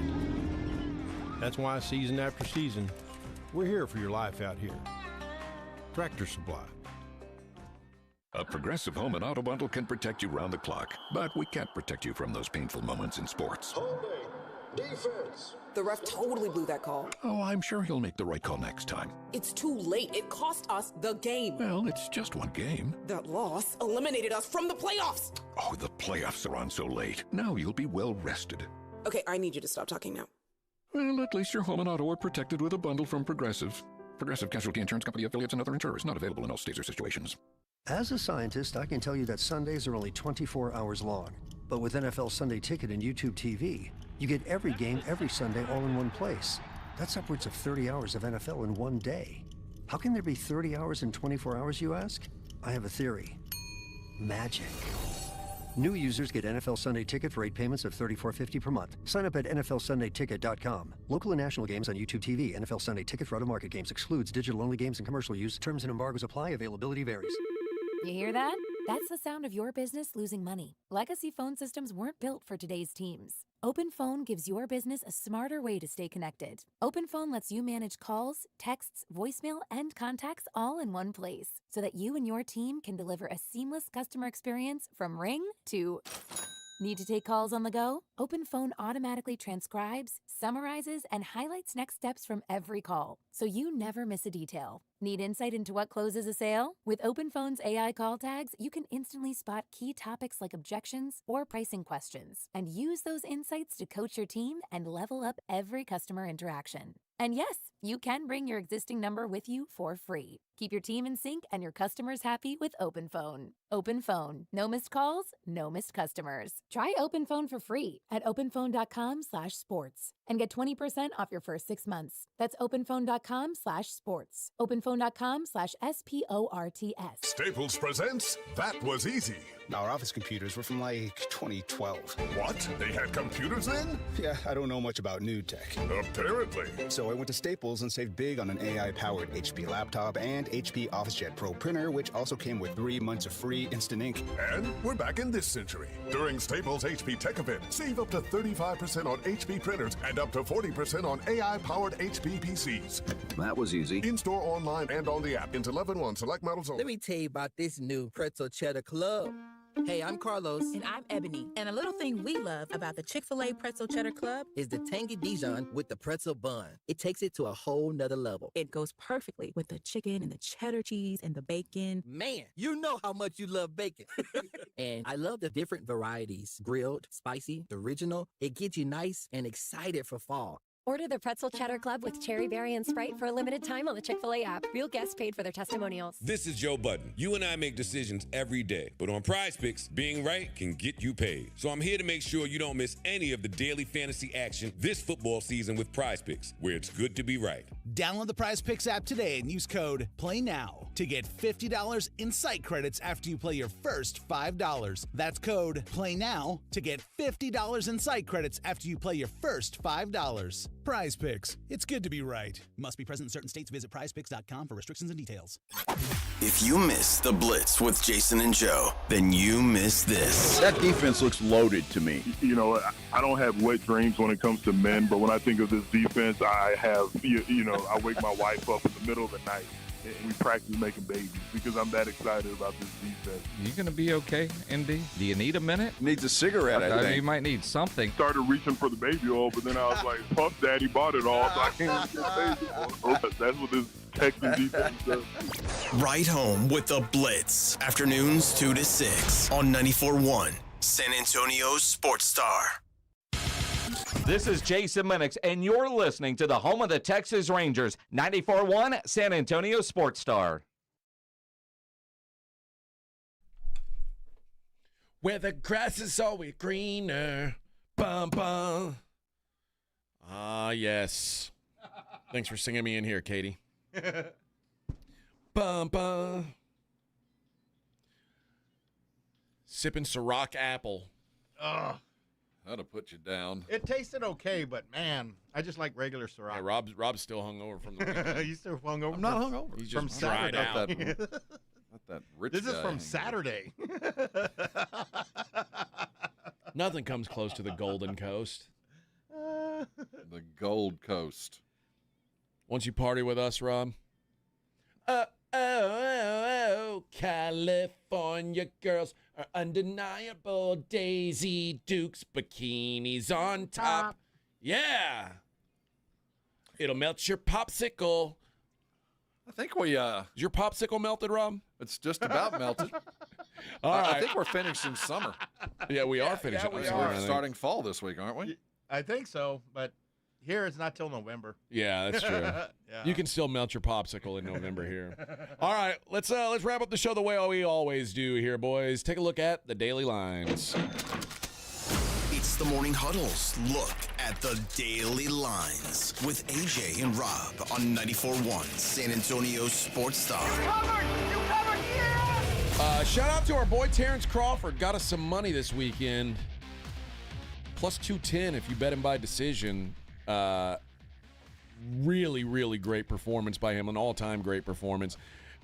S16: That's why season after season, we're here for your life out here. Tractor Supply.
S17: A Progressive Home and Auto Bundle can protect you round the clock, but we can't protect you from those painful moments in sports.
S18: Holding. Defense.
S21: The ref totally blew that call.
S17: Oh, I'm sure he'll make the right call next time.
S21: It's too late. It cost us the game.
S17: Well, it's just one game.
S21: That loss eliminated us from the playoffs.
S17: Oh, the playoffs are on so late. Now you'll be well rested.
S21: Okay, I need you to stop talking now.
S17: Well, at least your home and auto are protected with a bundle from Progressive. Progressive Casualty Insurance Company affiliates and other insurers. Not available in all states or situations.
S29: As a scientist, I can tell you that Sundays are only 24 hours long. But with NFL Sunday Ticket and YouTube TV, you get every game every Sunday all in one place. That's upwards of 30 hours of NFL in one day. How can there be 30 hours in 24 hours, you ask? I have a theory. Magic. New users get NFL Sunday Ticket for 8 payments of $34.50 per month. Sign up at NFLSundayTicket.com. Local and national games on YouTube TV. NFL Sunday Ticket for out-of-market games excludes digital-only games and commercial use. Terms and embargoes apply. Availability varies.
S28: You hear that?
S3: That's the sound of your business losing money. Legacy phone systems weren't built for today's teams. OpenPhone gives your business a smarter way to stay connected. OpenPhone lets you manage calls, texts, voicemail, and contacts all in one place so that you and your team can deliver a seamless customer experience from ring to... Need to take calls on the go? OpenPhone automatically transcribes, summarizes, and highlights next steps from every call, so you never miss a detail. Need insight into what closes a sale? With OpenPhone's AI call tags, you can instantly spot key topics like objections or pricing questions, and use those insights to coach your team and level up every customer interaction. And yes, you can bring your existing number with you for free. Keep your team in sync and your customers happy with OpenPhone. OpenPhone. No missed calls, no missed customers. Try OpenPhone for free at openphone.com/sports and get 20% off your first 6 months. That's openphone.com/sports. openphone.com/SPORTS.
S6: Staples presents That Was Easy.
S15: Our office computers were from like 2012.
S6: What? They had computers then?
S15: Yeah, I don't know much about new tech.
S6: Apparently.
S15: So I went to Staples and saved big on an AI-powered HP laptop and HP OfficeJet Pro printer, which also came with 3 months of free instant ink.
S6: And we're back in this century. During Staples HP Tech Event, save up to 35% on HP printers and up to 40% on AI-powered HP PCs.
S19: That was easy.
S6: In-store, online, and on the app. Into 11/1 select models only.
S22: Let me tell you about this new Pretzel Cheddar Club. Hey, I'm Carlos.
S23: And I'm Ebony. And a little thing we love about the Chick-fil-A Pretzel Cheddar Club
S22: is the tangy Dijon with the pretzel bun. It takes it to a whole nother level.
S23: It goes perfectly with the chicken and the cheddar cheese and the bacon.
S22: Man, you know how much you love bacon. And I love the different varieties. Grilled, spicy, original. It gets you nice and excited for fall.
S25: Order the Pretzel Cheddar Club with Cherry Berry and Sprite for a limited time on the Chick-fil-A app. Real guests paid for their testimonials.
S26: This is Joe Budden. You and I make decisions every day, but on Prize Picks, being right can get you paid. So I'm here to make sure you don't miss any of the daily fantasy action this football season with Prize Picks, where it's good to be right.
S27: Download the Prize Picks app today and use code PLAYNOW to get $50 in site credits after you play your first $5. That's code PLAYNOW to get $50 in site credits after you play your first $5. Prize Picks. It's good to be right. Must be present in certain states. Visit prizepicks.com for restrictions and details.
S1: If you miss the Blitz with Jason and Joe, then you miss this.
S30: That defense looks loaded to me.
S31: You know, I don't have wet dreams when it comes to men, but when I think of this defense, I have, I wake my wife up in the middle of the night and we practice making babies because I'm that excited about this defense.
S10: You going to be okay, ND? Do you need a minute?
S30: Needs a cigarette, I think.
S10: You might need something.
S31: Started reaching for the baby oil, but then I was like, Puff Daddy bought it all, so I can't even get baby oil. That's what this Texas defense does.
S1: Right home with the Blitz. Afternoons 2 to 6 on 94.1 San Antonio Sports Star.
S32: This is Jason Minix, and you're listening to the home of the Texas Rangers, 94.1 San Antonio Sports Star.
S4: Where the grass is always greener. Bum, bum. Ah, yes. Thanks for singing me in here, Katie. Bum, bum. Sipping Ciroc apple.
S10: Ugh.
S2: That'll put you down.
S10: It tasted okay, but man, I just like regular Ciroc.
S4: Yeah, Rob's still hungover from the weekend.
S10: You still hungover?
S2: I'm not hungover.
S4: He's
S10: from
S4: just dried
S10: Saturday.
S4: out.
S2: Not that rich
S10: This is
S2: guy
S10: from
S2: hanging
S10: Saturday.
S4: Nothing comes close to the Golden Coast.
S2: The Gold Coast.
S4: Once you party with us, Rob. Oh, California girls are undeniable. Daisy Dukes, bikinis on top. Yeah. It'll melt your popsicle.
S2: I think we
S4: Is your popsicle melted, Rob?
S2: it's just about melted.
S4: All right.
S2: I think we're finishing summer.
S4: Yeah, we are finishing.
S10: we
S2: So
S10: are.
S2: we're starting fall this week, aren't we?
S10: I think so, but here it's not till November.
S4: Yeah, that's true.
S10: Yeah.
S4: You can still melt your popsicle in November here. All right, let's wrap up the show the way we always do here, boys. Take a look at the daily lines.
S1: It's the Morning Huddle's look at the daily lines with AJ and Rob on 94.1 San Antonio Sports Star.
S4: Shout out to our boy Terrence Crawford. Got us some money this weekend. Plus 210 if you bet him by decision. Really, really great performance by him. An all-time great performance.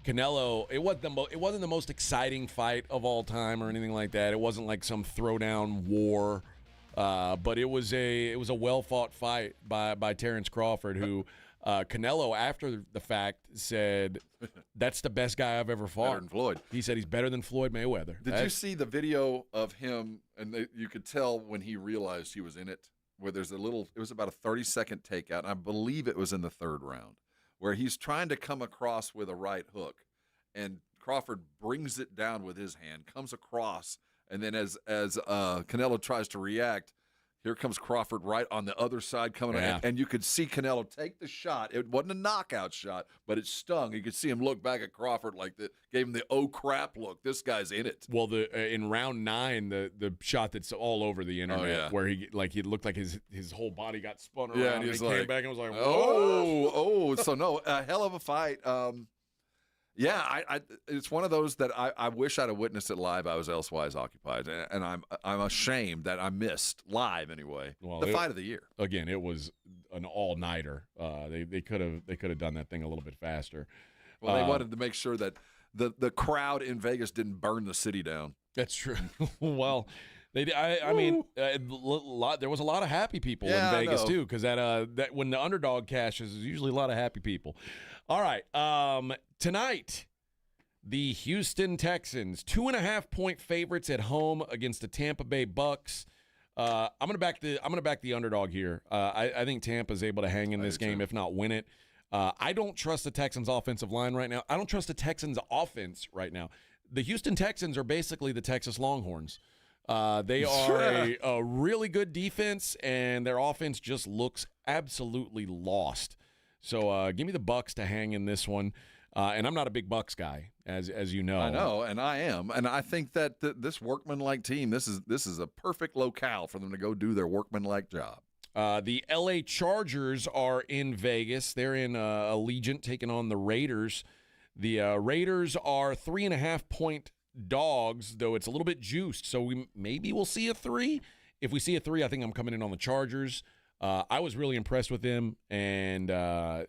S4: Canelo, it wasn't the most exciting fight of all time or anything like that. It wasn't like some throwdown war, but it was a well-fought fight by Terrence Crawford, who Canelo, after the fact, said that's the best guy I've ever fought.
S2: Better than Floyd.
S4: He said he's better than Floyd Mayweather.
S2: Did you see the video of him, and you could tell when he realized he was in it, where there's it was about a 30-second takeout, and I believe it was in the third round, where he's trying to come across with a right hook, and Crawford brings it down with his hand, comes across, and then as Canelo tries to react, here comes Crawford right on the other side coming in, and you could see Canelo take the shot. It wasn't a knockout shot, but it stung. You could see him look back at Crawford like that, gave him the oh crap look. This guy's in it.
S4: Well, in round 9, the shot that's all over the internet, where he looked like his whole body got spun around.
S2: Yeah, and he
S4: came back and was like,
S2: oh. So no, a hell of a fight. Yeah, I it's one of those that I wish I'd have witnessed it live. I was elsewise occupied, and I'm ashamed that I missed live anyway.
S4: Well,
S2: the fight of the year.
S4: Again, it was an all-nighter. They could have done that thing a little bit faster.
S2: Well, they wanted to make sure that the crowd in Vegas didn't burn the city down.
S4: That's true. Well, I mean, there was a lot of happy people in Vegas too, because that when the underdog cashes, there's usually a lot of happy people. All right, tonight, the Houston Texans, 2.5-point favorites at home against the Tampa Bay Bucks. I'm gonna back the underdog here. I think Tampa's able to hang in this game, if not win it. I don't trust the Texans' offensive line right now. I don't trust the Texans' offense right now. The Houston Texans are basically the Texas Longhorns. They are a really good defense, and their offense just looks absolutely lost. So give me the Bucks to hang in this one. And I'm not a big Bucks guy, as you know.
S2: I know, and I am. And I think that this workmanlike team, this is a perfect locale for them to go do their workmanlike job.
S4: The L.A. Chargers are in Vegas. They're in Allegiant taking on the Raiders. The Raiders are 3.5-point dogs, though it's a little bit juiced. So maybe we'll see a 3. If we see a 3, I think I'm coming in on the Chargers. I was really impressed with them, and the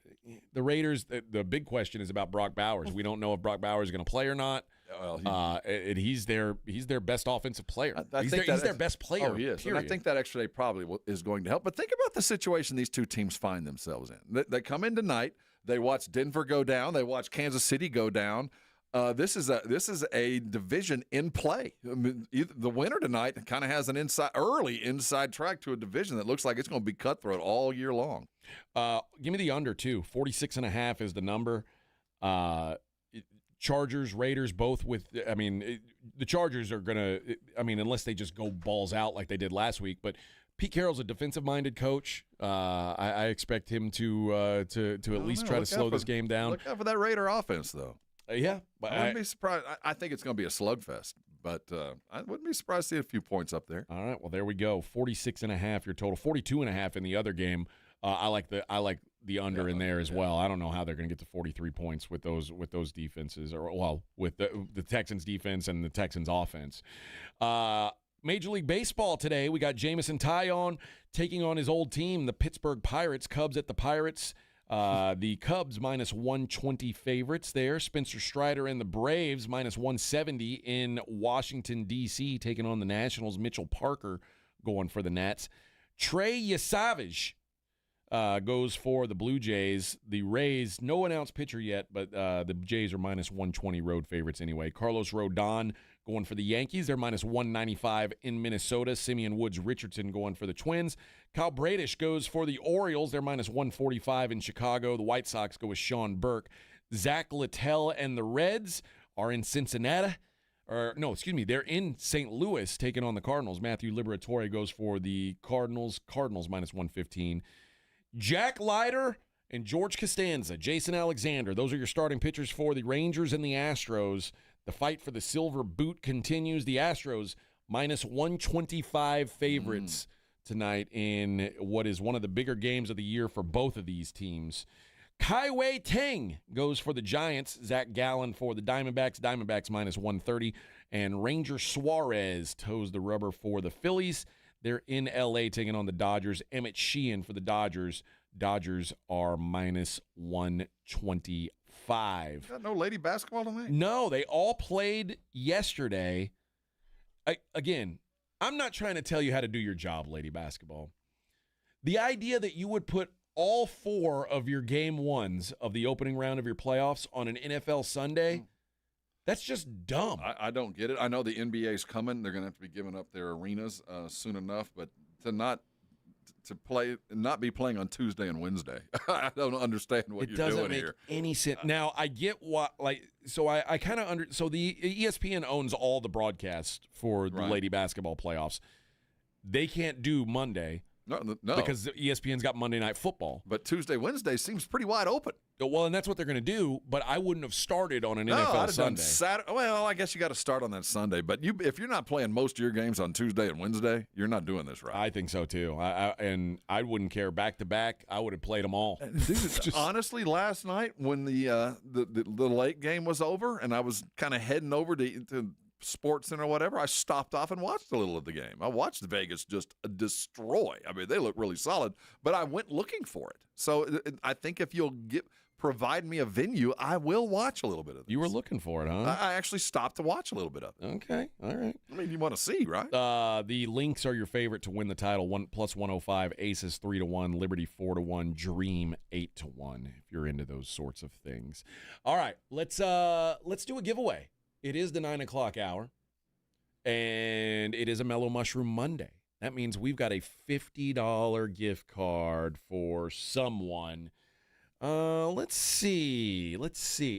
S4: Raiders, the big question is about Brock Bowers. We don't know if Brock Bowers is going to play or not. Well, he's their best offensive player. He's their best player.
S2: Oh, he is.
S4: Period.
S2: And I think that actually probably is going to help. But think about the situation these two teams find themselves in. They come in tonight. They watch Denver go down. They watch Kansas City go down. This is a division in play. I mean, the winner tonight kind of has an early inside track to a division that looks like it's going to be cutthroat all year long.
S4: Give me the under too. 46.5 is the number. Chargers, Raiders, both with. I mean, the Chargers are gonna. I mean, unless they just go balls out like they did last week, but. Pete Carroll's a defensive-minded coach. I expect him to at least try to slow this game down.
S2: Look out for that Raider offense, though.
S4: Yeah, but
S2: I wouldn't be surprised. I think it's going to be a slugfest, but I wouldn't be surprised to see a few points up there.
S4: All right, well there we go. 46.5 your total. 42.5 in the other game. I like the under in there as well. I don't know how they're going to get to 43 points with those defenses, or with the Texans defense and the Texans offense. Major League Baseball today, we got Jameson Taillon taking on his old team, the Pittsburgh Pirates. Cubs at the Pirates. The Cubs minus 120 favorites there. Spencer Strider and the Braves minus 170 in Washington, D.C., taking on the Nationals. Mitchell Parker going for the Nats. Trey Yesavage goes for the Blue Jays. The Rays, no announced pitcher yet, but the Jays are minus 120 road favorites anyway. Carlos Rodon going for the Yankees. They're minus 195 in Minnesota. Simeon Woods-Richardson going for the Twins. Kyle Bradish goes for the Orioles. They're minus 145 in Chicago. The White Sox go with Sean Burke. Zach Littell and the Reds are in Cincinnati. They're in St. Louis taking on the Cardinals. Matthew Liberatore goes for the Cardinals. Cardinals minus 115. Jack Leiter and George Costanza, Jason Alexander. Those are your starting pitchers for the Rangers and the Astros. The fight for the silver boot continues. The Astros minus 125 favorites tonight in what is one of the bigger games of the year for both of these teams. Kai-Wei Teng goes for the Giants. Zach Gallen for the Diamondbacks. Diamondbacks minus 130. And Ranger Suarez toes the rubber for the Phillies. They're in L.A. taking on the Dodgers. Emmett Sheehan for the Dodgers. Dodgers are minus 125.
S2: 5. Got no lady basketball tonight?
S4: No, they all played yesterday. Again, I'm not trying to tell you how to do your job, lady basketball. The idea that you would put all 4 of your game 1s of the opening round of your playoffs on an NFL Sunday, that's just dumb.
S2: I don't get it. I know the NBA's coming. They're going to have to be giving up their arenas soon enough, but to not be playing on Tuesday and Wednesday, I don't understand what you're doing here.
S4: It doesn't make any sense. Now, I get what, so I kind of so the ESPN owns all the broadcasts for the lady basketball playoffs. They can't do Monday.
S2: No.
S4: Because ESPN's got Monday Night Football.
S2: But Tuesday, Wednesday seems pretty wide open.
S4: Well, and that's what they're going to do, but I wouldn't have started on an NFL Sunday.
S2: Saturday. Well, I guess you got to start on that Sunday, but if you're not playing most of your games on Tuesday and Wednesday, you're not doing this right.
S4: I think so, too. And I wouldn't care. Back-to-back, I would have played them all.
S2: Dude, honestly, last night when the late game was over and I was kind of heading over to Sports Center or whatever, I stopped off and watched a little of the game. I watched Vegas just destroy. I mean, they look really solid, but I went looking for it. So I think if you'll provide me a venue, I will watch a little bit of this.
S4: You were looking for it, huh?
S2: I actually stopped to watch a little bit of it.
S4: Okay, all right.
S2: I mean, you want to see, right?
S4: The Lynx are your favorite to win the title. 1+105, Aces 3-1, Liberty 4-1, Dream 8-1. If you're into those sorts of things. All right, let's do a giveaway. It is the 9 o'clock hour, and it is a Mellow Mushroom Monday. That means we've got a $50 gift card for someone. Let's see.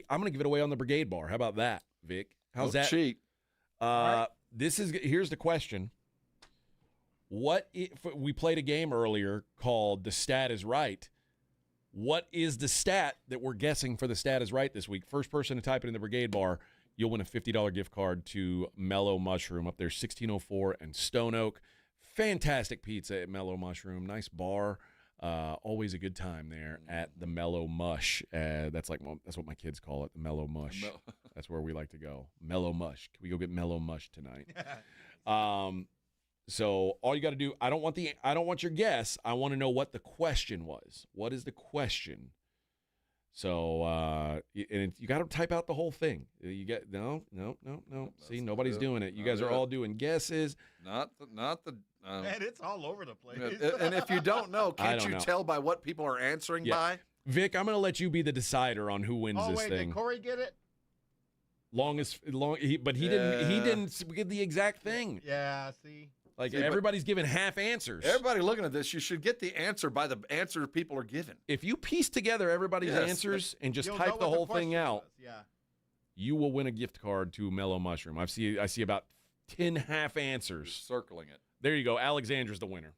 S4: I'm going to give it away on the Brigade Bar. How about that, Vic? How's that?
S2: Cheat.
S4: Here's the question. We played a game earlier called The Stat is Right. What is the stat that we're guessing for The Stat is Right this week? First person to type it in the Brigade Bar, you'll win a $50 gift card to Mellow Mushroom up there, 1604 and Stone Oak. Fantastic pizza at Mellow Mushroom. Nice bar. Always a good time there at the Mellow Mush. That's what my kids call it, the Mellow Mush. That's where we like to go. Mellow Mush. Can we go get Mellow Mush tonight? So all you got to do, I don't want your guess. I want to know what the question was. What is the question? So, and you got to type out the whole thing. You get no. See, nobody's doing it. You guys are all doing guesses.
S2: Not the.
S10: Man, it's all over the place.
S2: And if you don't know, can't you tell by what people are answering by?
S4: Vic, I'm going to let you be the decider on who wins this thing.
S10: Did Corey get it?
S4: But he didn't give the exact thing.
S10: Yeah, see.
S4: Everybody's giving half answers.
S2: Everybody looking at this, you should get the answer by the answer people are given.
S4: If you piece together everybody's answers and just type the whole thing out, you will win a gift card to Mellow Mushroom. I see about 10 half answers.
S2: Just circling it.
S4: There you go. Alexandra's the winner.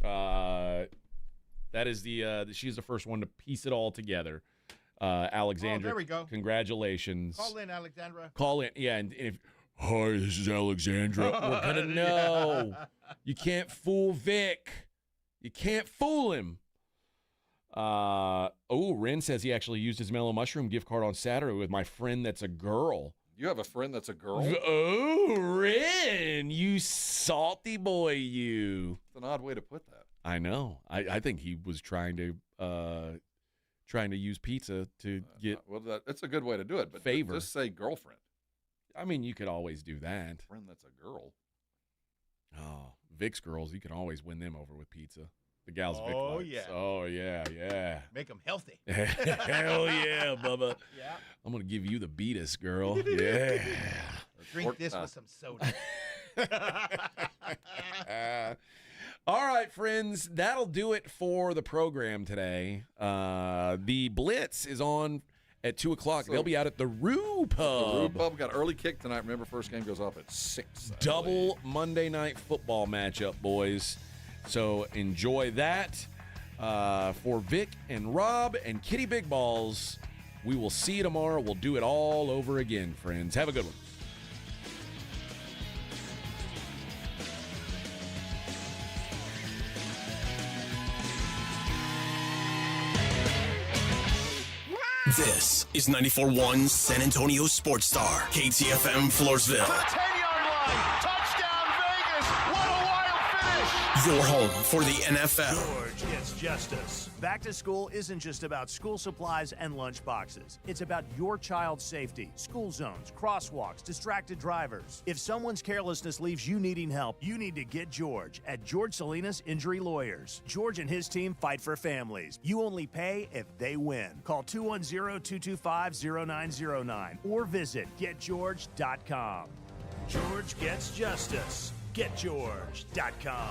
S4: That is she's the first one to piece it all together. Alexandra.
S10: There we go.
S4: Congratulations.
S10: Call in, Alexandra.
S4: Call in. Yeah, and if hi, this is Alexandra. We're going to know. You can't fool Vic. You can't fool him. Ren says he actually used his Mellow Mushroom gift card on Saturday with my friend that's a girl.
S2: You have a friend that's a girl?
S4: Oh, Ren, you salty boy, you.
S2: It's an odd way to put that.
S4: I know. I think he was trying to use pizza to get
S2: that's a good way to do it, but
S4: favor.
S2: Just say girlfriend.
S4: I mean, you could always do that.
S2: Friend that's a girl.
S4: Oh, Vic's girls, you can always win them over with pizza. The gals Vic likes.
S10: Oh, yeah.
S4: Oh, yeah.
S10: Make them healthy.
S4: Hell yeah, Bubba.
S10: Yeah.
S4: I'm going to give you the beatus, girl. Yeah.
S10: Drink this with some soda.
S4: All right, friends, that'll do it for the program today. The Blitz is on at 2 o'clock. They'll be out at the Rue Pub.
S2: The Rue Pub got early kick tonight. Remember, first game goes off at 6.
S4: Double Monday Night Football matchup, boys. So enjoy that. For Vic and Rob and Kitty Big Balls, we will see you tomorrow. We'll do it all over again, friends. Have a good one.
S1: This is 94.1 San Antonio Sports Star, KTFM Floresville.
S18: The 10-yard line. Touchdown, Vegas. What a wild finish.
S1: Your home for the NFL.
S5: George Gets Justice. Back to school isn't just about school supplies and lunch boxes. It's about your child's safety, school zones, crosswalks, distracted drivers. If someone's carelessness leaves you needing help, you need to get George at George Salinas Injury Lawyers. George and his team fight for families. You only pay if they win. Call 210-225-0909 or visit getgeorge.com. George Gets Justice. GetGeorge.com.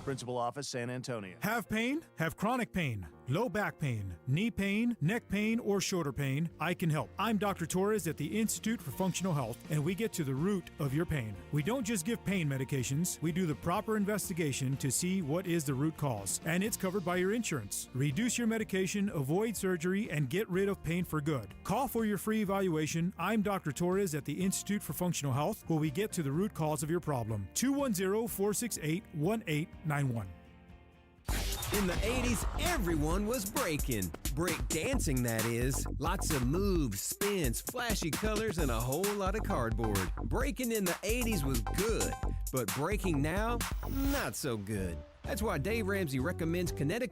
S5: Principal Office, San Antonio.
S7: Have pain? Have chronic pain, low back pain, knee pain, neck pain, or shoulder pain? I can help. I'm Dr. Torres at the Institute for Functional Health, and we get to the root of your pain. We don't just give pain medications. We do the proper investigation to see what is the root cause, and it's covered by your insurance. Reduce your medication, avoid surgery, and get rid of pain for good. Call for your free evaluation. I'm Dr. Torres at the Institute for Functional Health, where we get to the root cause of your problem. 210-468-1891.
S8: In the 80s, everyone was breaking. Break dancing, that is. Lots of moves, spins, flashy colors, and a whole lot of cardboard. Breaking in the 80s was good, but breaking now, not so good. That's why Dave Ramsey recommends kinetic